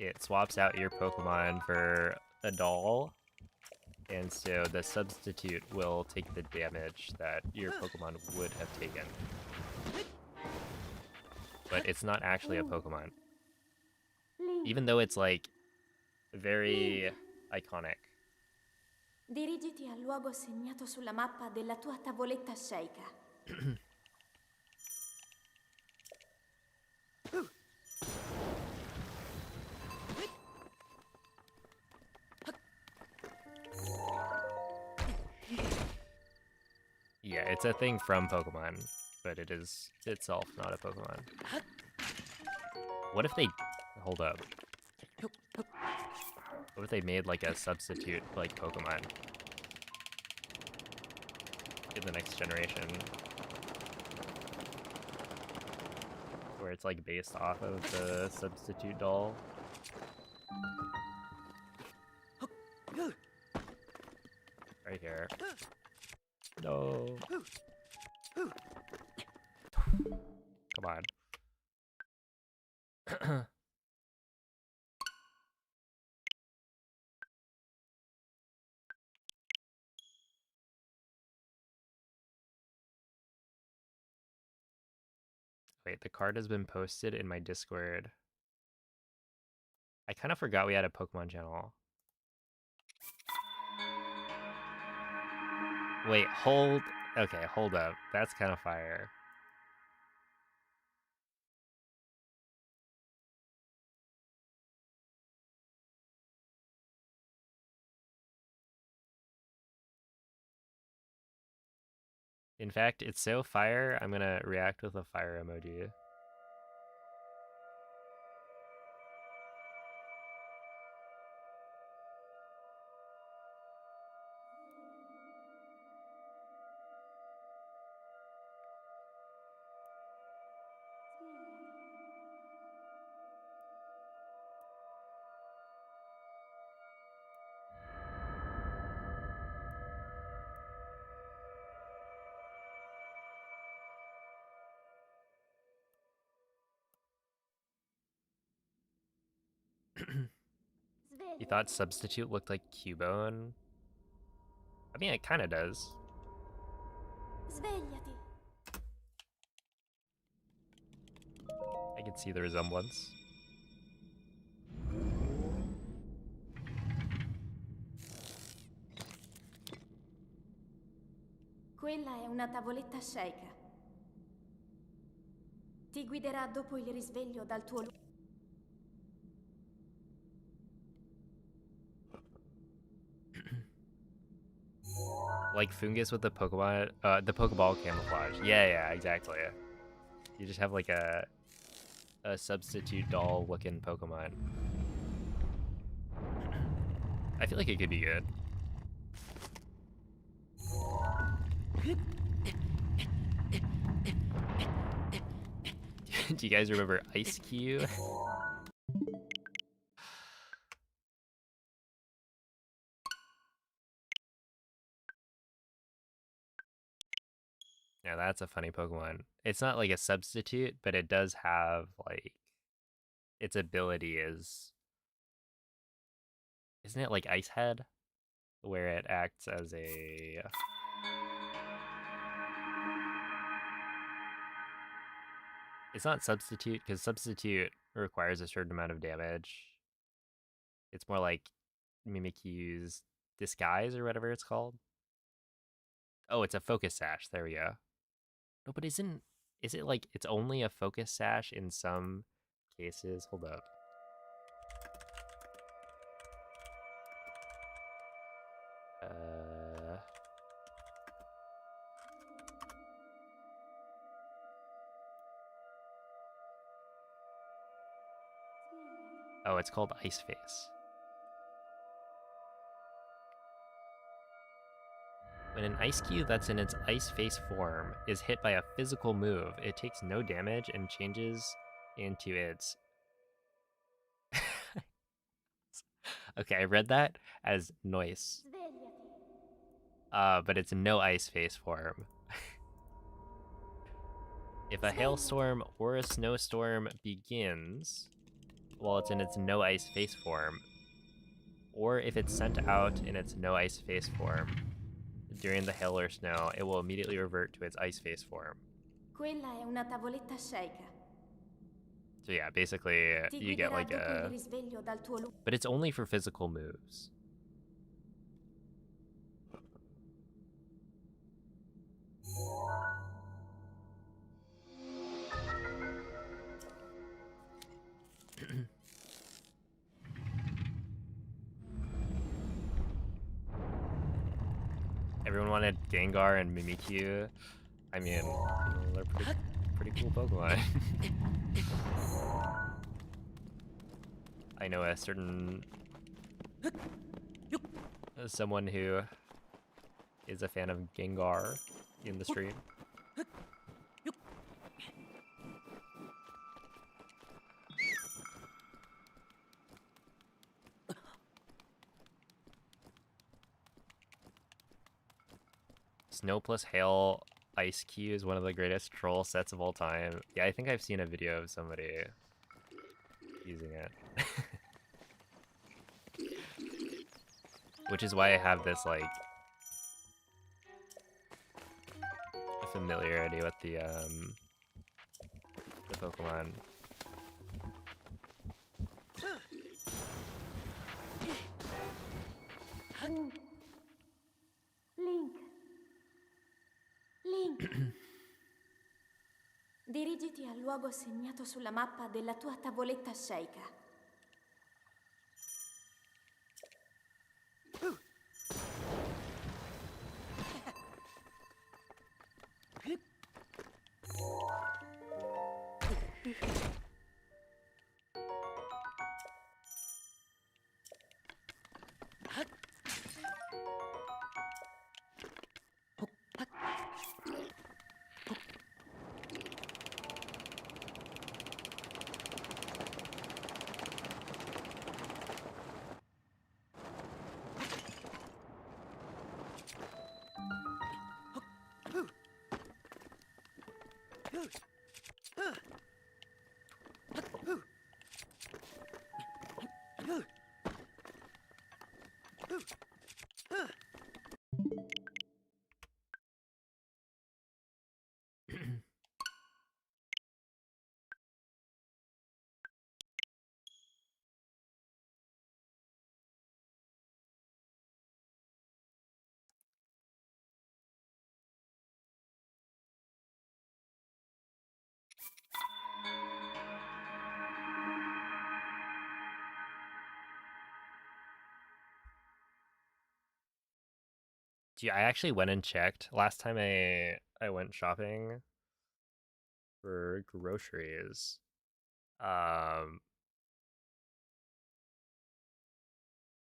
[SPEAKER 1] it swaps out your Pokemon for a doll, and so the substitute will take the damage that your Pokemon would have taken. But it's not actually a Pokemon. Even though it's like very iconic.
[SPEAKER 2] Dirigiti al luogo segnato sulla mappa della tua tavoletta sceicca.
[SPEAKER 1] Yeah, it's a thing from Pokemon, but it is itself not a Pokemon. What if they... Hold up. What if they made like a substitute like Pokemon in the next generation? Where it's like based off of the substitute doll? Right here. No. Come on. Wait, the card has been posted in my Discord. I kind of forgot we had a Pokemon channel. Wait, hold... Okay, hold up. That's kind of fire. In fact, it's so fire, I'm gonna react with a fire emoji. You thought Substitute looked like Cubone? I mean, it kind of does.
[SPEAKER 2] Svegliati.
[SPEAKER 1] I can see the resemblance.
[SPEAKER 2] Quella è una tavoletta sceicca. Ti guiderà dopo il risveglio dal tuo luogo.
[SPEAKER 1] Like Fungus with the Pokemon, the Pokeball camouflage. Yeah, exactly. You just have like a substitute doll looking Pokemon. I feel like it could be good. Do you guys remember Ice Cube? Yeah, that's a funny Pokemon. It's not like a substitute, but it does have like its ability is, isn't it like Ice Head, where it acts as a it's not substitute because substitute requires a certain amount of damage. It's more like Mimikyu's disguise or whatever it's called. Oh, it's a focus sash. There we go. No, but is it like it's only a focus sash in some cases? Hold up. Oh, it's called Ice Face. When an Ice Cube that's in its Ice Face form is hit by a physical move, it takes no damage and changes into its... Okay, I read that as noise.
[SPEAKER 2] Svegliati.
[SPEAKER 1] But it's no ice face form. If a hailstorm or a snowstorm begins while it's in its no ice face form, or if it's sent out in its no ice face form during the hail or snow, it will immediately revert to its ice face form.
[SPEAKER 2] Quella è una tavoletta sceicca.
[SPEAKER 1] So yeah, basically
[SPEAKER 2] Ti
[SPEAKER 1] you get
[SPEAKER 2] guiderà
[SPEAKER 1] like
[SPEAKER 2] dopo il
[SPEAKER 1] a...
[SPEAKER 2] risveglio dal tuo
[SPEAKER 1] But it's only for physical moves. Everyone wanted Gengar and Mimikyu. I mean, they're pretty cool Pokemon. I know a certain someone who is a fan of Gengar in the stream. Snow plus Hail Ice Key is one of the greatest troll sets of all time. Yeah, I think I've seen a video of somebody using it. Which is why I have this, like, familiarity with the Pokemon.
[SPEAKER 2] Link. Link. Dirigiti al luogo segnato sulla mappa della tua tavoletta sceicca.
[SPEAKER 1] Gee, I actually went and checked. Last time I went shopping for groceries.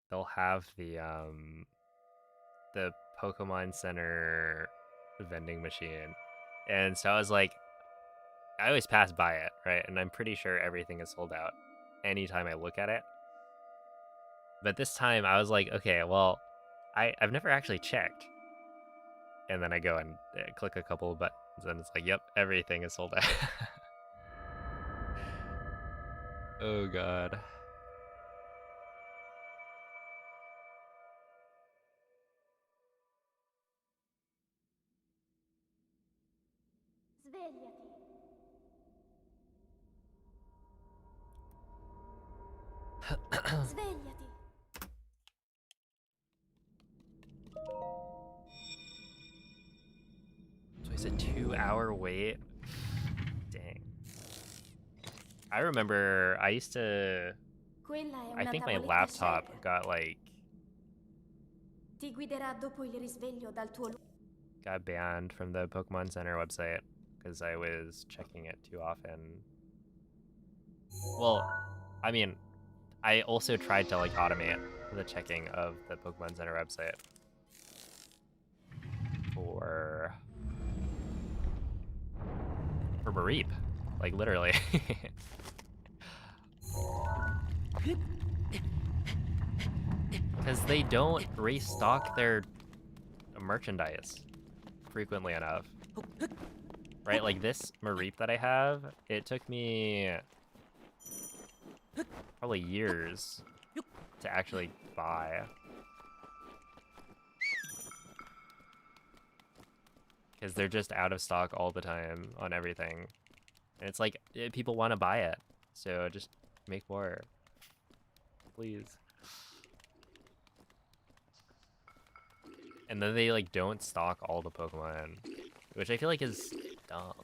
[SPEAKER 1] They'll have the Pokemon Center vending machine. And so I was like, I always pass by it, right? And I'm pretty sure everything is sold out anytime I look at it. But this time I was like, okay, well, I've never actually checked. And then I go and click a couple of buttons and it's like, yep, everything is sold out. Oh god.
[SPEAKER 2] Svegliati. Svegliati.
[SPEAKER 1] So it's a 2-hour wait. Dang. I remember I used to...
[SPEAKER 2] Quella è
[SPEAKER 1] I
[SPEAKER 2] una
[SPEAKER 1] think my
[SPEAKER 2] tavoletta
[SPEAKER 1] laptop
[SPEAKER 2] sceicca.
[SPEAKER 1] got like...
[SPEAKER 2] Ti guiderà dopo il risveglio dal tuo
[SPEAKER 1] got banned from the Pokemon Center website because I was checking it too often. Well, I mean, I also tried to like automate the checking of the Pokemon Center website for Mareep, like literally. Because they don't restock their merchandise frequently enough. Right, like this Mareep that I have, it took me probably years to actually buy. Because they're just out of stock all the time on everything. And it's like, people want to buy it. So just make more. Please. And then they like don't stock all the Pokemon, which I feel like is dumb.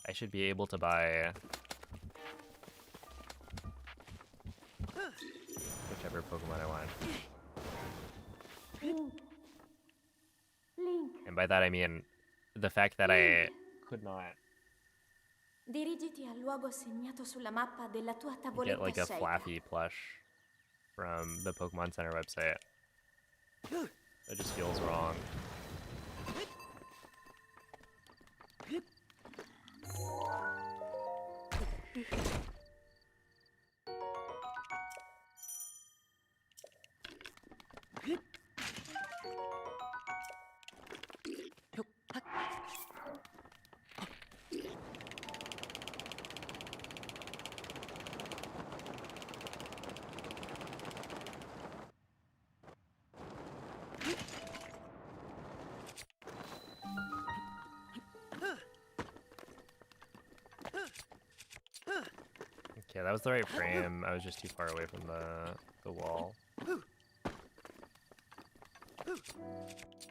[SPEAKER 1] I should be able to buy whichever Pokemon I want.
[SPEAKER 2] Link.
[SPEAKER 1] And by that I mean the fact that I could not
[SPEAKER 2] Dirigiti al luogo segnato sulla mappa della tua
[SPEAKER 1] get
[SPEAKER 2] tavoletta
[SPEAKER 1] like a
[SPEAKER 2] scelta.
[SPEAKER 1] Flappy plush from the Pokemon Center website. That just feels wrong. Okay, that was the right frame. I was just too far away from the wall.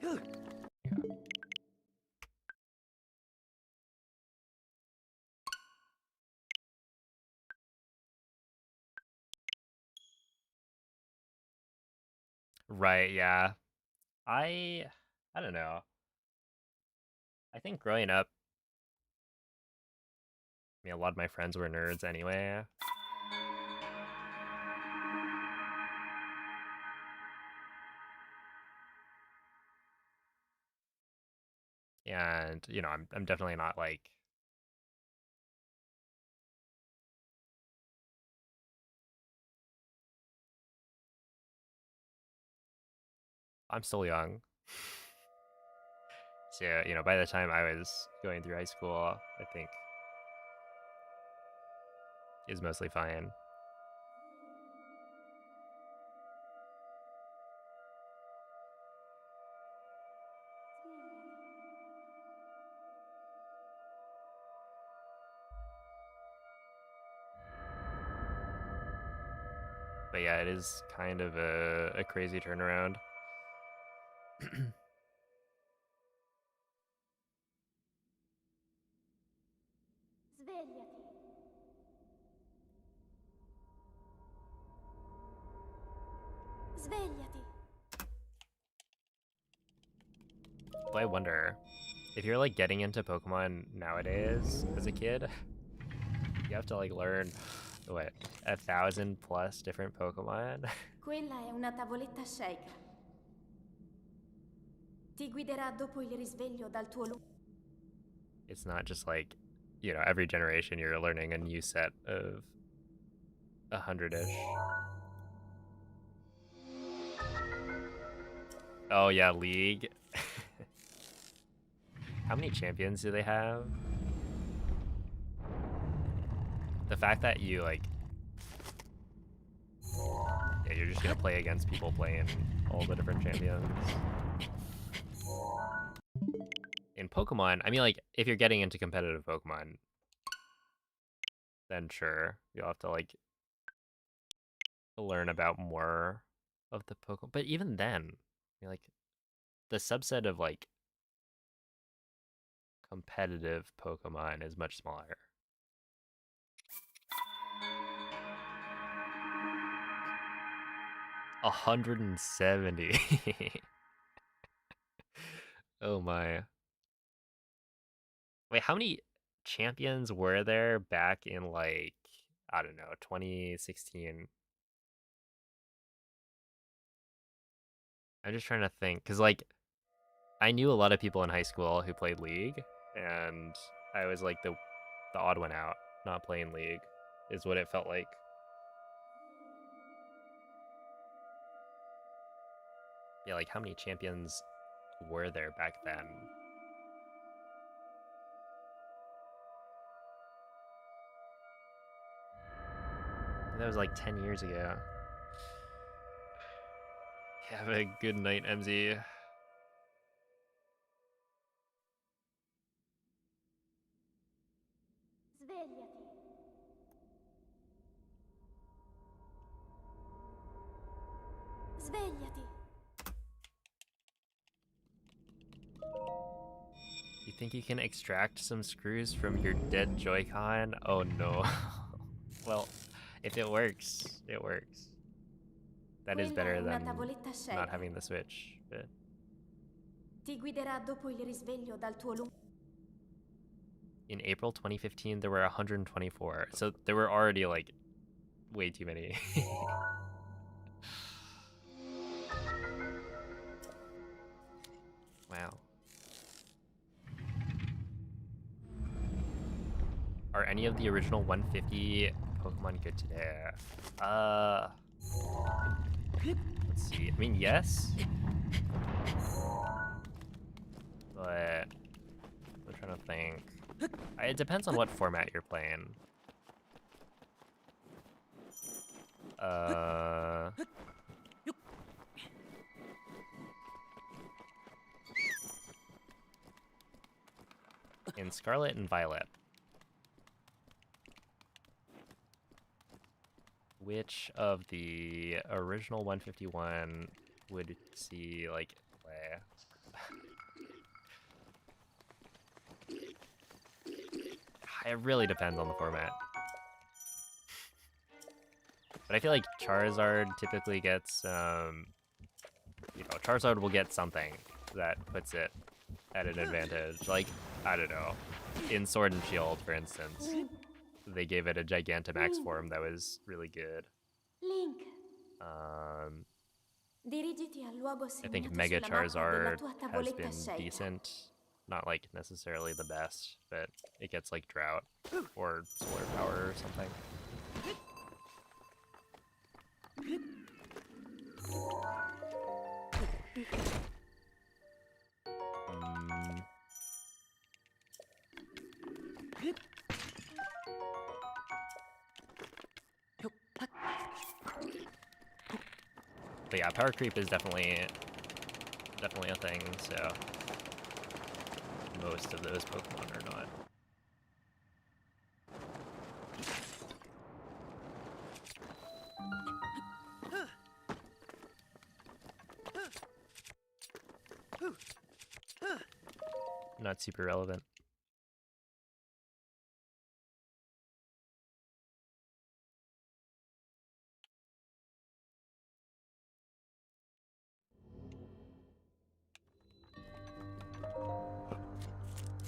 [SPEAKER 1] Yeah. Right, yeah. I don't know. I think growing up, I mean, a lot of my friends were nerds anyway. And, you know, I'm definitely not like I'm still young. So, you know, by the time I was going through high school, I think is mostly fine. But yeah, it is kind of a crazy turnaround.
[SPEAKER 2] Svegliati. Svegliati.
[SPEAKER 1] But I wonder if you're like getting into Pokemon nowadays as a kid, you have to like learn what 1,000+ different Pokemon.
[SPEAKER 2] Quella è una tavoletta scelta. Ti guiderà dopo il risveglio dal tuo luogo.
[SPEAKER 1] It's not just like, you know, every generation you're learning a new set of 100-ish. Oh yeah, League. How many champions do they have? The fact that you like, yeah, you're just gonna play against people playing all the different champions. In Pokemon, I mean, like, if you're getting into competitive Pokemon, then sure, you'll have to like learn about more of the Pokemon. But even then, I mean, like, the subset of like competitive Pokemon is much smaller. $170. Oh my. Wait, how many champions were there back in like, I don't know, 2016? I'm just trying to think, because like, I knew a lot of people in high school who played League, and I was like the odd one out. not playing League, is what it felt like. Yeah, like how many champions were there back then? That was like 10 years ago. Have a good night, MZ.
[SPEAKER 2] Svegliati. Svegliati.
[SPEAKER 1] You think you can extract some screws from your dead Joy-Con? Oh no. Well, if it works, it works. That is
[SPEAKER 2] Quella
[SPEAKER 1] better
[SPEAKER 2] è una
[SPEAKER 1] than
[SPEAKER 2] tavoletta a
[SPEAKER 1] not
[SPEAKER 2] scegliere.
[SPEAKER 1] having the Switch. But
[SPEAKER 2] Ti guiderà dopo il risveglio dal tuo lungo.
[SPEAKER 1] in April 2015, there were 124. So there were already like way too many. Wow. Are any of the original 150 Pokemon good today? Let's see. I mean, yes. But I'm trying to think. It depends on what format you're playing. In Scarlet and Violet, which of the original 151 would see like play? It really depends on the format. But I feel like Charizard typically gets, Charizard will get something that puts it at an advantage. Like, I don't know, in Sword and Shield, for instance, they gave it a Gigantamax form that was really good.
[SPEAKER 2] Link.
[SPEAKER 3] Dirigiti al luogo
[SPEAKER 1] I think
[SPEAKER 3] segnato
[SPEAKER 1] Mega
[SPEAKER 3] sulla mappa della
[SPEAKER 1] Charizard
[SPEAKER 3] tua
[SPEAKER 1] has
[SPEAKER 3] tavoletta
[SPEAKER 1] been
[SPEAKER 3] scelta.
[SPEAKER 1] decent. Not like necessarily the best, but it gets like Drought or Solar Power or something. But yeah, power creep is definitely a thing, so most of those Pokemon are not. Not super relevant.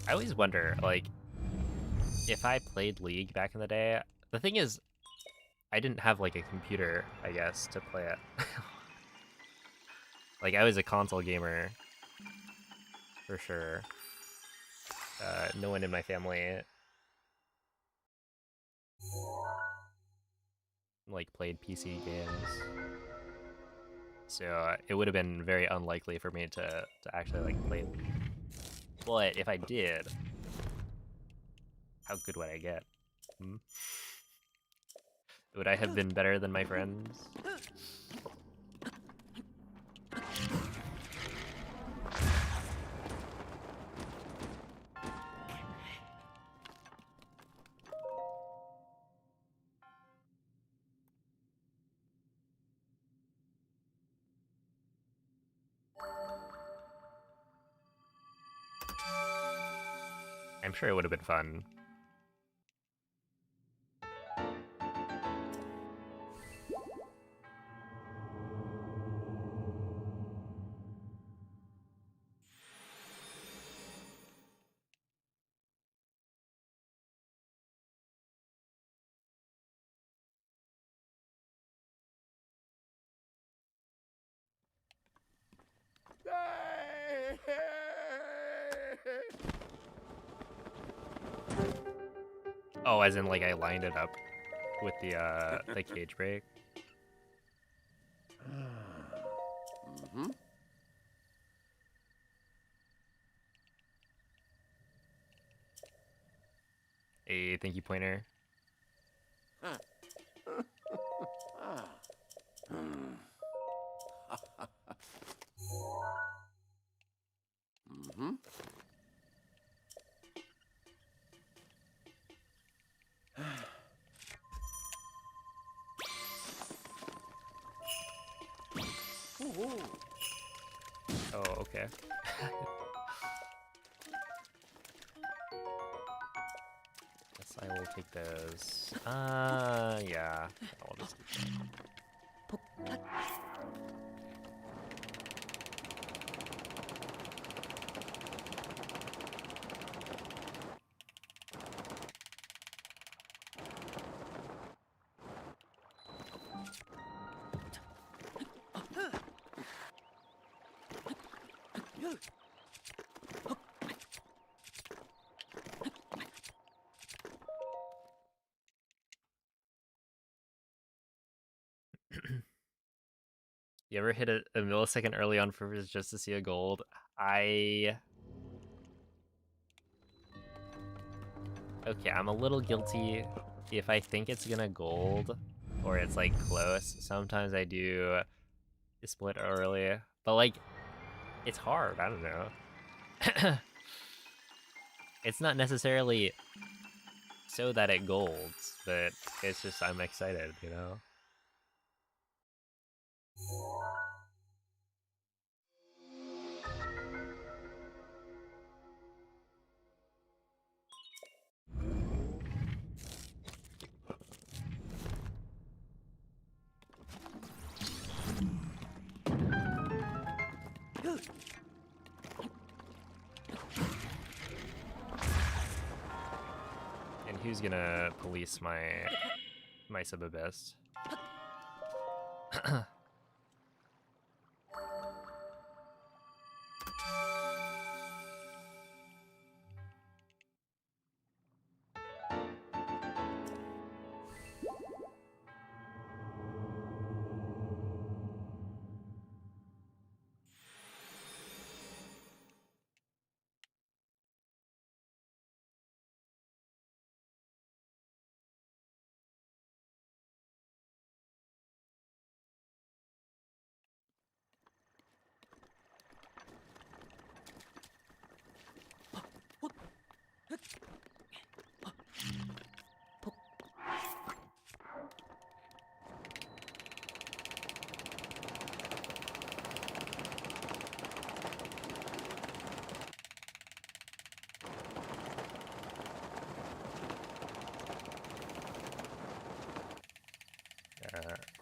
[SPEAKER 1] I always wonder, like, if I played League back in the day, the thing is, I didn't have, like, a computer, I guess, to play it. Like, I was a console gamer, for sure. No one in my family, like, played PC games. So it would have been very unlikely for me to actually, like, play League. But if I did, how good would I get? Would I have been better than my friends? I'm sure it would have been fun. Oh, as in like I lined it up with the cage break.
[SPEAKER 3] Mm-hmm.
[SPEAKER 1] Hey, thank you, Pointer.
[SPEAKER 3] Ah. Mm-hmm. Ooh.
[SPEAKER 1] Oh, okay. Guess I will take those. Yeah. I'll just keep them. You ever hit a millisecond early on purpose just to see a gold? Okay, I'm a little guilty. If I think it's gonna gold, or it's like close, sometimes I do split early. But like, it's hard, I don't know. It's not necessarily so that it golds, but it's just I'm excited, you know? And who's gonna police my sub-abyss?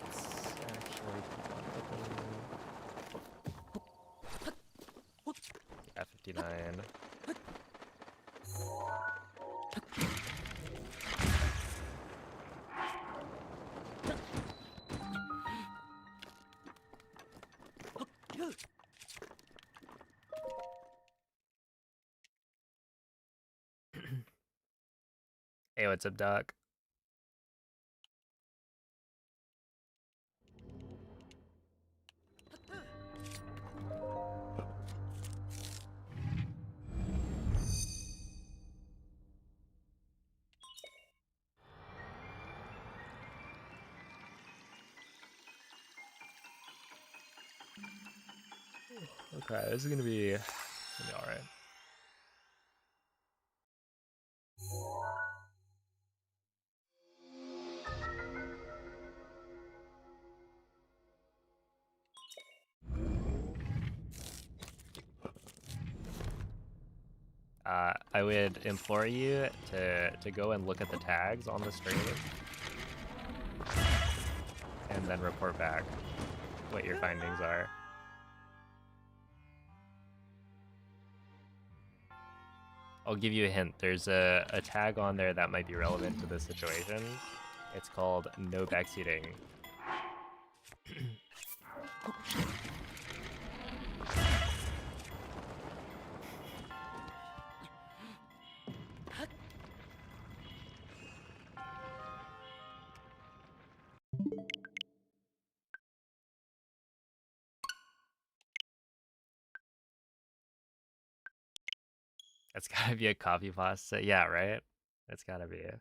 [SPEAKER 1] Let's actually keep on open. At 59. Hey, what's up, Doc? Okay, this is gonna be alright. I would implore you to go and look at the tags on the stream and then report back what your findings are. I'll give you a hint. There's a tag on there that might be relevant to this situation. It's called no backseating. That's gotta be a copy pasta. Yeah, right? That's gotta be it.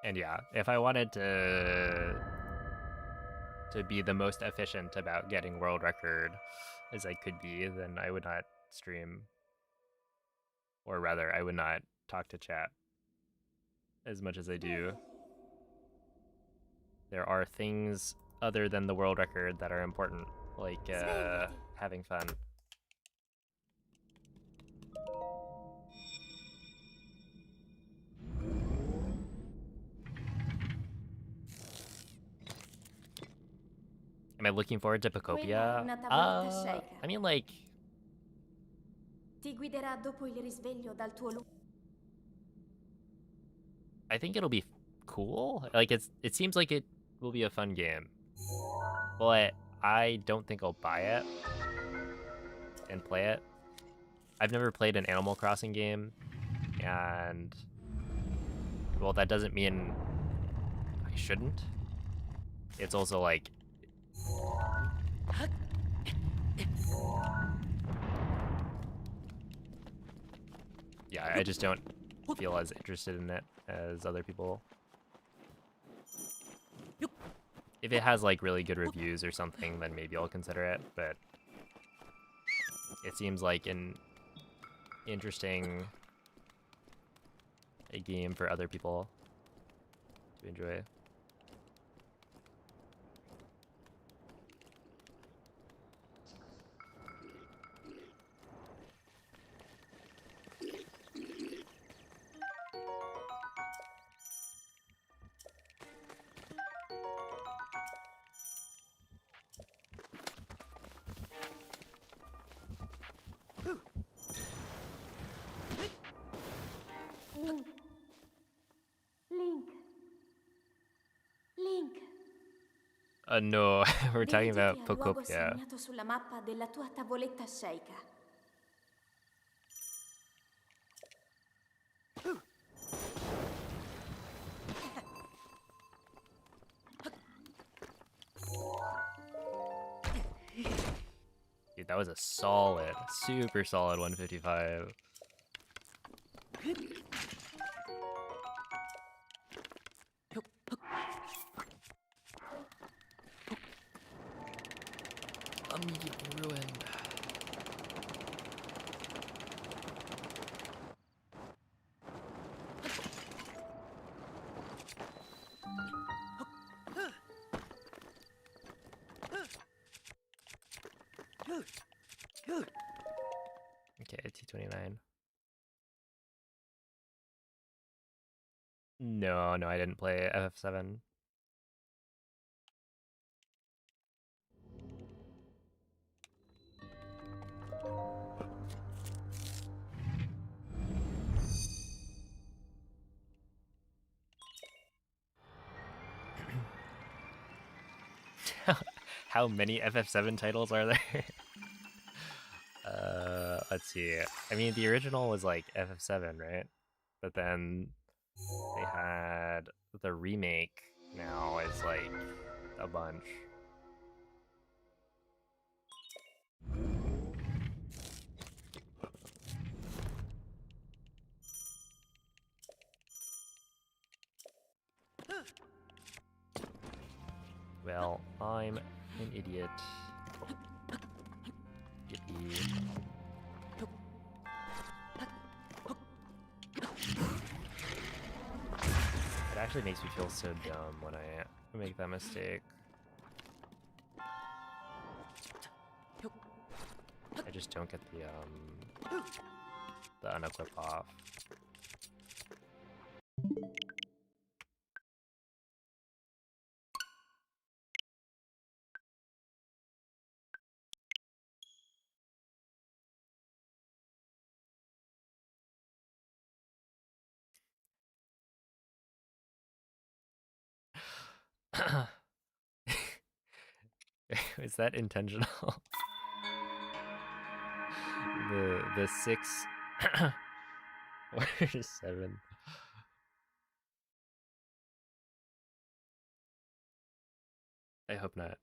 [SPEAKER 1] And yeah, if I wanted to be the most efficient about getting world record as I could be, then I would not stream, or rather, I would not talk to chat as much as I do. There are things other than the world record that are important, like having fun. Am I looking forward to Pocopia?
[SPEAKER 2] Quella è una tavoletta shaker.
[SPEAKER 1] I mean, like,
[SPEAKER 2] Ti guiderà dopo il risveglio dal tuo
[SPEAKER 1] I think it'll be cool. Like, it seems like it will be a fun game, but I don't think I'll buy it and play it. I've never played an Animal Crossing game, and well, that doesn't mean I shouldn't. It's also like, yeah, I just don't feel as interested in it as other people. If it has like really good reviews or something, then maybe I'll consider it, but it seems like an interesting game for other people to enjoy.
[SPEAKER 2] Link.
[SPEAKER 1] No, we're talking
[SPEAKER 2] Dirigiti
[SPEAKER 1] about
[SPEAKER 2] al luogo
[SPEAKER 1] Pocopia.
[SPEAKER 2] segnato sulla mappa della tua tavoletta shaker.
[SPEAKER 1] Dude, that was a solid, super solid 155. Immediately ruined. Okay, T29. No, I didn't play FF7. How many FF7 titles are there? Let's see. I mean, the original was like FF7, right? But then they had the remake now is like a bunch. Well, I'm an idiot. Yippee. It actually makes me feel so dumb when I make that mistake. I just don't get the unequip off. Is that intentional? the 6 or 7. I hope not.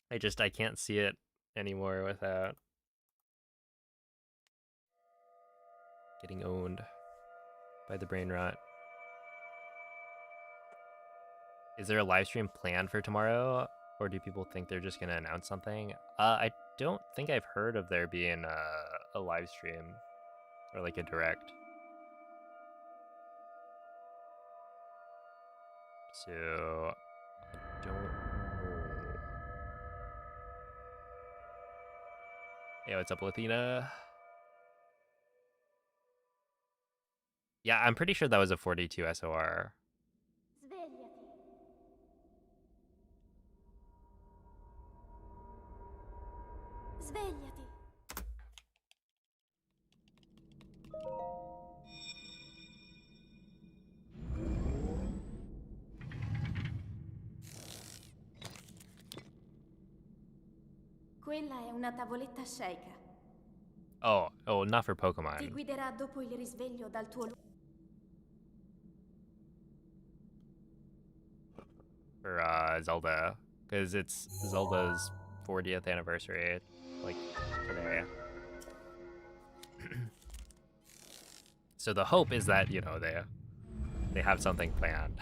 [SPEAKER 1] I can't see it anymore without getting owned by the brain rot. Is there a live stream planned for tomorrow, or do people think they're just gonna announce something? I don't think I've heard of there being a live stream or like a direct. So I don't know. Hey, what's up, Lathina? Yeah, I'm pretty sure that was a 42 SOR.
[SPEAKER 2] Svegliati. Svegliati. Quella è una tavoletta sceicca.
[SPEAKER 1] Oh, not for
[SPEAKER 2] Ti
[SPEAKER 1] Pokemon.
[SPEAKER 2] guiderà dopo il risveglio dal tuo
[SPEAKER 1] For Zelda, because it's Zelda's 40th anniversary, like today. So the hope is that, you know, they have something planned.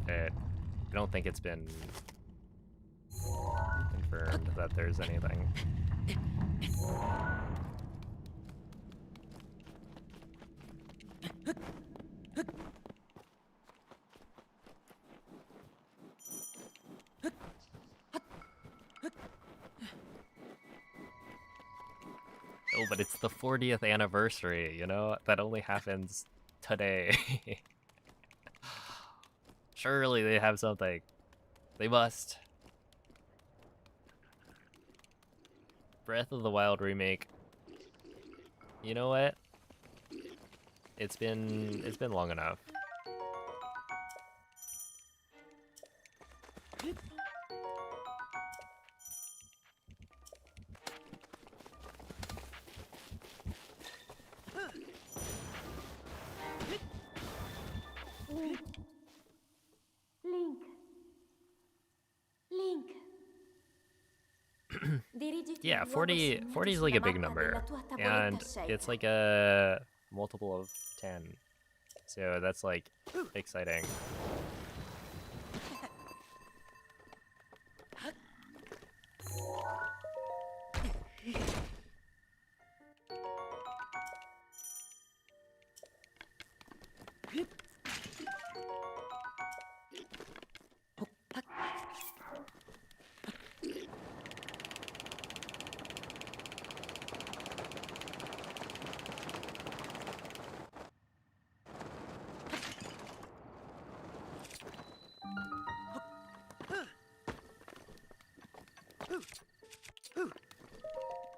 [SPEAKER 1] I don't think it's been confirmed that there's anything. Oh, but it's the 40th anniversary, you know? That only happens today. Surely they have something. They must. Breath of the Wild remake. You know what? It's been long enough.
[SPEAKER 2] Link. Link. Dirigiti
[SPEAKER 1] Yeah,
[SPEAKER 2] al luogo
[SPEAKER 1] 40
[SPEAKER 2] segnato
[SPEAKER 1] is like a
[SPEAKER 2] sulla
[SPEAKER 1] big
[SPEAKER 2] mappa
[SPEAKER 1] number.
[SPEAKER 2] della tua tavoletta
[SPEAKER 1] And
[SPEAKER 2] sceicca.
[SPEAKER 1] it's like a multiple of 10. So that's like exciting.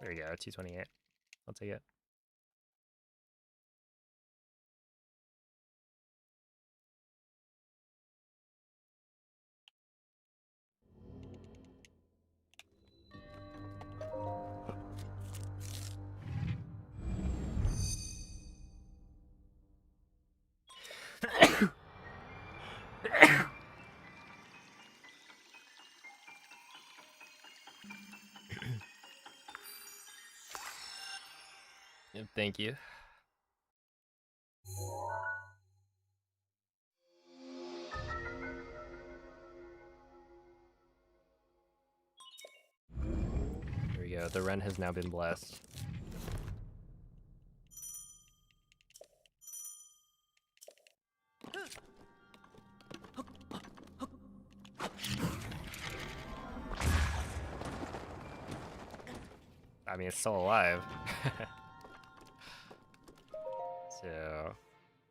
[SPEAKER 1] There we go, 228. I'll take it. Thank you. There we go. The run has now been blessed. I mean, it's still alive. So,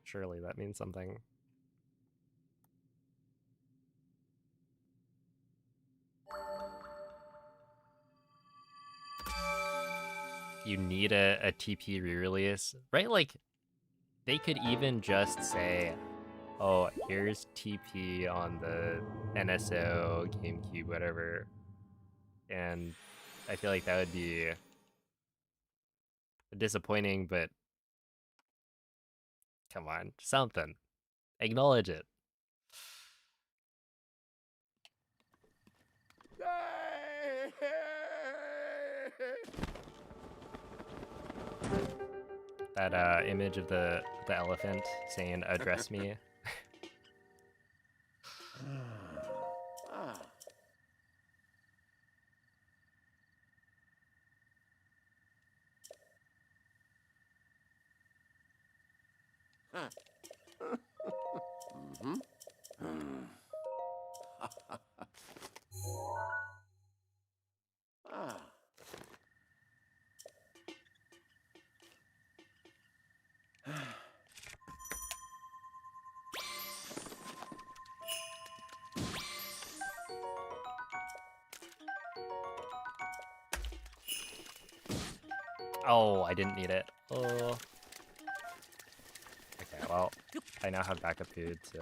[SPEAKER 1] surely that means something. You need a TP re-release, right? Like, they could even just say, oh, here's TP on the NSO, GameCube, whatever. And I feel like that would be disappointing, but come on, something. Acknowledge it. That image of the elephant saying "address me."
[SPEAKER 3] Ah. Huh. Mm-hmm. Ah.
[SPEAKER 1] Oh, I didn't need it. Oh. Okay, well, I now have backup food, so.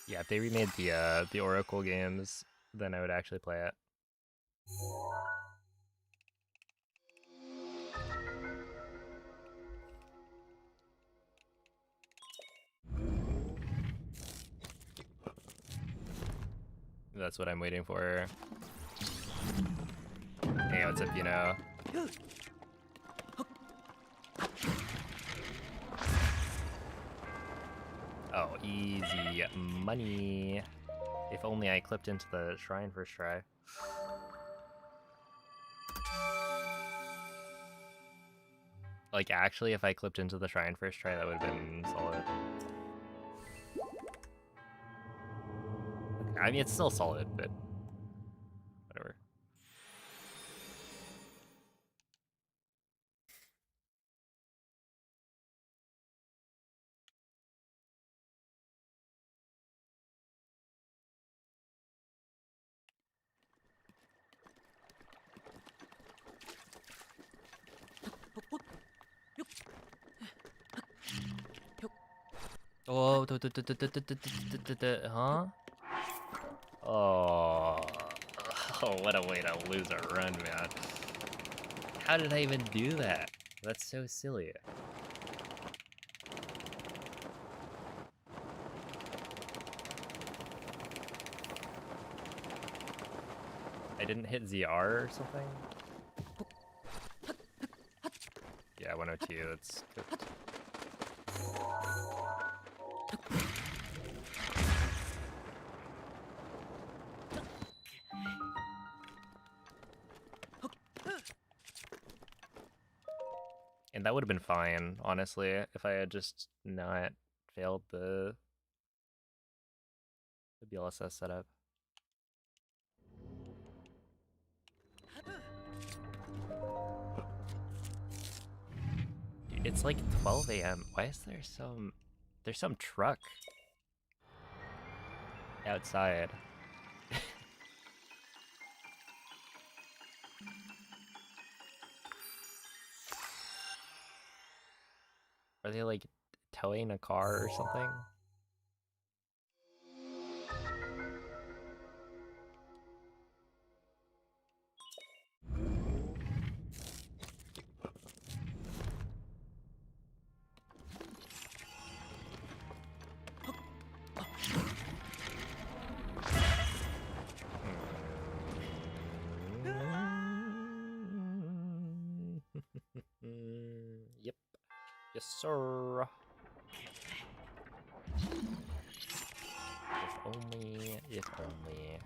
[SPEAKER 1] Yeah, if they remade the Oracle games, then I would actually play it. That's what I'm waiting for. Hey, what's up, you know? Oh, easy money. If only I clipped into the shrine first try. Like, actually, if I clipped into the shrine first try, that would have been solid. Okay, I mean, it's still solid, but whatever. Oh, huh? Oh, oh, what a way to lose a run, man. How did I even do that? That's so silly. I didn't hit ZR or something? Yeah, 102, that's good. And that would have been fine, honestly, if I had just not failed the BLSS setup. Dude, it's like 12 a.m. Why is there there's some truck outside? Are they like towing a car or something? Yep. Yes, sir. If only.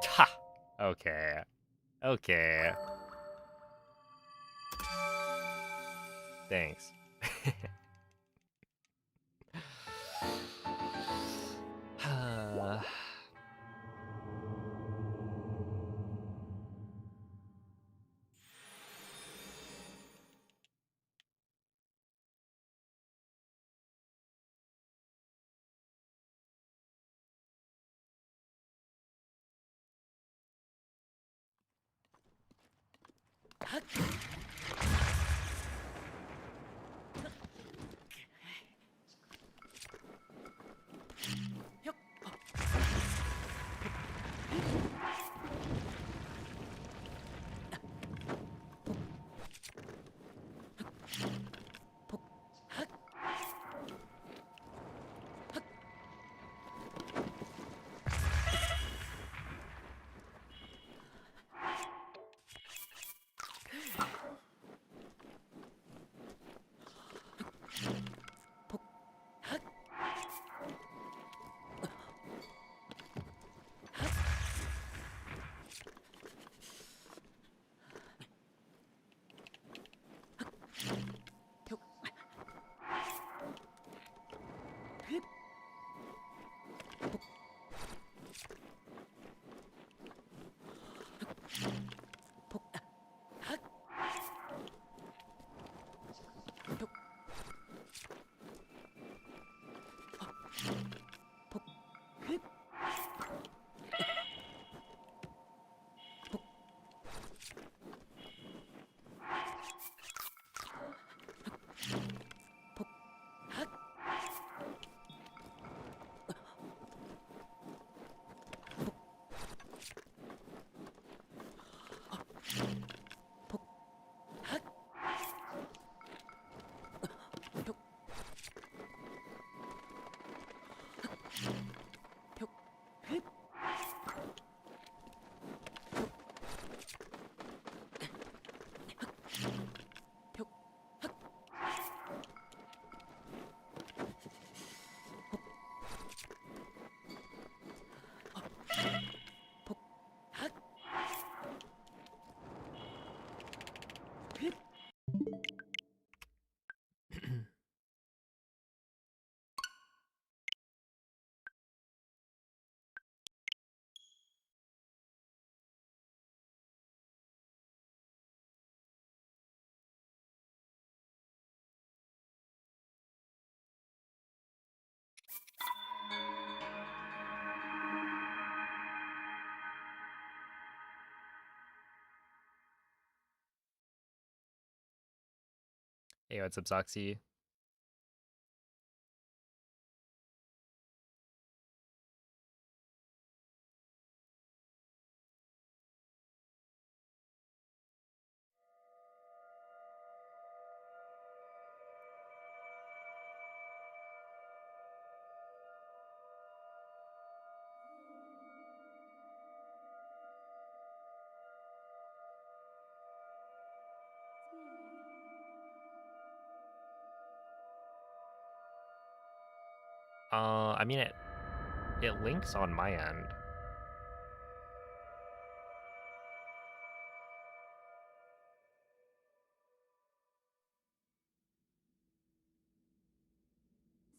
[SPEAKER 1] Ha! Okay. Okay. Thanks. Hey, what's up, Soxy? I mean it links on my end.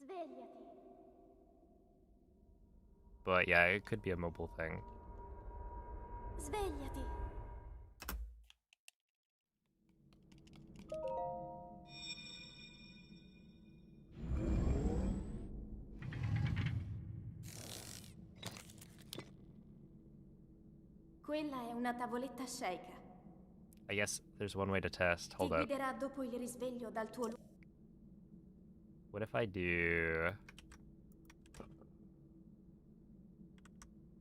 [SPEAKER 2] Svegliati.
[SPEAKER 1] But yeah, it could be a mobile thing.
[SPEAKER 2] Svegliati. Quella è una tavoletta sceika.
[SPEAKER 1] I guess there's one way to test.
[SPEAKER 2] Ti
[SPEAKER 1] Hold up.
[SPEAKER 2] guiderà dopo il risveglio dal tuo
[SPEAKER 1] What if I do...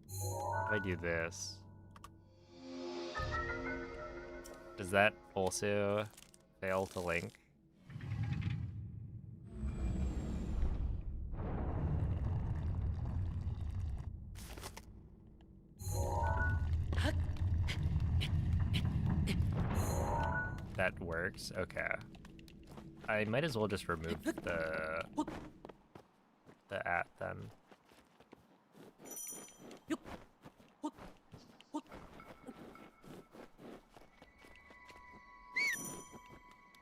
[SPEAKER 1] What if I do this? Does that also fail to link? That works? Okay. I might as well just remove the at then.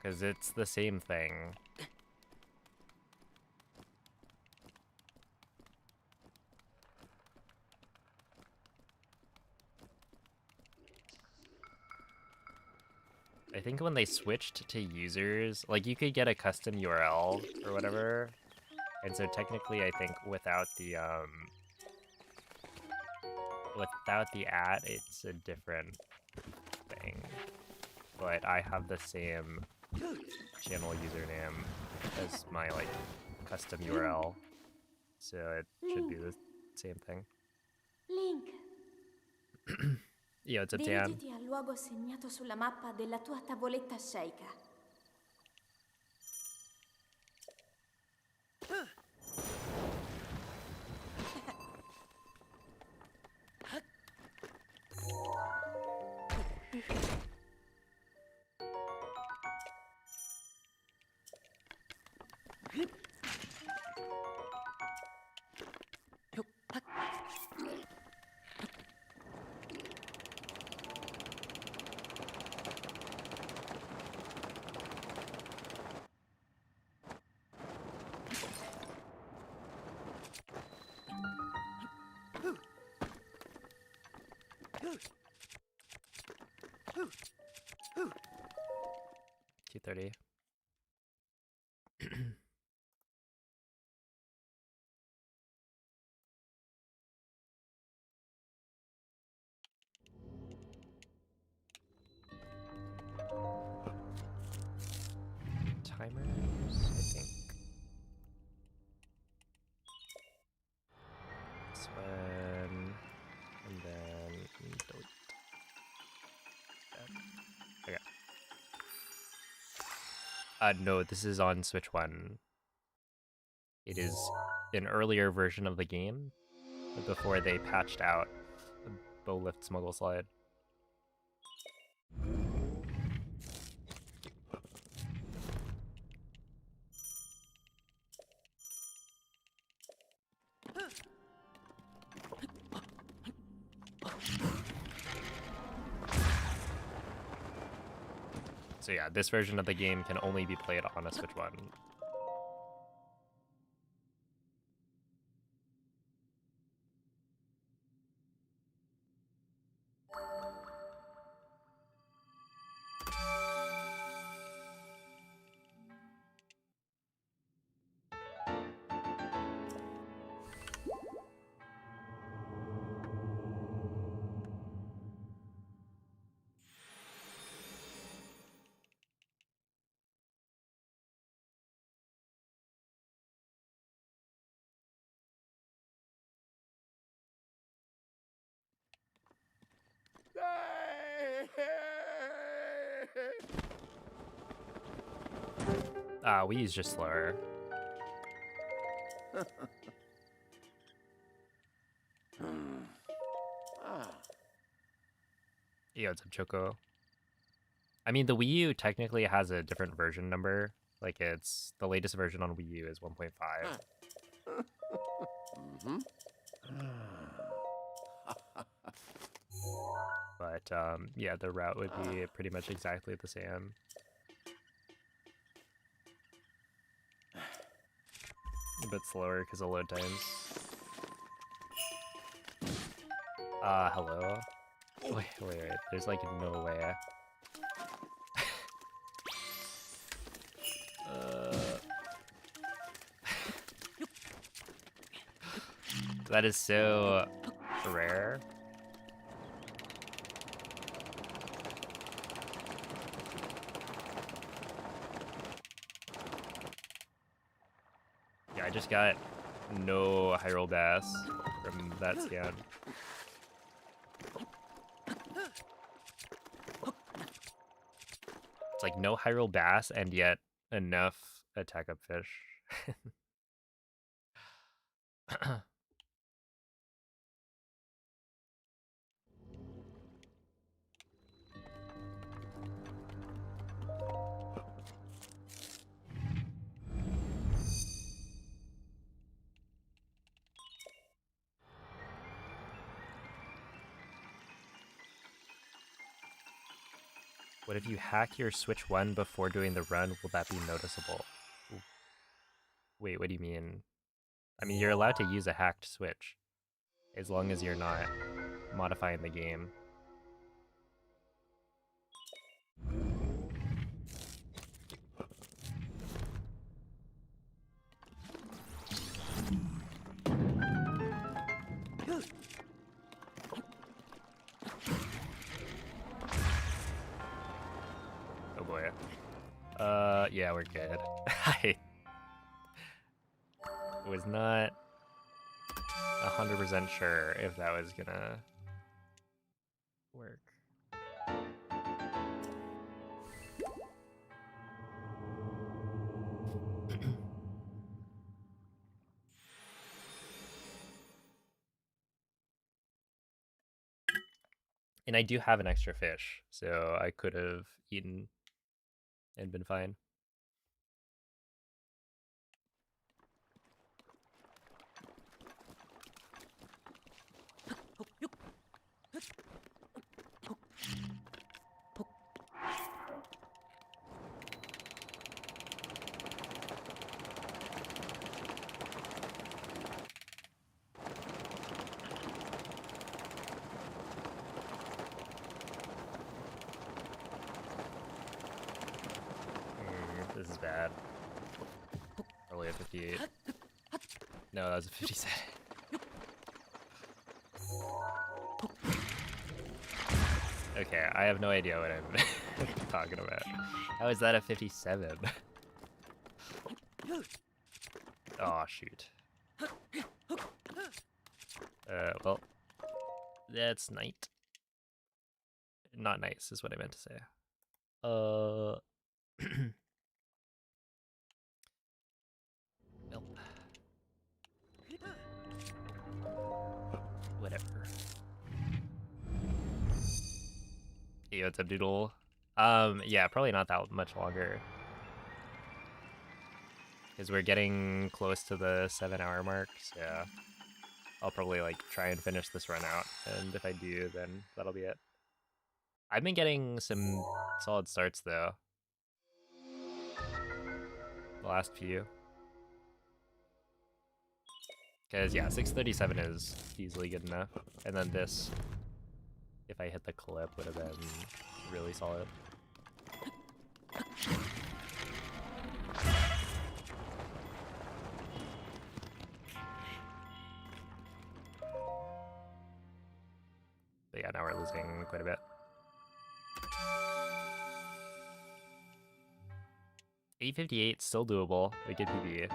[SPEAKER 1] Because it's the same thing. I think when they switched to users, like you could get a custom URL or whatever. And so technically I think without the at, it's a different thing. But I have the same channel username as my like custom URL. So it should be the same thing.
[SPEAKER 2] Link.
[SPEAKER 1] Yeah, it's a Dan.
[SPEAKER 2] Dirigiti al luogo segnato sulla mappa della tua tavoletta sceicca.
[SPEAKER 1] $230. Timers, I think. This one, and then delete. Okay. No, this is on Switch 1. It is an earlier version of the game before they patched out Bow Lift Smuggle Slide. So yeah, this version of the game can only be played on a Switch 1. Wii's just slower. Yeah, what's up, Choco? I mean, the Wii U technically has a different version number. Like, it's the latest version on Wii U is 1.5. But, yeah, the route would be pretty much exactly the same. A bit slower because of load times. Hello? Wait, there's like no way. That is so rare. I just got no Hyrule Bass from that scan. It's like no Hyrule Bass and yet enough attack up fish. What if you hack your Switch 1 before doing the run? Will that be noticeable? Ooh. Wait, what do you mean? I mean, you're allowed to use a hacked Switch, as long as you're not modifying the game. Oh boy. Yeah, we're good. I was not 100% sure if that was gonna work. And I do have an extra fish, so I could have eaten and been fine. This is bad. Probably a 58. No, that was a 57. Okay, I have no idea what I'm talking about. How is that a 57? Oh, shoot. Well, that's night. Not nice is what I meant to say. Well. Whatever. Hey, what's up, Doodle? Yeah, probably not that much longer. Because we're getting close to the 7-hour mark, so yeah. I'll probably like try and finish this run out, and if I do, then that'll be it. I've been getting some solid starts though. The last few. Because yeah, 637 is easily good enough. And then this, if I hit the clip, would have been really solid. But yeah, now we're losing quite a bit. 858, still doable. We get PB.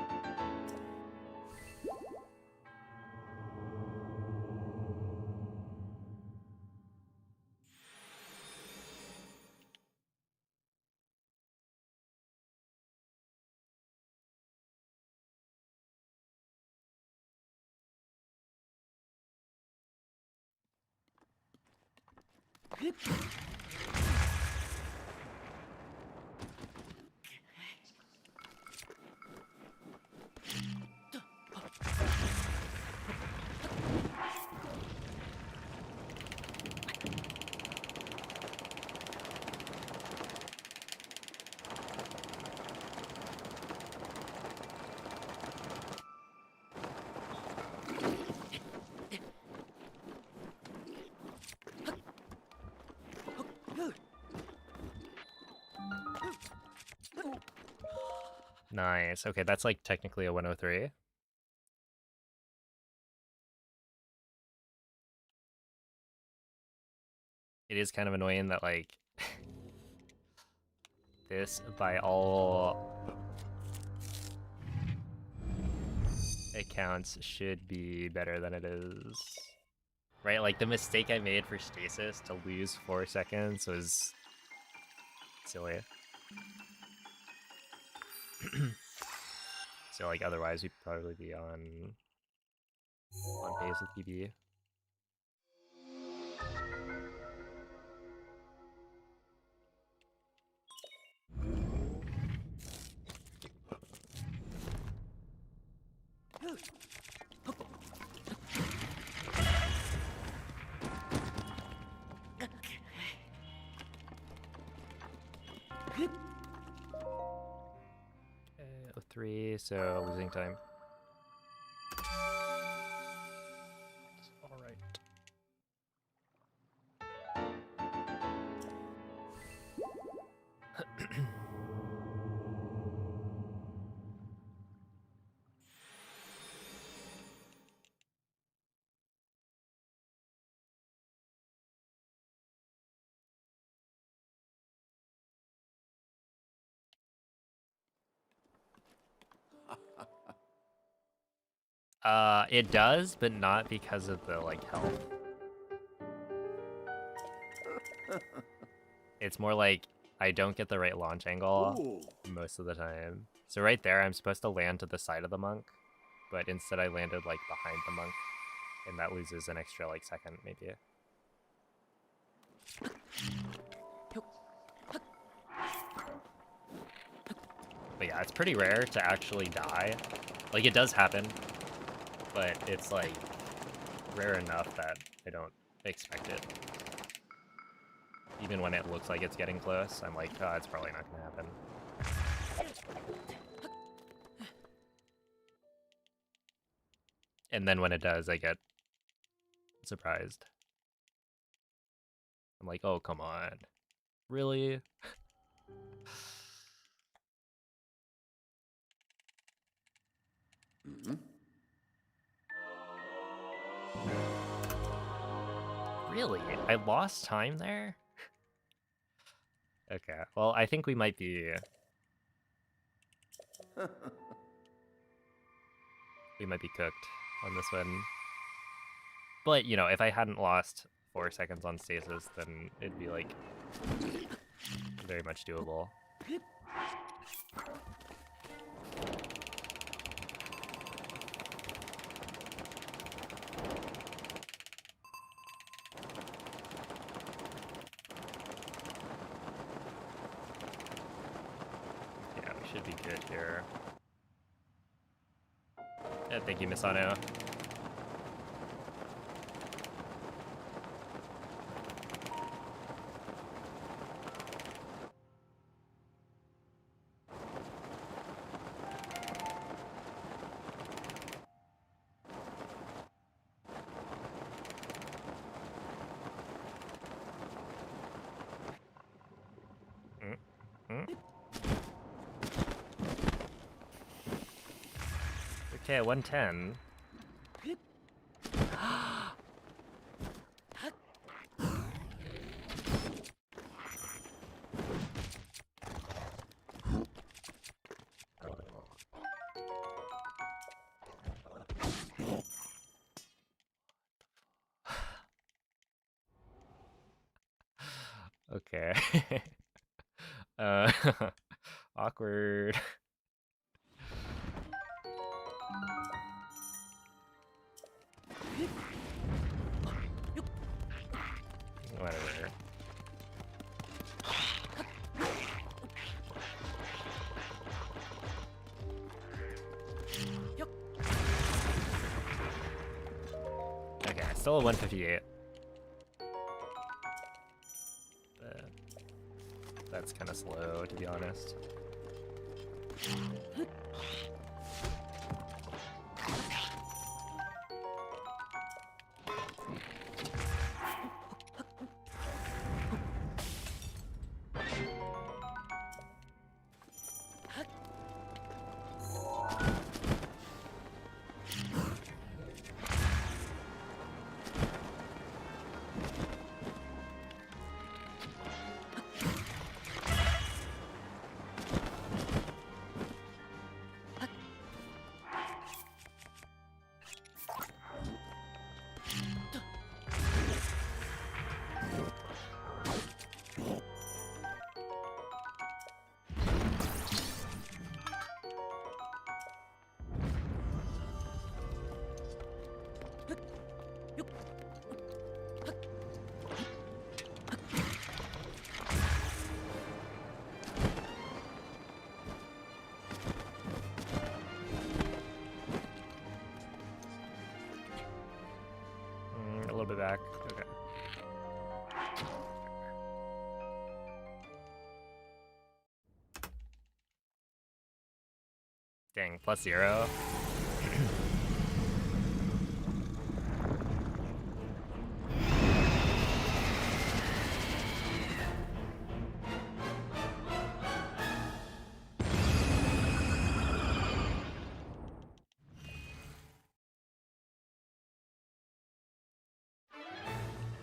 [SPEAKER 1] Nice. Okay, that's like technically a 103. It is kind of annoying that like this by all accounts should be better than it is. Right? Like, the mistake I made for stasis to lose 4 seconds was silly. So, like, otherwise we'd probably be on pace with PB. Okay, 03, so losing time. Alright. It does, but not because of the, like, health. It's more like I don't get the right launch angle
[SPEAKER 3] Ooh.
[SPEAKER 1] most of the time. So right there, I'm supposed to land to the side of the monk, but instead I landed, like, behind the monk, and that loses an extra, like, second, maybe. But yeah, it's pretty rare to actually die. Like, it does happen, but it's, like, rare enough that I don't expect it. Even when it looks like it's getting close, I'm like, oh, it's probably not gonna happen. And then when it does, I get surprised. I'm like, oh, come on. Really?
[SPEAKER 3] Mm-hmm.
[SPEAKER 1] Really? I lost time there? Okay, well, I think we might be... we might be cooked on this one. But, you know, if I hadn't lost 4 seconds on stasis, then it'd be, like, very much doable. Yeah, we should be good here. Yeah, thank you, Misano. Okay, 110. Okay. uh, awkward. Whatever. Okay, still a 158. But that's kind of slow, to be honest. back. Okay. Dang, +0.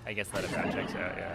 [SPEAKER 1] I guess that about checks out, yeah.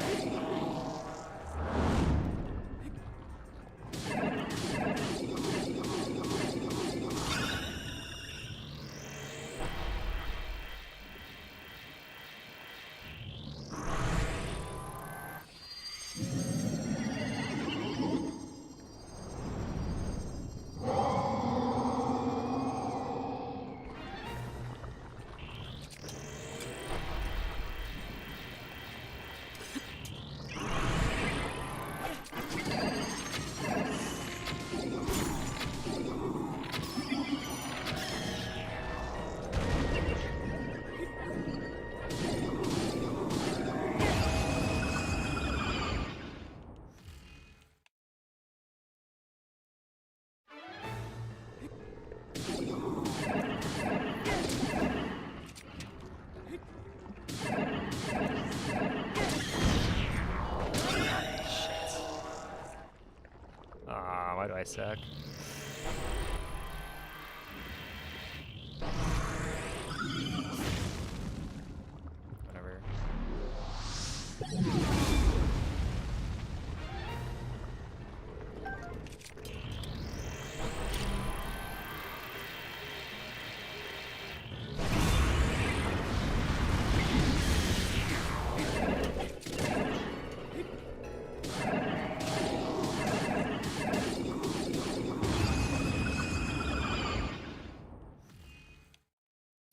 [SPEAKER 1] Aw, why do I suck? Whatever.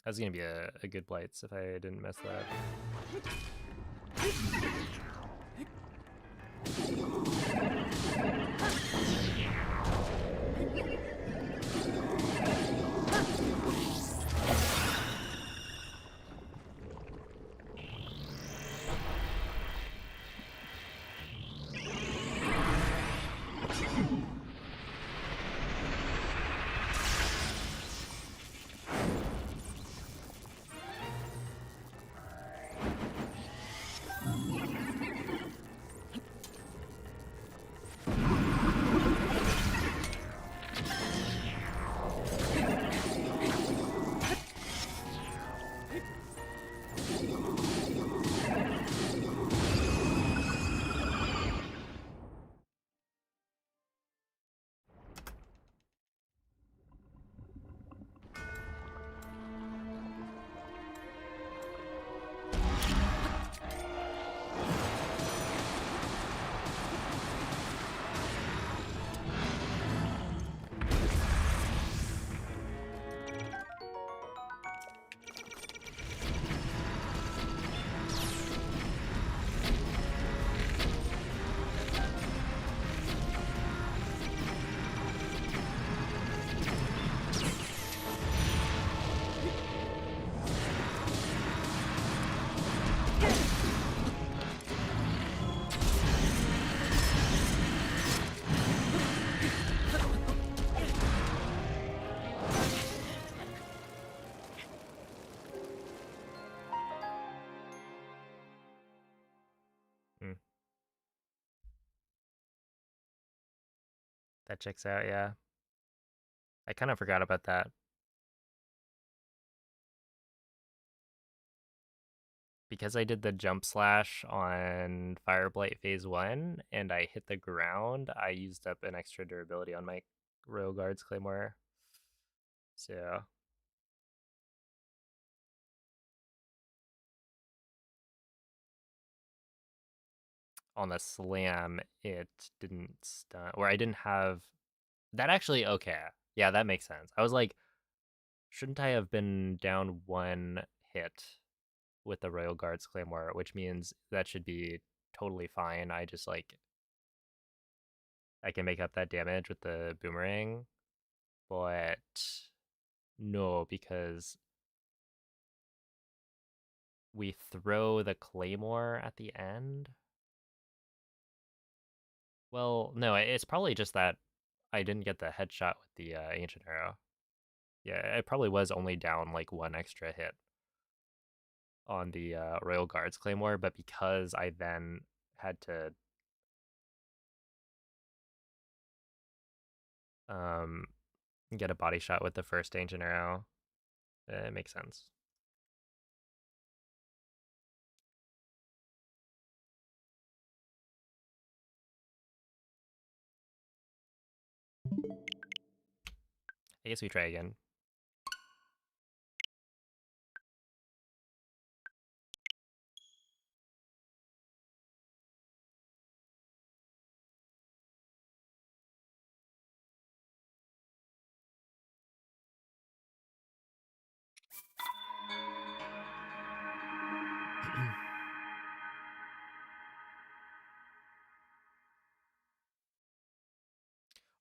[SPEAKER 1] That was gonna be a good blights if I didn't mess that up. That checks out, yeah. I kind of forgot about that. Because I did the jump slash on Fireblight Phase 1 and I hit the ground, I used up an extra durability on my Royal Guards Claymore. So on the slam, it didn't stun, or I didn't have that actually. Okay, yeah, that makes sense. I was like, shouldn't I have been down one hit with the Royal Guards Claymore, which means that should be totally fine. I just like I can make up that damage with the boomerang, but no, because we throw the claymore at the end. Well, no, it's probably just that I didn't get the headshot with the ancient arrow. Yeah, it probably was only down like one extra hit on the Royal Guards claymore, but because I then had to get a body shot with the first ancient arrow, it makes sense. I guess we try again.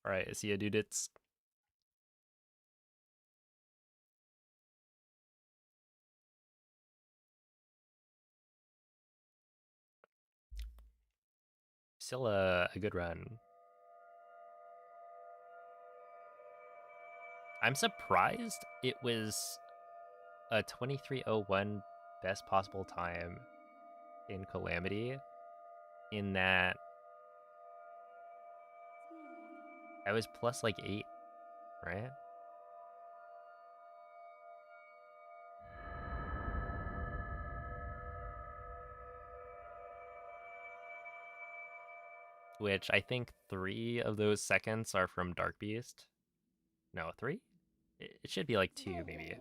[SPEAKER 1] All right, see ya, dudes. Still a good run. I'm surprised it was a 23:01 best possible time in Calamity, in that I was plus like 8, right? Which I think 3 of those seconds are from Dark Beast. No, 3? It should be like 2, maybe.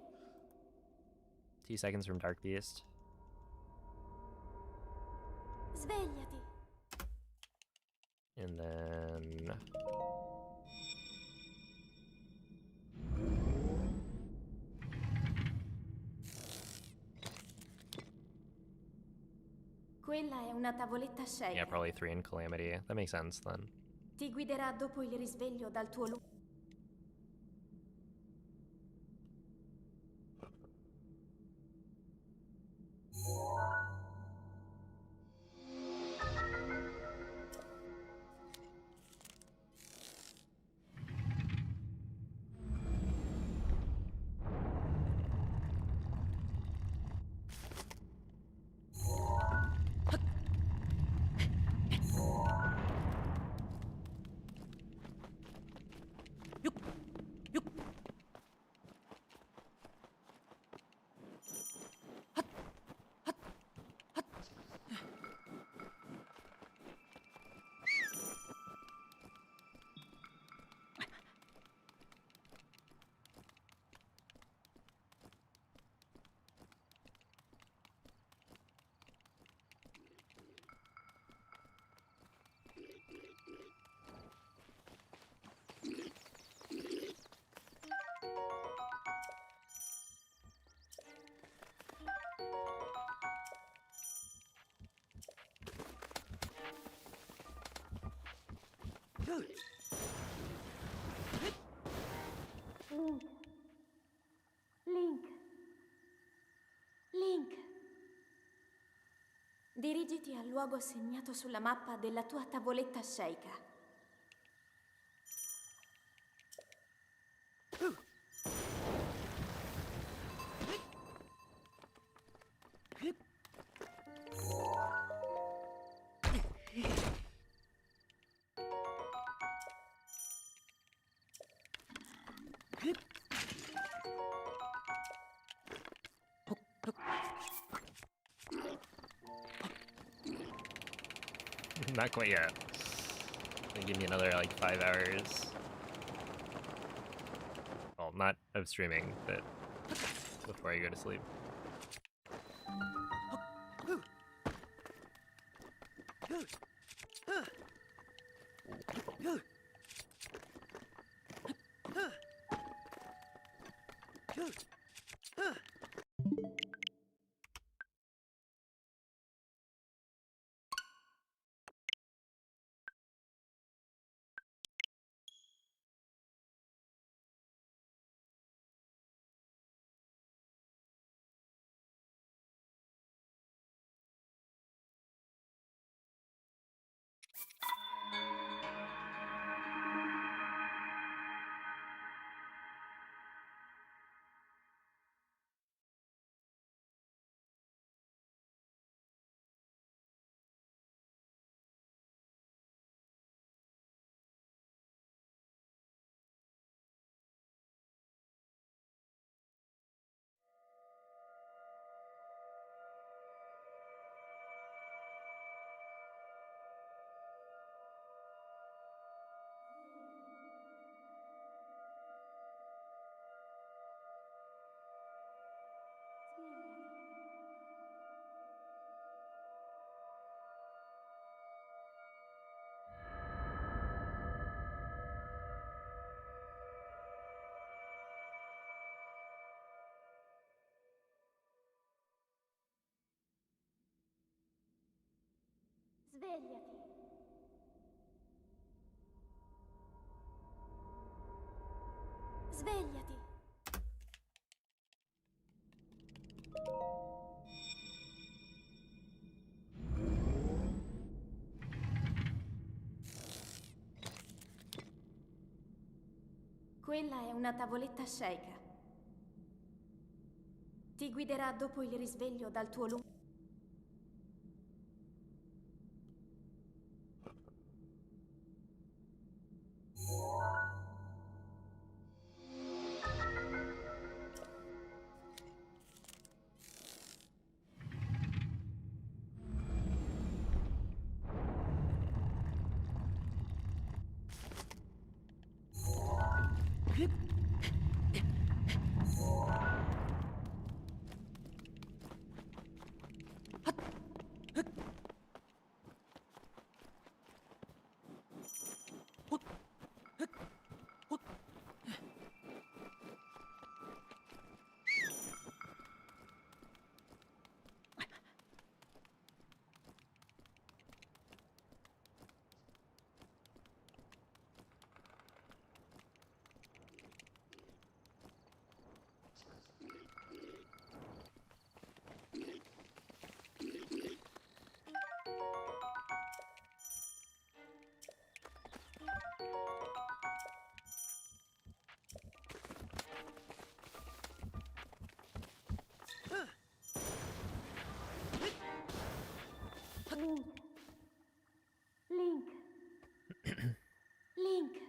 [SPEAKER 1] 2 seconds from Dark Beast.
[SPEAKER 2] Svegliati.
[SPEAKER 1] And then...
[SPEAKER 2] Quella è una tavoletta
[SPEAKER 1] yeah,
[SPEAKER 2] Shaker.
[SPEAKER 1] probably 3 in Calamity. That makes sense then.
[SPEAKER 2] Ti guiderà dopo il risveglio dal tuo Link. Link. Link. Dirigiti al luogo segnato sulla mappa della tua tavoletta Shaker.
[SPEAKER 1] Not quite yet. Give me another like 5 hours. Well, not of streaming, but before I go to sleep.
[SPEAKER 2] Svegliati. Svegliati. Quella è una tavoletta sceika. Ti guiderà dopo il risveglio dal tuo lungo... Link. Link.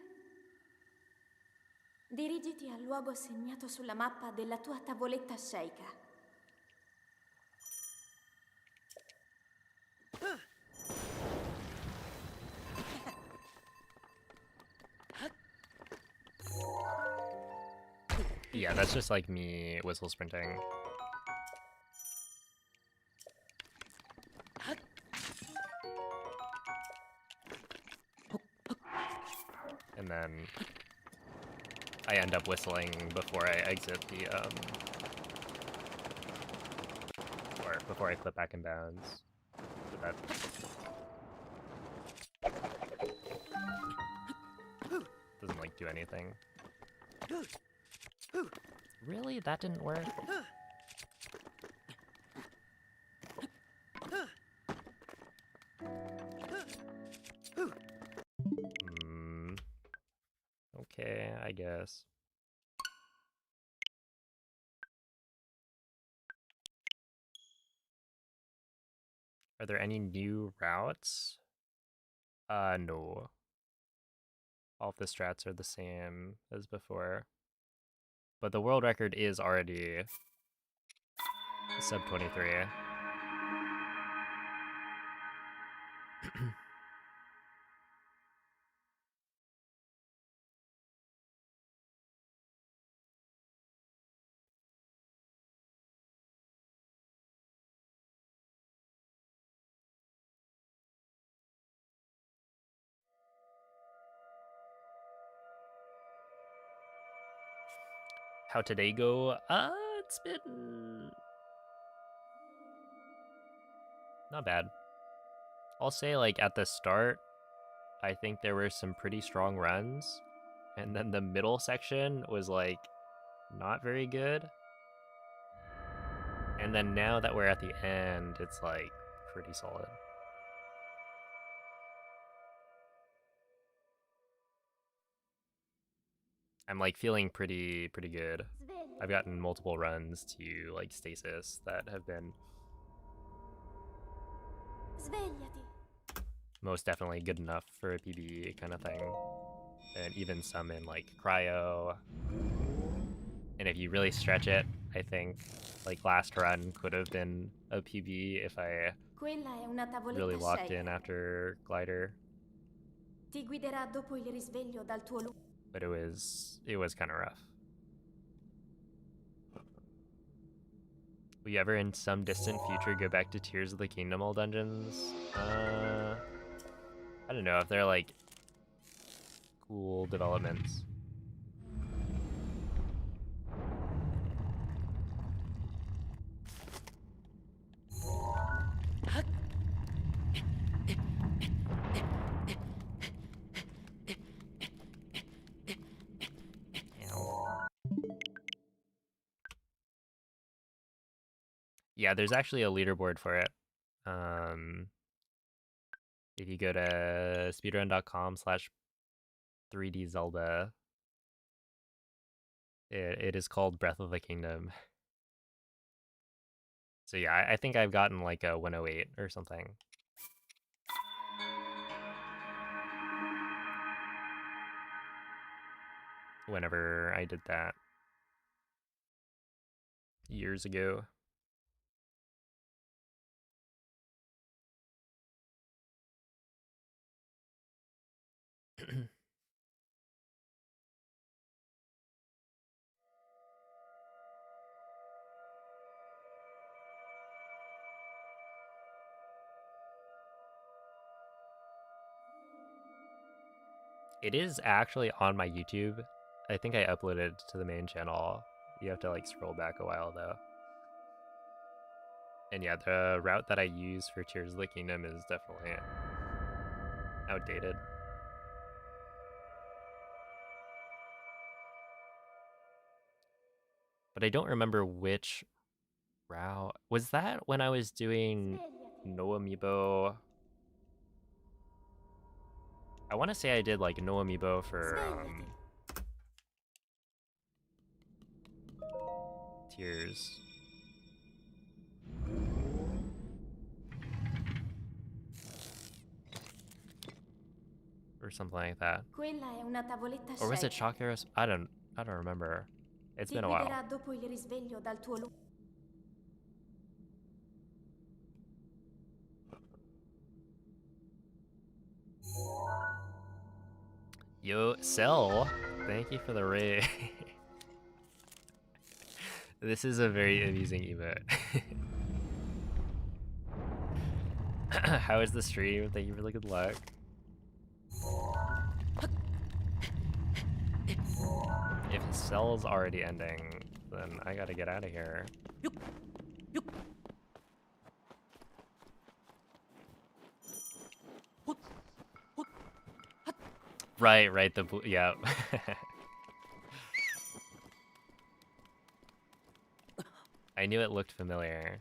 [SPEAKER 2] Dirigiti al luogo segnato sulla mappa della tua tavoletta sceika.
[SPEAKER 1] Yeah, that's just like me whistle sprinting. And then I end up whistling before I exit the, or before I flip back in bounds. So that doesn't, like, do anything. Really? That didn't work? Okay, I guess. Are there any new routes? No. All of the strats are the same as before. But the world record is already sub 23. How today go? It's been not bad. I'll say, like, at the start, I think there were some pretty strong runs, and then the middle section was, like, not very good. And then now that we're at the end, it's, like, pretty solid. I'm, like, feeling pretty good. I've gotten multiple runs to, like, stasis that have been
[SPEAKER 2] Svegliati.
[SPEAKER 1] most definitely good enough for a PB kind of thing. And even some in, like, cryo. And if you really stretch it, I think, like, last run could have been a PB if I
[SPEAKER 2] Quella è una tavoletta
[SPEAKER 1] really locked in
[SPEAKER 2] sceika.
[SPEAKER 1] after glider.
[SPEAKER 2] Ti guiderà dopo il risveglio dal tuo lungo...
[SPEAKER 1] But it was kind of rough. Will you ever in some distant future go back to Tears of the Kingdom all dungeons? I don't know if they're, like, cool developments. Yeah, there's actually a leaderboard for it. If you go to speedrun.com/3D Zelda, it is called Breath of the Kingdom. So yeah, I think I've gotten like a 108 or something. Whenever I did that years ago. It is actually on my YouTube. I think I uploaded it to the main channel. You have to like scroll back a while though. And yeah, the route that I use for Tears of the Kingdom is definitely outdated. But I don't remember which route. Was that when I was doing No Amiibo? I want to say I did like No Amiibo for Tears. Or something like that.
[SPEAKER 2] Quella è una tavoletta
[SPEAKER 1] Or was it
[SPEAKER 2] scelta.
[SPEAKER 1] Shock Arrows? I don't remember. It's
[SPEAKER 2] Ti
[SPEAKER 1] been a while.
[SPEAKER 2] guiderà dopo il risveglio dal tuo
[SPEAKER 1] Yo, Cell, thank you for the raid. This is a very amusing emote. How is the stream? Thank you for the good luck. If Cell's already ending, then I gotta get out of here. Right, yeah. I knew it looked familiar.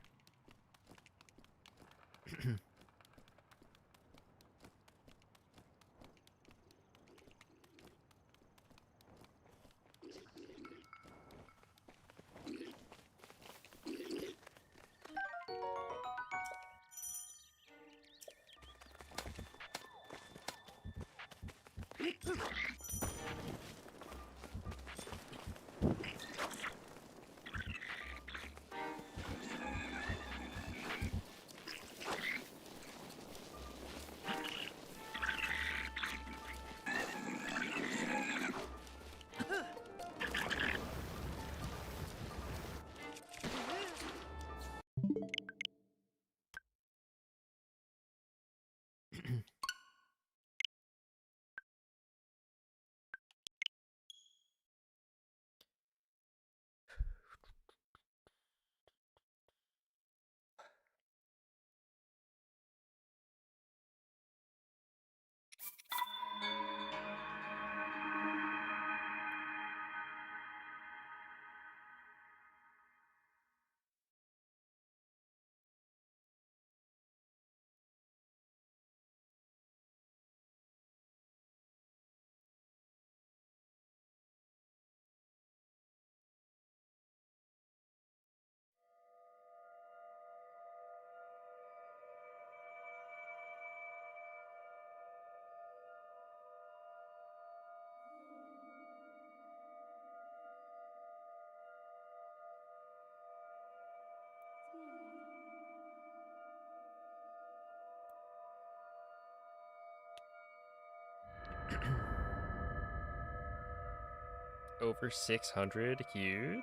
[SPEAKER 1] Over 600, huge.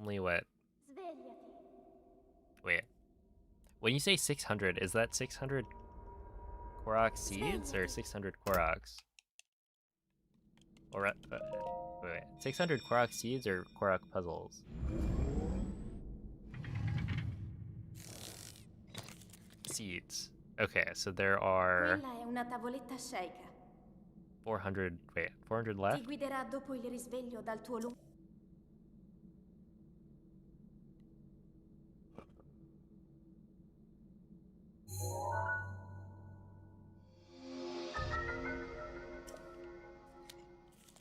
[SPEAKER 1] Only what? Wait. When you say 600, is that 600 Korok seeds or 600 Koroks? Or wait, 600 Korok seeds or Korok puzzles? Seeds. Okay, so there are...
[SPEAKER 2] Quella è una tavoletta scelta.
[SPEAKER 1] 400, wait, 400
[SPEAKER 2] Ti
[SPEAKER 1] left?
[SPEAKER 2] guiderà dopo il risveglio dal tuo lungo...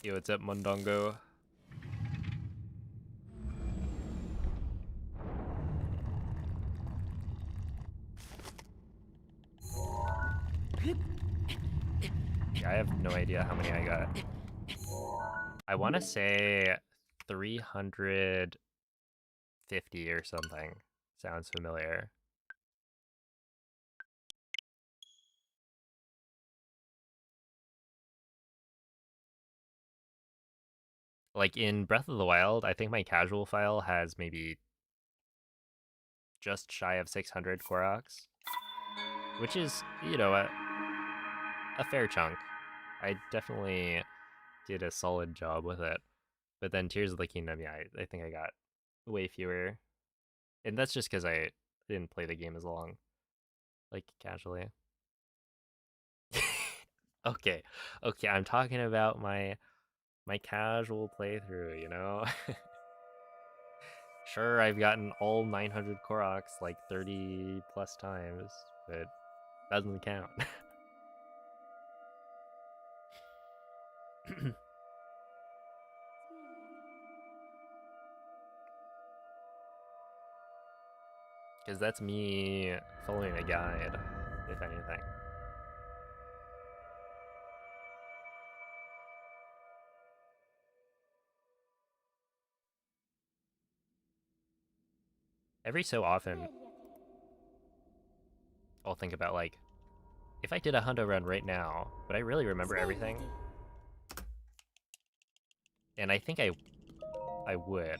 [SPEAKER 1] Yo, what's up, Mondongo? Yeah, I have no idea how many I got. I want to say 350 or something. Sounds familiar. Like in Breath of the Wild, I think my casual file has maybe just shy of 600 Koroks, which is, you know, a fair chunk. I definitely did a solid job with it. But then Tears of the Kingdom, yeah, I think I got way fewer. And that's just because I didn't play the game as long, like casually. Okay, okay, I'm talking about my casual playthrough, you know? Sure, I've gotten all 900 Koroks like 30 plus times, but doesn't count. Because that's me following a guide, if anything. Every so often, I'll think about like, if I did a hundo run right now, would I really remember everything?
[SPEAKER 2] Svegliati.
[SPEAKER 1] And I think I would.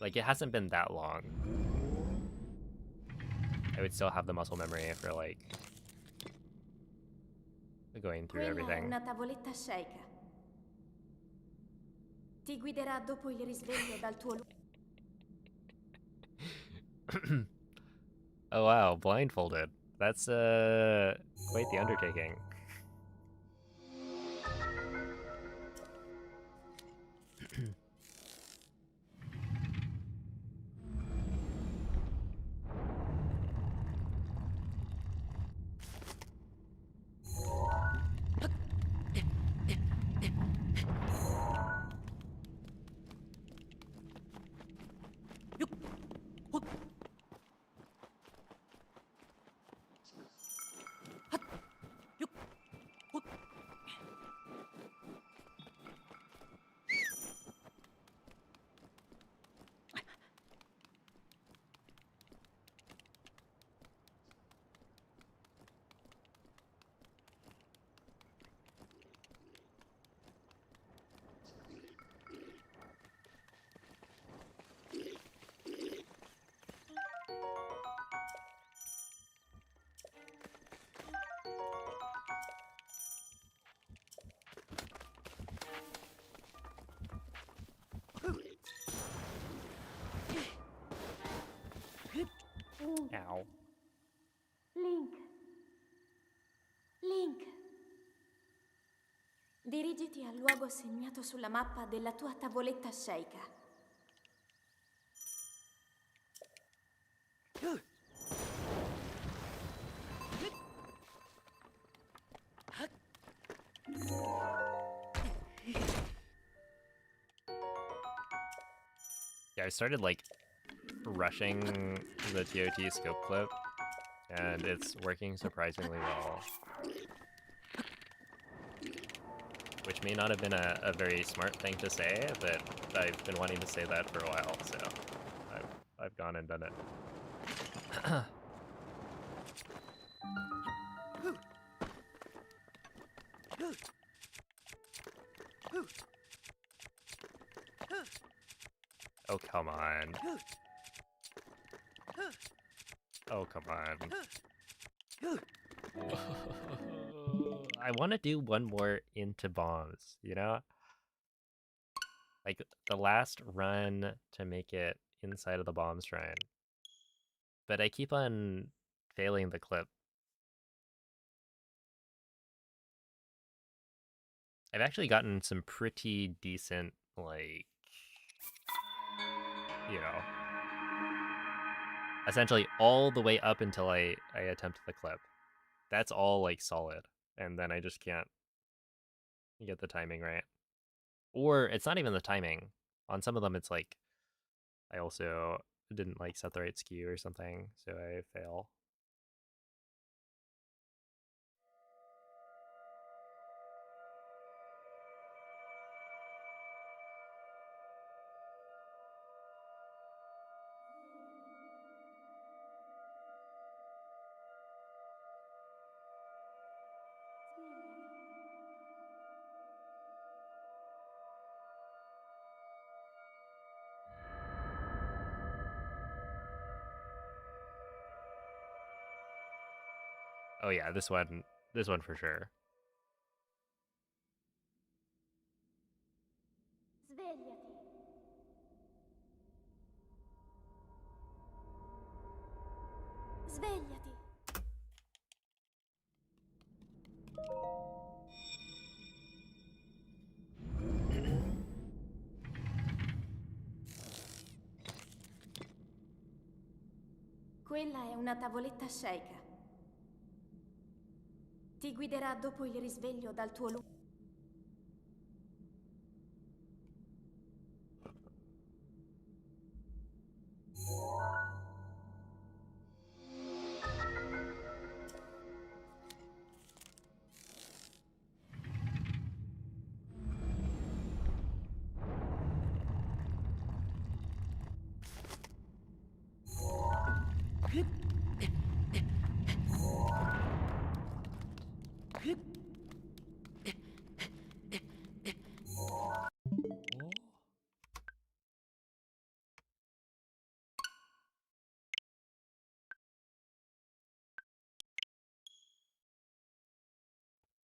[SPEAKER 1] Like, it hasn't been that long. I would still have the muscle memory for like going through
[SPEAKER 2] Quella è
[SPEAKER 1] everything.
[SPEAKER 2] una tavoletta sceicca. Ti guiderà dopo il risveglio dal tuo lungo...
[SPEAKER 1] Oh wow, blindfolded. That's quite the undertaking. Ow.
[SPEAKER 2] Link. Link. Dirigiti al luogo segnato sulla mappa della tua tavoletta sceicca.
[SPEAKER 1] Yeah, I started like rushing the TOT scope clip, and it's working surprisingly well. Which may not have been a very smart thing to say, but I've been wanting to say that for a while, so I've gone and done it. Oh, come on. Oh, come on. I want to do one more into bombs, you know? Like, the last run to make it inside of the bomb shrine. But I keep on failing the clip. I've actually gotten some pretty decent, like, you know, essentially all the way up until I attempt the clip. That's all, like, solid. And then I just can't get the timing right. Or it's not even the timing. On some of them, it's like, I also didn't, like, set the right skew or something, so I fail. Oh yeah, this one for sure.
[SPEAKER 2] Svegliati. Svegliati. Quella è una tavoletta sceika. Ti guiderà dopo il risveglio dal tuo lungo.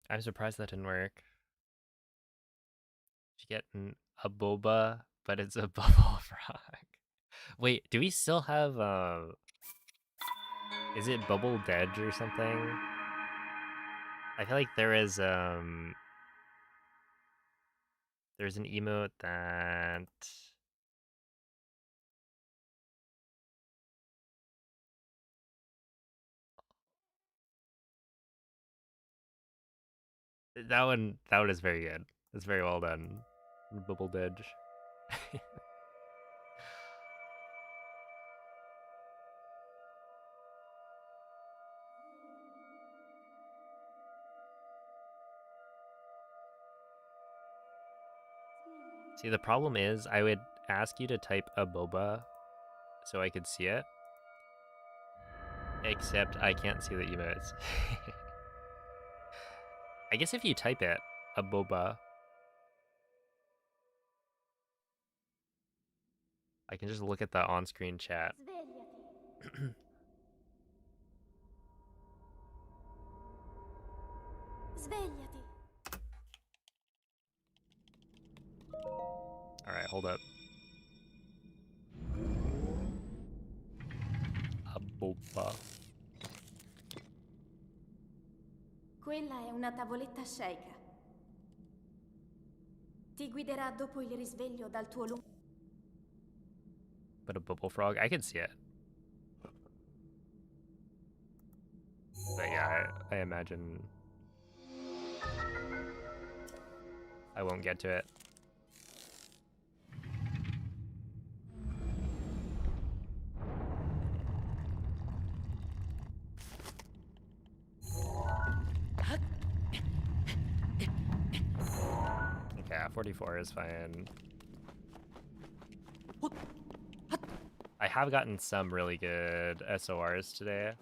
[SPEAKER 1] I'm surprised that didn't work. You get a boba, but it's a bubble frog. Wait, do we still have is it Bubble Dedge or something? I feel like there's an emote that that one is very good. It's very well done. Bubble Dedge. See, the problem is I would ask you to type a boba so I could see it. Except I can't see the emotes. I guess if you type it, a boba, I can just look at the on-screen chat.
[SPEAKER 2] Svegliati. Svegliati.
[SPEAKER 1] Alright, hold up. A boba.
[SPEAKER 2] Quella è una tavoletta sceika. Ti guiderà dopo il risveglio dal tuo lungo.
[SPEAKER 1] But a bubble frog, I can see it. But yeah, I imagine I won't get to it. Okay, 44 is fine. I have gotten some really good SORs today,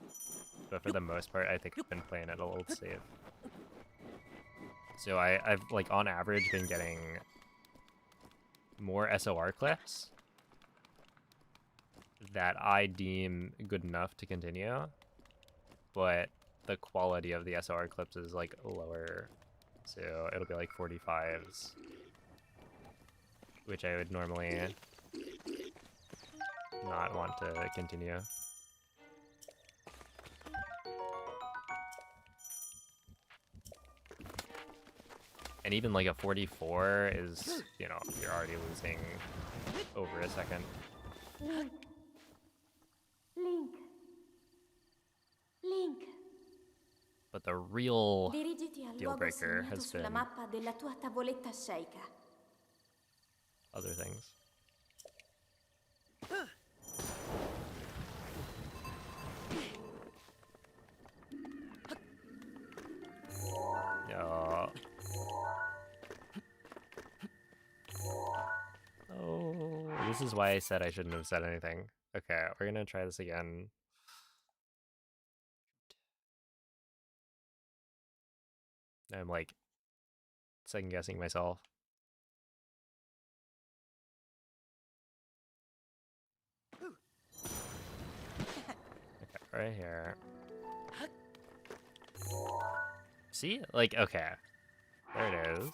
[SPEAKER 1] but for the most part, I think I've been playing it a little safe. So I've like on average been getting more SOR clips that I deem good enough to continue, but the quality of the SOR clips is like lower, so it'll be like 45s, which I would normally not want to continue. And even like a 44 is, you know, you're already losing over a second.
[SPEAKER 2] Link. Link. Link.
[SPEAKER 1] But the real
[SPEAKER 2] Dirigiti al
[SPEAKER 1] deal
[SPEAKER 2] luogo
[SPEAKER 1] breaker
[SPEAKER 2] segnato
[SPEAKER 1] has
[SPEAKER 2] sulla
[SPEAKER 1] been
[SPEAKER 2] mappa della tua tavoletta sceicca.
[SPEAKER 1] other things. Oh. Oh, this is why I said I shouldn't have said anything. Okay, we're gonna try this again. I'm like second guessing myself. Okay, right here. See? Like, okay. There it is.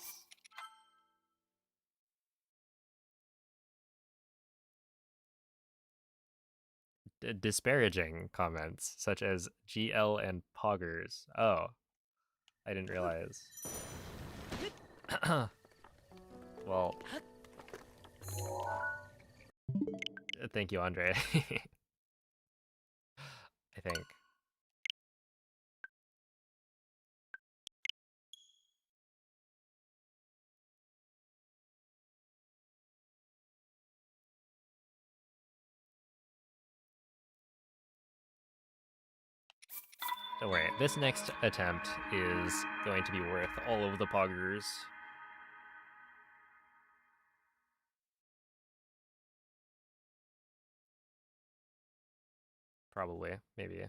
[SPEAKER 1] Disparaging comments, such as GL and Poggers. Oh, I didn't realize. Well, thank you, Andre. I think. Don't worry, this next attempt is going to be worth all of the Poggers. Probably, maybe.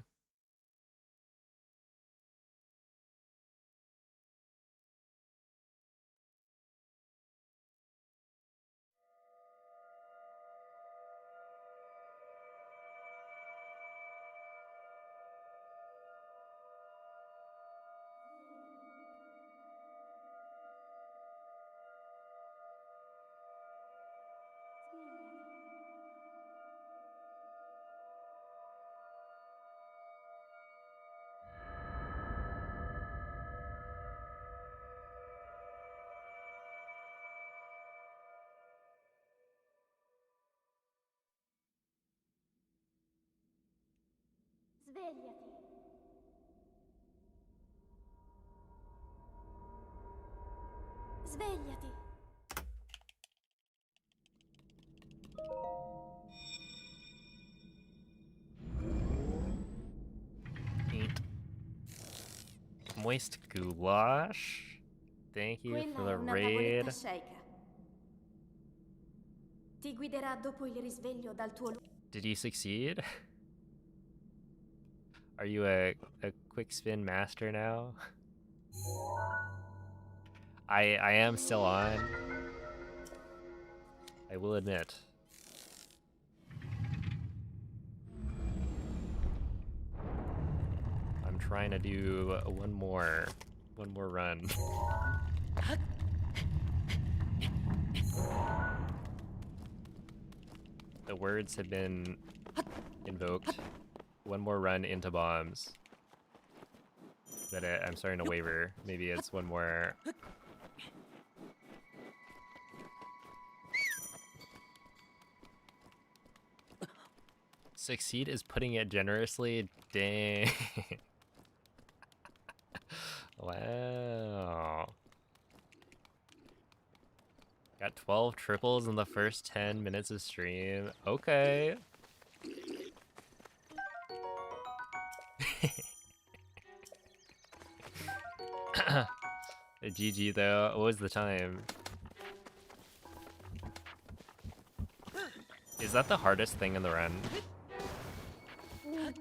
[SPEAKER 2] Svegliati. Svegliati.
[SPEAKER 1] Eat. Moist goulash. Thank you for
[SPEAKER 2] Quella
[SPEAKER 1] the
[SPEAKER 2] è una tavoletta
[SPEAKER 1] raid.
[SPEAKER 2] sceicca. Ti guiderà dopo il risveglio dal tuo luogo.
[SPEAKER 1] Did you succeed? Are you a quick spin master now? I am still on. I will admit. I'm trying to do one more run. The words have been invoked. One more run into bombs. But I'm starting to waver. Maybe it's one more. Succeed is putting it generously. Dang. Wow. Got 12 triples in the first 10 minutes of stream. Okay. GG though. What was the time? Is that the hardest thing in the run?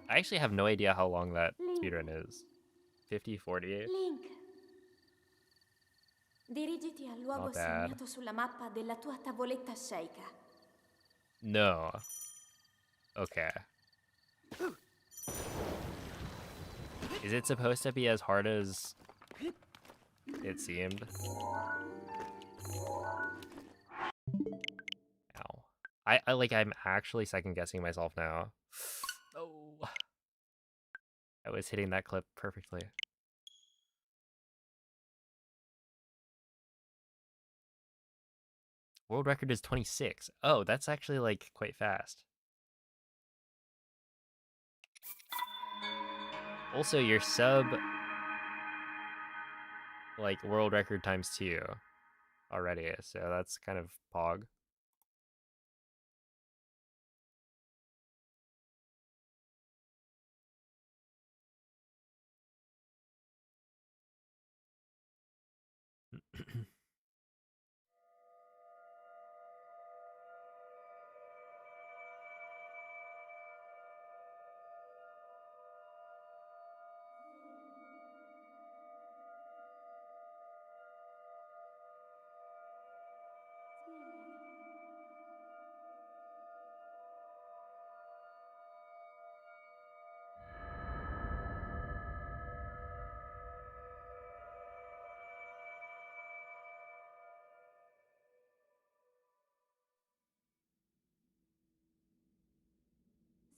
[SPEAKER 1] I actually have no idea how long that speedrun is. 50, 48?
[SPEAKER 2] Link. Dirigiti al luogo
[SPEAKER 1] Not bad.
[SPEAKER 2] segnato sulla mappa della tua tavoletta sceicca.
[SPEAKER 1] No. Okay. Is it supposed to be as hard as it seemed? Ow. I'm actually second guessing myself now. Oh. I was hitting that clip perfectly. World record is 26. Oh, that's actually like quite fast. Also, your sub like world record times 2 already, so that's kind of pog.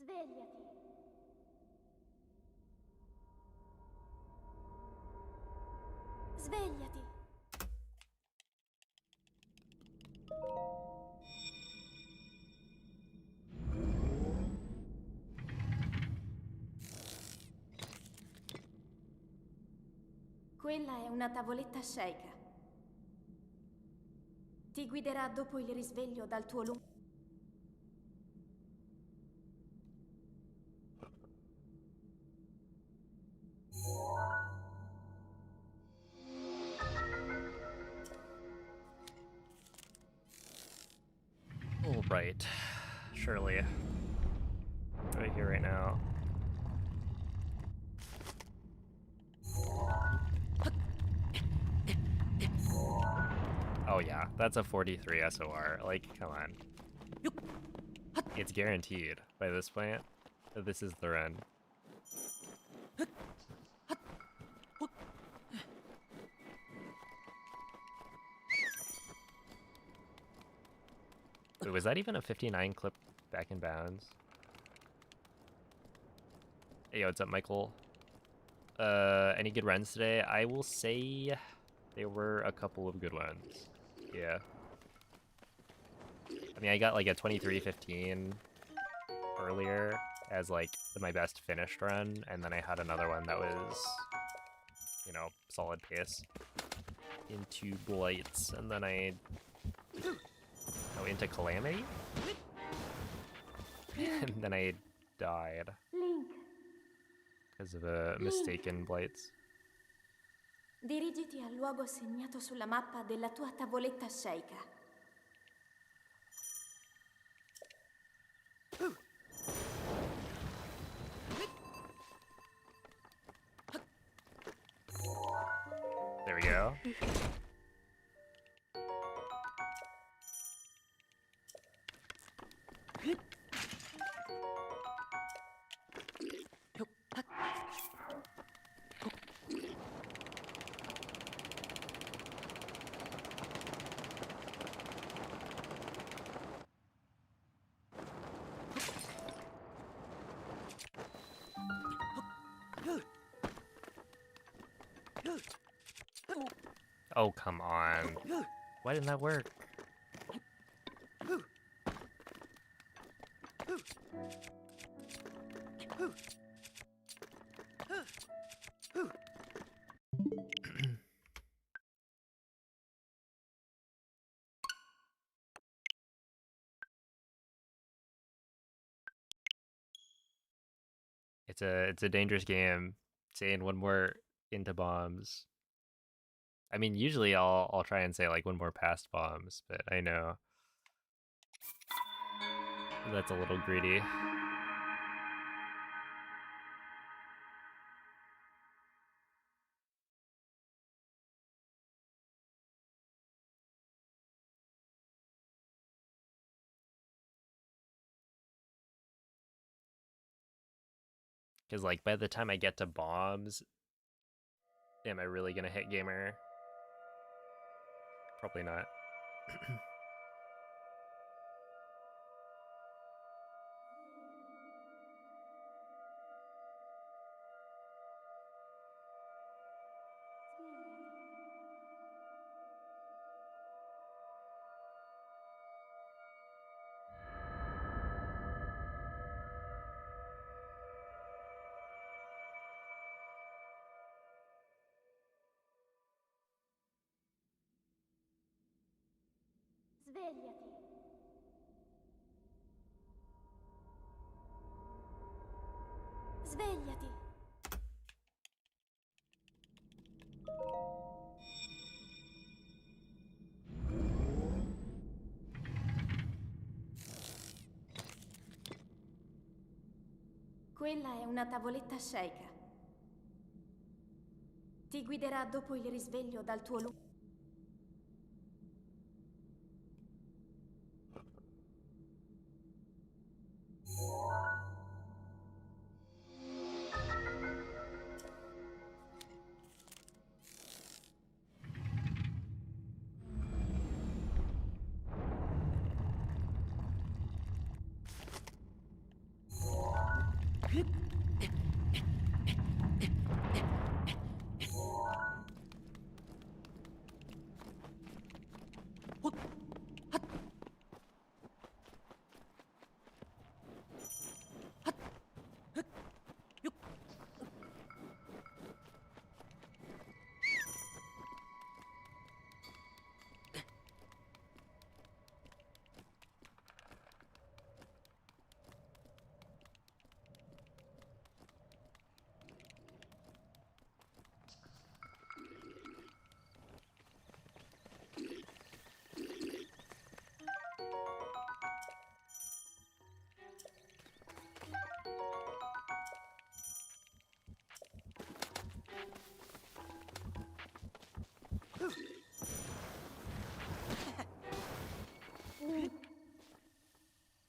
[SPEAKER 2] Svegliati. Svegliati. Quella è una tavoletta sceicca. Ti guiderà dopo il risveglio dal tuo lungo...
[SPEAKER 1] All right, surely. Right here, right now. Oh yeah, that's a 43 SOR. Like, come on. It's guaranteed by this point that this is the run. Wait, was that even a 59 clip back in bounds? Hey, yo, what's up, Michael? Any good runs today? I will say there were a couple of good ones. Yeah. I mean, I got like a 23:15 earlier as like my best finished run, and then I had another one that was, you know, solid pace into Blights, and then I into Calamity, and then I died
[SPEAKER 2] Link,
[SPEAKER 1] because of a mistaken Blights.
[SPEAKER 2] dirigiti al luogo segnato sulla mappa della tua tavoletta sceicca.
[SPEAKER 1] There we go. Oh, come on. Why didn't that work? It's a dangerous game. Saying one more into bombs. I mean, usually I'll try and say like one more past bombs, but I know that's a little greedy. Because like by the time I get to bombs, am I really gonna hit gamer? Probably not.
[SPEAKER 2] Svegliati. Svegliati. Quella è una tavoletta sceika. Ti guiderà dopo il risveglio dal tuo luogo.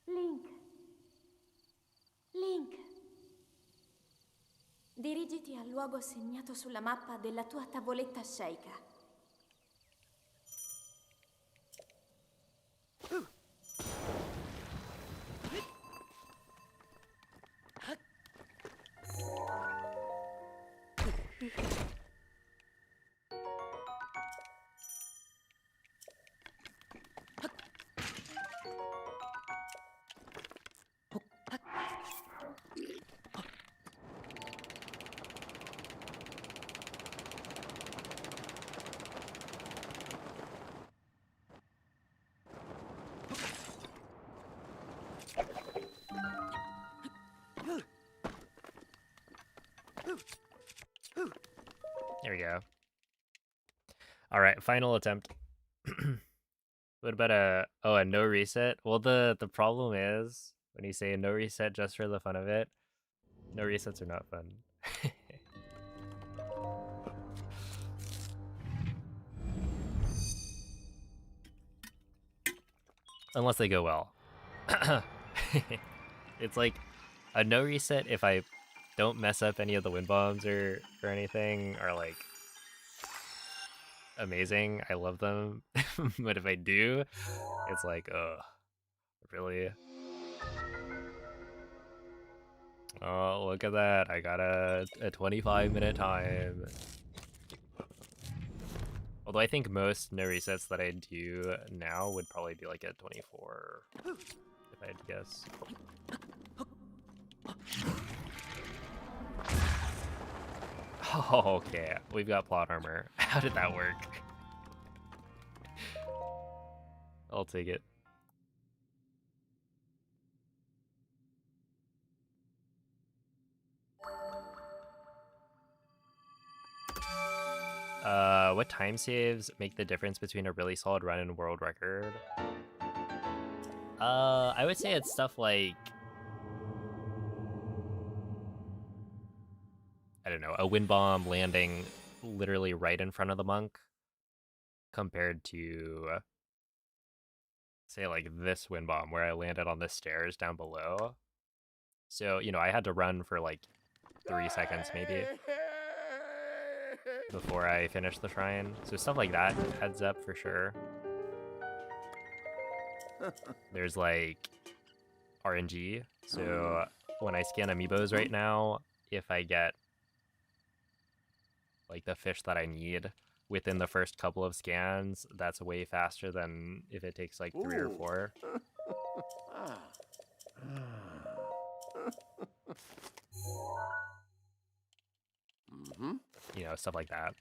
[SPEAKER 2] Link. Link. Dirigiti al luogo segnato sulla mappa della tua tavoletta sceika.
[SPEAKER 1] There we go. All right, final attempt. What about a no reset? Well, the problem is when you say a no reset just for the fun of it, no resets are not fun. Unless they go well. It's like a no reset if I don't mess up any of the wind bombs or anything are like amazing. I love them. But if I do, it's like, really? Oh, look at that. I got a 25-minute time. Although I think most no resets that I do now would probably be like at 24, if I had to guess. Oh, okay, we've got plot armor. How did that work? I'll take it. What time saves make the difference between a really solid run and world record? I would say it's stuff like, I don't know, a wind bomb landing literally right in front of the monk compared to, say, like this wind bomb where I landed on the stairs down below. So, you know, I had to run for like 3 seconds maybe before I finished the shrine. So stuff like that adds up for sure. There's like RNG. So when I scan amiibos right now, if I get like the fish that I need within the first couple of scans, that's way faster than if it takes like 3 or 4. You know, stuff like that.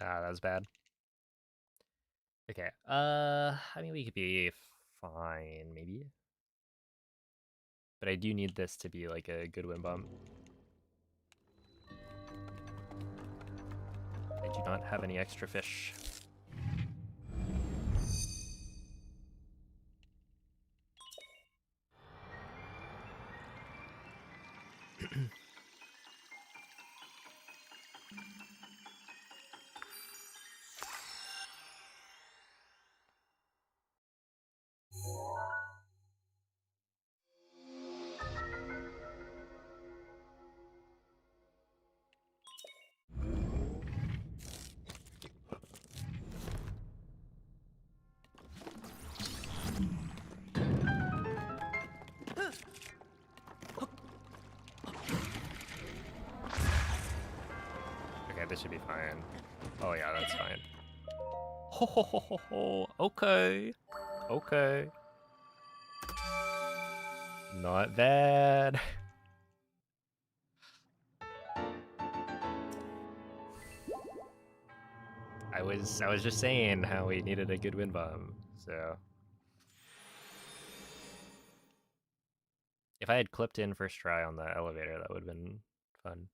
[SPEAKER 1] Ah, that was bad. Okay. I mean, we could be fine, maybe. But I do need this to be like a good win bump. I do not have any extra fish. Okay, this should be fine. Oh yeah, that's fine. Ho ho ho ho ho. Okay. Okay. Not bad. I was just saying how we needed a good win bump, so if I had clipped in first try on the elevator, that would have been fun.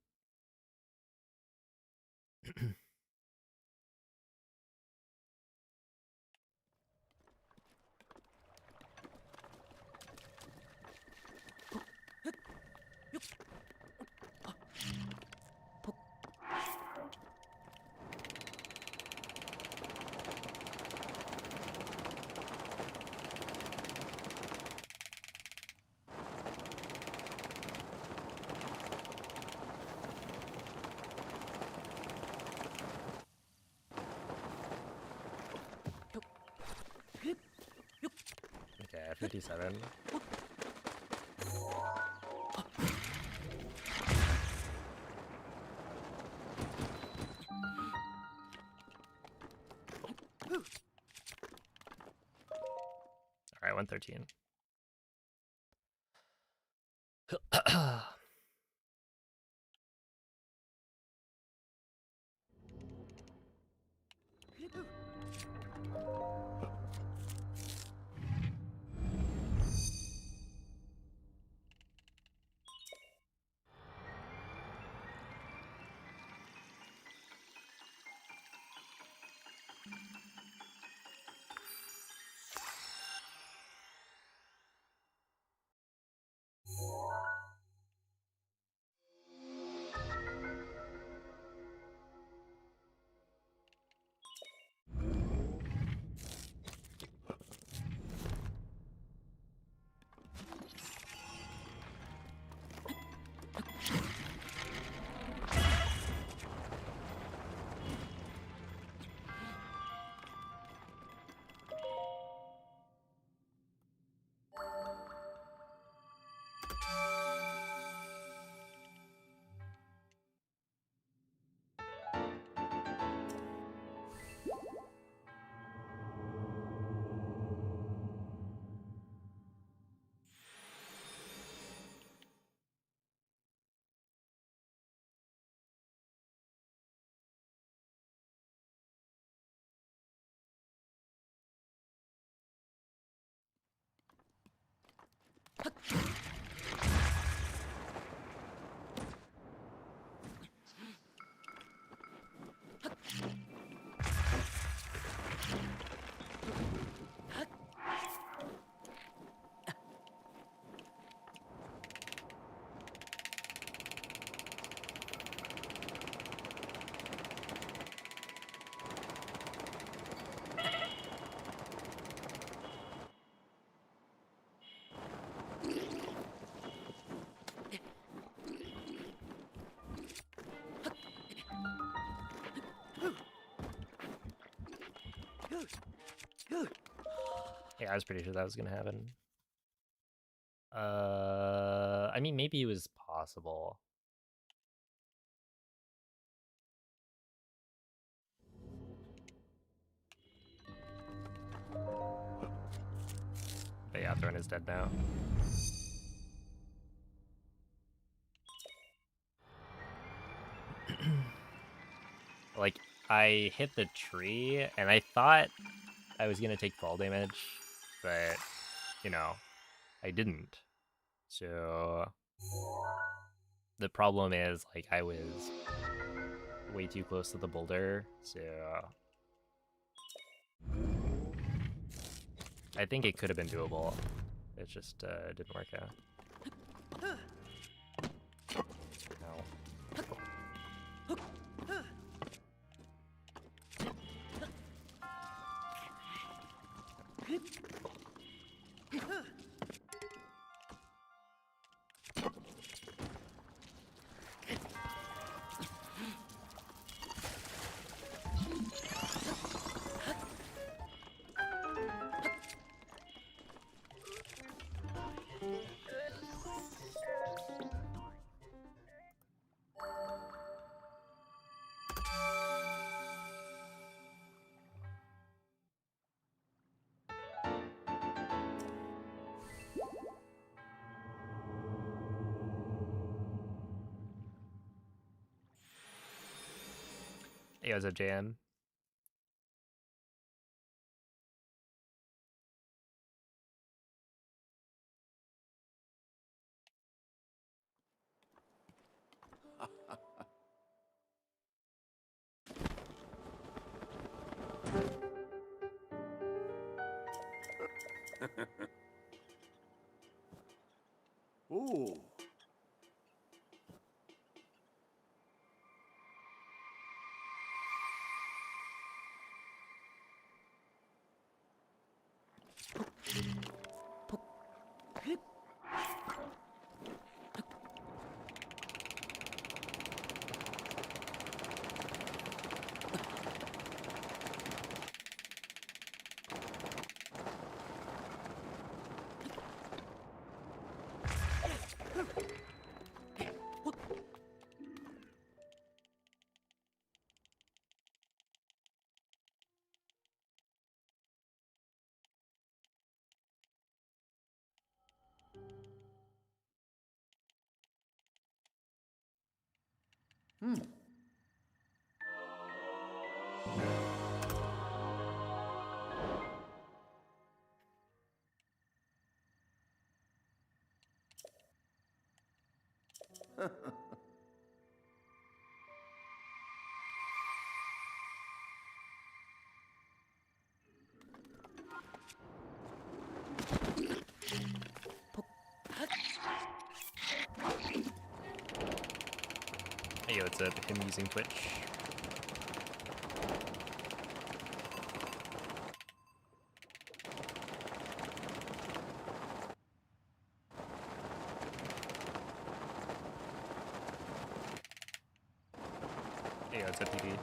[SPEAKER 1] Okay, 57. All right, 113. Yeah, I was pretty sure that was gonna happen. I mean, maybe it was possible. But yeah, Throne is dead now. Like, I hit the tree, and I thought I was gonna take fall damage, but, you know, I didn't. So the problem is, like, I was way too close to the boulder, so I think it could have been doable. It just didn't work out. Ow. Hey, what's up, JM?
[SPEAKER 3] Ooh. Hmm.
[SPEAKER 1] Hey, what's up? Him using Twitch. Hey, what's up, TV?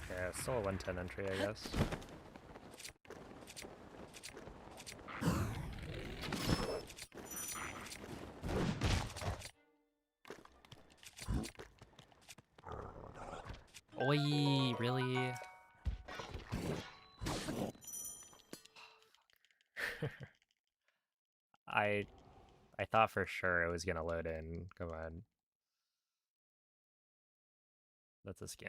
[SPEAKER 1] Yeah, still a 110 entry, I guess. Oi, really? I thought for sure it was gonna load in. Come on. That's a scam.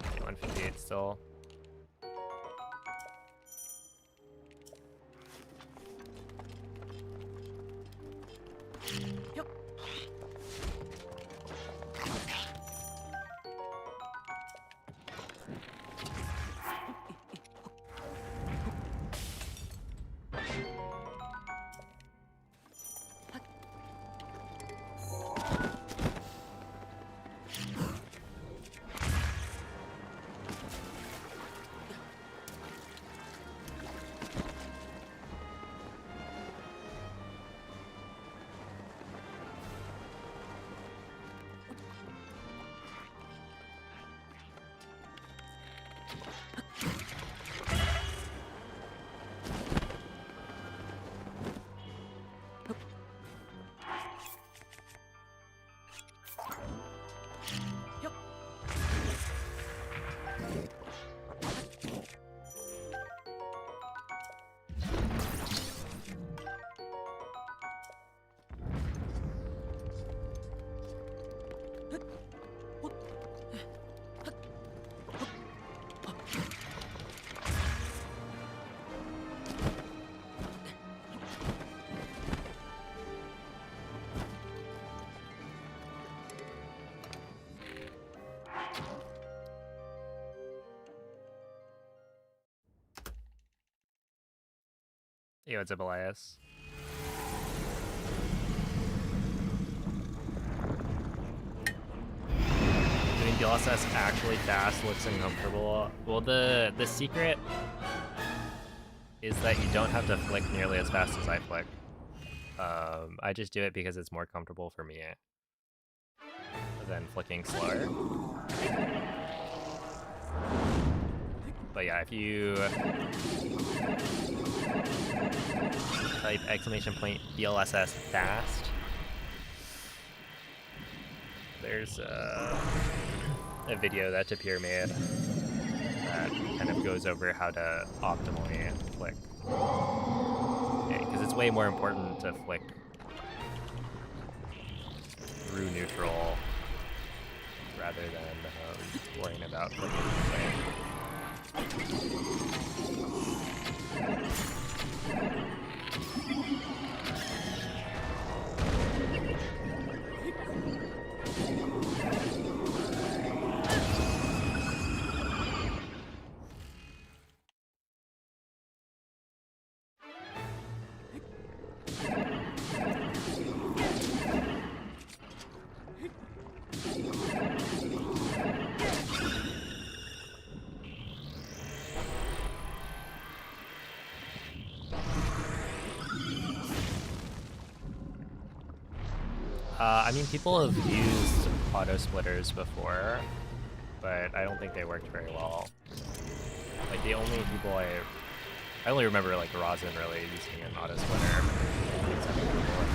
[SPEAKER 1] Okay, 158 still. Yo, what's up, Elias? Doing DLSS actually fast looks uncomfortable. Well, the secret is that you don't have to flick nearly as fast as I flick. I just do it because it's more comfortable for me than flicking slower. But yeah, if you type !DLSS fast, there's a video that Tapir made that kind of goes over how to optimally flick. Because it's way more important to flick through neutral rather than worrying about flicking away. I mean, people have used auto splitters before, but I don't think they worked very well. Like, the only people I only remember, like, Rosin really using an auto splitter.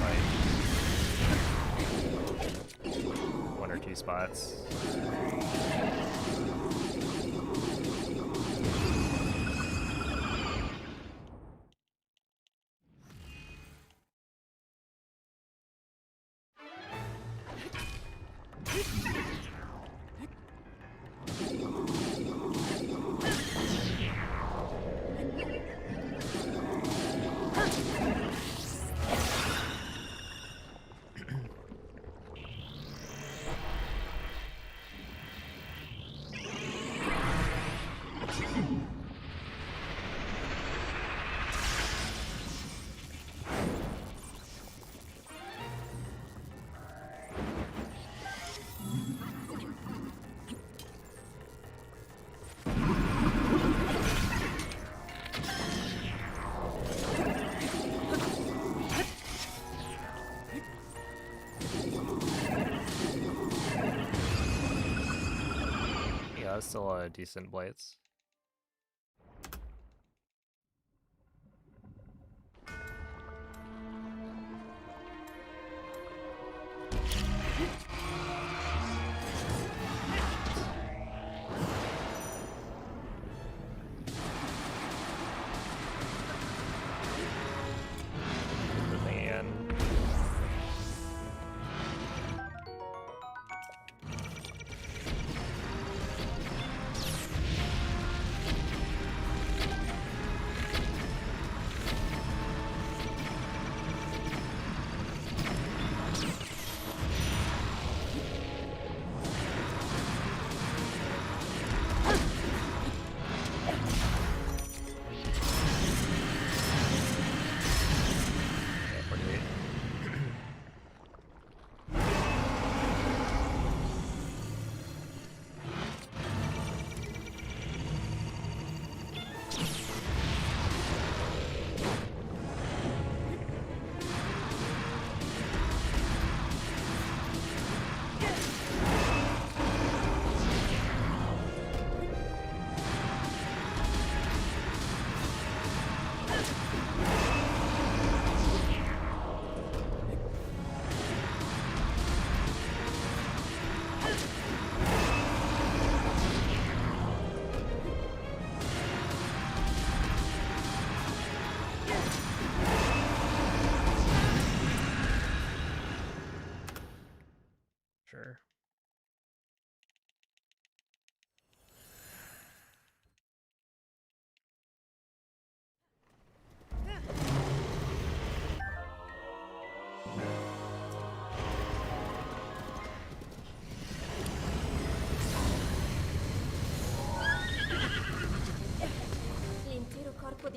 [SPEAKER 1] Like, 1 or 2 spots. That's still a decent blades.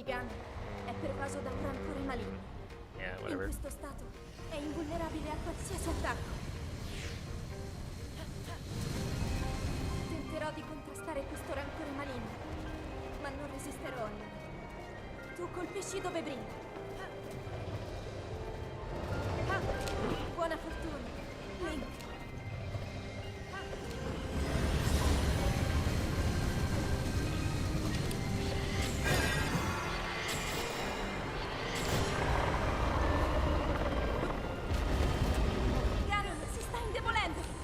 [SPEAKER 2] Ganon è pervaso da un rancore maligno.
[SPEAKER 1] Yeah,
[SPEAKER 2] In
[SPEAKER 1] whatever.
[SPEAKER 2] questo stato è invulnerabile a qualsiasi attacco. Tenterò di contrastare questo rancore maligno, ma non resisterò a lui. Tu colpisci dove brilla. Buona fortuna, Link. Ganon si sta indebolendo.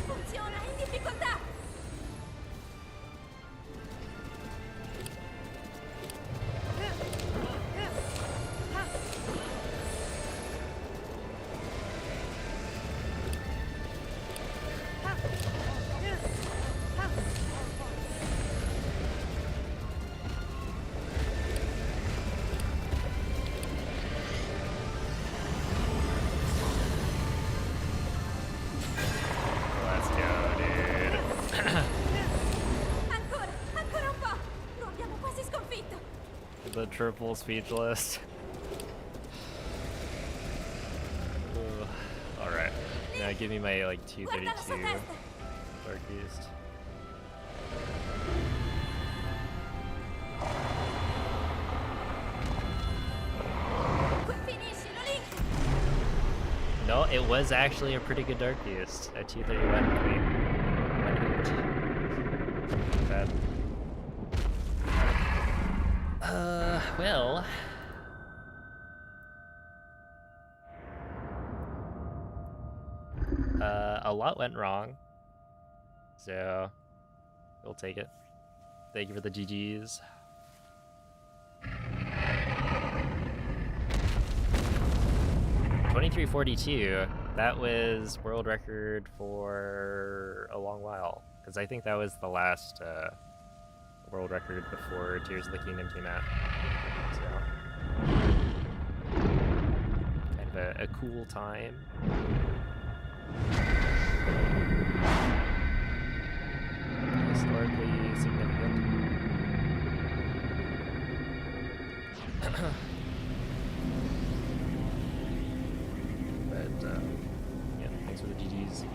[SPEAKER 2] Funziona in difficoltà.
[SPEAKER 1] Let's go, dude.
[SPEAKER 2] Ancora un po'. Lo abbiamo quasi sconfitto.
[SPEAKER 1] The triple speechless. Alright. Now give me my like
[SPEAKER 2] Guarda la sua
[SPEAKER 1] 232
[SPEAKER 2] testa.
[SPEAKER 1] Dark Beast.
[SPEAKER 2] Finiscilo, Link.
[SPEAKER 1] No, it was actually a pretty good Dark Beast at 231. Wait. Bad. Well. A lot went wrong. So, we'll take it. Thank you for the GGs. $23.42. That was world record for a long while. Because I think that was the last world record before Tears of the Kingdom came out. So, kind of a cool time. Historically significant. But, yeah, thanks for the GGs.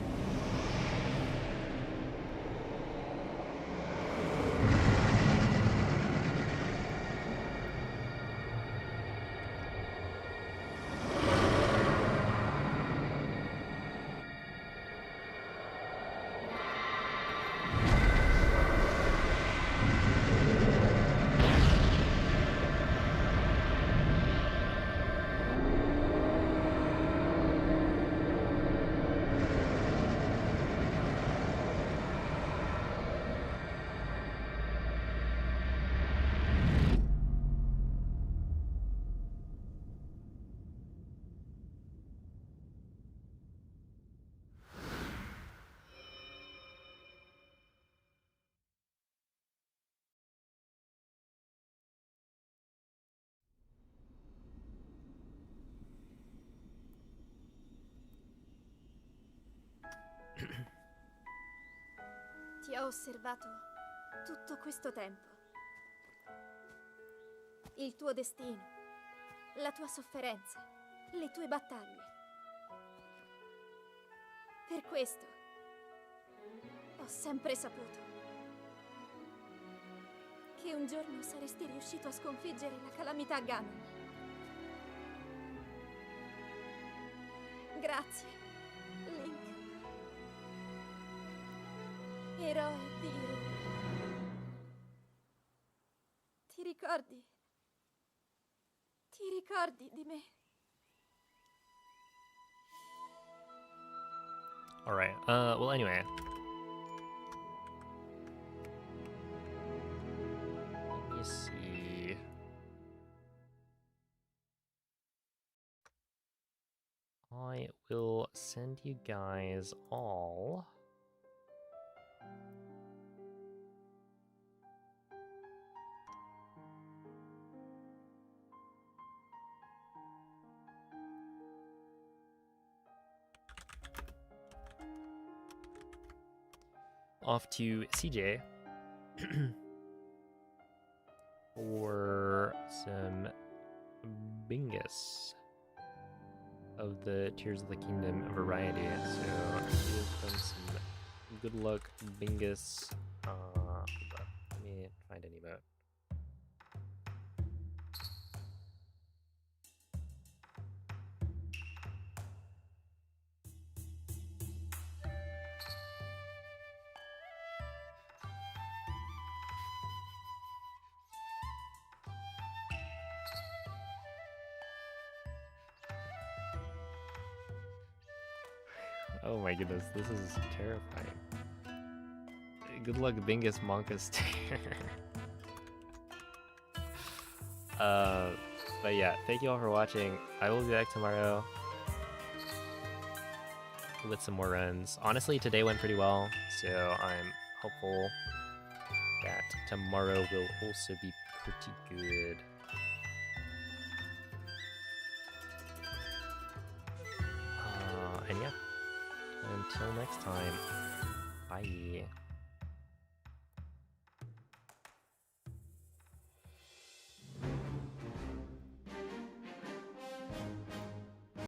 [SPEAKER 2] Ti ho osservato tutto questo tempo. Il tuo destino, la tua sofferenza, le tue battaglie. Per questo ho sempre saputo che un giorno saresti riuscito a sconfiggere la calamità Ganon. Grazie, Link. Eroe di Hyrule. Ti ricordi? Ti ricordi di me?
[SPEAKER 1] Alright, well anyway. send you guys all off to CJ for some bingus of the Tears of the Kingdom variety. So give them some good luck bingus. Hold on. Let me find an emote. Oh my goodness, this is terrifying. Good luck, Bingus Monka's tear. But yeah, thank you all for watching. I will be back tomorrow with some more runs. Honestly, today went pretty well, so I'm hopeful that tomorrow will also be pretty good. And yeah, until next time, bye.